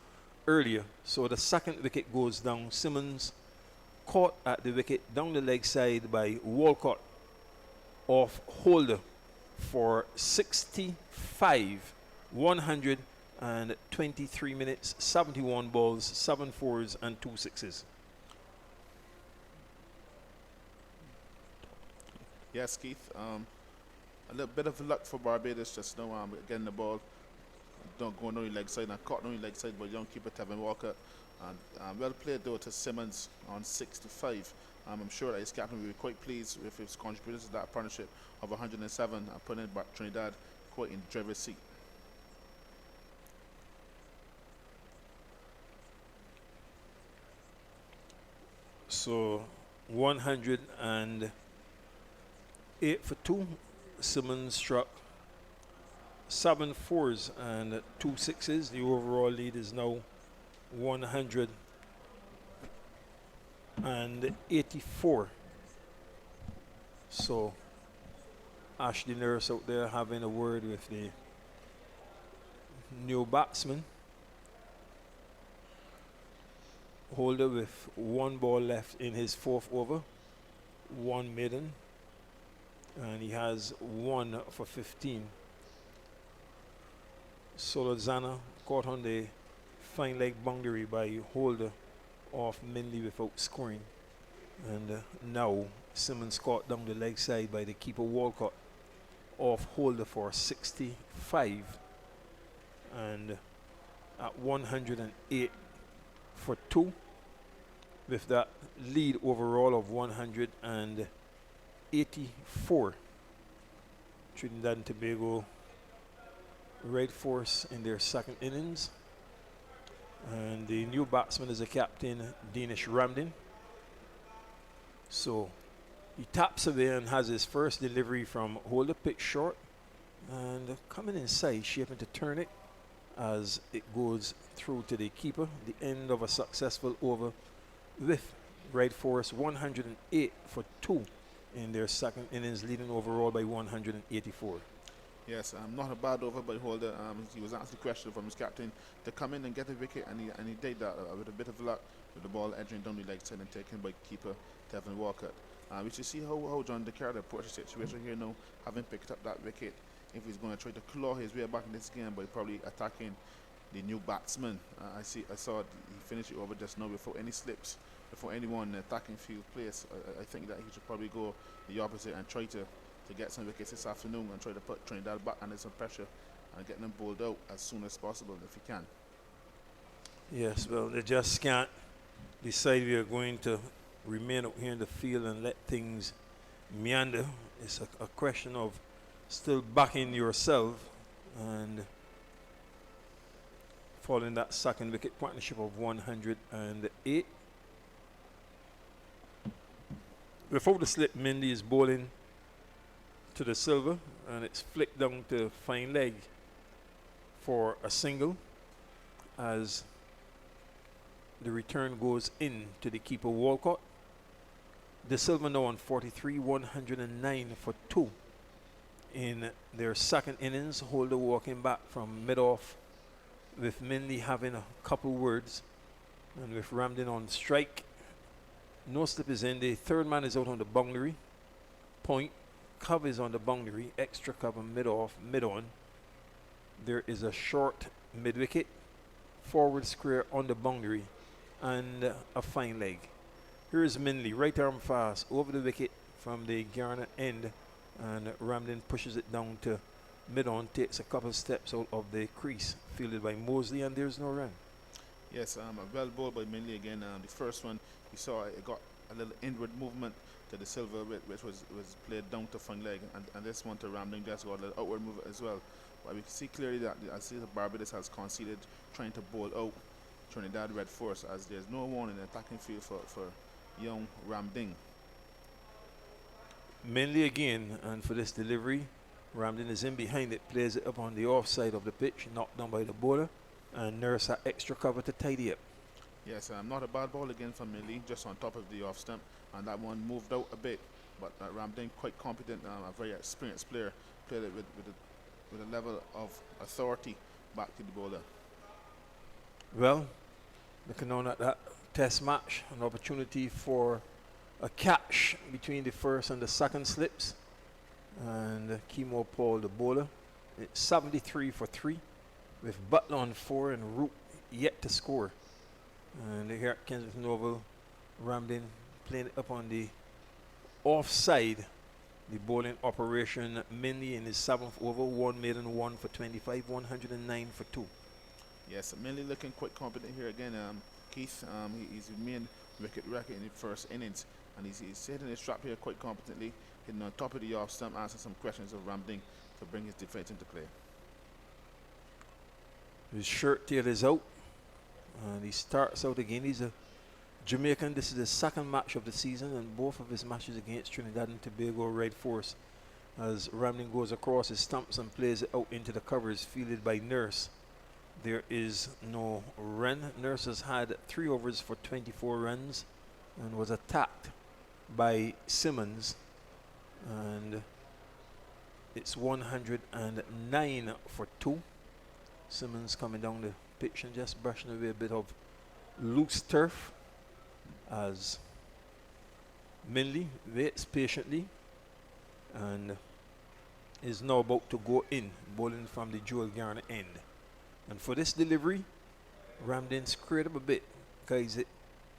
earlier. So the second wicket goes down. Simmons caught at the wicket down the leg side by Walcott off Holder for 65, 123 minutes, 71 balls, 7 fours and 2 sixes. Yes, Keith. A little bit of luck for Barbados just now, getting the ball. Don't go on the leg side and caught on the leg side by young keeper Tevin Walker. And well played though to Simmons on 65. I'm sure that his captain will be quite pleased with his contributions to that partnership of 107 and putting back Trinidad quite in the driver's seat. So 108 for 2. Simmons struck 7 fours and 2 sixes. The overall lead is now 184. So Ashley Nurse out there having a word with the new batsman. Holder with 1 ball left in his 4th over, 1 maiden, and he has 1 for 15. Solozana caught on the fine leg boundary by Holder off Minley without scoring, and now Simmons caught down the leg side by the keeper Walcott off Holder for 65, and at 108 for 2, with that lead overall of 184. Trinidad and Tobago Red Force in their second innings. And the new batsman is the captain, Danish Ramdin. So he taps away and has his first delivery from hold the pitch short. And coming inside, shaping to turn it as it goes through to the keeper. The end of a successful over with Red Force 108 for 2 in their second innings, leading overall by 184. Yes, not a bad over by Holder. He was asked the question from his captain to come in and get a wicket, and he did that with a bit of luck, with the ball edging down the leg side and taken by keeper Tevin Walker. We should see how John DeCarter approaches the situation here now, having picked up that wicket. If he's going to try to claw his way back in this game by probably attacking the new batsman. I saw he finished it over just now without any slips, before anyone in the attacking field place. I think that he should probably go the opposite and try to get some wickets this afternoon and try to put Trinidad back under some pressure and get them bowled out as soon as possible if he can. Yes, well, they just can't decide we are going to remain out here in the field and let things meander. It's a question of still backing yourself and following that second wicket partnership of 108. Before the slip, Mindy is bowling to the silver, and it's flicked down to fine leg for a single as the return goes in to the keeper Walcott. The silver now on 43, 109 for 2 in their second innings. Holder walking back from mid-off with Minley having a couple words, and with Ramdin on strike. No slip is in. The third man is out on the boundary. Point. Cover is on the boundary. Extra cover mid-off, mid-on. There is a short mid-wicket. Forward square on the boundary. And a fine leg. Here is Minley. Right arm fast. Over the wicket from the Garner end. And Ramdin pushes it down to mid-on. Takes a couple steps out of the crease. Fielded by Mosley, and there's no run. Yes, a well bowled by Minley again. The first one, you saw it got a little inward movement to the silver, which was played down to fine leg, and this one to Ramdin just got a little outward move as well. But we can see clearly that Barbados has conceded trying to bowl out Trinidad Red Force, as there's no one in the attacking field for young Ramdin. Minley again, and for this delivery, Ramdin is in behind it, plays it up on the offside of the pitch, knocked down by the bowler, and Nurse had extra cover to tidy up. Yes, not a bad ball again from Minley, just on top of the off stump, and that one moved out a bit, but Ramdin quite competent, a very experienced player, played it with a level of authority back to the bowler. Well, looking on at that test match, an opportunity for a catch between the first and the second slips, and Kimo Paul, the bowler. It's 73 for 3, with Butler on 4 and Root yet to score. And here at Kensington Oval, Ramdin playing it up on the offside. The bowling operation, Minley in his 7th over, 1 maiden 1 for 25, 109 for 2. Yes, Minley looking quite competent here again. Keith, he's the main wicket record in the first innings, and he's hitting his trap here quite competently, hitting on top of the off stump, answering some questions of Ramdin to bring his defense into play. His shirt tail is out, and he starts out again. He's a Jamaican. This is his second match of the season, and both of his matches against Trinidad and Tobago Red Force. As Ramdin goes across his stumps and plays it out into the covers, fielded by Nurse. There is no run. Nurse has had 3 overs for 24 runs and was attacked by Simmons, and it's 109 for 2. Simmons coming down the pitch and just brushing away a bit of loose turf as Minley waits patiently and is now about to go in, bowling from the Joel Garner end. And for this delivery, Ramdin squared up a bit, guides it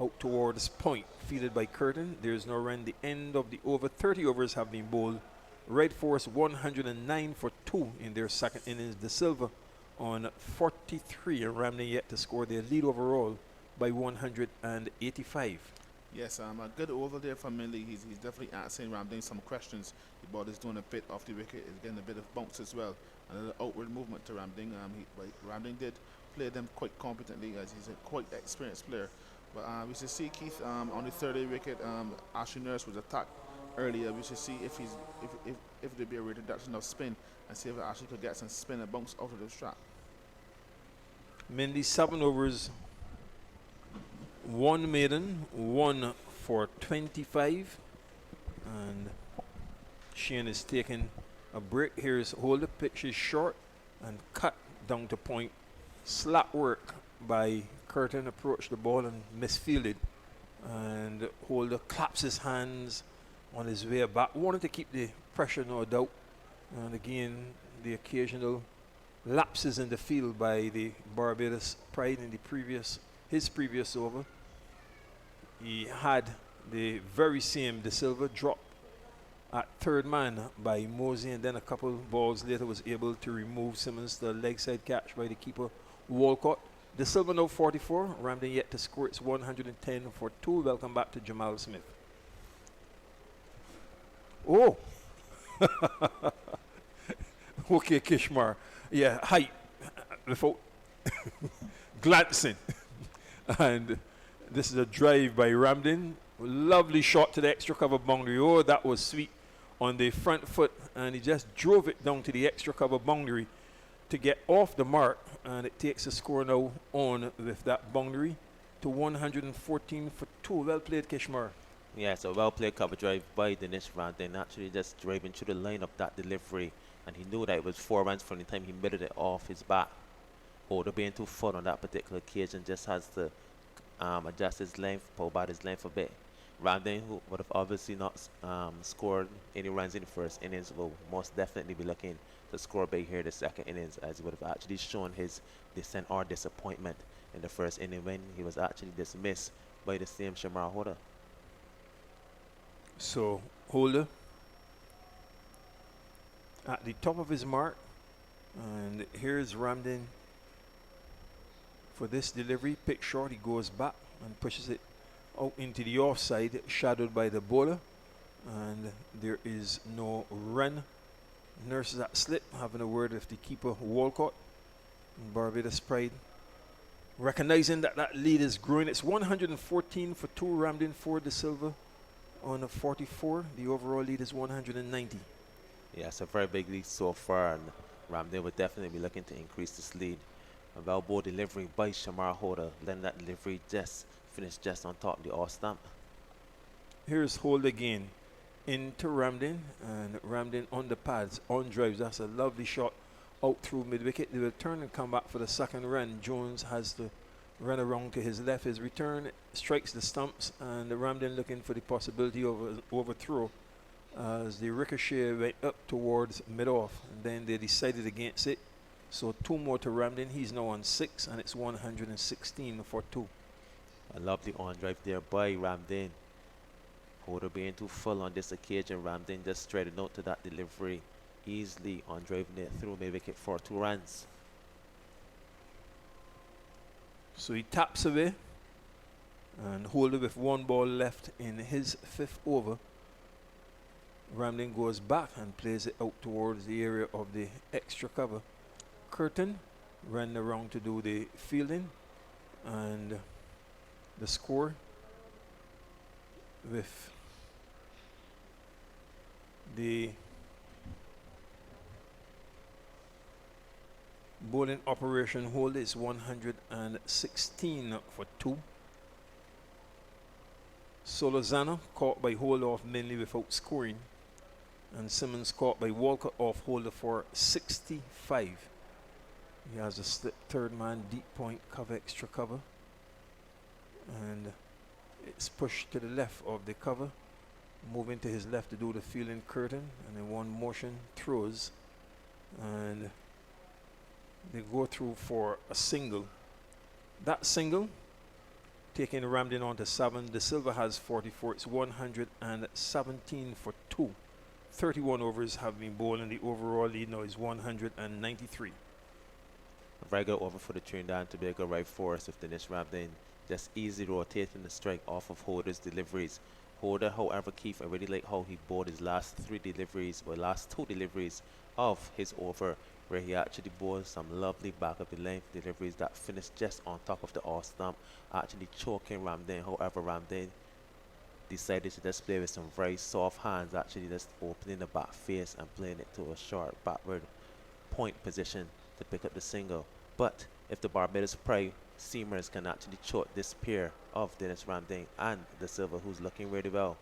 out towards point, fielded by Curtin. There's no run. The end of the over. 30 overs have been bowled. Red Force 109 for 2 in their second innings. The silver on 43, and Ramden yet to score their lead overall by 185. Yes, a good over there from Minley. He's definitely asking Ramding some questions. The ball is doing a bit off the wicket. He's getting a bit of bounce as well. And a little outward movement to Ramding. But Ramding did play them quite competently as he's a quite experienced player. But we should see Keith on the 30 wicket. Ashley Nurse was attacked earlier. We should see if there'd be a reduction of spin and see if Ashley could get some spin and bounce out of the strap. Mindy 7 overs, 1 maiden, 1 for 25, and Shane is taking a break. Here's Holder, pitch is short and cut down to point. Slap work by Curtin, approached the ball and misfielded, and Holder claps his hands on his way back. Wanted to keep the pressure, no doubt, and again the occasional lapses in the field by the Barbados Pride in his previous over. He had the very same De Silva drop at third man by Mosey, and then a couple balls later was able to remove Simmons, the leg side catch by the keeper Walcott. De Silva now 44, Ramden yet to score. It's 110 for 2. Welcome back to Jamal Smith. Oh! Okay, Kishmar. Yeah, height without glancing. And this is a drive by Ramden. Lovely shot to the extra cover boundary. Oh, that was sweet on the front foot. And he just drove it down to the extra cover boundary to get off the mark. And it takes the score now on with that boundary to 114 for 2. Well played, Kishmar. Yeah, so well played cover drive by Dinesh Ramden. Actually just driving through the line of that delivery. And he knew that it was 4 runs from the time he middled it off his bat. Holder being too full on that particular occasion just has to adjust his length, pull back his length a bit. Ramden, who would have obviously not scored any runs in the first innings, will most definitely be looking to score big here the second innings, as he would have actually shown his dissent or disappointment in the first inning when he was actually dismissed by the same Shamar Holder. So Holder at the top of his mark, and here's Ramden for this delivery. Pick short, he goes back and pushes it out into the offside, shadowed by the bowler, and there is no run. Nurse is at slip, having a word with the keeper Walcott. And Barbados Pride recognizing that that lead is growing. It's 114 for 2. Ramden for De Silva on a 44. The overall lead is 190. Yeah, it's a very big lead so far, and Ramden would definitely be looking to increase this lead. A well-ball delivery by Shamar Holder, letting that delivery just finish just on top of the off stump. Here's Holder again into Ramden, and Ramden on the pads, on drives. That's a lovely shot out through mid-wicket. They will turn and come back for the second run. Jones has to run around to his left. His return strikes the stumps, and Ramden looking for the possibility of an overthrow as the ricochet went up towards mid-off, and then they decided against it. So 2 more to Ramden. He's now on 6, and it's 116 for 2. A lovely on drive there by Ramden. Holder being too full on this occasion. Ramden just straight a note to that delivery, easily on driving it through mid-wicket for 2 runs. So he taps away, and Holder with 1 ball left in his 5th over. Ramden goes back and plays it out towards the area of the extra cover. Curtin ran around to do the fielding, and the score with the bowling operation hold is 116 for 2. Solozano caught by Holder off mainly without scoring, and Simmons caught by Walker off Holder for 65. He has a slip third man, deep point, cover, extra cover, and it's pushed to the left of the cover, moving to his left to do the fielding. Curtin, and in one motion throws, and they go through for a single. That single taking Ramden on to 7. De Silva has 44. It's 117 for 2. 31 overs have been bowled, and the overall lead now is 193. A very good over for the Trinidad and Tobago right force with Dennis Ramden just easy rotating the strike off of Holder's deliveries. Holder, however, Keith, I really like how he bowled his last two deliveries of his over, where he actually bowled some lovely back of the length deliveries that finished just on top of the off stump, actually choking Ramden. However, Ramden decided to just play with some very soft hands, actually just opening the back face and playing it to a short backward point position to pick up the single. But if the Barbados Pride seamers can actually choke this pair of Dennis Ramden and De Silva, who's looking really well,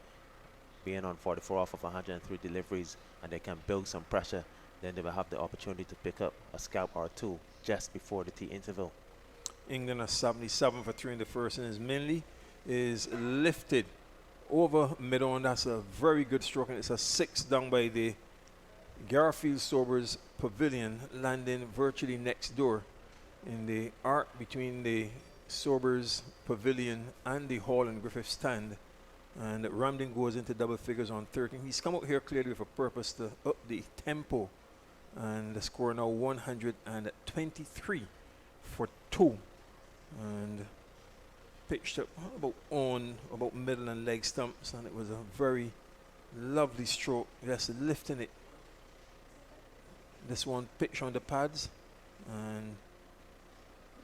being on 44 off of 103 deliveries, and they can build some pressure, then they will have the opportunity to pick up a scalp or two just before the tea interval. England are 77 for 3 in the first innings. Minley is lifted over mid-on. That's a very good stroke, and it's a 6 down by the Garfield Sobers Pavilion, landing virtually next door in the arc between the Sobers Pavilion and the Hall and Griffith stand. And Ramden goes into double figures on 13. He's come out here clearly with a purpose to up the tempo, and the score now 123 for 2. And pitched up about middle and leg stumps, and it was a very lovely stroke, just lifting it. This one pitched on the pads and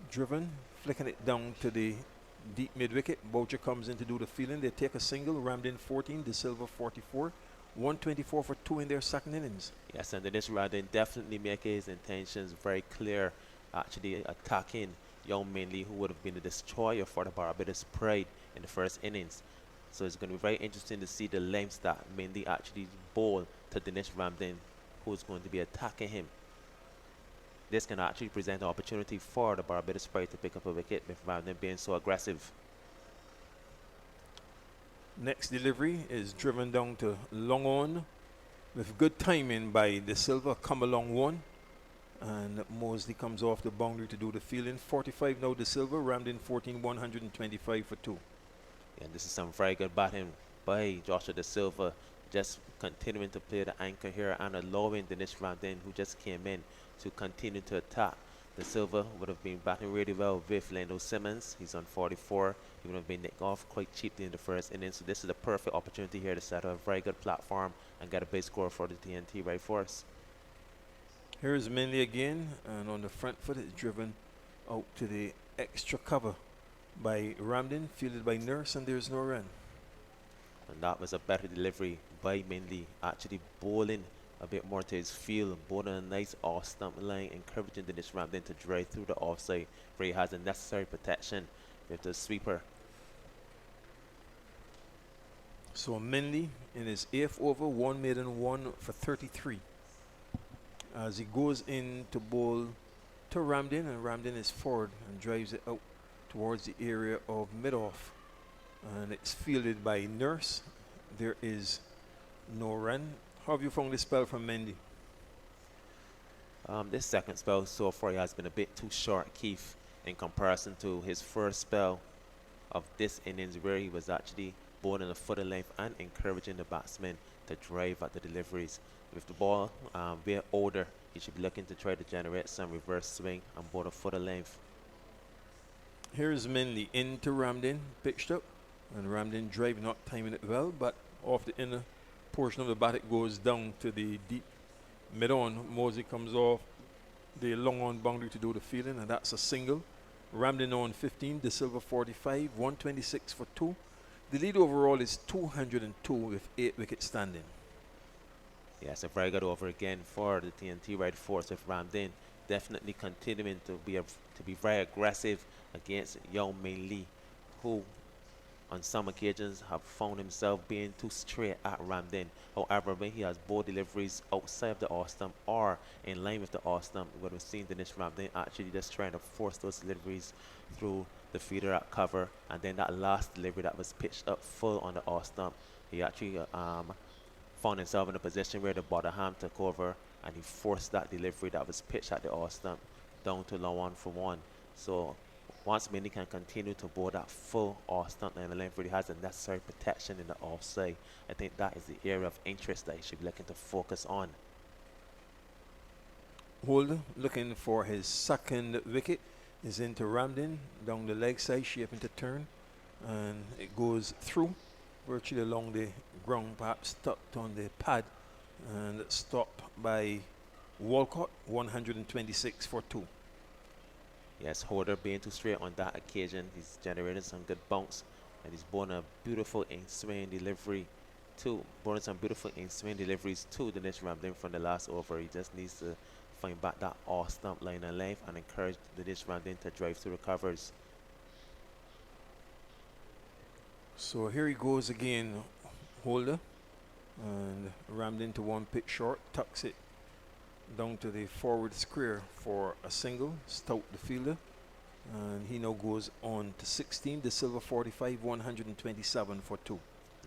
driven, flicking it down to the deep mid wicket. Boucher comes in to do the fielding. They take a single. Ramden 14, De Silva 44, 124 for 2 in their second innings. Yes, and Dennis Ramden definitely making his intentions very clear, actually attacking young Minley, who would have been a destroyer for the Barbados Pride in the first innings. So it's going to be very interesting to see the lengths that Minley actually bowl to Dennis Ramden, who's going to be attacking him. This can actually present an opportunity for the Barbados Pride to pick up a wicket with Ramden being so aggressive. Next delivery is driven down to long on with good timing by De Silva. Come along one, and Mosley comes off the boundary to do the fielding. 45 now De Silva. Ramden 14, 125 for 2. And this is some very good batting by Joshua De Silva, just continuing to play the anchor here and allowing Dennis Ramden, who just came in, to continue to attack. De Silva would have been batting really well with Lando Simmons. He's on 44. He would have been nicked off quite cheaply in the first innings. So this is a perfect opportunity here to set a very good platform and get a big score for the TNT right force. Here's Minley again, and on the front foot it's driven out to the extra cover by Ramden, fielded by Nurse, and there's no run. And that was a better delivery by Minley, actually bowling a bit more to his field, bowling a nice off stump line, encouraging Dennis Ramden to drive through the offside where he has the necessary protection with the sweeper. So Minley in his 8th over, 1 maiden, 1 for 33. As he goes in to bowl to Ramden, and Ramden is forward and drives it out towards the area of mid-off. And it's fielded by Nurse. There is no run. How have you found this spell from Mendy? This second spell so far has been a bit too short, Keith, in comparison to his first spell of this innings, where he was actually bowling a foot of length and encouraging the batsmen to drive at the deliveries. With the ball being older, he should be looking to try to generate some reverse swing and bowl a foot of length. Here's Minley into Ramden, pitched up, and Ramden driving, not timing it well, but off the inner portion of the bat it goes down to the deep mid-on. Mosley comes off the long on boundary to do the fielding, and that's a single. Ramden on 15, De Silva 45, 126 for 2. The lead overall is 202 with 8 wickets standing. Yes, a very good over again for the TNT right force with Ramden definitely continuing to be very aggressive against young Minley, who on some occasions have found himself being too straight at Ramden. However, when he has ball deliveries outside of the off stump or in line with the off stump, we would have seen Dennis Ramden actually just trying to force those deliveries through the feeder at cover, and then that last delivery that was pitched up full on the off stump, he actually found himself in a position where the bottom ham took over, and he forced that delivery that was pitched at the off stump down to long 1 for 1. So once Minley can continue to bowl that full off stump and the length where he has the necessary protection in the offside, I think that is the area of interest that he should be looking to focus on. Holder looking for his second wicket is into Ramden down the leg side, shaping to turn, and it goes through virtually along the ground, perhaps tucked on the pad, and stopped by Walcott, 126 for 2. Yes, Holder being too straight on that occasion. He's generated some good bounce, and he's born a beautiful in-swing delivery too. Born some beautiful in-swing deliveries to Dinesh Ramden from the last over. He just needs to find back that off-stump line of length and encourage Dinesh Ramden to drive through the covers. So here he goes again, Holder, and Ramden to one pitch short, tucks it down to the forward square for a single, Stout the fielder, and he now goes on to 16, De Silva 45, 127 for 2.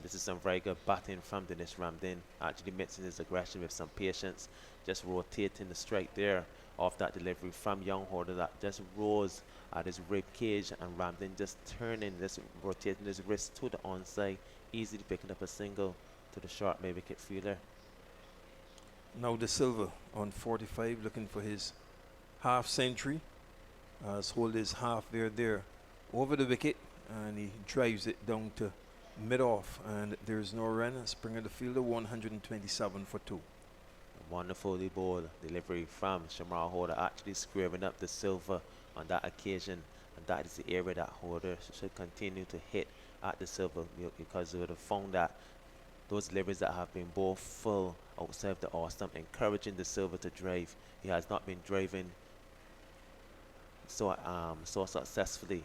This is some very good batting from Dinesh Ramden, actually mixing his aggression with some patience, just rotating the strike there off that delivery from young Holder that just rose at his rib cage, and Ramden just turning this, rotating his wrist to the onside, easily picking up a single to the short mid-wicket fielder. Now De Silva on 45, looking for his half century, as Holder is half there over the wicket, and he drives it down to mid-off, and there's no run. Springer the fielder, 127 for 2. A wonderfully bowled delivery from Shamar Holder, actually squaring up De Silva on that occasion, and that is the area that Holder should continue to hit at De Silva, because we would have found that those deliveries that have been both full outside of the off stump, encouraging De Silva to drive. He has not been driving so successfully.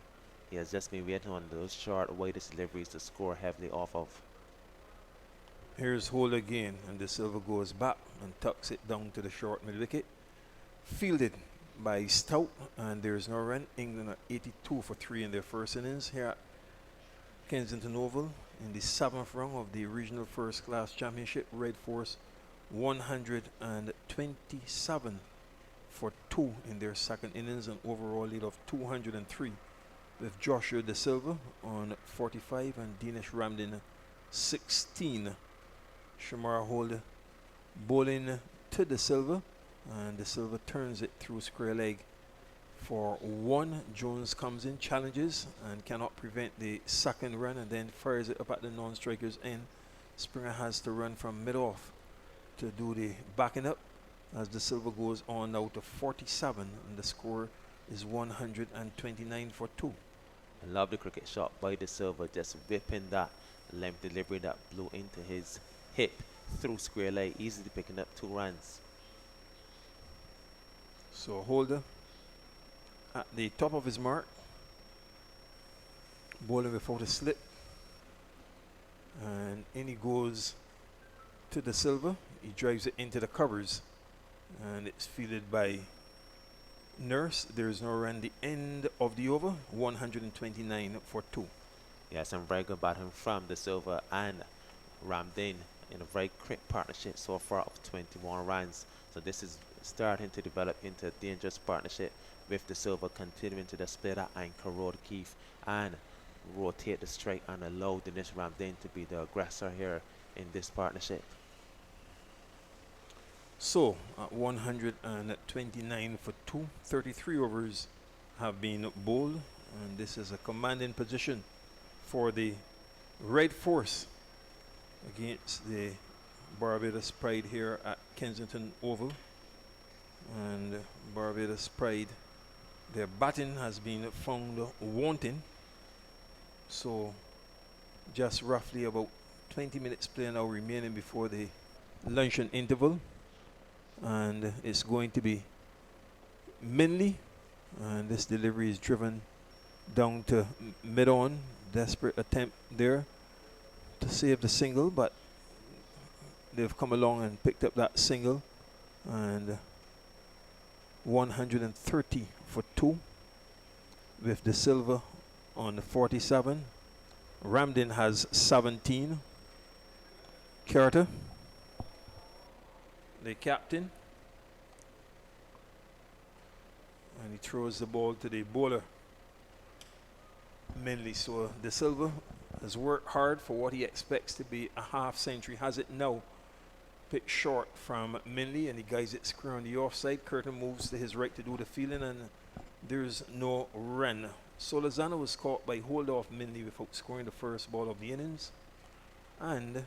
He has just been waiting on those short, widest deliveries to score heavily off of. Here's Holder again, and De Silva goes back and tucks it down to the short mid-wicket. Fielded by Stout, and there's no run. England are 82 for 3 in their first innings here at Kensington Oval in the 7th round of the Regional First Class Championship. Red Force 127 for 2 in their second innings, an overall lead of 203, with Joshua De Silva on 45 and Dinesh Ramden 16. Shamar Holder bowling to De Silva, and De Silva turns it through square leg for 1. Jones comes in, challenges, and cannot prevent the second run, and then fires it up at the non-striker's end. Springer has to run from mid-off to do the backing up, as De Silva goes on now to 47, and the score is 129 for 2. A lovely cricket shot by De Silva, just whipping that length delivery that blew into his hip through square leg, easily picking up 2 runs. So Holder at the top of his mark, bowling without a slip, and in he goes to De Silva. He drives it into the covers, and it's fielded by Nurse. There's no run. The end of the over, 129 for 2. Yeah, some very good batting from De Silva and Ramden in a very quick partnership so far of 21 runs. So this is starting to develop into a dangerous partnership, with De Silva continuing to display that anchor road Keith and rotate the strike and allow Dinesh Ramden to be the aggressor here in this partnership. So at 129 for 2, 33 overs have been bowled, and this is a commanding position for the Red Force against the Barbados Pride here at Kensington Oval. And Barbados Pride, their batting has been found wanting, so just roughly about 20 minutes play now remaining before the luncheon interval, and it's going to be Minley, and this delivery is driven down to mid-on. Desperate attempt there to save the single, but they've come along and picked up that single, and 130 for 2 with De Silva on the 47. Ramden has 17. Carter, the captain, and he throws the ball to the bowler Minley. So De Silva has worked hard for what he expects to be a half century. Has it now Pitch short from Minley, and he guides it square on the offside. Curtin moves to his right to do the fielding, and there's no run. So Lozano was caught by hold off Minley without scoring the first ball of the innings. And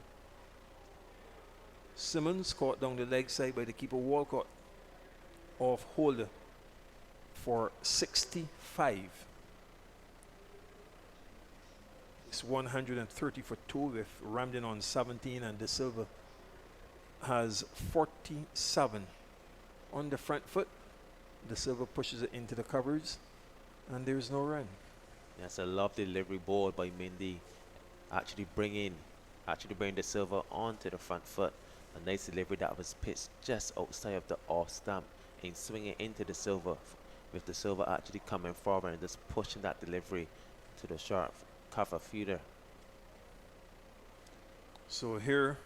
Simmons caught down the leg side by the keeper Walcott off hold for 65. It's 130 for 2 with Ramden on 17, and De Silva has 47 on the front foot. De Silva pushes it into the covers, and there's no run. That's a lovely delivery ball by Mindy. Actually bringing De Silva onto the front foot. A nice delivery that was pitched just outside of the off stump and swinging into De Silva, with De Silva actually coming forward and just pushing that delivery to the sharp cover feeder. So here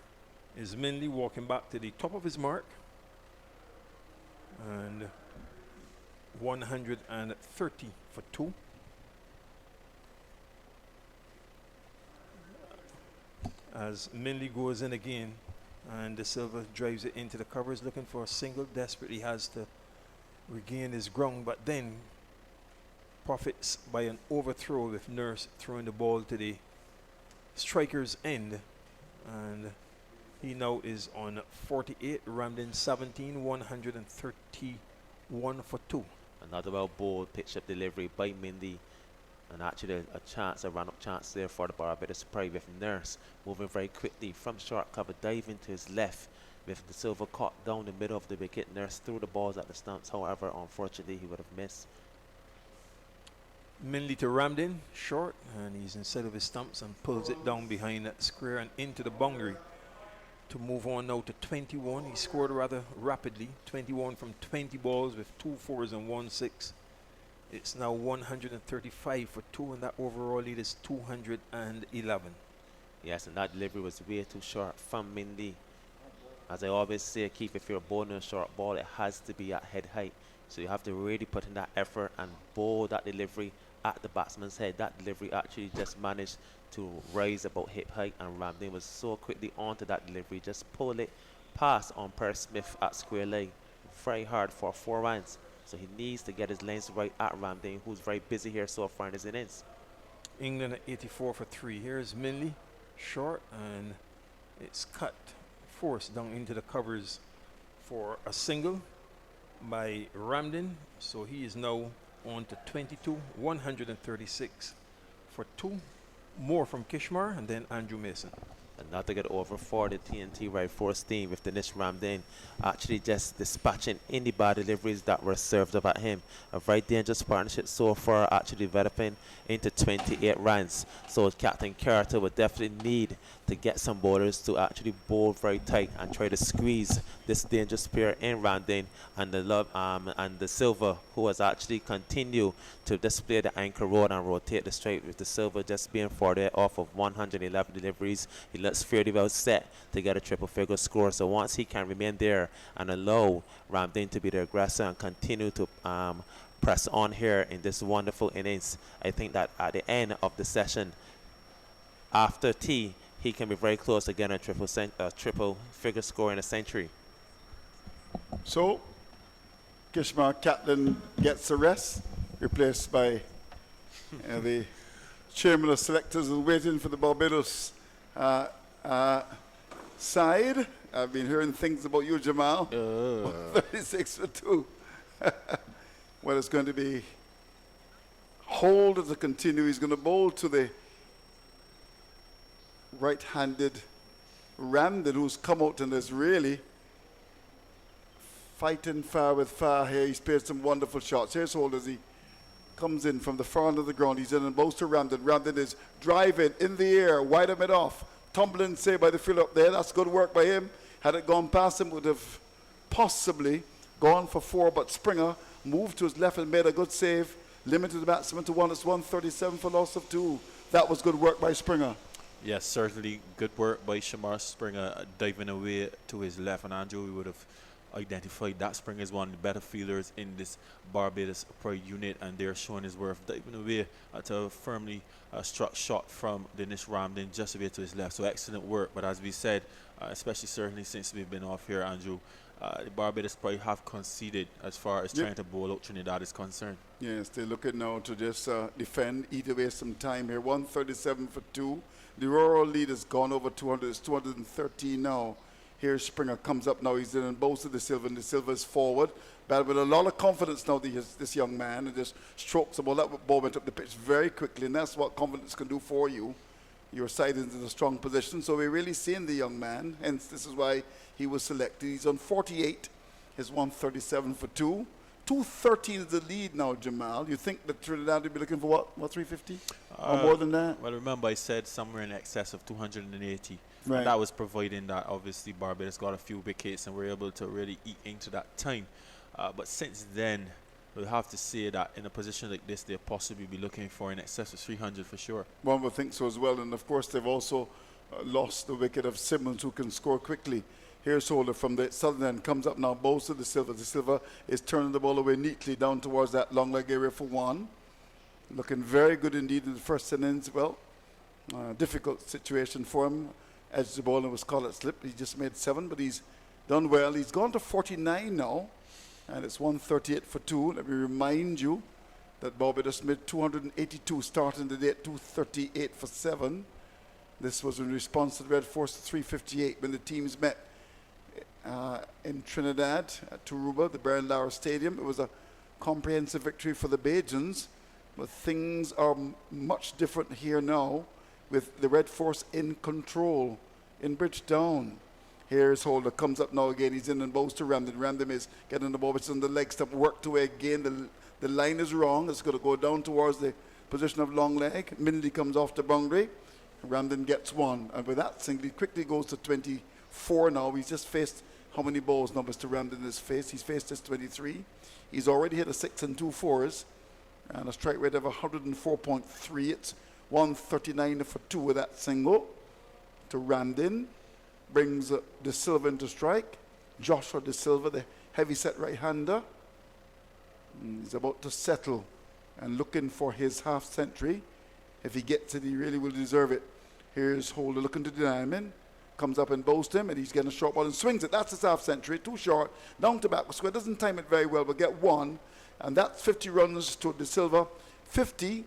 is Minley walking back to the top of his mark, and 130 for 2. As Minley goes in again, and De Silva drives it into the covers, looking for a single. Desperately has to regain his ground, but then profits by an overthrow with Nurse throwing the ball to the striker's end, and he now is on 48. Ramden 17, 131 for 2. Another well bowled pitch up delivery by Mindy, and actually a run-up chance there for the Barbados Pride, with Nurse moving very quickly from short cover, diving to his left, with De Silva caught down the middle of the wicket. Nurse threw the balls at the stumps, however, unfortunately he would have missed. Minley to Ramden, short, and he's inside of his stumps and pulls it down behind that square and into the boundary to move on now to 21. He scored rather rapidly, 21 from 20 balls with 2 4s and 1 6. It's now 135 for 2, and that overall lead is 211. Yes, and that delivery was way too short from Mindy. As I always say, Keith, if you're bowling a short ball, it has to be at head height. So you have to really put in that effort and bowl that delivery at the batsman's head. That delivery actually just managed to rise about hip height, and Ramden was so quickly onto that delivery, just pull it past on Per Smith at square leg. Very hard for 4 runs. So he needs to get his lanes right at Ramden, who's very busy here so far in his innings. England at 84 for 3. Here's Minley, short, and it's cut, forced down into the covers for a single by Ramden. So he is now on to 22, 136 for 2. More from Kishmar, and then Andrew Mason. Another good over for the TNT right force team, with Dinesh Ramden actually just dispatching any bad deliveries that were served up at him. A very dangerous partnership so far, actually developing into 28 runs. So Captain Carter would definitely need to get some bowlers to actually bowl very tight and try to squeeze this dangerous pair in Ramden and the Silva, who has actually continued to display the anchor role and rotate the straight, with the Silva just being 48 off of 111 deliveries. He looks fairly well set to get a triple figure score. So once he can remain there and allow Ramden to be the aggressor and continue to press on here in this wonderful innings, I think that at the end of the session, after tea, he can be very close to getting a triple figure score in a century. So, Kishmar Catlin gets a rest, replaced by the chairman of selectors who's waiting for the Barbados side. I've been hearing things about you, Jamal. 36 for 2. Well, it's going to be hold to continue. He's going to bowl to the right-handed Ramden, who's come out and is really fighting far with far here. He's played some wonderful shots. Here's Hold as he comes in from the far end of the ground. He's in and bows to Ramden. Ramden is driving in the air, wide of it off. Tumbling, say, by the field up there. That's good work by him. Had it gone past him, would have possibly gone for 4, but Springer moved to his left and made a good save. Limited the batsman to 1. It's 137 for loss of 2. That was good work by Springer. Yes, certainly good work by Shamar Springer, diving away to his left, and Andrew, we would have identified that Spring is one of the better fielders in this Barbados Pride unit, and they're showing his worth, diving away at a firmly struck shot from Dennis Ramden just away to his left. So excellent work. But as we said, especially certainly since we've been off here, Andrew, the Barbados Pride have conceded as far as trying to bowl out Trinidad is concerned. Yes, they're looking now to just defend, eat away some time here. 137 for 2. The rural lead has gone over 200. It's 213 now. Here Springer comes up now. He's in both of the Silva, and the Silva is forward. But with a lot of confidence now, this young man, and just strokes the ball. That ball went up the pitch very quickly, and that's what confidence can do for you. Your side is in a strong position. So we're really seeing the young man, hence this is why he was selected. He's on 48. His 137 for 2. 213 is the lead now, Jamal. You think that Trinidad will be looking for what 350? Or more than that? Well, remember I said somewhere in excess of 280. Right. And that was providing that obviously Barbados got a few wickets and were able to really eat into that time. But since then, we'll have to say that in a position like this, they'll possibly be looking for in excess of 300 for sure. One would think so as well. And of course, they've also lost the wicket of Simmons, who can score quickly. Here's Holder from the southern end, comes up now, bows to the Silva. The Silva is turning the ball away neatly down towards that long leg area for 1. Looking very good indeed in the first innings. Well, difficult situation for him. Edged the ball and was caught at slip. He just made 7, but he's done well. He's gone to 49 now, and it's 138 for 2. Let me remind you that Barbados made 282 starting the day at 238 for 7. This was in response to the Red Force 358 when the teams met in Trinidad at Turuba, the Baron Lara Stadium. It was a comprehensive victory for the Bajans, but things are much different here now with the Red Force in control in Bridgetown. Here's Holder, comes up now again. He's in and bows to Ramden. Ramden is getting the ball, which is on the leg stump, worked away again. The line is wrong. It's going to go down towards the position of long leg. Mindley comes off the boundary. Ramden gets 1. And with that single, he quickly goes to 24 now. He's just faced how many balls now Mr. Ramden has faced? He's faced this 23. He's already hit a 6 and 2 4s. And a strike rate of 104.3. It's 139 for 2 with that single to Ramden. Brings De Silva into strike. Joshua De Silva, the heavy-set right-hander. He's about to settle and looking for his half-century. If he gets it, he really will deserve it. Here's Holder looking to deny him. Comes up and bows him, and he's getting a short ball and swings it. That's his half-century. Too short. Down to back square. Doesn't time it very well, but get 1. And that's 50 runs to De Silva. 50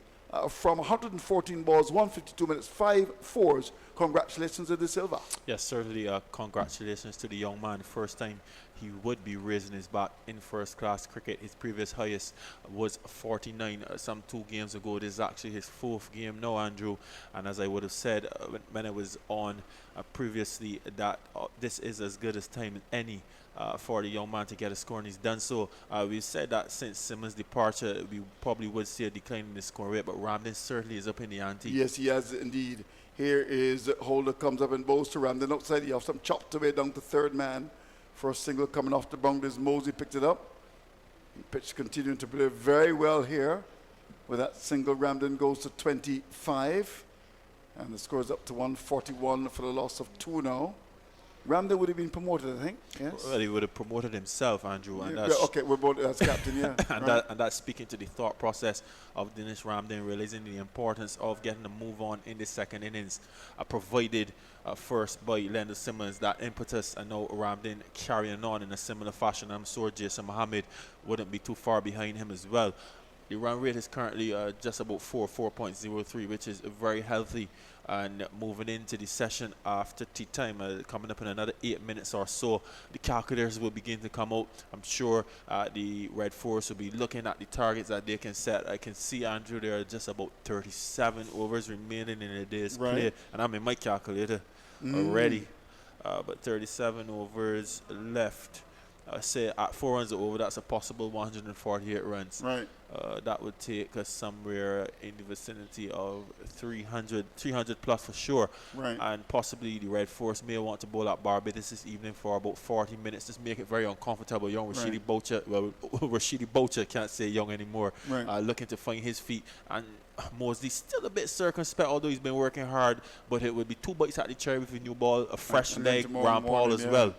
from 114 balls, 152 minutes, 5 4s. Congratulations to De Silva. Yes, certainly congratulations to the young man. First time he would be raising his bat in first-class cricket. His previous highest was 49 some 2 games ago. This is actually his 4th game now, Andrew. And as I would have said when I was on previously, that this is as good as time as any for the young man to get a score, and he's done so. We've said that since Simmons' departure, we probably would see a decline in the score rate, but Ramden certainly is up in the ante. Yes, he has indeed. Here is Holder, comes up and bows to Ramden. Outside, he has some chopped away down to third man. First single coming off the boundaries. Mosey picked it up. Pitch continuing to play very well here. With that single, Ramden goes to 25. And the score is up to 141 for the loss of 2 now. Ramden would have been promoted, I think. Yes. Well, he would have promoted himself, Andrew. And Yeah, that's okay, we're both as captain, yeah. and that's speaking to the thought process of Dennis Ramden, realizing the importance of getting a move on in the second innings, provided first by Leonard Simmons. That impetus, and now Ramden carrying on in a similar fashion. I'm sure Jason Mohammed wouldn't be too far behind him as well. The run rate is currently just about 4.03, which is very healthy. And moving into the session after tea time, coming up in another 8 minutes or so, the calculators will begin to come out. I'm sure the Red Force will be looking at the targets that they can set. I can see, Andrew, there are just about 37 overs remaining in the day's play. And I'm in my calculator already. But 37 overs left. Say at 4 runs over, that's a possible 148 runs. Right. That would take us somewhere in the vicinity of 300 plus for sure. Right. And possibly the Red Force may want to bowl at Barbados this evening for about 40 minutes. Just make it very uncomfortable. Young Rashidi Boucher, well, Rashidi Boucher can't say young anymore. Right. Looking to find his feet. And Mosley still a bit circumspect, although he's been working hard. But it would be 2 bites at the cherry with a new ball, a fresh leg, ground ball as well.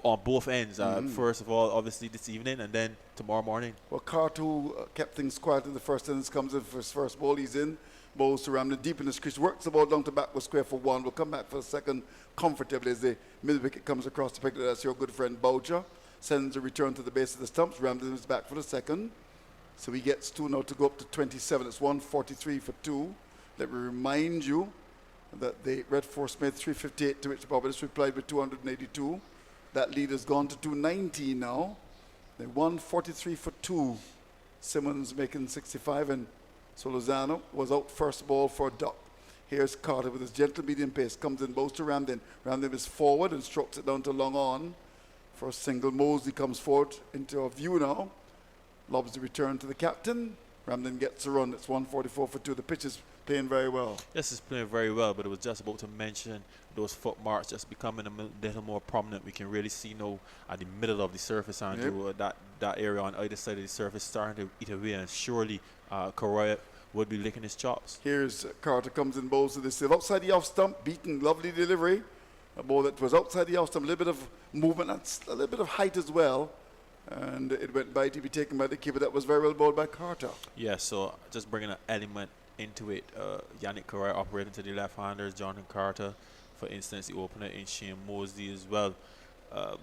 on both ends. First of all, obviously this evening, and then tomorrow morning. Well, Carter, who kept things quiet in the first innings, comes in for his first ball. He's in, bowls to Ramden deep in his crease, works the ball down to backward square for one. Will come back for the second comfortably as the mid wicket comes across to pick it. That's your good friend Boucher. Sends a return to the base of the stumps. Ramden is back for the second. So he gets two now to go up to 27. It's 143 for two. Let me remind you that the Red Force made 358, to which Barbados replied with 282. That lead has gone to 290 now. They 143 for two. Simmons making 65, and Solozano was out first ball for a duck. Here's Carter with his gentle medium pace. Comes in, bows to Ramden. Ramden is forward and strokes it down to long on. For a single, Mosley comes forward into a view now. Lobs the return to the captain. Ramden gets a run. It's 144 for two. The pitch is playing very well. Yes, it's playing very well, but it was just about to mention those footmarks just becoming a little more prominent. We can really see now at the middle of the surface, Andrew, that area on either side of the surface starting to eat away, and surely Correa would be licking his chops. Here's Carter comes in, bowls to the sieve. Outside the off stump, beaten, lovely delivery. A ball that was outside the off stump, a little bit of movement, and a little bit of height as well. And it went by to be taken by the keeper. That was very well bowled by Carter. Yeah, so just bringing an element into it. Yannick Correa operating to the left-handers, Jonathan Carter, for instance, the opener in Shane Mosley as well,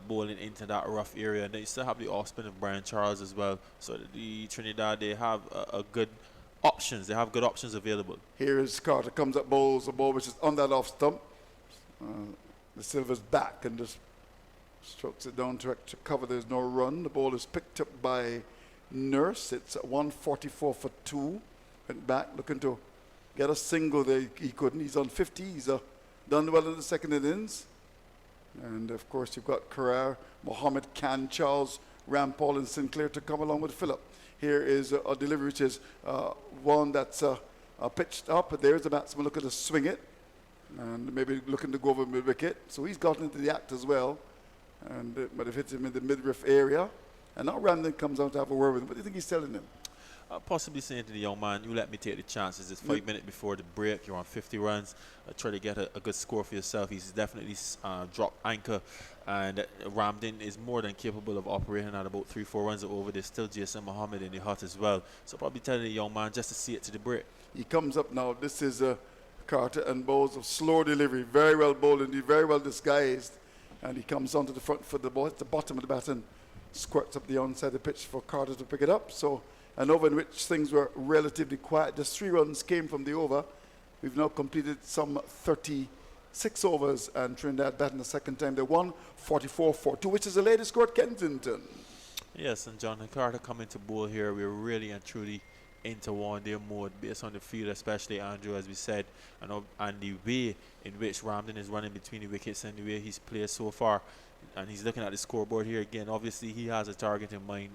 bowling into that rough area. And then you still have the off-spin of Brian Charles as well. So the Trinidad, they have a good options. They have good options available. Here is Carter, comes up, bowls a ball which is on that off stump. The Silver's back and just strokes it down to cover. There's no run. The ball is picked up by Nurse. It's 144 for two. Went back looking to get a single there. He couldn't. He's on 50. He's done well in the second innings. And of course you've got Carrera, Mohammed Khan, Charles, Rampal and Sinclair to come along with Phillip. Here is a delivery which is one that's pitched up. There's the batsman looking to swing it and maybe looking to go over mid wicket. So he's gotten into the act as well. And it might have hit him in the midriff area. And now Ramden comes out to have a word with him. What do you think he's telling him? Possibly saying to the young man, you let me take the chances. It's 5 minutes before the break. You're on 50 runs. Try to get a good score for yourself. He's definitely dropped anchor. And Ramden is more than capable of operating at about 3-4 runs over. There's still Jason Mohammed in the hut as well. So probably telling the young man just to see it to the break. He comes up now. This is Carter and bowls of slow delivery. Very well bowled indeed. Very well disguised. And he comes onto the front foot of the ball. It's the bottom of the bat and squirts up the onside of the pitch for Carter to pick it up. So an over in which things were relatively quiet. Just 3 runs came from the over. We've now completed some 36 overs, and Trinidad batting the second time. They won 44 for 2, which is the latest score at Kensington. Yes, and Jonathan Carter coming to bowl here. We're really and truly into one-day mode based on the field, especially Andrew, as we said, and the way in which Ramden is running between the wickets and the way he's played so far. And he's looking at the scoreboard here again. Obviously, he has a target in mind.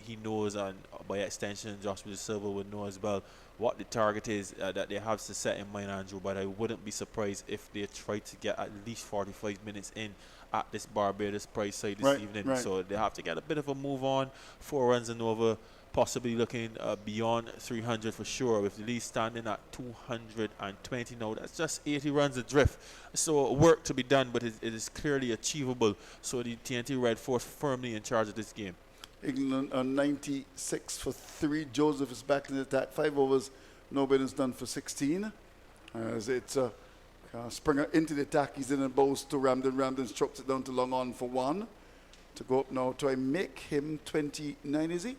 He knows, and by extension, Joshua Silva would know as well what the target is that they have to set in mind, Andrew. But I wouldn't be surprised if they try to get at least 45 minutes in at this Barbados prize side this evening. Right. So they have to get a bit of a move on. 4 runs and over. Possibly looking beyond 300 for sure, with the lead standing at 220 now. That's just 80 runs adrift. So work to be done, but it is clearly achievable. So the TNT Red Force firmly in charge of this game. England on 96 for 3. Joseph is back in the attack. 5 overs, nobody's done for 16. As it's Springer into the attack. He's in and bowls to Ramden. Ramden strokes it down to long on for 1. To go up now, try make him 29, is he?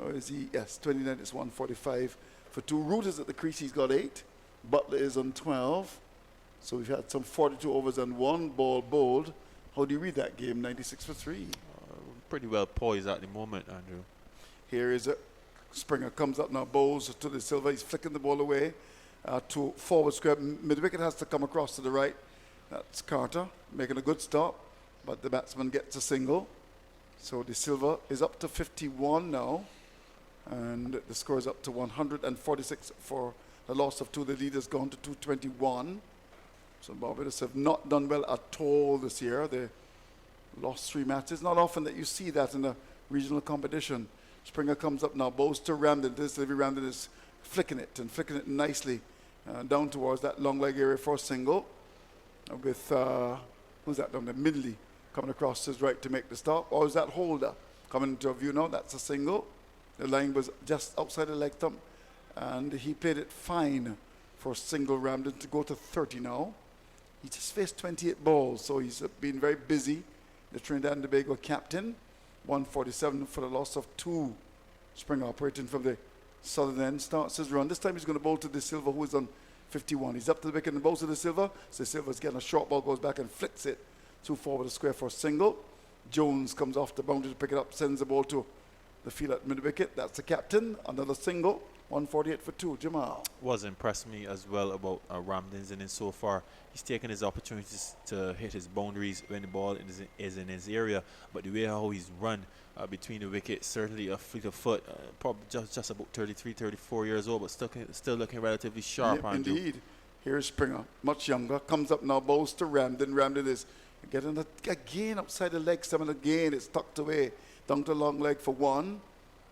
Or is he? Yes, 29 is 145 for 2. Root is at the crease. He's got 8. Butler is on 12. So we've had some 42 overs and 1 ball bowled. How do you read that game? 96 for 3. Pretty well poised at the moment, Andrew. Here is a Springer comes up now, bowls to the Silva. He's flicking the ball away to forward square. Mid-wicket has to come across to the right. That's Carter making a good stop, but the batsman gets a single. So the Silva is up to 51 now. And the score is up to 146 for the loss of 2. The lead has gone to 221. So Barbados have not done well at all this year. They lost 3 matches. Not often that you see that in a regional competition. Springer comes up now, bows to Ramden. This delivery, Ramden is flicking it nicely down towards that long leg area for a single. With, who's that down there? Midley coming across his right to make the stop. Or is that Holder coming into view now? That's a single. The line was just outside the leg stump, and he played it fine for single Ramden to go to 30 now. He just faced 28 balls, so he's been very busy. The Trinidad and Tobago captain, 147 for the loss of 2. Springer operating from the southern end starts his run. This time he's going to bowl to De Silva, who is on 51. He's up to the wicket and bowls to De Silva. De Silva's getting a short ball, goes back and flicks it to forward a square for a single. Jones comes off the boundary to pick it up, sends the ball to the field at mid-wicket. That's the captain. Another single. 148 for 2. Jamal. Was impressed me as well about Ramden's innings so far. He's taken his opportunities to hit his boundaries when the ball is in his area, but the way how he's run between the wickets, certainly a fleet of foot, probably just about 33, 34 years old, but still looking relatively sharp. Yep, indeed. Here's Springer, much younger, comes up now, bowls to Ramden. Ramden is getting it again outside the leg stump, and again it's tucked away down to long leg for 1.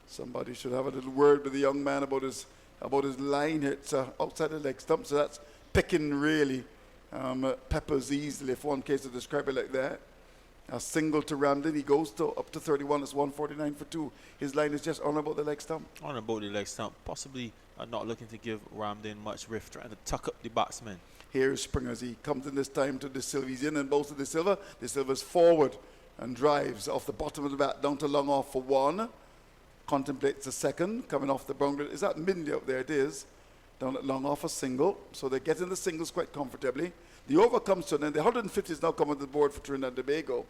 Somebody should have a little word with the young man about his line hits outside the leg stump. So that's picking really peppers easily, if one case to describe it like that. A single to Ramden. He goes to up to 31. It's 149 for 2. His line is just on about the leg stump. On about the leg stump. Possibly not looking to give Ramden much rift, trying to tuck up the batsman. Here's Springer as he comes in this time to De Silva. He's in and bowls to De Silva. De Silva's forward and drives off the bottom of the bat down to long off for 1. Contemplates a second, coming off the boundary. Is that Mindy up there? It is. Down at long off a single. So they're getting the singles quite comfortably. The over comes to an end. The 150 is now coming to the board for Trinidad and Tobago.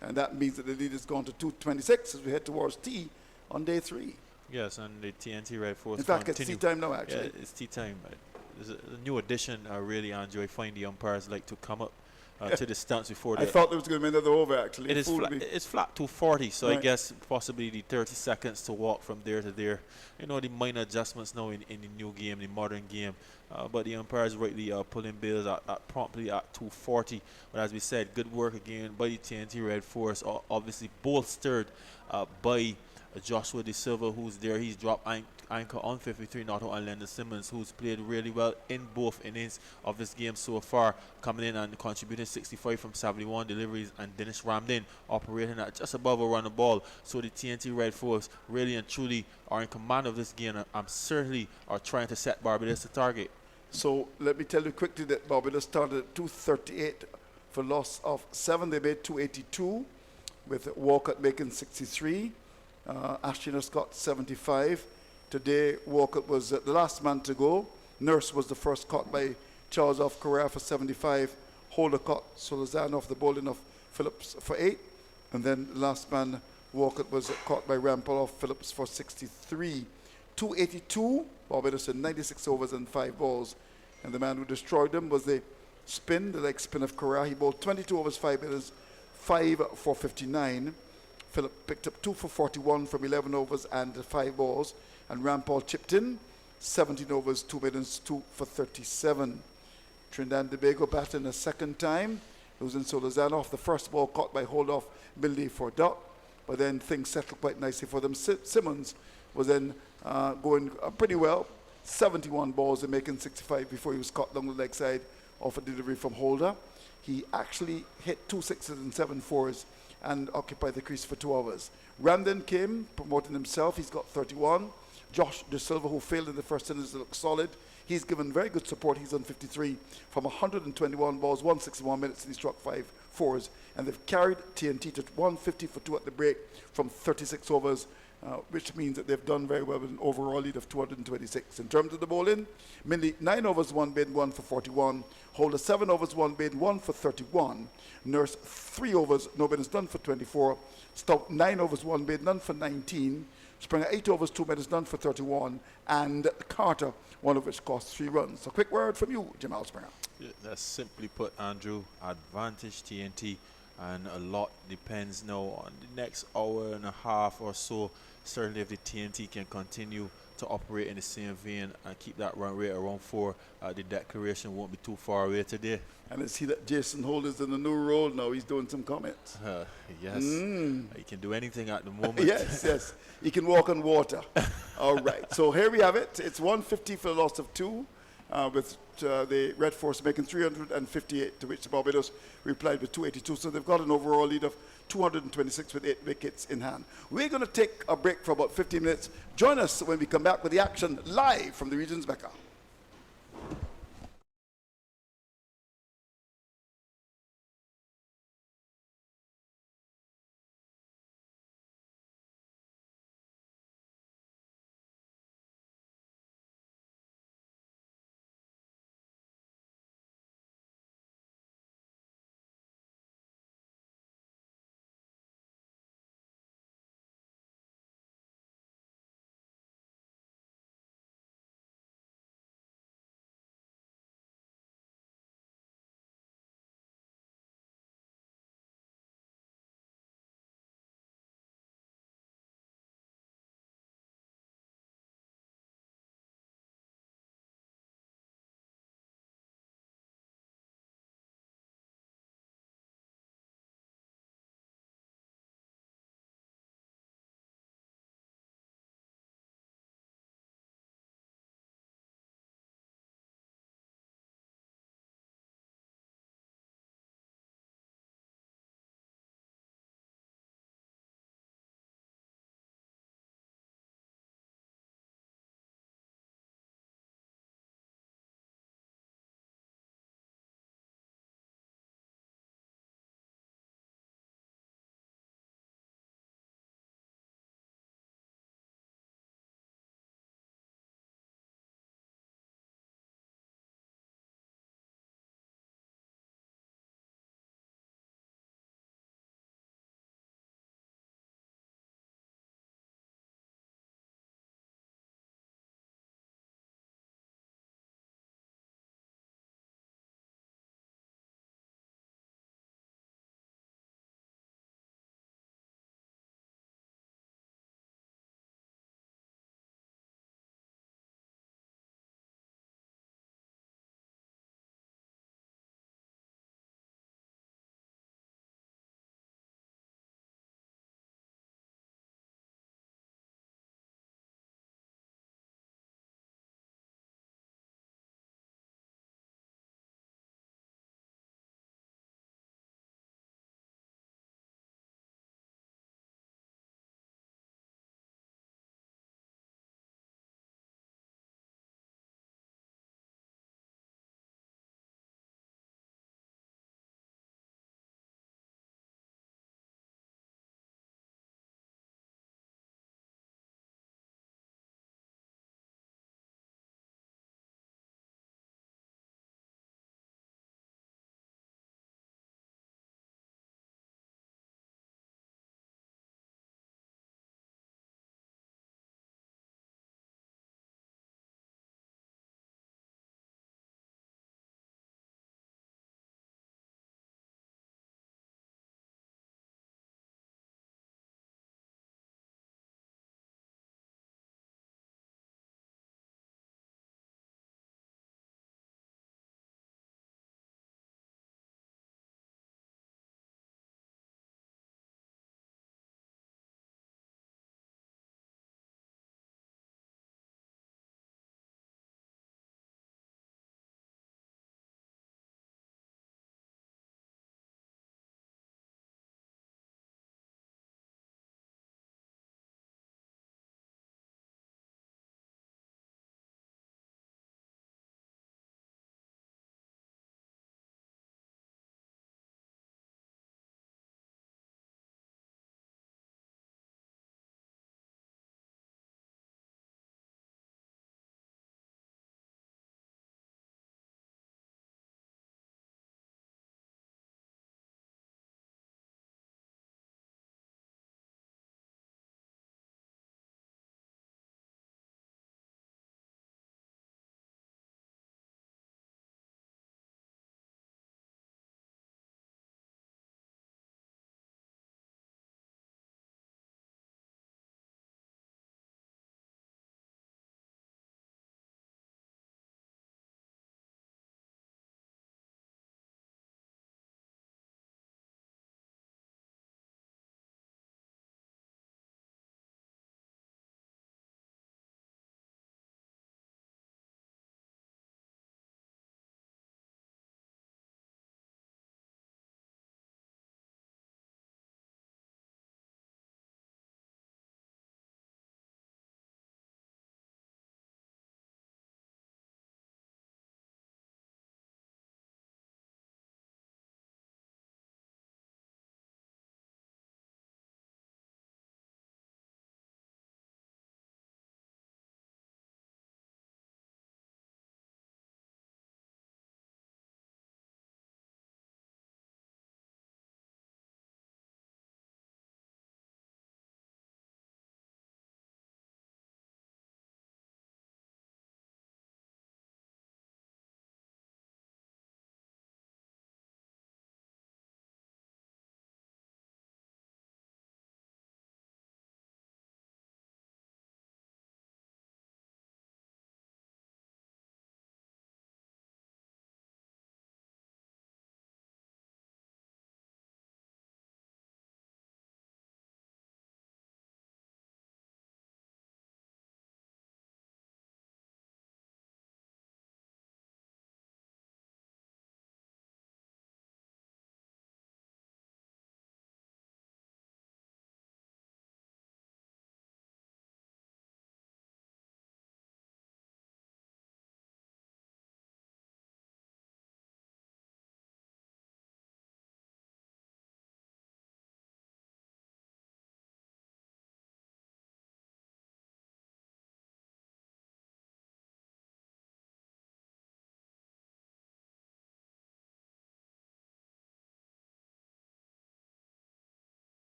And that means that the lead has gone to 226 as we head towards tea on day 3. Yes, and the TNT Red Force in fact, continue. it's tea time now, actually. Yeah, it's tea time. There's a new addition I really enjoy. Find the umpires like to come up to the stance before I thought there was going to be another over, actually. It's flat 240, so right. I guess possibly the 30 seconds to walk from there to there. You know, the minor adjustments now in the new game, the modern game. But the umpires rightly pulling bills at promptly at 240. But as we said, good work again by the TNT Red Force, obviously bolstered by Joshua De Silva, who's there. He's dropped anchor on 53, not on Leonard Simmons, who's played really well in both innings of this game so far, coming in and contributing 65 from 71 deliveries, and Dennis Ramden operating at just above a run of ball. So the TNT Red Force really and truly are in command of this game, and certainly are trying to set Barbados the target. So let me tell you quickly that Barbados started at 238 for loss of 7. They made 282 with Walcott making 63. Ashton Scott 75. Today Walcott was the last man to go. Nurse was the first caught by Charles off Correa for 75. Holder caught Solazan off the bowling of Phillips for 8. And then the last man, Walcott, was caught by Rampal off Phillips for 63. 282. Barbados had 96 overs and 5 balls. And the man who destroyed them was the leg spin of Correa. He bowled 22 overs, 5 innings, 5 for 59. Phillip picked up 2 for 41 from 11 overs and 5 balls. And Rampal chipped in 17 overs, 2 innings, 2 for 37. Trinidad and Tobago batting a second time, losing Solazan off. The first ball caught by hold-off Mildy for dot. But then things settled quite nicely for them. Simmons was then going pretty well. 71 balls and making 65 before he was caught down the leg side off a delivery from Holder. He actually hit 2 sixes and 7 fours and occupied the crease for 2 hours. Ramden came, promoting himself. He's got 31. Josh De Silva, who failed in the first innings, looks solid. He's given very good support. He's on 53 from 121 balls, 161 minutes, and he struck 5 fours. And they've carried TNT to 150 for 2 at the break from 36 overs, which means that they've done very well with an overall lead of 226. In terms of the bowling, Minley 9 overs, 1 bid, 1 for 41. Holder 7 overs, 1 bid, 1 for 31. Nurse 3 overs, no bids, none for 24. Stout 9 overs, 1 bid, none for 19. Springer 8 overs, 2 minutes, none for 31. And Carter, 1 of which cost 3 runs. A quick word from you, Jamal Springer. Yeah, that's simply put, Andrew. Advantage TNT, and a lot depends now on the next hour and a half or so. Certainly if the TNT can continue to operate in the same vein and keep that run rate around 4, the declaration won't be too far away today. And I see that Jason Holder's in a new role now. He's doing some comments. Yes. He can do anything at the moment. yes. He can walk on water. All right. So here we have it. It's 150 for the loss of 2. with the Red Force making 358, to which the Barbados replied with 282. So they've got an overall lead of 226 with 8 wickets in hand. We're going to take a break for about 15 minutes. Join us when we come back with the action live from the region's Mecca.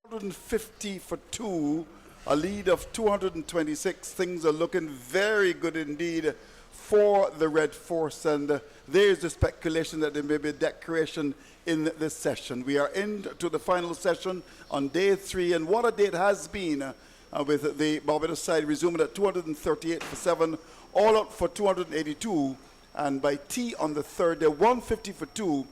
150 for 2, a lead of 226. Things are looking very good indeed for the Red Force, and there's the speculation that there may be a declaration in this session. We are into the final session on day 3, and what a day it has been with the Barbados side resuming at 238 for 7, all out for 282, and by tea on the third day, 150 for 2,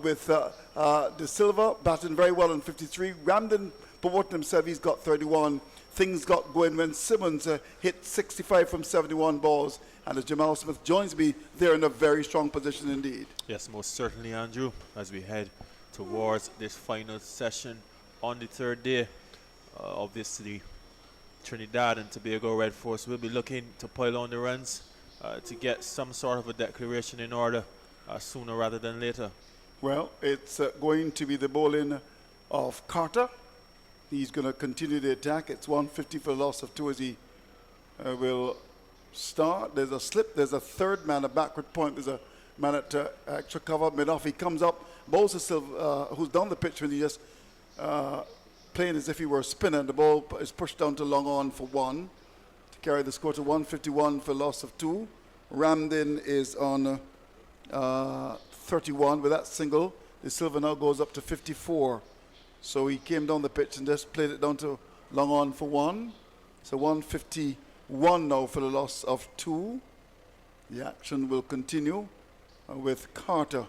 with De Silva batting very well on 53. Ramden promoting himself, he's got 31. Things got going when Simmons hit 65 from 71 balls, and as Jamal Smith joins me, they're in a very strong position indeed. Yes, most certainly, Andrew, as we head towards this final session on the third day. Obviously, Trinidad and Tobago Red Force will be looking to pile on the runs to get some sort of a declaration in order sooner rather than later. Well, it's going to be the bowling of Carter. He's going to continue the attack. It's 150 for a loss of 2 as he will start. There's a slip. There's a third man, a backward point. There's a man at extra cover, mid-off. He comes up. Bowls is still, who's down the pitch, and he just playing as if he were a spinner. The ball is pushed down to long on for 1 to carry the score to 151 for a loss of 2. Ramden is on 31 with that single. The Silva now goes up to 54. So he came down the pitch and just played it down to long on for 1. So 151 now for the loss of 2. The action will continue with Carter.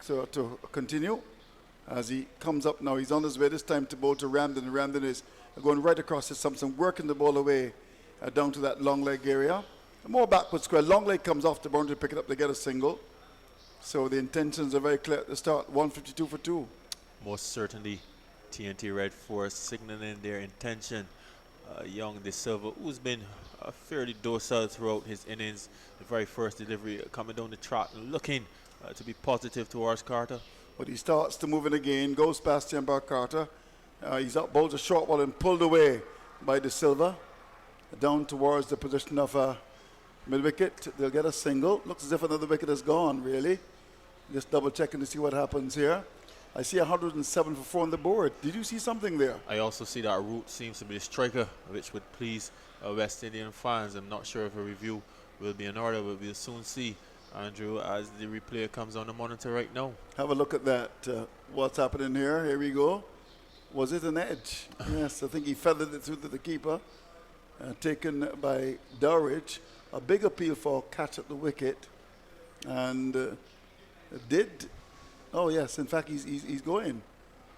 So to continue, as he comes up now, he's on his way this time to bowl to Ramden. Ramden is going right across his Thompson, working the ball away down to that long leg area. A more backward square. Long leg comes off the boundary, pick it up to get a single. So the intentions are very clear at the start. 152 for 2. Most certainly, TNT Red Force signaling their intention. Young De Silva, who's been fairly docile throughout his innings. The very first delivery coming down the trot and looking to be positive towards Carter. But he starts to move in again, goes past Jambar Carter. He's up, bowls a short ball and pulled away by De Silva. Down towards the position of mid-wicket. They'll get a single. Looks as if another wicket is gone, really. Just double checking to see what happens here. I see 107 for 4 on the board. Did you see something there? I also see that Root seems to be the striker, which would please West Indian fans. I'm not sure if a review will be in order, but we'll soon see, Andrew, as the replay comes on the monitor right now. Have a look at that. What's happening here? Here we go. Was it an edge? Yes, I think he feathered it through to the keeper. Taken by Dowridge. A big appeal for catch at the wicket. And did... Oh, yes, in fact, he's going.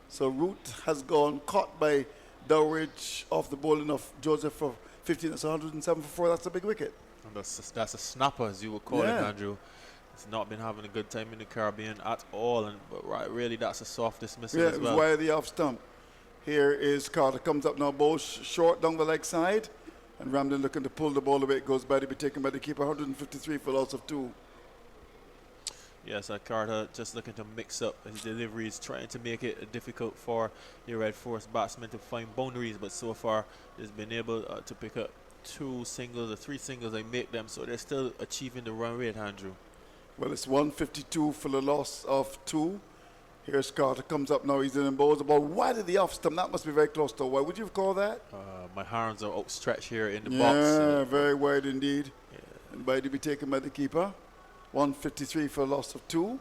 So Root has gone, caught by Dowridge off the bowling of Joseph for 15. That's 107 for 4. That's a big wicket. And that's a snapper, as you would call it, Andrew. It's not been having a good time in the Caribbean at all. But really, that's a soft dismissal as well. Yeah, wire the off stump. Here is Carter. Comes up now, bowl short down the leg side. And Ramden looking to pull the ball away. It goes by to be taken by the keeper. 153 for loss of 2. Yes, Carter just looking to mix up his deliveries, trying to make it difficult for the Red Force batsmen to find boundaries, but so far he's been able to pick up 2 singles or 3 singles and make them, so they're still achieving the run rate, Andrew. Well, it's 152 for the loss of 2. Here's Carter, comes up now, he's in and bowls the ball. Why did the off stump? That must be very close to why would you call that? My arms are outstretched here in the box. Yeah, very wide indeed. Yeah. And by to be taken by the keeper. 153 for a loss of 2.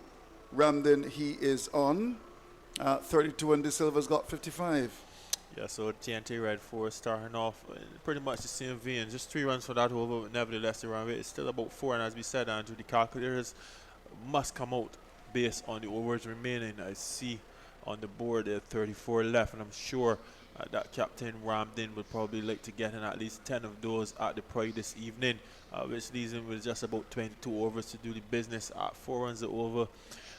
Ramden, he is on 32, and De Silva's got 55. Yeah, so TNT Red Force starting off in pretty much the same vein. Just 3 runs for that over, but nevertheless the run rate is still about 4. And as we said, Andrew, the calculators must come out based on the overs remaining. I see on the board there 34 left, and I'm sure that Captain Ramden would probably like to get in at least 10 of those at the Pride this evening, which leaves him with just about 22 overs to do the business at 4 runs over.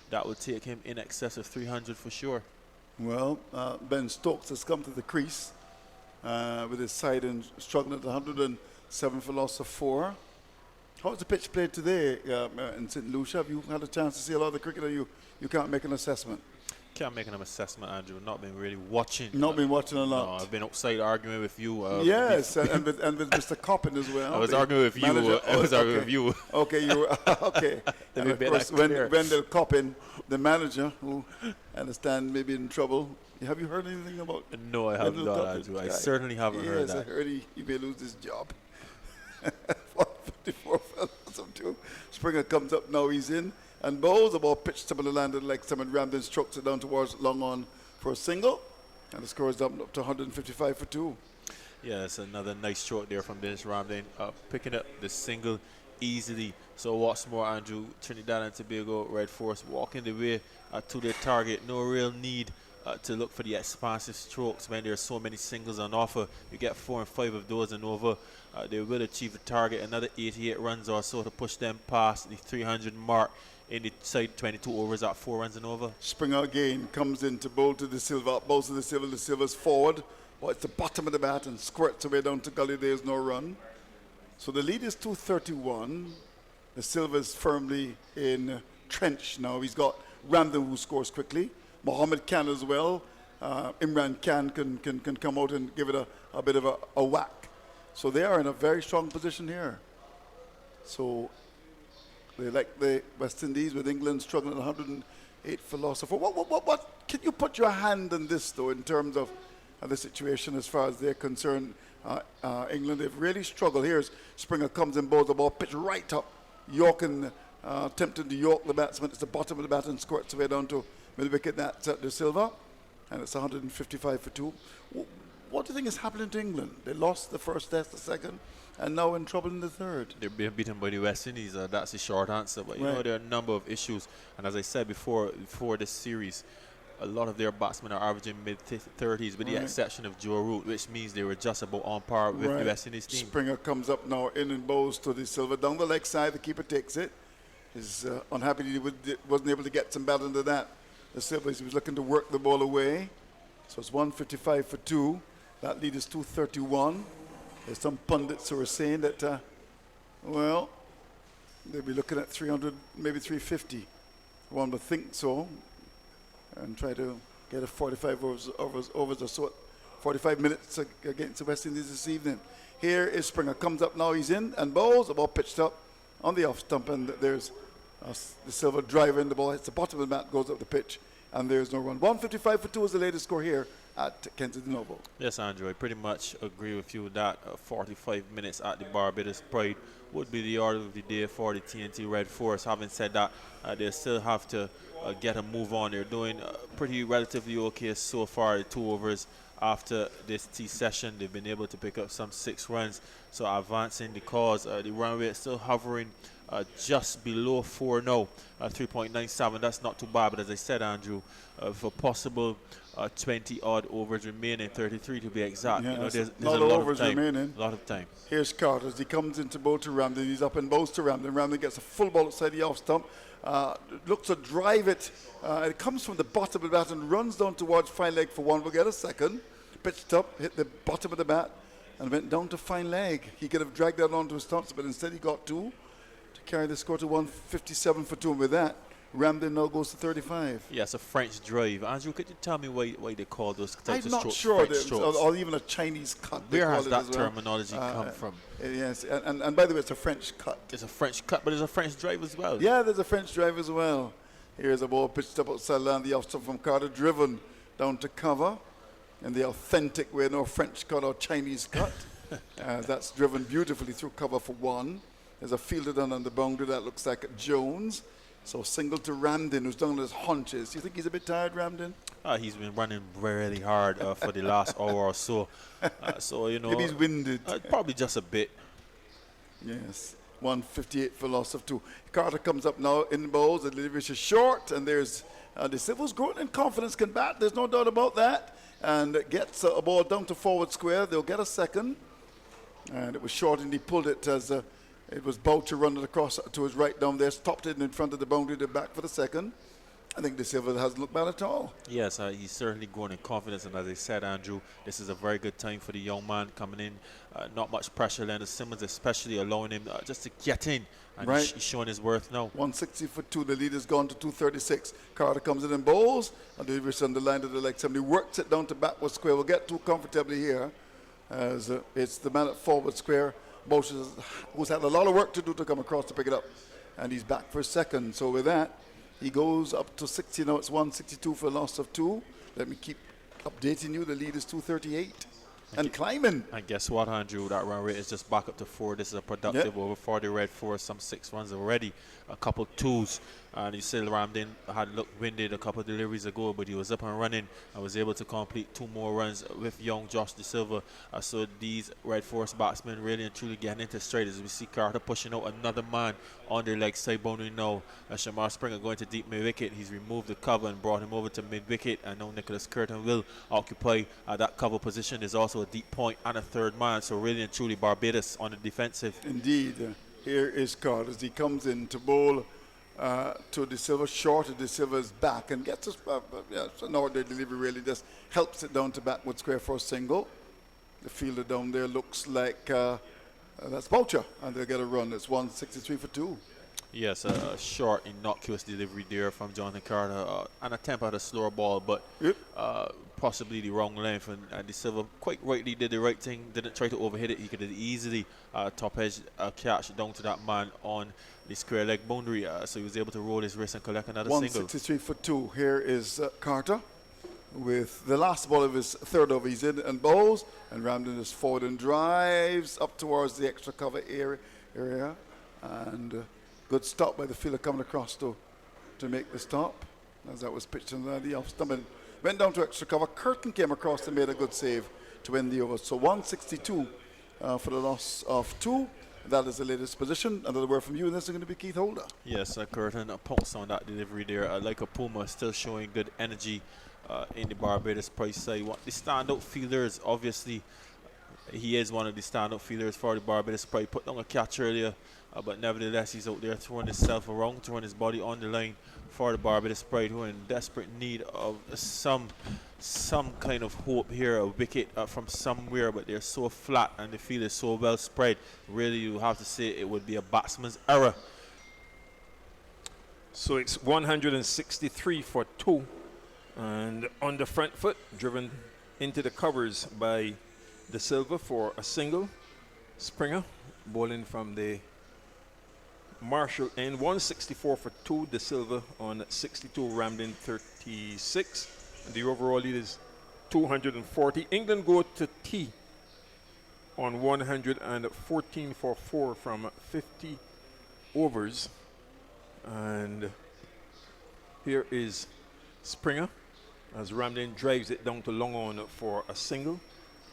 That would take him in excess of 300 for sure. Well, Ben Stokes has come to the crease with his side and struggling at 107 for loss of 4. How's the pitch played today in St. Lucia? Have you had a chance to see a lot of the cricket, or you can't make an assessment? Can't make an assessment, Andrew. Not been really watching. Not been watching a lot. No, I've been outside arguing with you. Yes, and with Mr. Coppin as well. I was arguing with you. I was arguing with you. Okay, you were okay. And of course, Wendell Coppin, the manager, who I understand may be in trouble Have you heard anything about? No, I have Wendell not, Tucker? Andrew. I Yeah, certainly haven't heard yes, I that. heard he may lose his job. 54 fellas up two. Springer comes up now. He's in and bowls. The ball pitched up and landed like someone Ramden strokes it down towards long on for a single, and the score is up to 155 for two. Yeah, it's another nice stroke there from Dennis Ramden, picking up the single easily. So what's more, Andrew, Trinidad and Tobago Red Force walking the way to their target. No real need to look for the expansive strokes when there are so many singles on offer. You get 4 and 5 of those and over. They will achieve the target, another 88 runs or so to push them past the 300 mark in the side 22 overs at 4 runs and over. Springer again comes in to bowl to the Silva. Bowls to the Silva. The Silva's forward. Well, it's the bottom of the bat and squirts away down to gully. There's no run. So the lead is 231. The Silva's firmly in trench now. He's got Ramden who scores quickly. Mohammed Khan as well. Imran Khan can come out and give it a bit of a whack. So they are in a very strong position here. So they like the West Indies with England struggling at 108 for loss of 4. What can you put your hand on this though in terms of the situation as far as they're concerned? England, they've really struggled. Here's Springer comes in, bowls the ball, pitch right up. York and attempting to York the batsman. It's the bottom of the bat and squirts away down to mid wicket. That's De Silva, and it's 155 for 2. What do you think is happening to England? They lost the first test, the second, and now in trouble in the third. They're being beaten by the West Indies. That's the short answer. But you Right. know, there are a number of issues. And as I said before this series, a lot of their batsmen are averaging mid-30s, with the Right. exception of Joe Root, which means they were just about on par with Right. the West Indies team. Springer comes up now in and bowls to De Silva down the leg side. The keeper takes it. He's unhappy that he wasn't able to get some bat into that. De Silva, he was looking to work the ball away. So it's 155 for 2. That lead is 231. There's some pundits who are saying that, well, they'll be looking at 300, maybe 350. One would think so. And try to get a 45 overs or so, 45 minutes against the West Indies this evening. Here is Springer, comes up now, he's in and bowls, the ball pitched up on the off stump, and there's the Silva driver in, the ball hits the bottom of the mat, goes up the pitch, and there's no run. 155 for 2 is the latest score here at Kensington Oval. Yes, Andrew, I pretty much agree with you that 45 minutes at the Barbados Pride would be the order of the day for the TNT Red Force. Having said that, they still have to get a move on. They're doing pretty relatively okay so far, the 2 overs after this tea session. They've been able to pick up some 6 runs, so advancing the cause. The run rate still hovering just below 4 now, 3.97. That's not too bad, but as I said, Andrew, for possible 20 odd overs remaining, 33 to be exact. Yeah, you know, there's a lot of lot overs of time. remaining. A lot of time. Here's Carter as he comes into bowl to Ramden. He's up and bowls to Ramden. Ramden gets a full ball outside the off stump. Looks to drive it. It comes from the bottom of the bat and runs down towards fine leg for 1. We'll get a second. Pitched up, hit the bottom of the bat, and went down to fine leg. He could have dragged that onto his stumps, but instead he got 2 to carry the score to 157 for 2. And with that, Ramden now goes to 35. Yes, a French drive. Andrew, could you tell me why they call those types I'm of not strokes sure, French that, strokes? or even a Chinese cut. they Where call has it that as well. terminology come from? Yes, and by the way, it's a French cut. It's a French cut, but there's a French drive as well. Yeah, there's a French drive as well. Here's a ball pitched up outside land, the off stump from Carter, driven down to cover in the authentic way, no French cut or Chinese cut. That's driven beautifully through cover for 1. There's a fielder down on the boundary that looks like Jones. So single to Ramden, who's down on his haunches. Do you think he's a bit tired, Ramden? He's been running really hard for the last hour or so. So, you know. Maybe he's winded. Probably just a bit. Yes. 158 for loss of 2. Carter comes up now in bowls. The delivery is short, and there's De Silva's growing in confidence, can bat. There's no doubt about that. And gets a ball down to forward square. They'll get a second. And it was short, and he pulled it as it was about to run it across to his right down there. Stopped it in front of the boundary. They're back for the second. I think De Silva hasn't looked bad at all. Yes, he's certainly growing in confidence. And as I said, Andrew, this is a very good time for the young man coming in. Not much pressure. Leonard Simmons especially allowing him just to get in. And Right. he's showing his worth now. 160 for 2. The lead has gone to 236. Carter comes in and bowls. And delivers on the line to the leg. Somebody works it down to backward square. We'll get too comfortably here. As it's the man at forward square. Moses, who's had a lot of work to do to come across to pick it up. And he's back for a second. So with that, he goes up to 60 now. It's 162 for a loss of 2. Let me keep updating you, the lead is 238 and climbing. And guess what, Andrew? That run rate is just back up to 4. This is a productive over for the Red Force. Some 6 runs already, a couple 2s. And he still rammed in, had looked winded a couple of deliveries ago, but he was up and running and was able to complete 2 more runs with young Josh De Silva. So these Red Force batsmen really and truly getting into straight as we see Carter pushing out another man on their leg side boundary now. Shamar Springer going to deep mid-wicket. He's removed the cover and brought him over to mid-wicket, and now Nicholas Curtin will occupy that cover position. There's also a deep point and a third man, so really and truly Barbados on the defensive. Indeed. Here is Carter as he comes in to bowl to De Silva, short of De Silva's back, and gets us, it's an ordinary delivery, really just helps it down to backward square for a single. The fielder down there looks like that's Boucher, and they'll get a run. It's 163 for 2. Yes, a short, innocuous delivery there from Jonathan Carter. An attempt at a slower ball, but possibly the wrong length. And De Silva quite rightly did the right thing, didn't try to overhit it. He could have easily top edge catch down to that man on the square leg boundary. So he was able to roll his wrist and collect another single. 163 for 2. Here is Carter with the last ball of his third over. He's in and bowls, and Ramden is forward and drives up towards the extra cover area. And good stop by the fielder coming across to make the stop, as that was pitched in the off stump. And went down to extra cover. Curtin came across and made a good save to win the over. So 162 for the loss of 2. That is the latest position. Another word from you, and this is going to be Keith Holder. Yes, Curtin pounced on that delivery there. Like a Puma, still showing good energy in the Barbados price side. The standout fielders, obviously, he is one of the standout fielders for the Barbados Pride. Put down a catch earlier, but nevertheless, he's out there throwing himself around, throwing his body on the line for the Barbados Pride, who are in desperate need of some kind of hope here, a wicket from somewhere, but they're so flat and the field is so well spread. Really, you have to say it would be a batsman's error. So it's 163 for 2. And on the front foot, driven into the covers by De Silva for a single. Springer bowling from the Marshall end, 164 for 2. De Silva on 62, Ramden 36. And the overall lead is 240. England go to tea on 114 for 4 from 50 overs. And here is Springer as Ramden drives it down to long on for a single.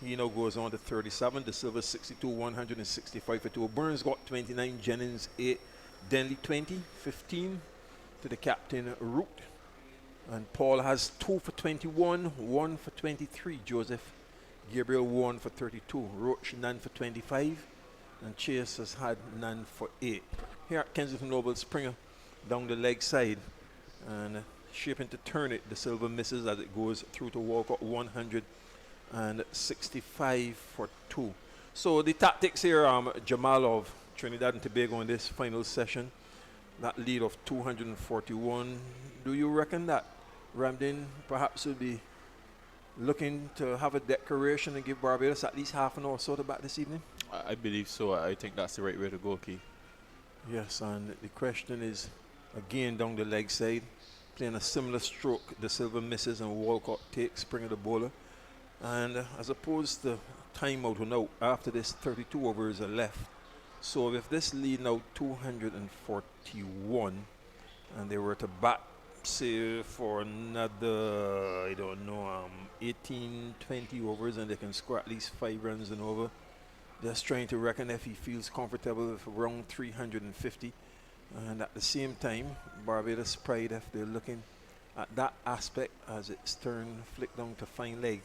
He now goes on to 37. De Silva 62, 165 for 2. Burns got 29, Jennings 8, Denley 20, 15 to the captain Root. And Paul has 2 for 21, 1 for 23. Joseph Gabriel 1 for 32. Roach none for 25. And Chase has had none for 8. Here at Kensington Oval, Springer down the leg side and shaping to turn it. De Silva misses as it goes through to Walcott, 165 for 2. So the tactics here, Jamal of Trinidad and Tobago in this final session, that lead of 241. Do you reckon that Ramden perhaps will be looking to have a declaration and give Barbados at least half an hour sort of back this evening? I believe so. I think that's the right way to go, Keith. Yes, and the question is, again, down the leg side, playing a similar stroke. De Silva misses and Walcott takes, Springer the bowler. And as opposed to timeout or no, after this 32 overs are left. So if this lead now 241 and they were to bat, say, for another, 18, 20 overs, and they can score at least 5 runs and over, just trying to reckon if he feels comfortable with around 350. And at the same time, Barbados Pride, if they're looking at that aspect as it's turned, flick down to fine leg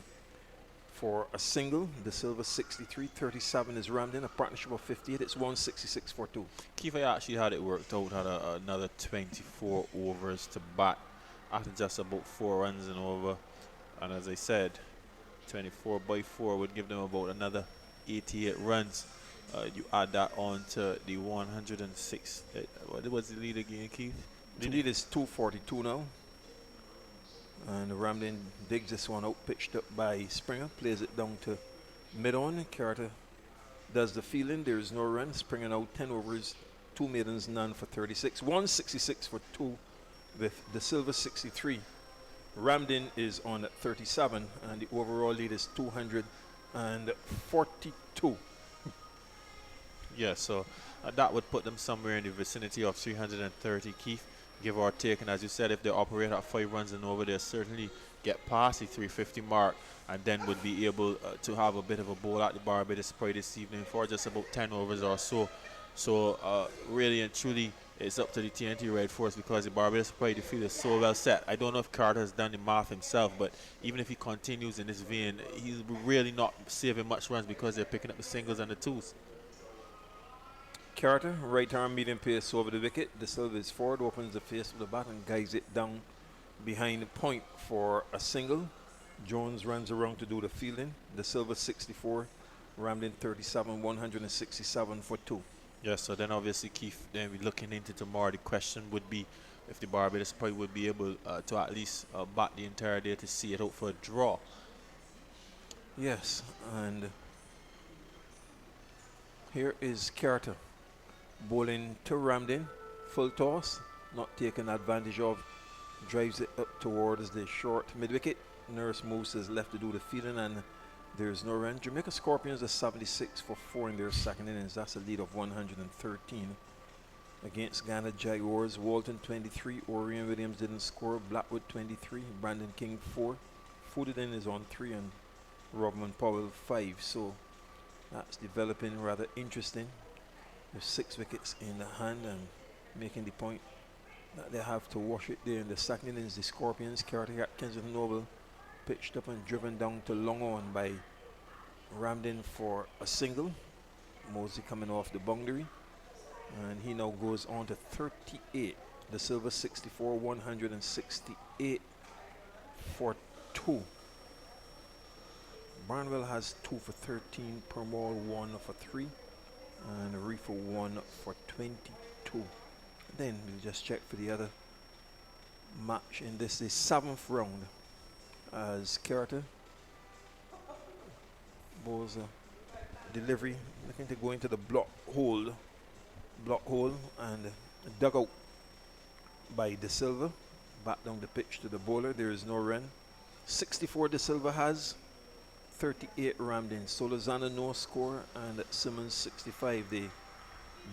for a single. De Silva 63, 37 is Ramden, a partnership of 58. It's 166 for 2. Keith, I actually had it worked out, had another 24 overs to bat after just about 4 runs and over. And as I said, 24 by 4 would give them about another 88 runs. You add that on to the 106. What was the lead again, Keith? The lead is 242 now. And Ramden digs this one out, pitched up by Springer, plays it down to mid-on. Carter does the fielding. There's no run. Springer now 10 overs, 2 maidens, none for 36. 166 for 2 with De Silva 63. Ramden is on 37, and the overall lead is 242. Yeah, so that would put them somewhere in the vicinity of 330, Keith, give or take. And as you said, if they operate at 5 runs and over, they'll certainly get past the 350 mark and then would be able to have a bit of a bowl at the Barbados Pride this evening for just about 10 overs or so. So really and truly, it's up to the TNT Red Force because the Barbados Pride, the field is so well set. I don't know if Carter has done the math himself, but even if he continues in this vein, he's really not saving much runs because they're picking up the singles and the twos. Carter, right arm medium pace over the wicket. De Silva is forward, opens the face of the bat and guides it down behind the point for a single. Jones runs around to do the fielding. De Silva 64, Ramden 37, 167 for 2. Yes, so then obviously, Keith, then we're looking into tomorrow. The question would be if the Barbados Pride would be able to at least bat the entire day to see it out for a draw. Yes, and here is Carter bowling to Ramden, full toss, not taking advantage of, drives it up towards the short mid-wicket. Nurse moves his left to do the fielding, and there's no run. Jamaica Scorpions are 76 for 4 in their second innings. That's a lead of 113. Against Ghana Jaguars, Walton 23, Orion Williams didn't score, Blackwood 23, Brandon King 4, Foodeden is on 3, and Robman Powell 5. So that's developing rather interesting. There's 6 wickets in the hand and making the point that they have to wash it there. In the second innings, the Scorpions, Carter Atkins and Noble pitched up and driven down to long on by Ramden for a single. Mosey coming off the boundary, and he now goes on to 38. De Silva 64, 168 for 2. Barnwell has 2 for 13, Permaul 1 for 3, and Reefer 1 for 22. Then we'll just check for the other match in this, the 7th round, as Carter bowls a delivery, looking to go into the block hole, and dug out by De Silva. Back down the pitch to the bowler. There is no run. 64 De Silva has, 38 Ramden. Solozana no score, and Simmons 65. The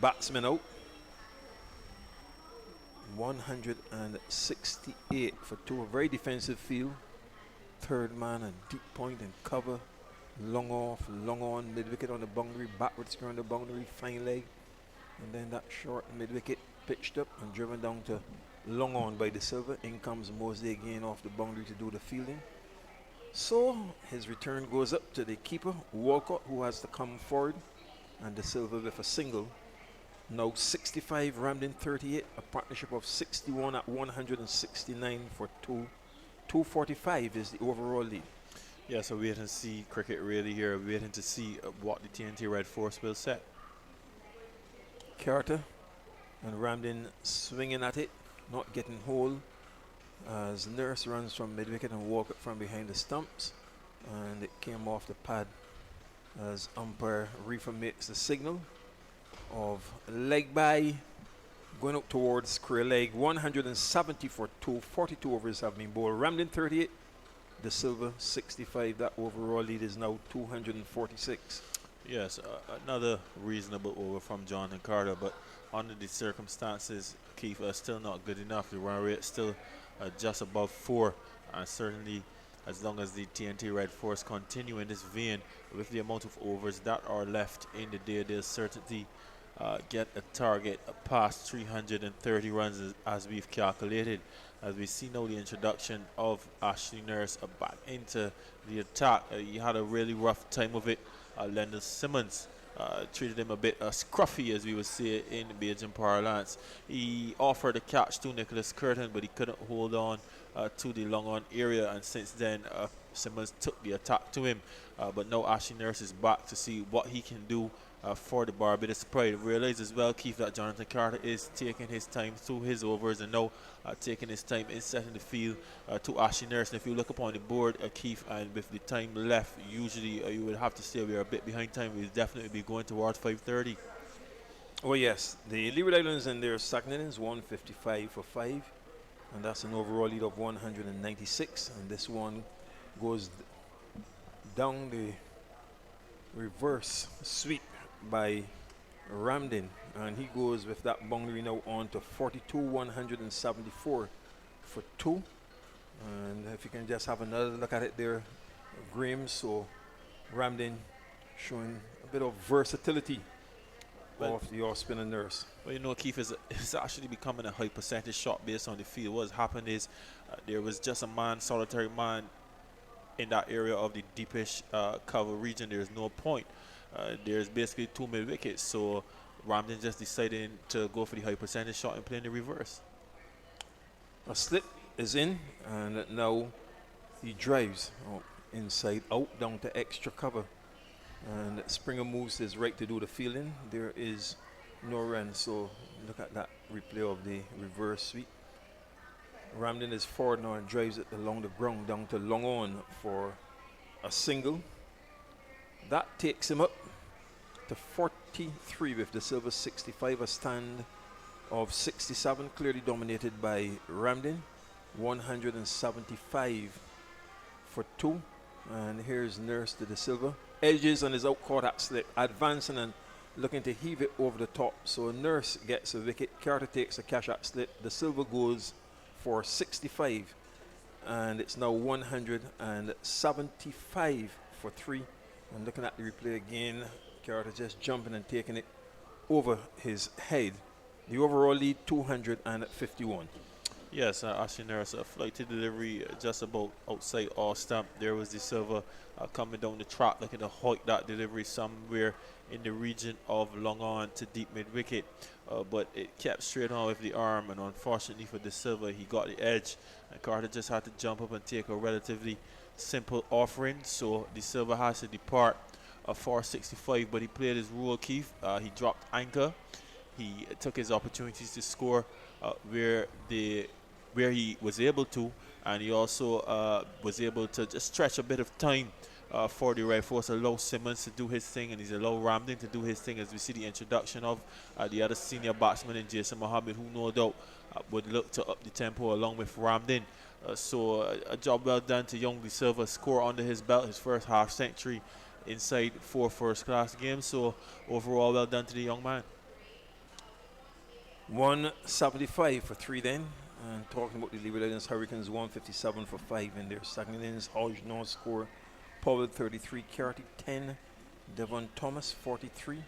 batsman out. 168 for 2. A very defensive field. Third man and deep point and cover. Long off, long on, mid-wicket on the boundary, backwards around the boundary, fine leg. And then that short mid-wicket pitched up and driven down to long on by De Silva. In comes Mosley again off the boundary to do the fielding. So his return goes up to the keeper, Walcott, who has to come forward. And De Silva with a single. Now 65, Ramden 38, a partnership of 61 at 169 for 2. 245 is the overall lead. Yeah, so wait and see cricket really here, waiting to see what the TNT Red Force will set. Carter and Ramden swinging at it, not getting hold, as Nurse runs from mid-wicket and Walcott from behind the stumps, and it came off the pad as umpire Reefer makes the signal of leg by, going up towards square leg. 170 for 2, 42 overs have been bowled. Ramden 38, De Silva 65. That overall lead is now 246. Yes, another reasonable over from Jonathan Carter, but under the circumstances, Keith, still not good enough. The run rate still just above 4, and certainly as long as the TNT Red Force continue in this vein with the amount of overs that are left in the day, they'll certainly get a target past 330 runs as we've calculated. As we see now the introduction of Ashley Nurse back into the attack. He had a really rough time of it. Leonard Simmons treated him a bit scruffy, as we would say in Bajan parlance. He offered a catch to Nicholas Curtin, but he couldn't hold on to the long on area, and since then Simmons took the attack to him. But now Ashley Nurse is back to see what he can do for the Barbados Pride. Realize as well, Keith, that Jonathan Carter is taking his time through his overs and now taking his time in setting the field to Ashley Nurse. And if you look upon the board, Keith, and with the time left, usually you would have to say we are a bit behind time. We'll definitely be going towards 5:30. Oh yes, the Leeward Islands in their second innings, 155 for 5, and that's an overall lead of 196. And this one goes down the reverse sweep by Ramden, and he goes with that boundary now on to 42 174 for 2. And if you can just have another look at it there, Graham. So Ramden showing a bit of versatility of the off-spinner Nurse. Well, you know, Keith, is actually becoming a high percentage shot based on the field. What's happened is there was just a man, solitary man, in that area of the deepish cover region. There's no point. There's basically 2 mid wickets, so Ramden just decided to go for the high percentage shot and play in the reverse. A slip is in, and now he drives inside out down to extra cover, and Springer moves his right to do the fielding. There is no run, so look at that replay of the reverse sweep. Ramden is forward now and drives it along the ground down to long on for a single. That takes him up to 43 with the silver 65, a stand of 67, clearly dominated by Ramden. 175 for 2. And here's Nurse to the silver. Edges on his out caught at slip, advancing and looking to heave it over the top. So Nurse gets a wicket. Carter takes a cash at slip. The silver goes for 65, and it's now 175 for 3. And looking at the replay again, Carter just jumping and taking it over his head. The overall lead 251. Yes, Ashley Nurse, a flighted delivery just about outside off stump. There was the silver coming down the track, looking to hoik that delivery somewhere in the region of long on to deep mid wicket. But it kept straight on with the arm, and unfortunately for the silver, he got the edge. And Carter just had to jump up and take a relatively simple offering. So the silver has to depart for 65, but he played his role, Keith. He dropped anchor. He took his opportunities to score where he was able to, and he also was able to just stretch a bit of time for the Red Force, allow Simmons to do his thing, and he's allowed Ramden to do his thing, as we see the introduction of the other senior batsman in Jason Mohammed, who no doubt would look to up the tempo along with Ramden. So a job well done to Young De Silva, score under his belt, his first half century inside 4 first-class games. So overall, well done to the young man. 175 for 3 then. And talking about the Leeward Islands Hurricanes, 157 for 5 in their second innings. Hodge no score. Powell 33, Carty 10, Devon Thomas 43,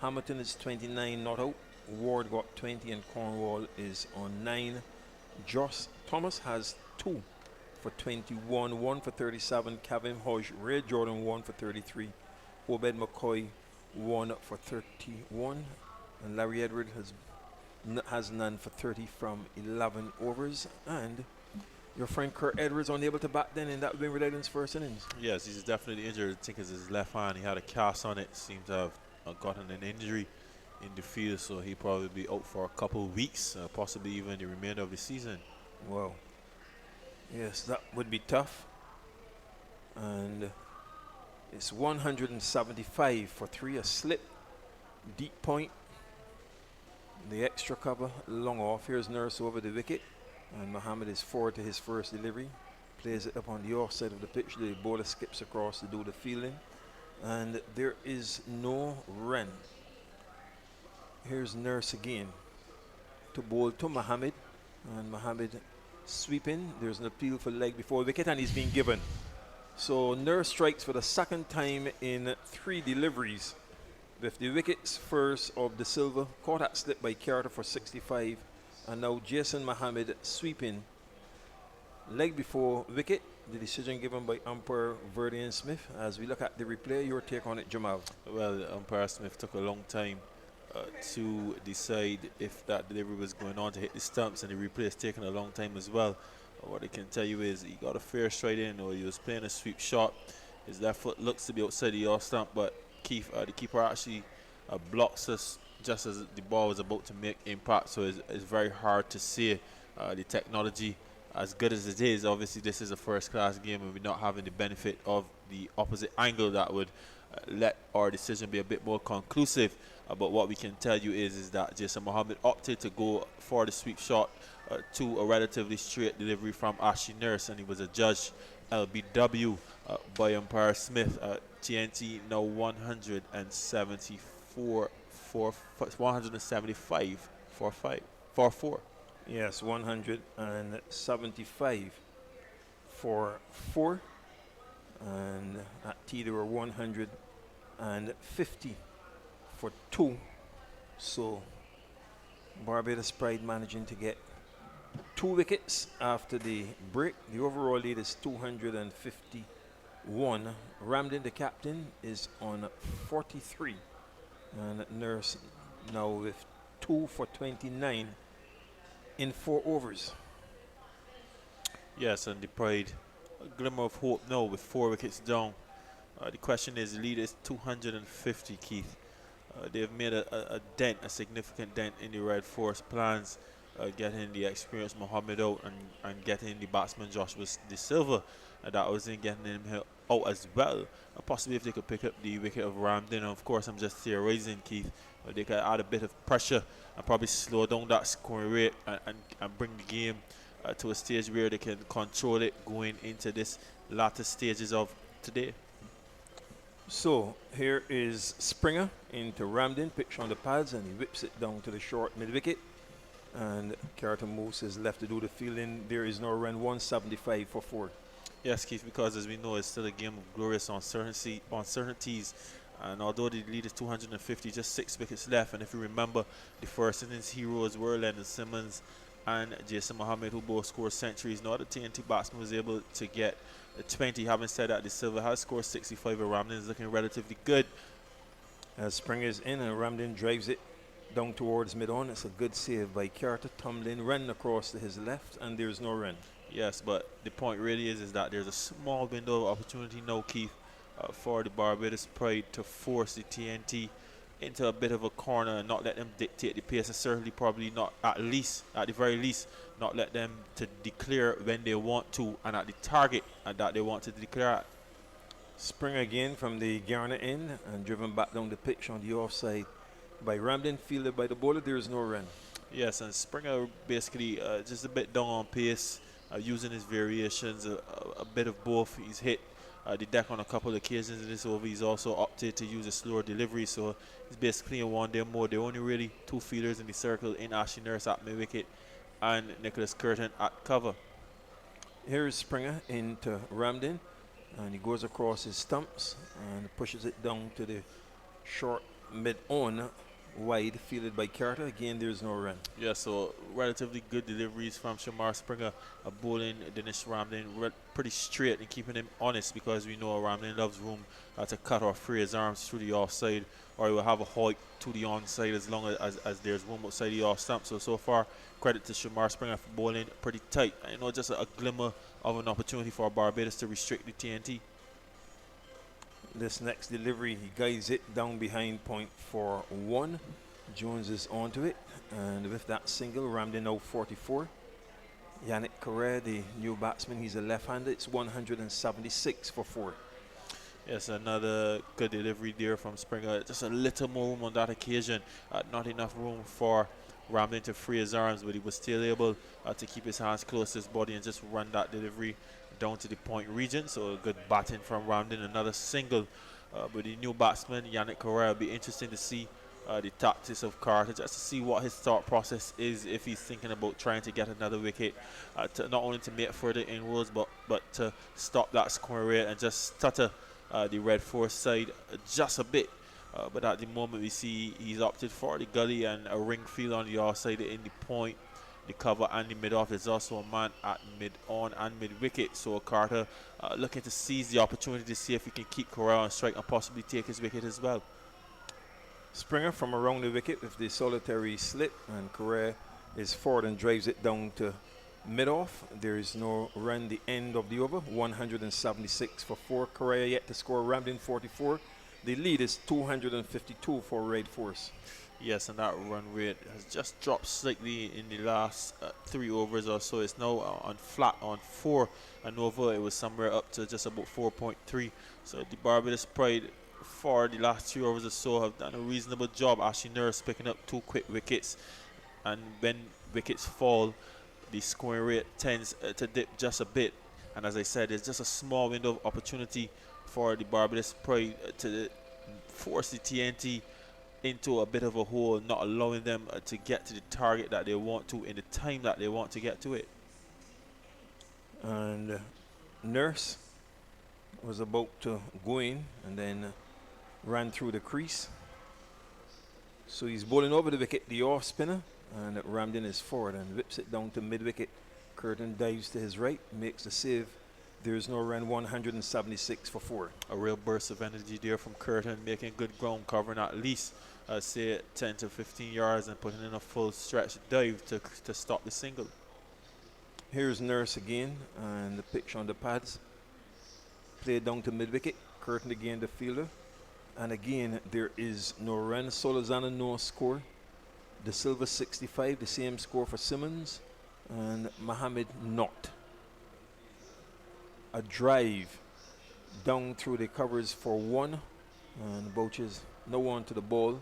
Hamilton is 29, not out. Ward got 20, and Cornwall is on 9. Josh Thomas has 2 for 21, 1 for 37. Kevin Hodge, Ray Jordan 1 for 33. Obed McCoy 1 for 31, and Larry Edward has none for 30 from 11 overs. And your friend Kurt Edwards unable to bat then in that Leeward Islands first innings. Yes, he's definitely injured. I think it's his left hand. He had a cast on it. Seems to have gotten an injury in the field, so he'll probably be out for a couple of weeks, possibly even the remainder of the season. Wow. Yes, that would be tough. And it's 175 for 3, a slip, deep point, the extra cover, long off. Here's Nurse over the wicket, and Mohammed is forward to his first delivery, plays it up on the off side of the pitch. The bowler skips across to do the fielding, and there is no run. Here's Nurse again to bowl to Mohammed, and Mohammed sweeping. There's an appeal for leg before wicket, and he's been given. So Nurse strikes for the second time in 3 deliveries, with the wickets first of De Silva, caught at slip by Carter for 65, and now Jason Mohammed sweeping leg before wicket. The decision given by umpire Verdian Smith. As we look at the replay, your take on it, Jamal? Well, umpire Smith took a long time to decide if that delivery was going on to hit the stumps, and the replay has taken a long time as well. What I can tell you is he got a fair straight in, or he was playing a sweep shot. His left foot looks to be outside the off stump, but Keith, the keeper actually blocks us just as the ball was about to make impact, so it's very hard to see the technology. As good as it is, obviously this is a first-class game, and we're not having the benefit of the opposite angle that would let our decision be a bit more conclusive. But what we can tell you is that Jason Mohammed opted to go for the sweep shot to a relatively straight delivery from Ashley Nurse, and he was adjudged LBW by umpire Smith. TNT now 174 for 175 for 4. Yes, 175 for 4. And at T there were 150 for 2. So Barbados Pride managing to get 2 wickets after the break. The overall lead is 251. Ramden, the captain, is on 43. And Nurse now with 2 for 29 in 4 overs. Yes, and the Pride, a glimmer of hope now with 4 wickets down. The question is, the lead is 250, Keith. They've made a dent, a significant dent in the Red Force plans, getting the experienced Mohammed out and getting the batsman Joshua De Silva. That was in getting him out as well. Possibly if they could pick up the wicket of Ramden. Of course, I'm just theorizing, Keith. They could add a bit of pressure and probably slow down that scoring rate and bring the game to a stage where they can control it going into this latter stages of today. So here is Springer into Ramden, pitch on the pads, and he whips it down to the short mid wicket. And Carter moves is left to do the fielding. There is no run, 175 for 4. Yes, Keith, because as we know, it's still a game of glorious uncertainties. And although the lead is 250, just 6 wickets left. And if you remember, the first innings heroes were Lennon Simmons and Jason Mohammed, who both scored centuries. Now the TNT batsman was able to get 20. Having said that, De Silva has scored 65, and Ramden is looking relatively good. As Springer is in and Ramden drives it down towards mid-on. It's a good save by Carter. Tumbling, run across to his left, and there's no run. Yes, but the point really is that there's a small window of opportunity now, Keith, for the Barbados Pride to force the TNT into a bit of a corner and not let them dictate the pace, and certainly probably not, at the very least, not let them to declare when they want to and at the target that they want to declare at. Springer again from the Garner end and driven back down the pitch on the offside by Ramden, fielded by the bowler. There is no run. Yes, and Springer basically just a bit down on pace, using his variations, a bit of both. He's hit the deck on a couple of occasions in this over. He's also opted to use a slower delivery, so he's basically in one day mode. There are only really 2 fielders in the circle, in Ashley Nurse at mid-wicket and Nicholas Curtin at cover. Here is Springer into Ramden, and he goes across his stumps and pushes it down to the short mid-on, wide, fielded by Carter. Again, there's no run. Yeah, so relatively good deliveries from Shamar Springer, bowling Dinesh Ramden pretty straight and keeping him honest, because we know Ramden loves room to cut or free his arms through the offside, or he will have a hike to the onside as long as there's room outside the off stump. So far, credit to Shamar Springer for bowling pretty tight. You know, just a glimmer of an opportunity for Barbados to restrict the TNT. This next delivery, he guides it down behind point for 1. Jones is onto it, and with that single, Ramden now 44. Yannick Correa, the new batsman, he's a left-hander. It's 176 for 4. Yes, another good delivery there from Springer. Just a little more room on that occasion. Not enough room for Ramden to free his arms, but he was still able to keep his hands close to his body and just run that delivery down to the point region. So a good batting from Ramden, another single. But the new batsman, Yannick Correa, will be interesting to see the tactics of Carter, just to see what his thought process is, if he's thinking about trying to get another wicket, not only to make further inroads, but to stop that scoring rate and just stutter the Red Force side just a bit. But at the moment, we see he's opted for the gully and a ring field on the offside in the point, the cover and the mid-off. There's also a man at mid-on and mid-wicket. So Carter looking to seize the opportunity to see if he can keep Correa on strike and possibly take his wicket as well. Springer from around the wicket with the solitary slip, and Correa is forward and drives it down to mid-off. There is no run the end of the over. 176 for 4. Correa yet to score. Ramden 44. The lead is 252 for Red Force. Yes, and that run rate has just dropped slightly in the last 3 overs or so. It's now on flat on 4 and over. It was somewhere up to just about 4.3. So the Barbados Pride for the last 3 overs or so have done a reasonable job. Ashley Nurse picking up 2 quick wickets, and when wickets fall, the scoring rate tends to dip just a bit. And as I said, it's just a small window of opportunity for the Barbados Pride to force the TNT into a bit of a hole, not allowing them to get to the target that they want to in the time that they want to get to it. And Nurse was about to go in and then ran through the crease. So he's bowling over the wicket, the off spinner, and it rammed in his forward and whips it down to mid wicket. Curtin dives to his right, makes the save. There's no run, 176 for 4. A real burst of energy there from Curtin, making good ground, covering at least say 10 to 15 yards and putting in a full stretch dive to stop the single. Here's Nurse again, and the pitch on the pads. Played down to mid wicket. Curtin again, the fielder. And again, there is no run. Solozana, no score. De Silva, 65, the same score for Simmons. And Mohammed, not. A drive down through the covers for 1. And Boucher's no one to the ball.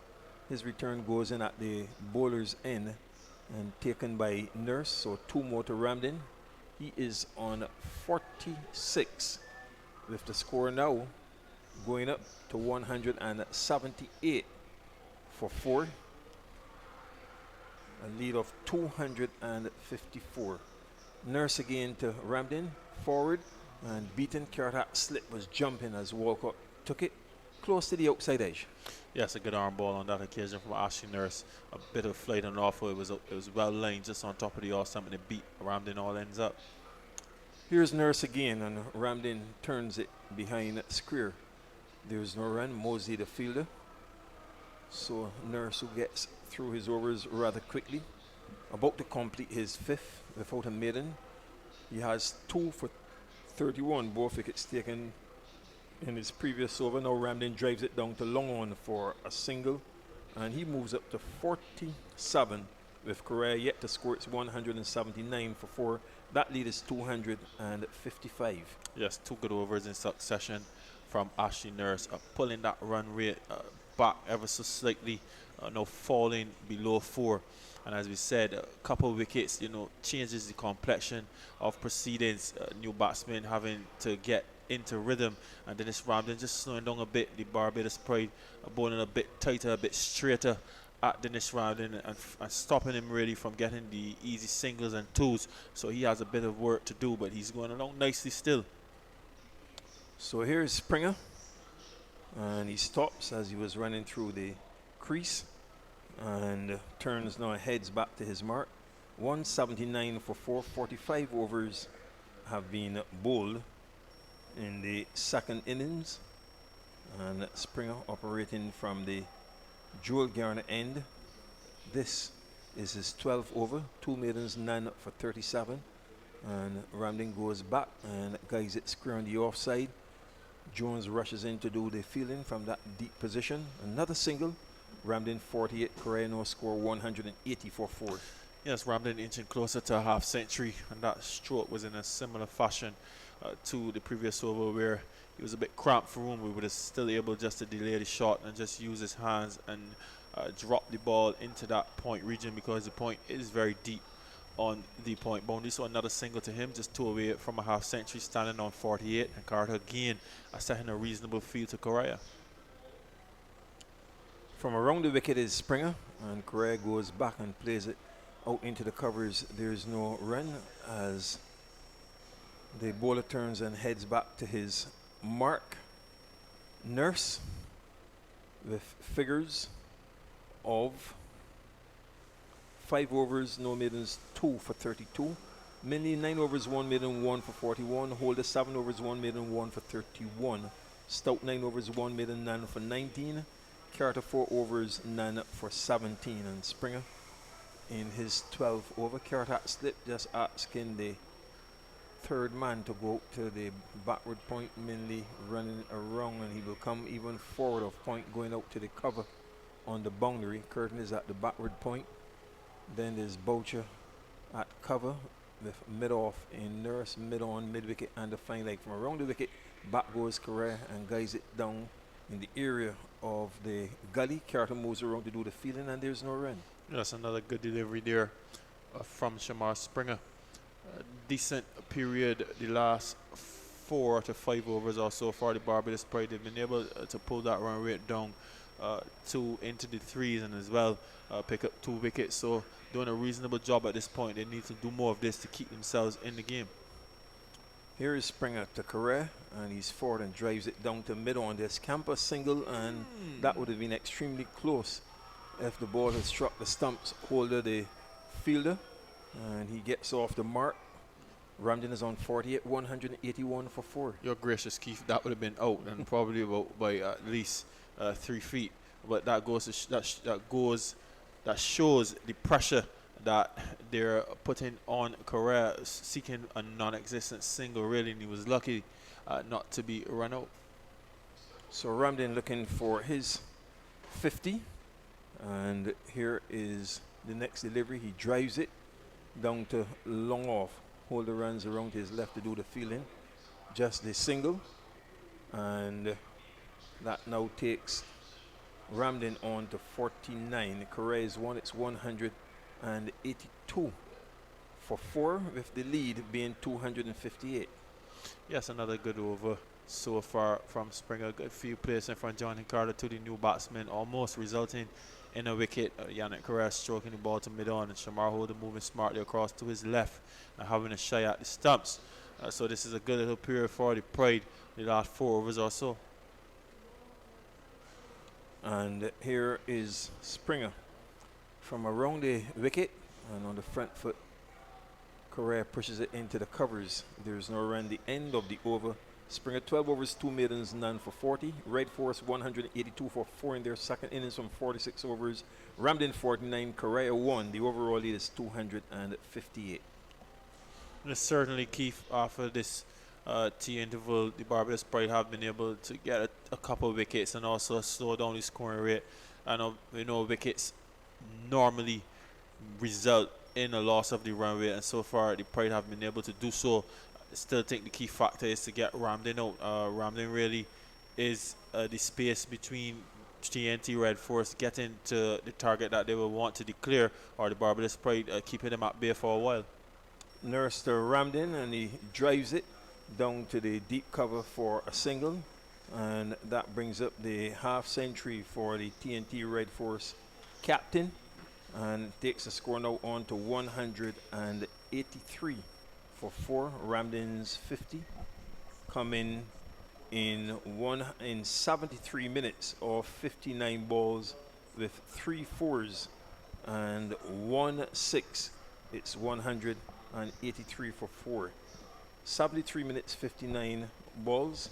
His return goes in at the bowler's end and taken by Nurse. So 2 more to Ramden. He is on 46 with the score now going up to 178 for 4. A lead of 254. Nurse again to Ramden, forward, and beaten. Carrot slip was jumping as Walcott took it close to the outside edge. Yes, a good arm ball on that occasion from Ashley Nurse. A bit of flight and off. It was well lined just on top of the off stump, and it beat Ramden all ends up. Here's Nurse again, and Ramden turns it behind Screer. There's no run. Mosley the fielder. So Nurse, who gets through his overs rather quickly, about to complete his 5th without a maiden. He has 2 for 31, both wickets taken in his previous over. Now Ramden drives it down to long on for a single, and he moves up to 47 with Correa yet to score. It's 179 for 4. That lead is 255. Yes, 2 good overs in succession from Ashley Nurse, pulling that run rate back ever so slightly, now falling below 4. And as we said, a couple of wickets, changes the complexion of proceedings. New batsmen having to get into rhythm, and Dennis Ramden just slowing down a bit. The Barbados Pride bowling a bit tighter, a bit straighter at Dennis Ramden and stopping him really from getting the easy singles and 2s. So he has a bit of work to do, but he's going along nicely still. So here's Springer, and he stops as he was running through the crease and turns now, heads back to his mark. 179 for 4. 45 overs have been bowled in the second innings, and Springer operating from the Joel Garner end. This is his 12th over, 2 maidens, none for 37, and Ramden goes back and guides it square on the offside. Jones rushes in to do the fielding from that deep position. Another single. Ramden 48, Correa no score, 180 for 4. Yes, Ramden inching closer to a half century, and that stroke was in a similar fashion to the previous over, where he was a bit cramped for room. We were still able just to delay the shot and just use his hands and drop the ball into that point region, because the point is very deep on the point boundary. So another single to him, just 2 away from a half century, standing on 48, and Carter again setting a reasonable field to Correa. From around the wicket is Springer, and Correa goes back and plays it out into the covers. There's no run as the bowler turns and heads back to his mark. Nurse with figures of 5 overs, no maidens, 2 for 32. Minley 9 overs, 1 maiden, 1 for 41. Holder 7 overs, 1 maiden, 1 for 31. Stout 9 overs, 1 maiden, none for 19. Carter 4 overs, none for 17. And Springer in his 12th over. Carter slip, just asking the third man to go to the backward point. Minley running around, and he will come even forward of point, going out to the cover on the boundary. Curtin is at the backward point. Then there's Boucher at cover with mid-off in Nurse, mid-on, mid-wicket, and the fine leg. From around the wicket, back goes Correa and guides it down in the area of the gully. Carter moves around to do the fielding, and there's no run. That's another good delivery there from Shamar Springer. decent period the last 4 to 5 overs or so for the Barbados Pride. They've been able to pull that run rate down to into the threes, and as well pick up 2 wickets. So doing a reasonable job at this point. They need to do more of this to keep themselves in the game. Here is Springer to Correa, and he's forward and drives it down to mid on this camper single, and that would have been extremely close if the ball had struck the stumps holder, the fielder, and he gets off the mark. Ramden is on 48, 181 for 4. Your gracious, Keith, that would have been out and probably about by at least 3 feet. But that goes to that shows the pressure that they're putting on Correa, seeking a non-existent single really, and he was lucky not to be run out. So Ramden looking for his 50, and here is the next delivery. He drives it down to long off. Holder runs around his left to do the fielding. Just the single, and that now takes Ramden on to 49. Correa is one. It's 182 for 4, with the lead being 258. Yes, another good over so far from Springer. Good few plays in front of Johnny Carter to the new batsman, almost resulting in a wicket. Yannick Correa stroking the ball to mid-on, and Shamar Holder moving smartly across to his left and having a shy at the stumps. So this is a good little period for the Pride, the last 4 overs or so. And here is Springer from around the wicket, and on the front foot, Correa pushes it into the covers. There's no run. The end of the over. Springer 12 overs, 2 maidens, none for 40. Red Force 182 for 4 in their second innings from 46 overs. Ramden 49, Correa 1. The overall lead is 258. And certainly, Keith, after this tea interval, the Barbados Pride have been able to get a couple of wickets and also slow down the scoring rate. I know wickets normally result in a loss of the run rate, and so far the Pride have been able to do so. I still think the key factor is to get Ramden out. Ramden really is the space between TNT Red Force getting to the target that they will want to declare, or the Barbados Pride keeping them at bay for a while. Nurse to Ramden, and he drives it down to the deep cover for a single, and that brings up the half century for the TNT Red Force captain, and takes the score now on to 183 for 4. Ramden's 50 coming in 73 minutes of 59 balls with 3 fours and 1 6. It's 183 for 4. 73 minutes, 59 balls,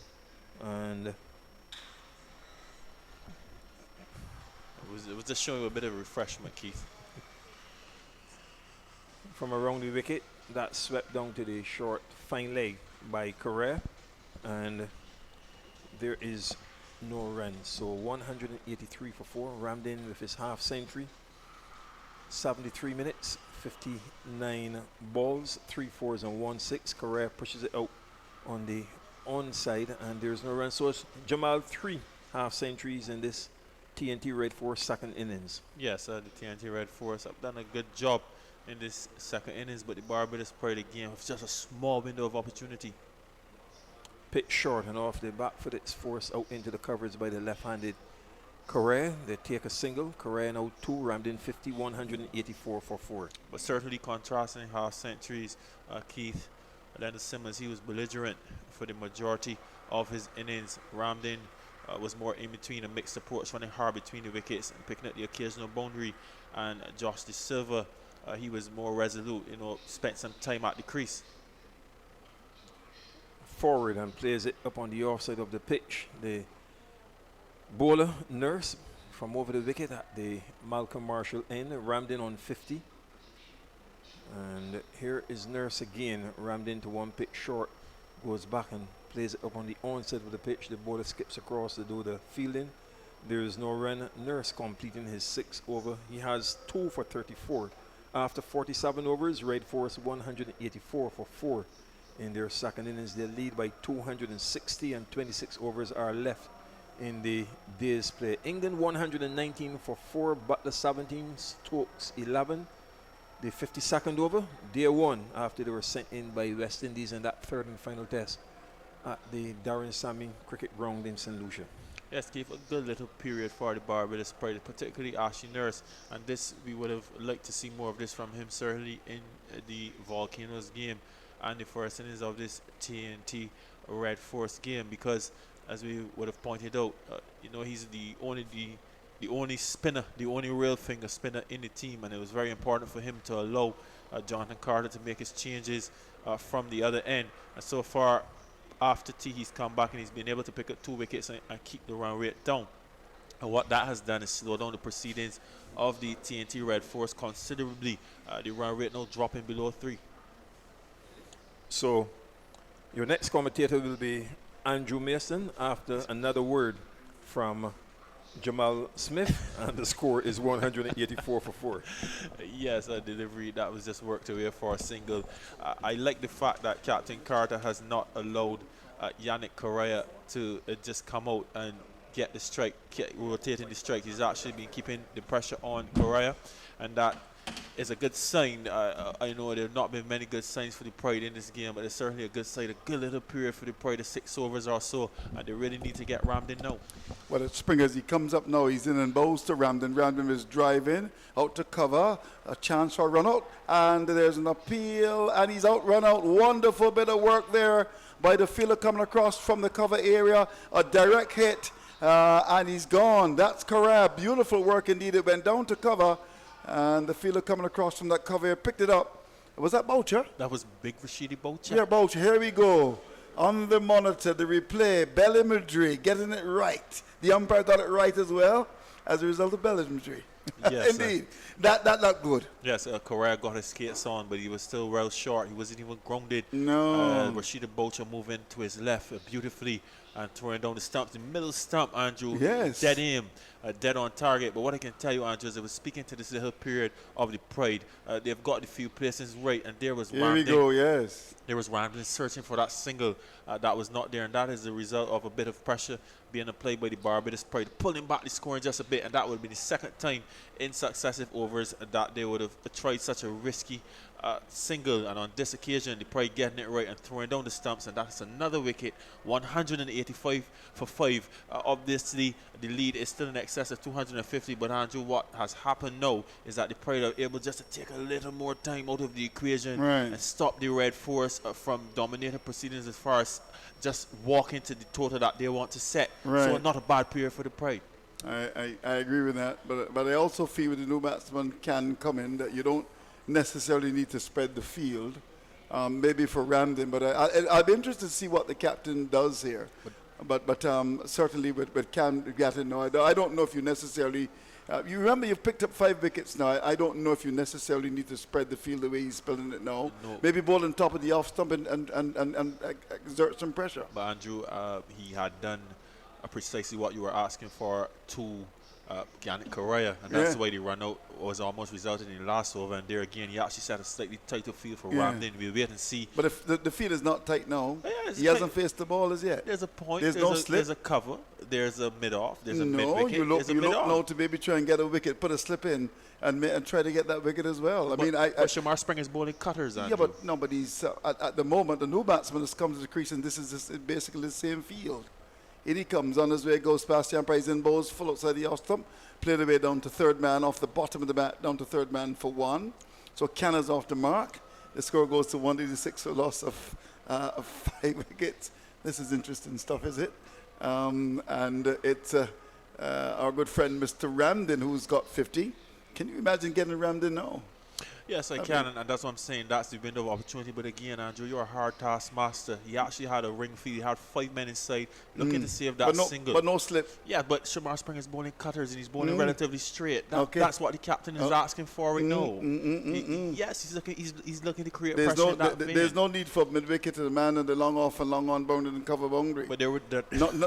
and It was just showing a bit of refreshment, Keith. from around the wicket, that swept down to the short fine leg by Correa, and there is no run. So 183 for 4. Ramden with his half century. 73 minutes, 59 balls, 3 fours and 1 6. Correa pushes it out on the onside, and there's no run. So it's Jamal 3 half centuries in this TNT Red Force second innings. Yes, the TNT Red Force have done a good job in this second innings, but the Barbados Pride again with just a small window of opportunity. Pitch short and off the back foot, it's forced out into the covers by the left-handed Correa. They take a single. Correa now 2. Ramden 50, 184 for 4. But certainly contrasting half centuries, Keith, Leonard Simmons, he was belligerent for the majority of his innings. Ramden was more in between, a mixed approach, running hard between the wickets and picking up the occasional boundary. And Josh De Silva, he was more resolute, spent some time at the crease. Forward and plays it up on the offside of the pitch. The bowler, Nurse, from over the wicket at the Malcolm Marshall end. Ramden on 50. And here is Nurse again. Ramden to 1 pitch short. Goes back and plays it up on the onside of the pitch. The bowler skips across to do the fielding. There is no run. Nurse completing his 6th over. He has 2 for 34. After 47 overs, Red Force 184 for 4 in their second innings. They lead by 260, and 26 overs are left in the day's play. England 119 for 4, Butler 17, Stokes 11, the 52nd over, day one, after they were sent in by West Indies in that third and final test at the Darren Sammy Cricket Ground in St. Lucia. Yes, gave a good little period for the Barbados Pride, particularly Ashley Nurse, and this we would have liked to see more of this from him, certainly in the Volcanoes game and the first innings of this TNT Red Force game, because as we would have pointed out, he's the only spinner, the only real finger spinner in the team, and it was very important for him to allow Jonathan Carter to make his changes from the other end. And so far, after tea, he's come back and he's been able to pick up 2 wickets and keep the run rate down. And what that has done is slow down the proceedings of the TNT Red Force considerably. The run rate now dropping below 3. So your next commentator will be Andrew Mason after another word from Jamal Smith, and the score is 184 for 4. Yes, a delivery that was just worked away for a single. I like the fact that Captain Carter has not allowed Yannick Correa to just come out and get the strike, rotating the strike. He's actually been keeping the pressure on Correa, and that is a good sign. I know there have not been many good signs for the Pride in this game, but it's certainly a good sign, a good little period for the Pride, of 6 overs or so, and they really need to get Ramden now. Well, it's Springers, he comes up now, he's in and bows to Ramden. Ramden is driving out to cover, a chance for a run out, and there's an appeal, and he's out, run out. Wonderful bit of work there by the fielder coming across from the cover area, a direct hit, and he's gone. That's Correa. Beautiful work indeed. It went down to cover, and the fielder coming across from that cover picked it up. Was that Boucher? That was Big Rashidi Boucher. Yeah, Boucher. Here we go. On the monitor, the replay, Bellimadry getting it right. The umpire got it right as well as a result of Bellimadry. Yes, indeed. That looked good. Yes, Correa got his skates on, but he was still well short. He wasn't even grounded. No. Rashida Boucher moving to his left beautifully and throwing down the stump. The middle stump, Andrew. Yes. Dead aim, dead on target. But what I can tell you, Andrew, is I was speaking to this little period of the Pride. They've got the few places right, and there was Here we go, yes. There was Ramden searching for that single that was not there, and that is the result of a bit of pressure being applied by the Barbados Pride, pulling back the scoring just a bit, and that would be the second time in successive overs that they would have tried such a risky single, and on this occasion the Pride getting it right and throwing down the stumps, and that's another wicket. 185 for 5. Obviously the lead is still in excess of 250, but Andrew, what has happened now is that the Pride are able just to take a little more time out of the equation and stop the Red Force from dominating proceedings as far as just walking to the total that they want to set. So not a bad period for the Pride. I agree with that, but I also feel with the new batsman can come in that you don't necessarily need to spread the field, maybe for Ramden, but I'll be interested to see what the captain does here. But certainly with Cam Gatton, no, I don't know if you necessarily. You remember you've picked up 5 wickets now. I don't know if you necessarily need to spread the field the way he's spelling it now. No. Maybe ball on top of the off stump and exert some pressure. But Andrew, he had done precisely what you were asking for to Yannick Correa, and that's the way the run out was almost resulted in the last over, and there again he actually set a slightly tighter field for Ramden. We'll wait and see. But if the field is not tight now, he hasn't faced the ball as yet. There's a point, there's no slip. There's a cover, there's a mid-off, there's a mid-wicket. You look now to maybe try and get a wicket, put a slip in, and try to get that wicket as well. But Shamar Spring is bowling cutters, Andrew. Yeah, but he's at the moment the new batsman has come to the crease, and this is basically the same field. In he comes on his way, goes past the umpire, he's in bowls full outside the off stump, played away down to third man off the bottom of the bat, down to third man for 1. So Canna's off the mark. The score goes to 186 for a loss of 5 wickets. This is interesting stuff, is it? And it's our good friend Mr. Ramden who's got 50. Can you imagine getting Ramden now? Yes, I can, and that's what I'm saying. That's the window of opportunity. But again, Andrew, you're a hard task master. He actually had a ring feed. He had 5 men inside looking to save that single. But no slip. Yeah, but Shamar Spring is bowling cutters, and he's bowling relatively straight. That's what the captain is asking for right now. Yes, he's looking to create pressure in that There's no need for mid-wicket to the man and the long off and long on boundary and cover boundary. But there would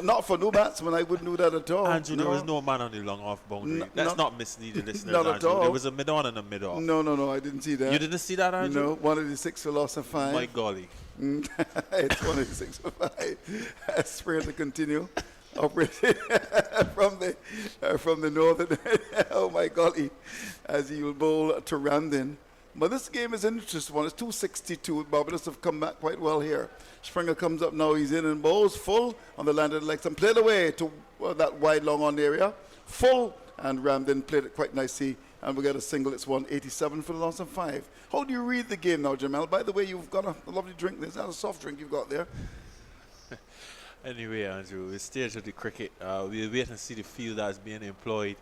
not for no batsman. I wouldn't do that at all. Andrew, there was no man on the long off boundary. That's not misleading, listeners. Not at all. There was a mid-on and a mid-off. No, I didn't see that. You didn't see that, Andrew? No, 186 for loss of 5. My golly. It's 186 for 5. Spread to continue. Operating from the northern. Oh my golly, as he will bowl to Ramden. But this game is an interesting one. It's 262. Barbados have come back quite well here. Springer comes up now. He's in and bowls full on the landed legs and played away to that wide long on area. Full, and Ramden played it quite nicely. And we got a single. It's 187 for the loss of 5. How do you read the game now, Jamal? By the way, you've got a lovely drink. There's not a soft drink you've got there. Anyway, Andrew, the stage of the cricket, we'll wait and see the field that's being employed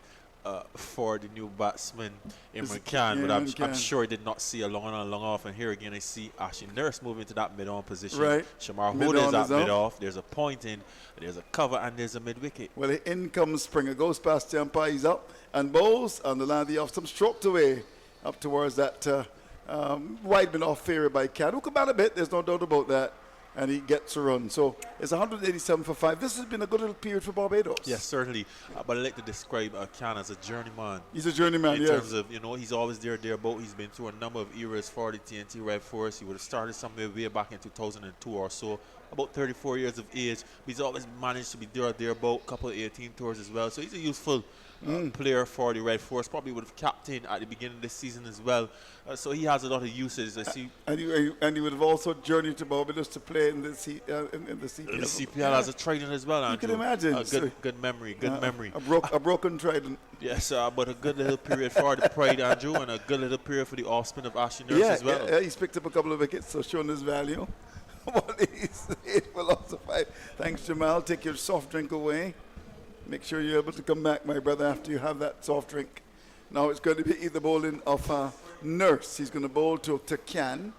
for the new batsman, Imran Khan, but I'm sure he did not see a long on and long off. And here again, I see Ashley Nurse moving to that mid-on position. Right. Shamar Hood is at mid-off. There's a point in, there's a cover, and there's a mid-wicket. Well, in comes Springer, goes past the umpire, he's up, and bowls on the land of the off, some stroked away up towards that wide mid-off area by Khan, who could bat a bit, there's no doubt about that. And he gets a run. So it's 187 for 5. This has been a good little period for Barbados. Yes, certainly. But I like to describe Khan as a journeyman. He's a journeyman, in terms of, he's always thereabout. He's been through a number of eras for the TNT Red Force. He would have started somewhere way back in 2002 or so. About 34 years of age. He's always managed to be thereabout. A couple of 18 tours as well. So he's a useful player for the Red Force. Probably would have captained at the beginning of this season as well. So he has a lot of uses. I see. And he would have also journeyed to Barbados to play in the CPL. In the CPL as a trident as well, Andrew. You can imagine. Good memory, good memory. A broken trident. Yes, but a good little period for the Pride, Andrew, and a good little period for the offspin of Ashley Nurse as well. Yeah, he's picked up a couple of wickets, so showing his value. What is it for loss of 5? Thanks, Jamal. Take your soft drink away. Make sure you're able to come back, my brother, after you have that soft drink. Now it's going to be either bowling of Nurse. He's going to bowl to Khan.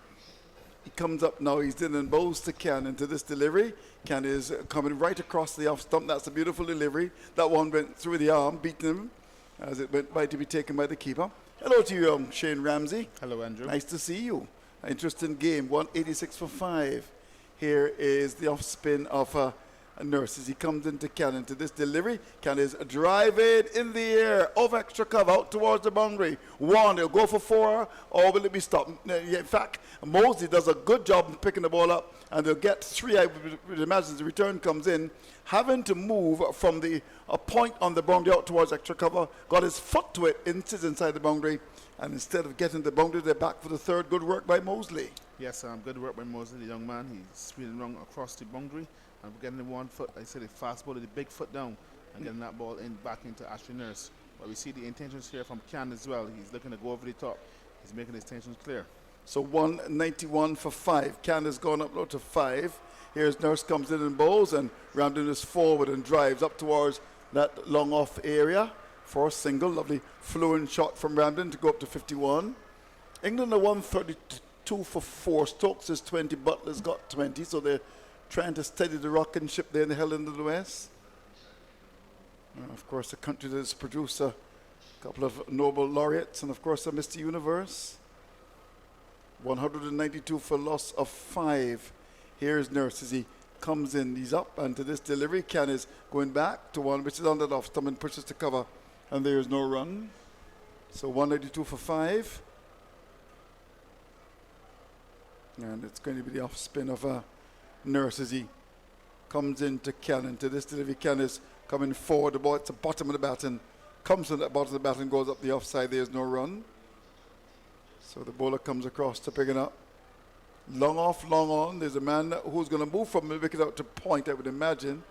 He comes up now. He's in and bowls to Khan into this delivery. Khan is coming right across the off stump. That's a beautiful delivery. That one went through the arm, beating him as it went by to be taken by the keeper. Hello to you, Shane Ramsey. Hello, Andrew. Nice to see you. Interesting game. 186 for 5. Here is the off spin of Nurse as he comes into Khan into this delivery. Khan is driving in the air of extra cover out towards the boundary. 1, he'll go for 4, or will it be stopped? In fact, Mosley does a good job in picking the ball up, and they'll get 3. I would imagine the return comes in, having to move from a point on the boundary out towards extra cover, got his foot to it, inches inside the boundary, and instead of getting the boundary, they're back for the 3rd. Good work by Mosley. Yes, good work by Mosley, the young man. He's speeding along across the boundary. And we're getting the 1 foot, I said, the fast ball, the big foot down, and getting that ball back into Ashley Nurse. But we see the intentions here from Khan as well. He's looking to go over the top. He's making his intentions clear. So 191 for 5. Khan has gone up low to 5. Here's Nurse comes in and bowls, and Ramden is forward and drives up towards that long off area for a single. Lovely fluent shot from Ramden to go up to 51. England are 132 for 4. Stokes is 20. Butler's got 20. So they're trying to steady the rocking ship there in the Helen of the West. Of course, a country that has produced a couple of Nobel laureates and, of course, a Mr. Universe. 192 for loss of 5. Here's Nurse as he comes in. He's up and to this delivery. Khan is going back to 1, which is on that off stump and pushes to cover. And there is no run. So 192 for 5. And it's going to be the off spin of Nurse as he comes into Khan into this delivery. Khan is coming forward. The ball at the bottom of the bat and comes from the bottom of the bat and goes up the offside. There's no run. So the bowler comes across to pick it up. Long off, long on. There's a man who's going to move from mid-wicket out to point, I would imagine.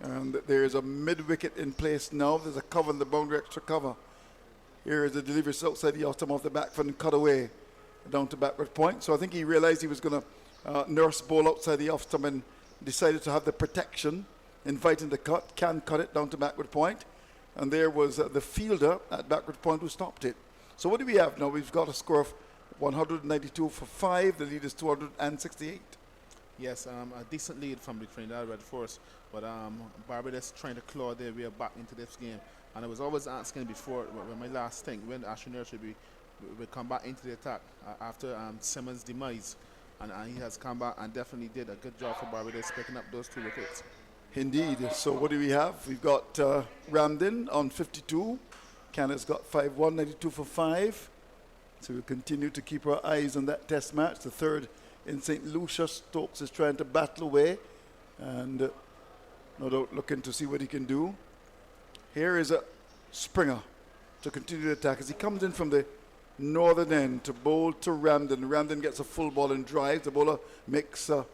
And there's a mid-wicket in place now. There's a cover in the boundary, extra cover. Here is a delivery outside the off the back foot and cut away down to backward point. So I think he realized he was going to Nurse ball outside the off stump and decided to have the protection, inviting the cut. Khan cut it down to backward point, and there was the fielder at backward point who stopped it. So what do we have now? We've got a score of 192 for 5. The lead is 268. Yes, a decent lead from the Trinidad Red Force, but Barbados trying to claw their way back into this game. And I was always asking before, when my last thing, when Ashley Nurse will come back into the attack after Simmons' demise. And he has come back and definitely did a good job for Barbados picking up those 2 wickets. Indeed. So what do we have? We've got Ramden on 52. Khan has got 5, 192 for 5. So we'll continue to keep our eyes on that test match. The 3rd in St. Lucia. Stokes is trying to battle away and no doubt looking to see what he can do. Here is a Springer to continue the attack as he comes in from the northern end to bowl to Ramden. Ramden gets a full ball and drives. The bowler makes a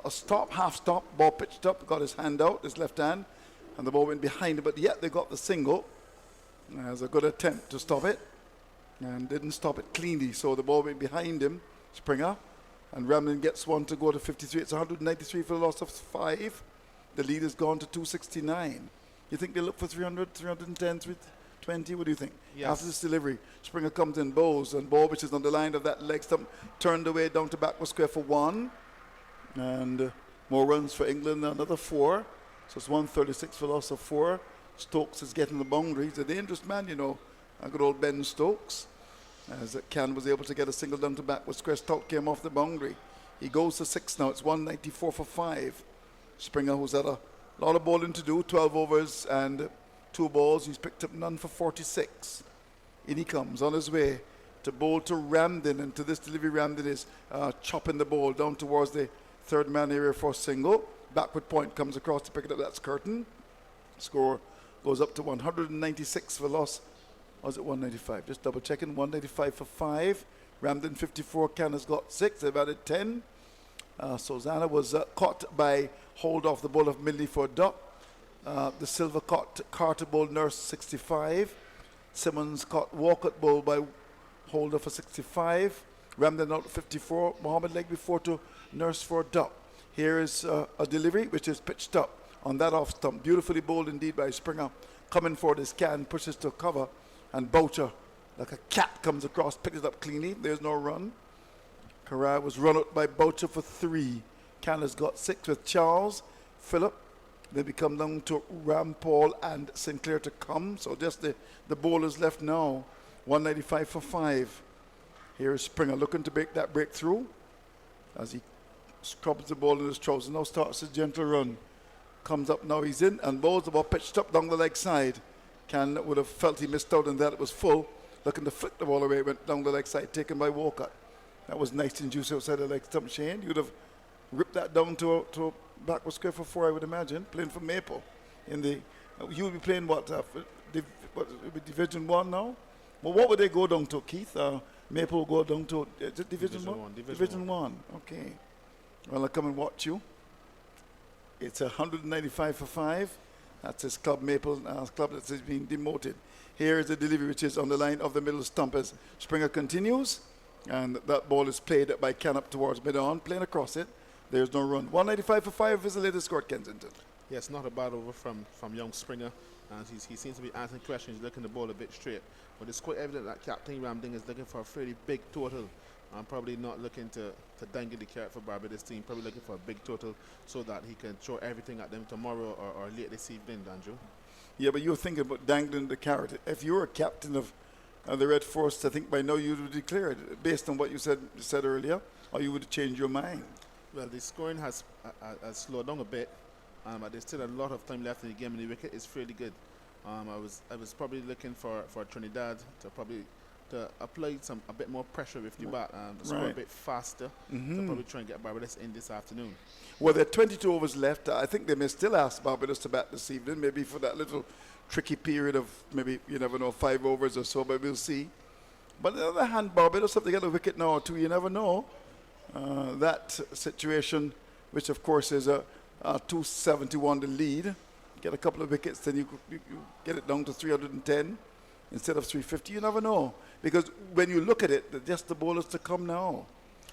stop, half stop, ball pitched up, got his hand out, his left hand, and the ball went behind him, but yet they got the single. As a good attempt to stop it, and didn't stop it cleanly, so the ball went behind him, Springer, and Ramden gets one to go to 53. It's 193 for the loss of 5. The lead has gone to 269. You think they look for 300, 310, 320? What do you think? Yes. After this delivery, Springer comes in, bowls, and ball which is on the line of that leg stump, turned away down to backward square for 1. And more runs for England, another 4. So it's 136 for loss of 4. Stokes is getting the boundary. He's a dangerous man, you know. Good old Ben Stokes. As Can was able to get a single down to backward square. Stout came off the boundary. He goes to 6 now. It's 194 for 5. Springer, who's had a lot of bowling to do, 12 overs and 2 balls. He's picked up none for 46. In he comes on his way to bowl to Ramden. And to this delivery, Ramden is chopping the ball down towards the third man area for a single. Backward point comes across to pick it up. That's Curtin. Score goes up to 196 for loss. Or was it 195? Just double checking. 195 for 5. Ramden 54. Can has got 6. They've added 10. Susanna was caught by hold off the ball of Millie for a duck. The silver caught Carter Bowl Nurse 65. Simmons caught Walcott Bowl by holder for 65. Ramden out 54. Mohammed leg before to Nurse for a duck. Here is a delivery which is pitched up on that off stump. Beautifully bowled indeed by Springer. Coming for this Can, pushes to cover, and Boucher, like a cat, comes across, picks it up cleanly. There's no run. Carrera was run out by Boucher for 3. Can has got 6 with Charles, Phillip. They become down to Rampal and Sinclair to come. So just the bowlers left now. 195 for 5. Here is Springer looking to make that breakthrough as he scrubs the ball in his trousers. Now starts his gentle run. Comes up now, he's in, and bowls the ball pitched up down the leg side. Can would have felt he missed out on that. It was full. Looking to flick the ball away, went down the leg side, taken by Walcott. That was nice and juicy outside the leg stump. Shane, you'd have ripped that down to a backward square for 4, I would imagine. Playing for Maple. You would be playing what Division 1 now? Well, what would they go down to, Keith? Maple will go down to Division 1? Division 1. Okay. Well, I'll come and watch you. It's 195 for 5. That's his club, Maple, club that has been demoted. Here is the delivery, which is on the line of the middle stump as Springer continues. And that ball is played by Can up towards mid-on, playing across it. There's no run. 195 for 5 is the latest score at Kensington. Yes, not a bad over from young Springer. And he seems to be answering questions, looking the ball a bit straight. But it's quite evident that Captain Ramding is looking for a fairly big total. I'm probably not looking to dangle the carrot for Barbados team, probably looking for a big total so that he can throw everything at them tomorrow or late this evening, Andrew. Yeah, but you're thinking about dangling the carrot. If you were a captain of the Red Force, I think by now you would have declared it, based on what you said earlier, or you would have changed your mind. Well, the scoring has slowed down a bit, but there's still a lot of time left in the game, and the wicket is fairly good. I was probably looking for Trinidad to apply a bit more pressure with the bat, to score a bit faster, to probably try and get Barbados in this afternoon. Well, there are 22 overs left. I think they may still ask Barbados to bat this evening, maybe for that little tricky period of maybe, you never know, 5 overs or so, but we'll see. But on the other hand, Barbados, if they get a wicket now or two, you never know. That situation, which of course is a 271 to lead, get a couple of wickets, then you get it down to 310 instead of 350. You never know. Because when you look at it, just the bowlers to come now.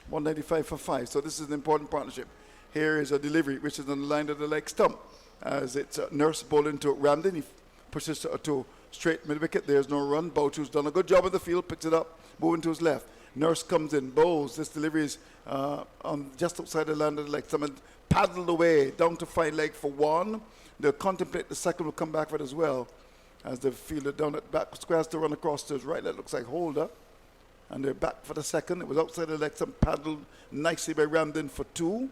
195 for 5. So this is an important partnership. Here is a delivery, which is on the line of the leg stump. As it's Nurse bowling to Ramden. He pushes to straight mid-wicket. There's no run. Boucher's done a good job in the field. Picks it up, moving to his left. Nurse comes in, bowls. This delivery is on just outside the land of the leg stump and paddled away down to fine leg for 1. They'll contemplate the second will come back for it as well. As the fielder down at back squares to run across to his right. That looks like holder. And they're back for the second. It was outside the leg stump, paddled nicely by Ramden for 2.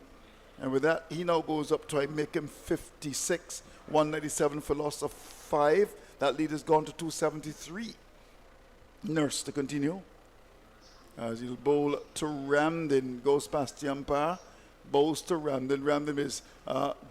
And with that, he now goes up to make him 56. 197 for loss of 5. That lead has gone to 273. Nurse to continue. As he'll bowl to Ramden. Goes past the umpire. Bowls to Ramden. Ramden is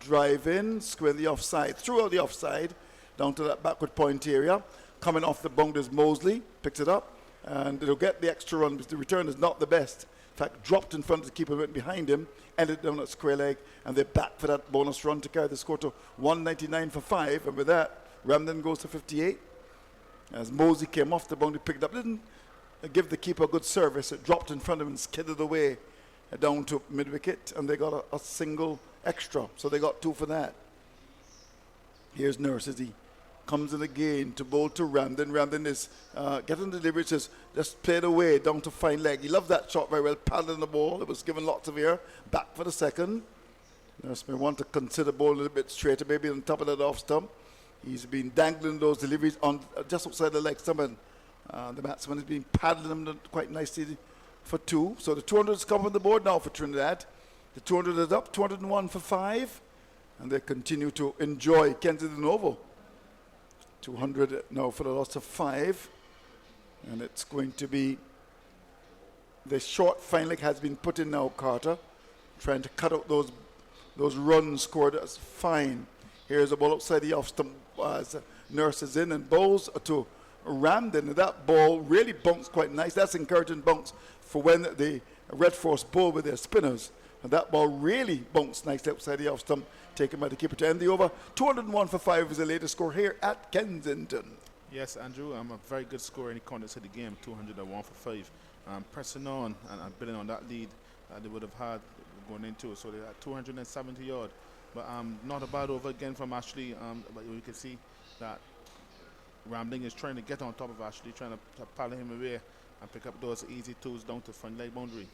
drive in, square the offside. Throughout the offside. Down to that backward point area. Coming off the boundaries, Mosley picks it up. and they'll get the extra run because the return is not the best. In fact, dropped in front of the keeper, went behind him, ended down at square leg, and they're back for that bonus run to carry the score to 199 for 5. And with that, Ramden goes to 58. As Mosey came off the boundary, picked up, didn't give the keeper a good service. It dropped in front of him and skidded away down to mid-wicket, and they got a single extra. So they got 2 for that. Here's Nurse as he comes in again to bowl to Ramden. Ramden is getting the delivery, says just played away down to fine leg. He loved that shot very well, paddling the ball. It was given lots of air. Back for the second. Nurse may want to consider ball a little bit straighter, maybe on top of that off stump. He's been dangling those deliveries on just outside the leg stump, and the batsman has been paddling them quite nicely for 2. So the 200 has come on the board now for Trinidad. The 200 is up, 201 for 5, and they continue to enjoy Kensington Oval. 200 now for the loss of 5, and it's going to be the short fine leg has been put in now. Carter trying to cut out those runs scored. That's fine. Here's a ball outside the off stump as Nurse is in and bowls to Ramden, and that ball really bounced quite nice. That's encouraging bounce for when the Red Force bowl with their spinners, and that ball really bounced nicely outside the off stump, taken by the keeper to end the over. 201 for 5 is the latest score here at Kensington. Yes, Andrew, a very good score in the context of the game, 201 for 5. Pressing on and building on that lead they would have had going into it. So they had 270 yard. But not a bad over again from Ashley. But you can see that Ramling is trying to get on top of Ashley, trying to paddle him away and pick up those easy 2s down to front leg boundary.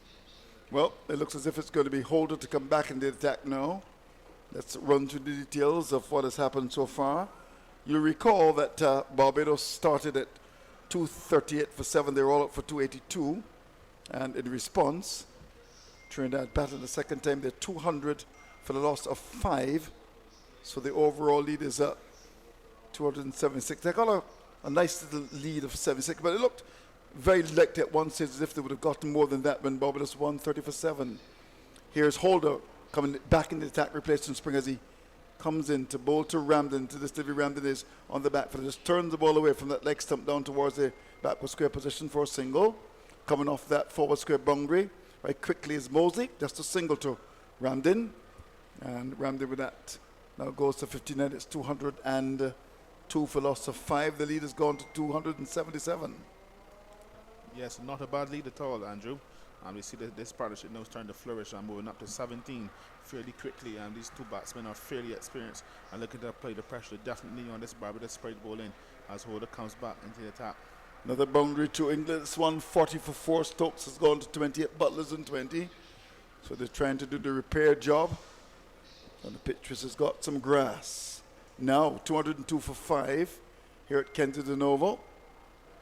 Well, it looks as if it's going to be Holder to come back in the attack now. Let's run through the details of what has happened so far. You'll recall that Barbados started at 238 for 7. They were all up for 282. And in response, Trinidad batted the second time. They're 200 for the loss of 5. So the overall lead is 276. They got a nice little lead of 76, but it looked very likely at one stage as if they would have gotten more than that when Barbados won 30 for 7. Here's Holder coming back in the attack, replacing Spring as he comes in to bowl to Ramden. To this delivery, Ramden is on the back foot. Just turns the ball away from that leg stump down towards the backward square position for a single. Coming off that forward square boundary, right quickly is Mosley. Just a single to Ramden. And Ramden with that now goes to 59. It's 202 for loss of 5. The lead has gone to 277. Yes, not a bad lead at all, Andrew. We see that this partnership now is starting to flourish and moving up to 17 fairly quickly. And these 2 batsmen are fairly experienced and looking to apply the pressure definitely on this Barbados spread bowling as Holder comes back into the attack. Another boundary to England. This one 40 for 4. Stokes has gone to 28. Butlers in 20. So they're trying to do the repair job. And the pitch has got some grass. Now 202 for 5 here at Kensington Oval.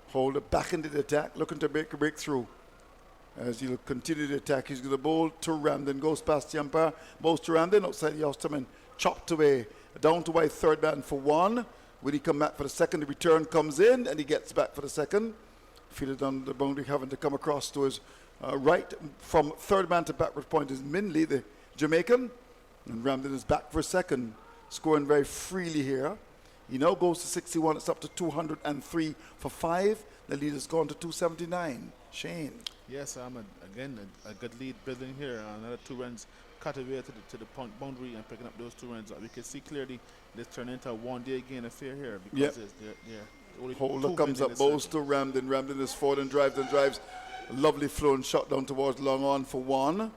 Holder back into the attack, looking to make a breakthrough. As he'll continue the attack, he's going to bowl to Ramden, goes past the umpire, bowls to Ramden outside the off-stump and chopped away. Down to wide third man for 1. When he come back for the second, the return comes in and he gets back for the second. Fielded on the boundary, having to come across to his right. From third man to backward point is Minley, the Jamaican. And Ramden is back for a second, scoring very freely here. He now goes to 61. It's up to 203 for 5. The lead has gone to 279. Shane. Yes, again a good lead building here. Another 2 runs cut away to the point boundary and picking up those 2 runs. We can see clearly this turned into a one-day gain affair here because only Holder comes up, bowls to Ramden. Ramden is forward and drives. A lovely flowing shot down towards long on for 1.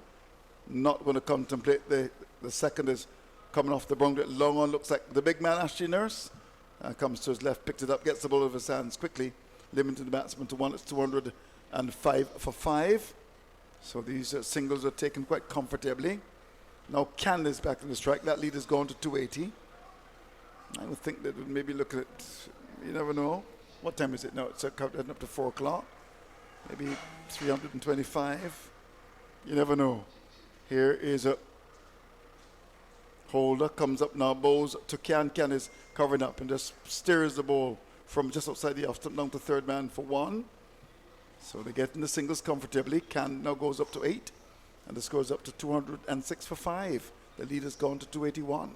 Not going to contemplate the second is coming off the boundary. Long on looks like the big man, Ashley Nurse. Comes to his left, picks it up, gets the ball over his hands quickly, limiting the batsman to 1. It's 205 for 5. So these singles are taken quite comfortably. Now Cannon is back in the strike. That lead has gone to 280. I would think that would maybe look at, you never know. What time is it now? It's heading up to 4 o'clock. Maybe 325. You never know. Here is a Holder, comes up now, bowls to Can. Can is covering up and just steers the ball from just outside the off stump down to third man for 1. So they're getting the singles comfortably. Can now goes up to 8. And the score is up to 206 for 5. The lead has gone to 281.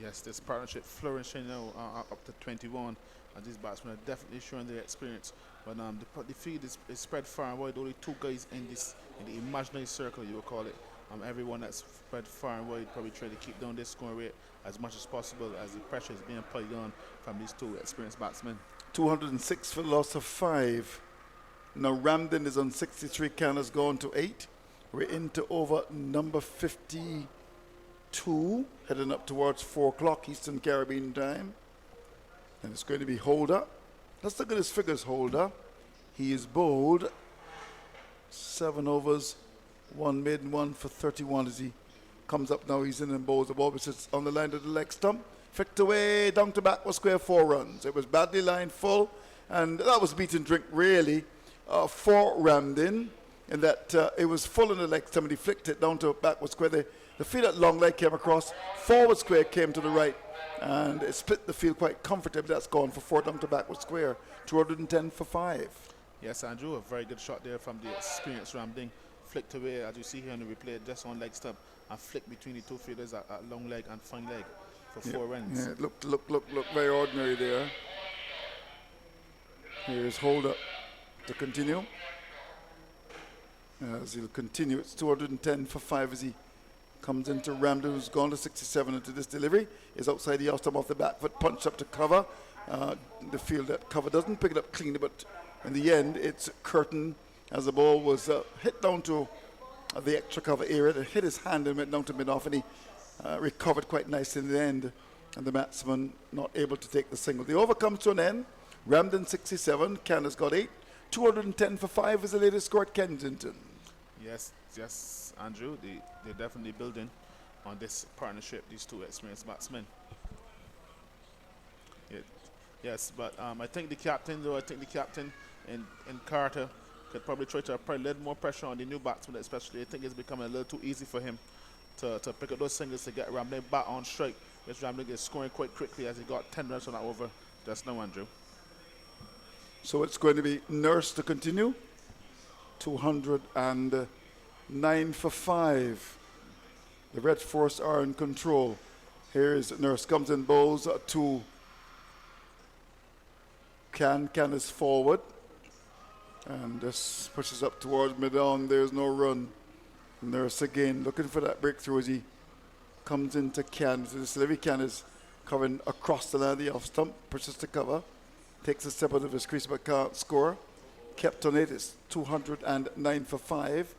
Yes, this partnership flourishing now up to 21. And these batsmen are definitely showing their experience. But the field is spread far and wide. Only two guys in the imaginary circle, you would call it. Everyone that's spread far and wide probably trying to keep down this scoring rate as much as possible as the pressure is being applied on from these two experienced batsmen. 206 for the loss of 5. Now Ramden is on 63. Can has gone to 8. We're into over number 52, heading up towards 4 o'clock Eastern Caribbean time. And it's going to be Holder. Let's look at his figures, Holder. He is bowled 7 overs, 1 maiden, 1 for 31 as he comes up now. He's in and bowls the ball, which is on the line of the leg stump. Flicked away, down to backward square, 4 runs. It was badly lined full, and that was beat and drink really for Ramden, in that it was full in the leg stump and he flicked it down to backward square. The field at long leg came across, forward square came to the right, and it split the field quite comfortably. That's gone for 4 down to backward square, 210 for 5. Yes, Andrew, a very good shot there from the experienced Ramding. Flicked away, as you see here in the replay, just on leg stump, and flicked between the two fielders at long leg and fine leg for 4 runs. Yeah, it looked very ordinary there. Here's Holder to continue. As he'll continue, it's 210 for 5 as he comes into Ramden, who's gone to 67 into this delivery. Is outside the off stump off the back foot, punch up to cover. The field that cover doesn't pick it up cleanly, but in the end, it's Curtin as the ball was hit down to the extra cover area. It hit his hand and went down to mid-off, and he recovered quite nicely in the end. And the batsman not able to take the single. The over comes to an end. Ramden 67, Can has got 8. 210 for 5 is the latest score at Kensington. Yes, Andrew. They're definitely building on this partnership, these two experienced batsmen. Yes, but I think the captain in Carter could probably try to apply a little more pressure on the new batsman, especially. I think it's becoming a little too easy for him to pick up those singles to get Ramden back on strike, which Ramden is scoring quite quickly as he got 10 runs on that over just now, Andrew. So it's going to be Nurse to continue. 209 for 5. The Red Force are in control. Here's Nurse, comes in, bowls to Can is forward. And this pushes up towards mid-on. There's no run. Nurse again looking for that breakthrough as he comes into Can. So this Levy Can is covering across the line of the off stump, pushes to cover. Takes a step out of his crease but can't score. Kept on it. It's 209 for 5.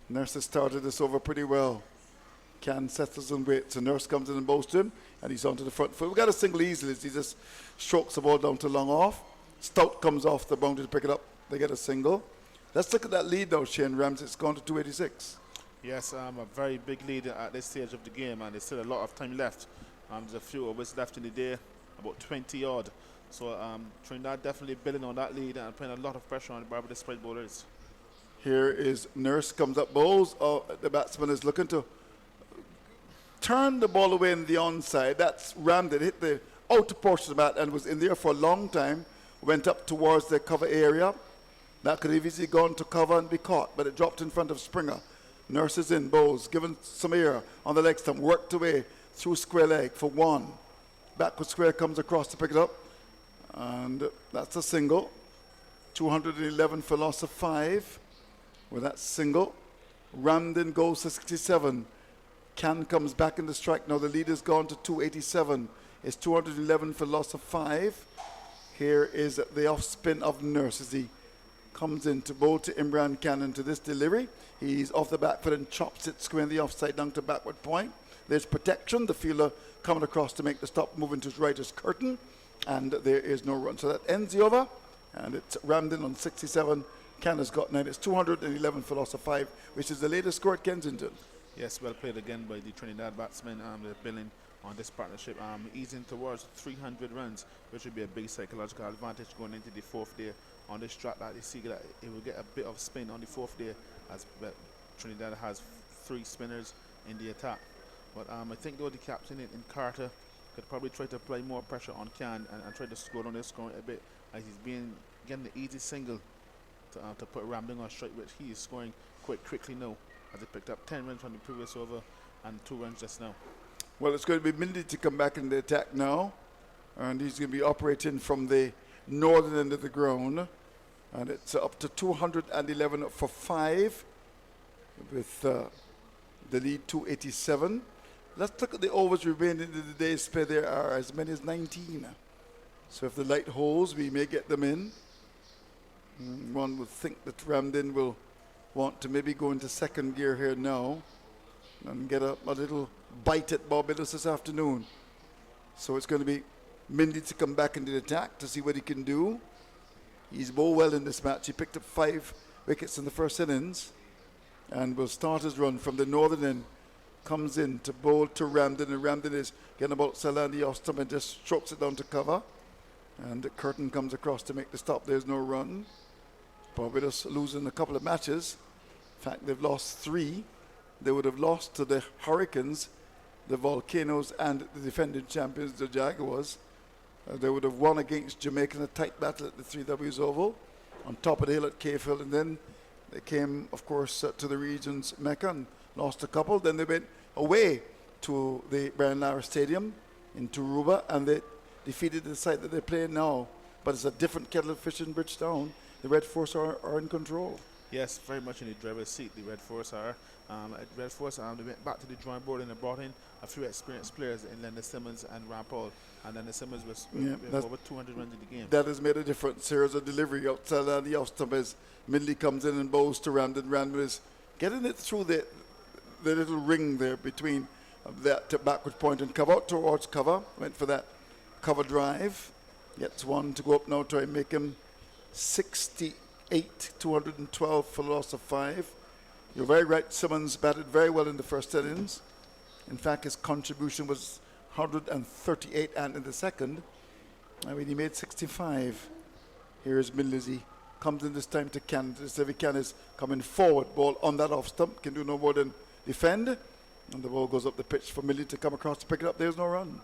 Nurse has started this over pretty well. Can settles and waits. So Nurse comes in and bowls to him, and he's onto the front foot. We got a single easily as he just strokes the ball down to long off. Stout comes off the boundary to pick it up. They get a single. Let's look at that lead now, Shane Ramsey. It's gone to 286. Yes, a very big lead at this stage of the game, and there's still a lot of time left. There's a few overs left in the day, about 20 odd. So Trinidad definitely building on that lead and putting a lot of pressure on the Barbados spread bowlers. Here is Nurse, comes up, bowls. The batsman is looking to turn the ball away in the onside. That's Ramden. Hit the outer portion of the bat and was in there for a long time. Went up towards the cover area. That could have easily gone to cover and be caught, but it dropped in front of Springer. Nurse is in, bowls, given some air on the leg stump, worked away through square leg for 1. Backward square comes across to pick it up. And that's a single. 211 for loss of 5 with that single. Ramden goes to 67. Can comes back in the strike. Now the lead has gone to 287. It's 211 for loss of 5. Here is the off spin of Nurse as he comes in to bowl to Imran Khan into this delivery. He's off the back foot and chops it square in the offside down to backward point. There's protection. The fielder coming across to make the stop, moving to his right is Curtin. And there is no run. So that ends the over. And it's Ramden on 67. Can has got 9. It's 211 for loss of 5, which is the latest score at Kensington. Yes, well played again by the Trinidad batsmen. They're building on this partnership, easing towards 300 runs, which would be a big psychological advantage going into the 4th day on this track. That you see that it will get a bit of spin on the 4th day, as Trinidad has 3 spinners in the attack. But I think though the captain in Carter could probably try to apply more pressure on Can and try to slow down his scoring a bit, as he's getting the easy single to put Ramding on strike, which he is scoring quite quickly now, as he picked up 10 runs from the previous over and 2 runs just now. Well, it's going to be Mindy to come back in the attack now. And he's going to be operating from the northern end of the ground. And it's up to 211 for 5 with the lead 287. Let's look at the overs remaining in the day's play. There are as many as 19. So if the light holds, we may get them in. One would think that Ramden will want to maybe go into second gear here now and get a little bite at Barbados this afternoon. So it's going to be Mindy to come back into the attack to see what he can do. He's bowled well in this match. He picked up 5 wickets in the first innings and will start his run from the northern end. Comes in to bowl to Ramden, and Ramden is getting about Salani off stump and just strokes it down to cover. And Curtin comes across to make the stop. There's no run. Barbados losing a couple of matches. In fact, they've lost 3. They would have lost to the Hurricanes, the Volcanoes, and the defending champions, the Jaguars. They would have won against Jamaica in a tight battle at the 3Ws Oval, on top of the hill at Cavehill, and then they came, of course, to the region's Mecca and lost a couple. Then they went away to the Brian Lara Stadium in Turuba, and they defeated the side that they're playing now. But it's a different kettle of fish in Bridgetown. The Red Force are in control. Yes, very much in the driver's seat, the Red Force are. At Red Force, they went back to the drawing board and they brought in a few experienced players in Leonard Simmons and Rampol. And Leonard Simmons was over 200 runs in the game. That has made a difference. Here's a delivery outside of the off stump as Midley comes in and bows to Ramden. Ramden is getting it through the little ring there between that backward point and cover, out towards cover. Went for that cover drive. Gets one to go up now, try and make him 68, 212 for the loss of 5. You're very right, Simmons batted very well in the first innings. In fact, his contribution was 138, and in the second, he made 65. Here's Millsy. Comes in this time to Can. This Can is coming forward. Ball on that off stump. Can do no more than defend. And the ball goes up the pitch for Milley to come across to pick it up. There's no run.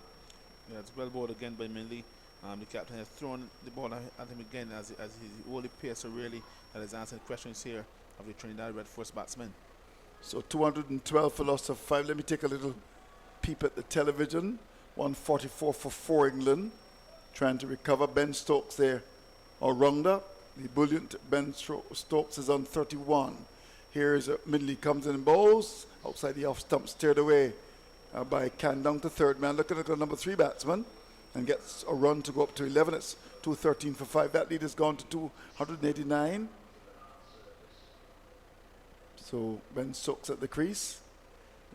Yeah, it's well bowled again by Milley. The captain has thrown the ball at him again as he's only pacer really that is answering questions here of the Trinidad Red Force batsmen. So 212 for loss of 5. Let me take a little peep at the television. 144 for 4 England. Trying to recover. Ben Stokes there, or Rounder. The brilliant Ben Stokes is on 31. Here's Midley comes in and bowls. Outside the off stump, steered away by Can down to third man. Looking at the number 3 batsman. And gets a run to go up to 11. It's 213 for 5. That lead has gone to 289. So Ben Stokes at the crease,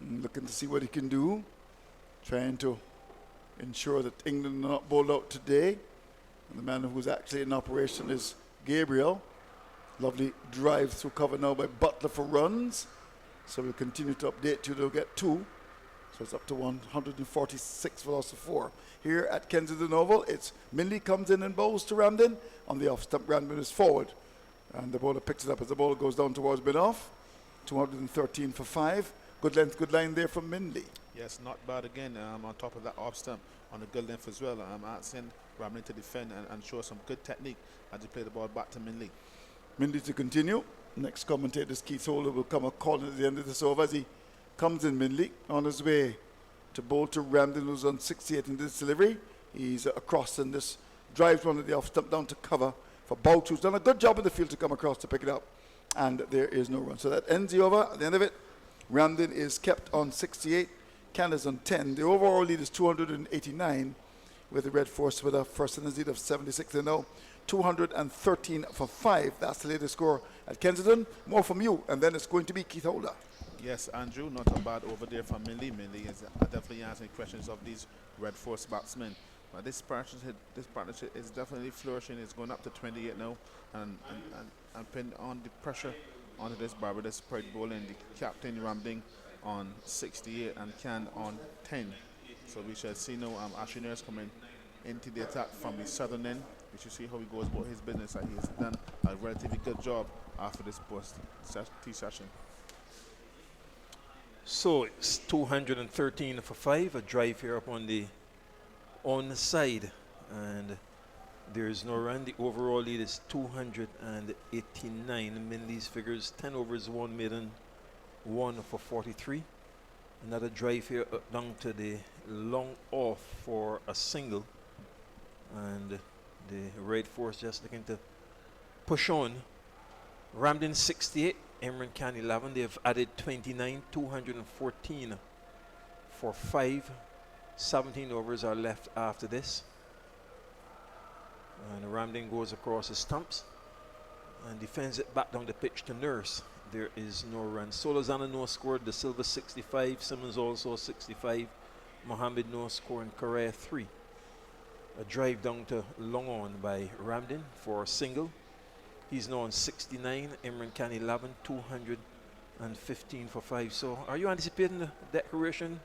looking to see what he can do, trying to ensure that England are not bowled out today. And the man who's actually in operation is Gabriel. Lovely drive through cover now by Butler for runs. So we'll continue to update you. They'll get 2. So it's up to 146 for loss of 4. Here at Kensington Oval, it's Minley comes in and bowls to Ramden. On the off stump, Ramden is forward. And the bowler picks it up as the ball goes down towards mid-off. 213 for 5. Good length, good line there from Minley. Yes, not bad again on top of that off stump on the good length as well. Asking Ramden to defend and show some good technique as he play the ball back to Minley. Minley to continue. Next commentator is Keith Holder will come a call at the end of this over as he comes in. Minley on his way to bowl to Ramden, who's on 68 in this delivery. He's across in this drives one of the off stump down to cover for Bout, who's done a good job in the field to come across to pick it up. And there is no run. So that ends the over. At the end of it, Ramden is kept on 68. Canada's on 10. The overall lead is 289 with the Red Force with a first innings lead of 76. They know 213 for 5. That's the latest score at Kensington. More from you, and then it's going to be Keith Holder. Yes, Andrew, not a bad over there from Minley. Minley is definitely answering questions of these Red Force batsmen. But this partnership is definitely flourishing. It's going up to 28 now, and putting on the pressure onto this Barbados Pride bowling. The captain Ramding on 68 and Can on 10. So we shall see now Ashley Nurse coming into the attack from the southern end. We should see how he goes about his business, and he has done a relatively good job after this post tea session. So it's 213 for 5. A drive here up on the side, and there's no run. The overall lead is 289. Minley's figures 10 overs, 1 maiden, 1 for 43. Another drive here down to the long off for a single. and the Red Force just looking to push on. Ramden 68, Emran Khan 11. They've added 29, 214 for 5. 17 overs are left after this. And Ramden goes across the stumps and defends it back down the pitch to Nurse. There is no run. Solozana no scored. De Silva 65. Simmons also 65. Mohammed no score, and Correa 3. A drive down to long on by Ramden for a single. He's now on 69. Imran Khan 11. 215 for 5. So are you anticipating the declaration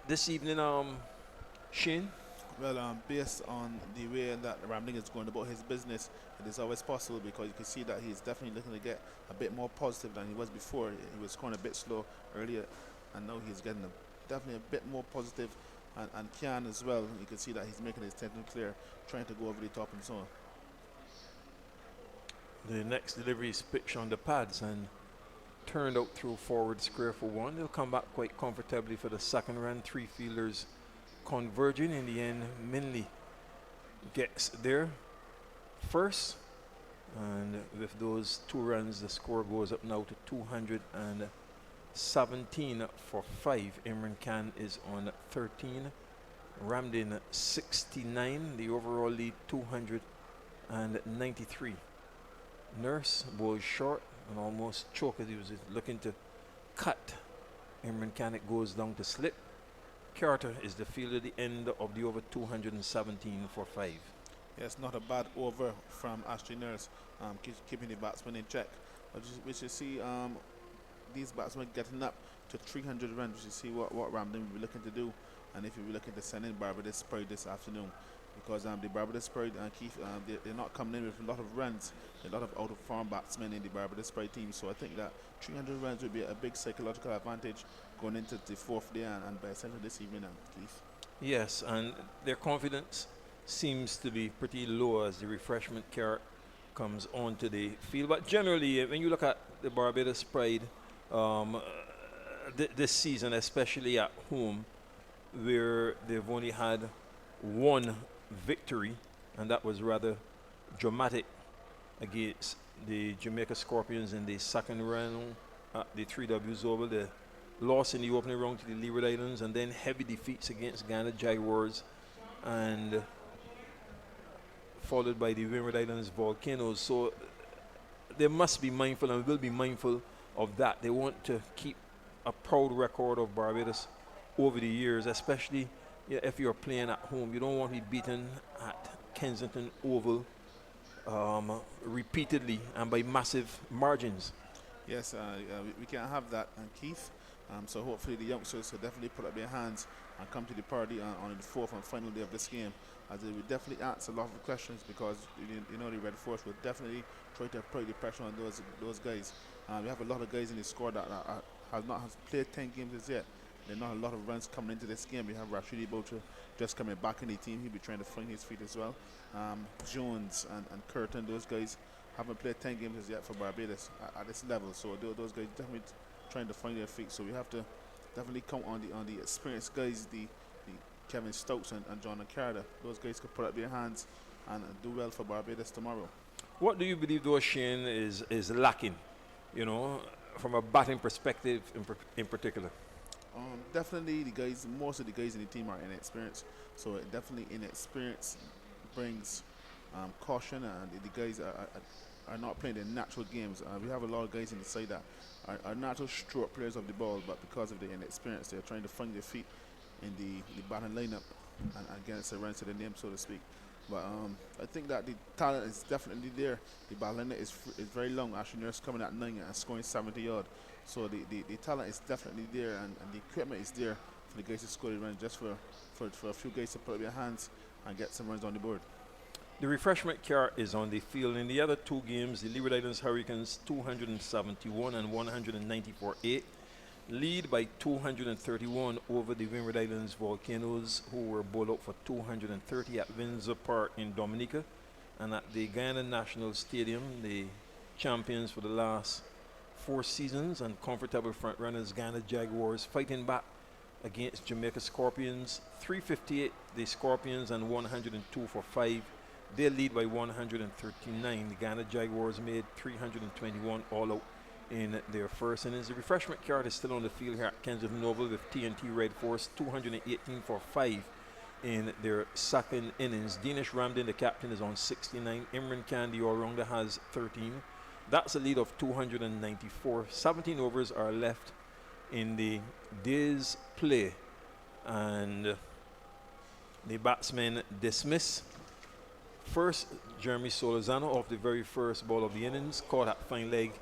this evening, Shane? Well, based on the way that Ramling is going about his business, it is always possible, because you can see that he's definitely looking to get a bit more positive than he was before. He was scoring a bit slow earlier, and now he's getting definitely a bit more positive. And Kian as well, you can see that he's making his intention clear, trying to go over the top and so on. The next delivery is pitched on the pads and turned out through forward square for 1. They'll come back quite comfortably for the second run. 3 fielders converging. In the end, Minley gets there first, and with those 2 runs, the score goes up now to 217 for 5. Imran Khan is on 13. Ramden 69. The overall lead 293. Nurse bowls short and almost choked as he was looking to cut. Imran Khan, it goes down to slip. Carter is the fielder at the end of the over, 217 for 5. Yes, not a bad over from Ashley Nurse, keeping the batsman in check. We should see these batsmen getting up to 300 runs. We should see what Ramden will be looking to do, and if he will be looking to send in Barbados Pride this afternoon. Because the Barbados Pride, Keith, they're not coming in with a lot of runs, a lot of out-of-form batsmen in the Barbados Pride team. So I think that 300 runs would be a big psychological advantage going into the 4th day and by essentially this evening, Keith. Yes, and their confidence seems to be pretty low as the refreshment cart comes onto the field. But generally, when you look at the Barbados Pride this season, especially at home, where they've only had 1 victory, and that was rather dramatic against the Jamaica Scorpions in the second round at the 3Ws Oval. The loss in the opening round to the Leeward Islands, and then heavy defeats against Ghana Jaguars, and followed by the Windward Islands Volcanoes. So they must be mindful and will be mindful of that. They want to keep a proud record of Barbados over the years, especially if you're playing at home. You don't want to be beaten at Kensington Oval repeatedly and by massive margins. Yes, we can't have that, Keith. So hopefully the youngsters will definitely put up their hands and come to the party on the 4th and final day of this game, as they will definitely answer a lot of questions, because you know the Red Force will definitely try to apply the pressure on those guys. We have a lot of guys in the squad that have not played 10 games as yet. There are not a lot of runs coming into this game. We have Rashidi Boucher just coming back in the team. He'll be trying to find his feet as well. Jones and Curtin, those guys haven't played 10 games as yet for Barbados at this level. So those guys definitely trying to find their feet. So we have to definitely count on the experienced guys, the Kevin Stokes and John Carter. Those guys could put up their hands and do well for Barbados tomorrow. What do you believe, though, Shane, is lacking, from a batting perspective in particular? Definitely most of the guys in the team are inexperienced, so definitely inexperience brings caution, and the guys are not playing their natural games. We have a lot of guys in the side that are natural stroke players of the ball, but because of the inexperience, they're trying to find their feet in the batting lineup and get a run to the name, so to speak. But I think that the talent is definitely there. The batting lineup is very long. Ashley Nurse coming at 9 and scoring 70 odd. So the talent is definitely there, and the equipment is there for the guys to score the run, just for a few guys to put up their hands and get some runs on the board. The refreshment cart is on the field. In the other 2 games, the Leeward Islands Hurricanes 271 and 194-8 lead by 231 over the Windward Islands Volcanoes, who were bowled out for 230 at Windsor Park in Dominica, and at the Guyana National Stadium, the champions for the last 4 seasons and comfortable front runners Ghana Jaguars fighting back against Jamaica Scorpions. 358 the Scorpions and 102 for 5. They lead by 139. The Ghana Jaguars made 321 all out in their first innings. The refreshment card is still on the field here at Kensington Oval with TNT Red Force 218 for 5 in their second innings. Dinesh Ramdin, the captain, is on 69. Imran Khan, the all-rounder, has 13. That's a lead of 294. 17 overs are left in the day's play, and the batsmen dismiss. First, Jeremy Solozano off the very first ball of the innings, caught at fine leg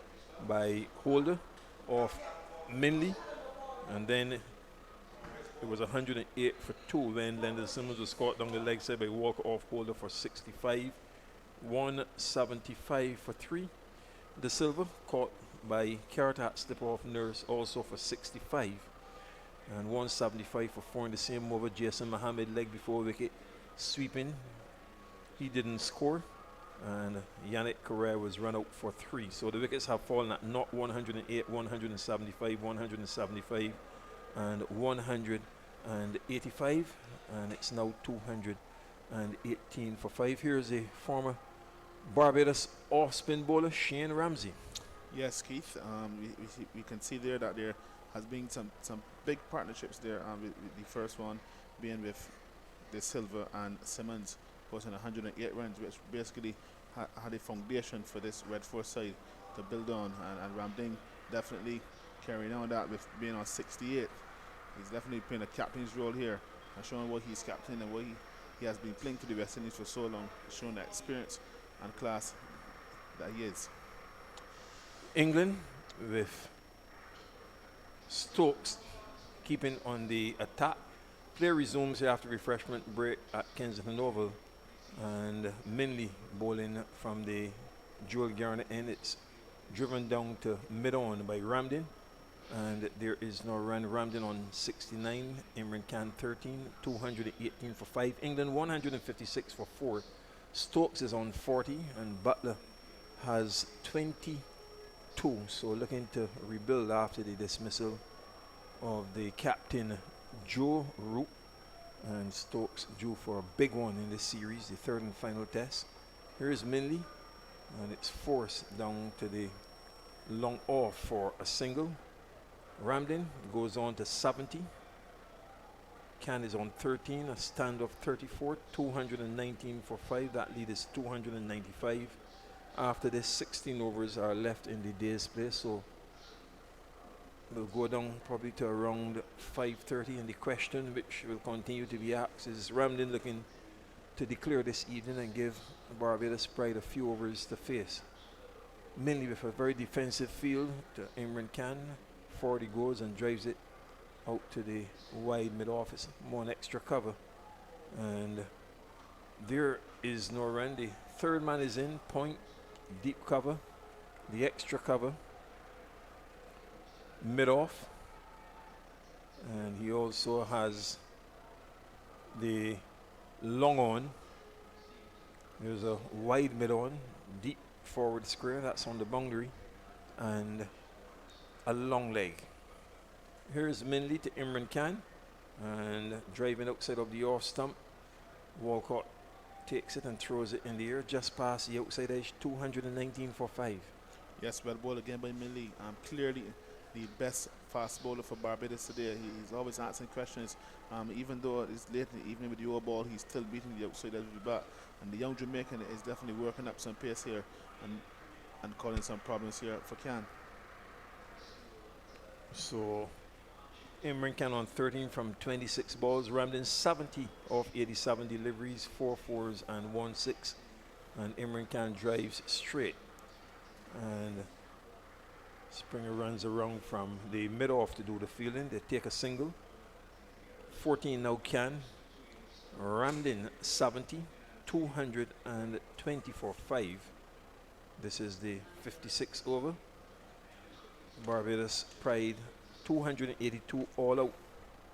by Holder off Minley, and then it was 108 for 2. Then Lendl Simmons was caught down the leg side by Walker off Holder for 65. 175 for 3. De Silva caught by Carrot at slip off Nurse also for 65. And 175 for 4 in the same over. Jason Mohammed leg before wicket sweeping. He didn't score. And Yannick Correa was run out for 3. So the wickets have fallen at not 108, 175, 175, and 185. And it's now 218 for 5. Here's a former Barbados off-spin bowler, Shane Ramsey. Yes, Keith. We can see there that there has been some big partnerships there. With the first one being with De Silva and Simmons, posting 108 runs, which basically had a foundation for this Red Force side to build on. And Ramding definitely carrying on that with being on 68. He's definitely playing a captain's role here and showing what he's captain and what he has been playing for the West Indies for so long, showing that experience and class that he is. England with Stokes keeping on the attack. Play resumes after refreshment break at Kensington Oval, and Minley bowling from the Joel Garner end. It's driven down to mid-on by Ramdin, and there is no run. Ramdin on 69, Imran Khan 13, 218 for 5. England 156 for 4. Stokes is on 40, and Butler has 22. So looking to rebuild after the dismissal of the captain Joe Root, and Stokes due for a big one in this series, the third and final test. Here's Minley, and it's forced down to the long off for a single. Ramdin goes on to 70. Khan is on 13, a stand of 34, 219 for 5. That lead is 295. After this, 16 overs are left in the day's play, so we'll go down probably to around 5:30. And the question which will continue to be asked is Ramdin looking to declare this evening and give Barbados Pride a few overs to face. Mainly with a very defensive field to Imran Khan. 40 goes and drives it out to the wide mid-office. More extra cover. And there is no run. The third man is in, point, deep cover, the extra cover, mid-off. And he also has the long on. There's a wide mid-on, deep forward square, that's on the boundary, and a long leg. Here's Minley to Imran Khan, and driving outside of the off stump. Walcott takes it and throws it in the air just past the outside edge. 219 for 5. Yes, well bowled again by Minley. Clearly the best fast bowler for Barbados today. He's always answering questions. Even though it's late in the evening with the over ball, he's still beating the outside edge of the bat. And the young Jamaican is definitely working up some pace here and causing some problems here for Khan. So Imran Khan on 13 from 26 balls. Ramdin 70 of 87 deliveries, 4 fours and 1 6. And Imran Khan drives straight. And Springer runs around from the mid-off to do the fielding. They take a single. 14 now Khan. Ramdin 70, 220 for 5. This is the 56th over. Barbados Pride 282 all out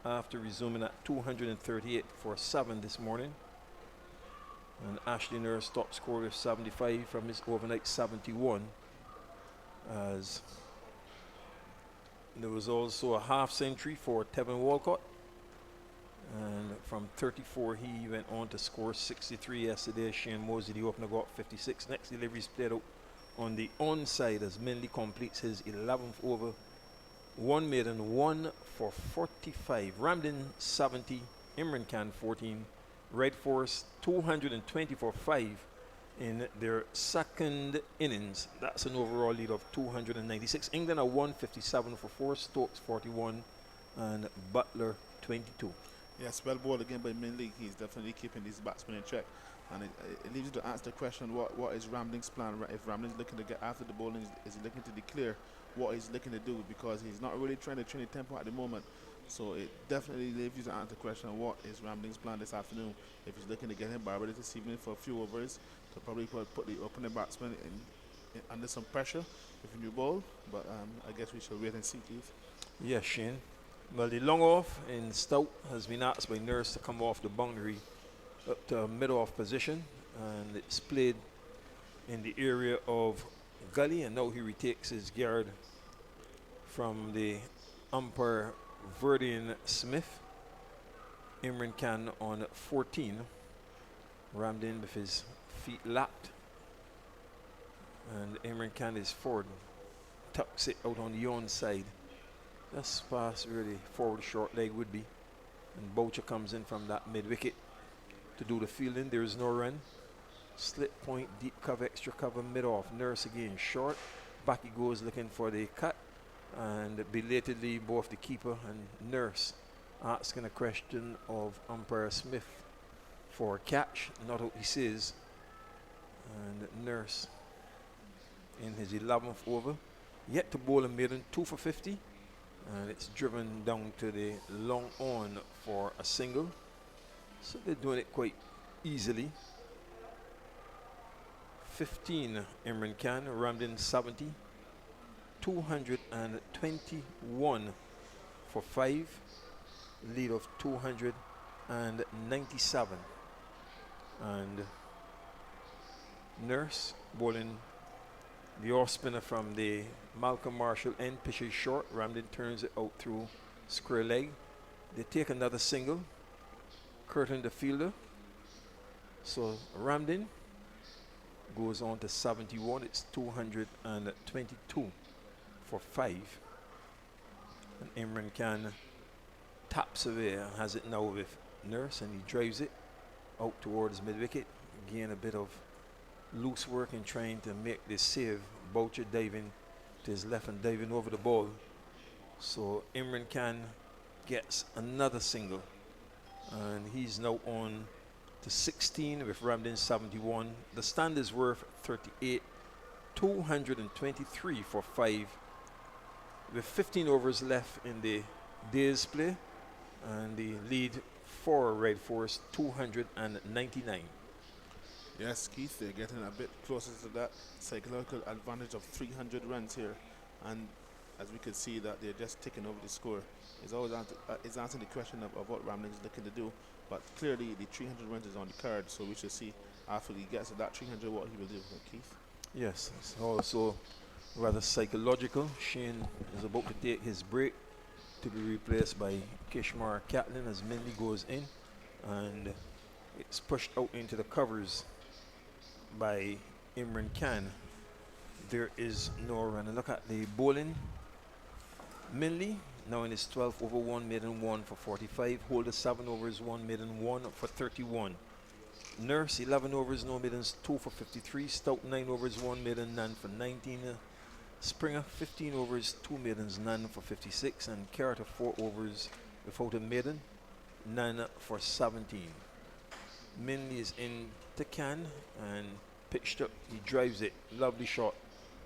after resuming at 238 for 7 this morning. And Ashley Nurse top score with 75 from his overnight 71. As there was also a half century for Tevin Walcott And from 34, he went on to score 63 yesterday. Shane Mosey, the opener, got 56. Next delivery is played out on the onside as Minley completes his 11th over. 1 maiden, 1 for 45. Ramden 70, Imran Khan 14. Red Force 220 for 5 in their second innings. That's an overall lead of 296. England are 157 for 4, Stokes 41, and Butler 22. Yes, well bowled again by Minley. He's definitely keeping these batsmen in check. And it leaves you to answer the question, what is Ramling's plan? If Ramling's looking to get after the bowling, is he looking to declare what he's looking to do? Because he's not really trying to change the tempo at the moment. So it definitely leaves you to answer the question, what is Ramling's plan this afternoon? If he's looking to get him Barbados this evening for a few overs, to probably put the opening batsman under some pressure with a new ball. But I guess we shall wait and see, Keith. Yes, Shane. Well, the long off in Stout has been asked by Nurse to come off the boundary up to a mid-off position, and it's played in the area of gully, and now he retakes his guard from the umpire Verdian Smith. Imran Khan on 14, rammed in with his feet lapped, and Imran Khan is forward, tucks it out on the onside. Just past really forward short leg would be, and Boucher comes in from that mid wicket to do the fielding. There is no run. Slit point, deep cover, extra cover, mid off. Nurse again short. Back he goes looking for the cut, and belatedly both the keeper and Nurse asking a question of umpire Smith for a catch. Not out he says. And Nurse in his 11th over, yet to bowl a maiden, 2 for 50. And it's driven down to the long on for a single. So they're doing it quite easily. 15, Imran Khan, rammed in 70. 221 for 5. Lead of 297. And Nurse bowling the off spinner from the Malcolm Marshall end, pitches short. Ramden turns it out through square leg. They take another single. Curtin the fielder. So Ramden goes on to 71. It's 222 for 5. And Imran Khan taps away and has it now with Nurse, and he drives it out towards mid wicket. Again, a bit of loose work in trying to make this save. Boucher diving to his left and diving over the ball. So Imran Khan gets another single, and he's now on to 16 with Ramden 71. The stand is worth 38. 223 for 5 with 15 overs left in the day's play, and the lead for Red Force 299. Yes, Keith, they're getting a bit closer to that psychological advantage of 300 runs here. And as we can see that they're just taking over the score. It's always it's answering the question of what Ramling's looking to do. But clearly the 300 runs is on the card, so we should see after he gets to that 300 what he will do, Keith. Yes, it's also rather psychological. Shane is about to take his break to be replaced by Kishmar Catlin as Minley goes in, and it's pushed out into the covers by Imran Khan. There is no run. And look at the bowling. Minley now in his 12th over, 1 maiden, 1 for 45. Holder 7 overs, 1 maiden, 1 for 31. Nurse 11 overs, no maidens, 2 for 53. Stout 9 overs, 1 maiden, none for 19. Springer 15 overs, 2 maidens, none for 56. And Carter 4 overs without a maiden, none for 17. Minley is in to Khan and pitched up. He drives it, lovely shot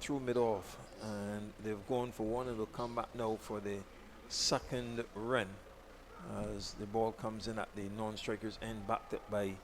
through mid off, and they've gone for one and will come back now for the second run as the ball comes in at the non-strikers end, backed up by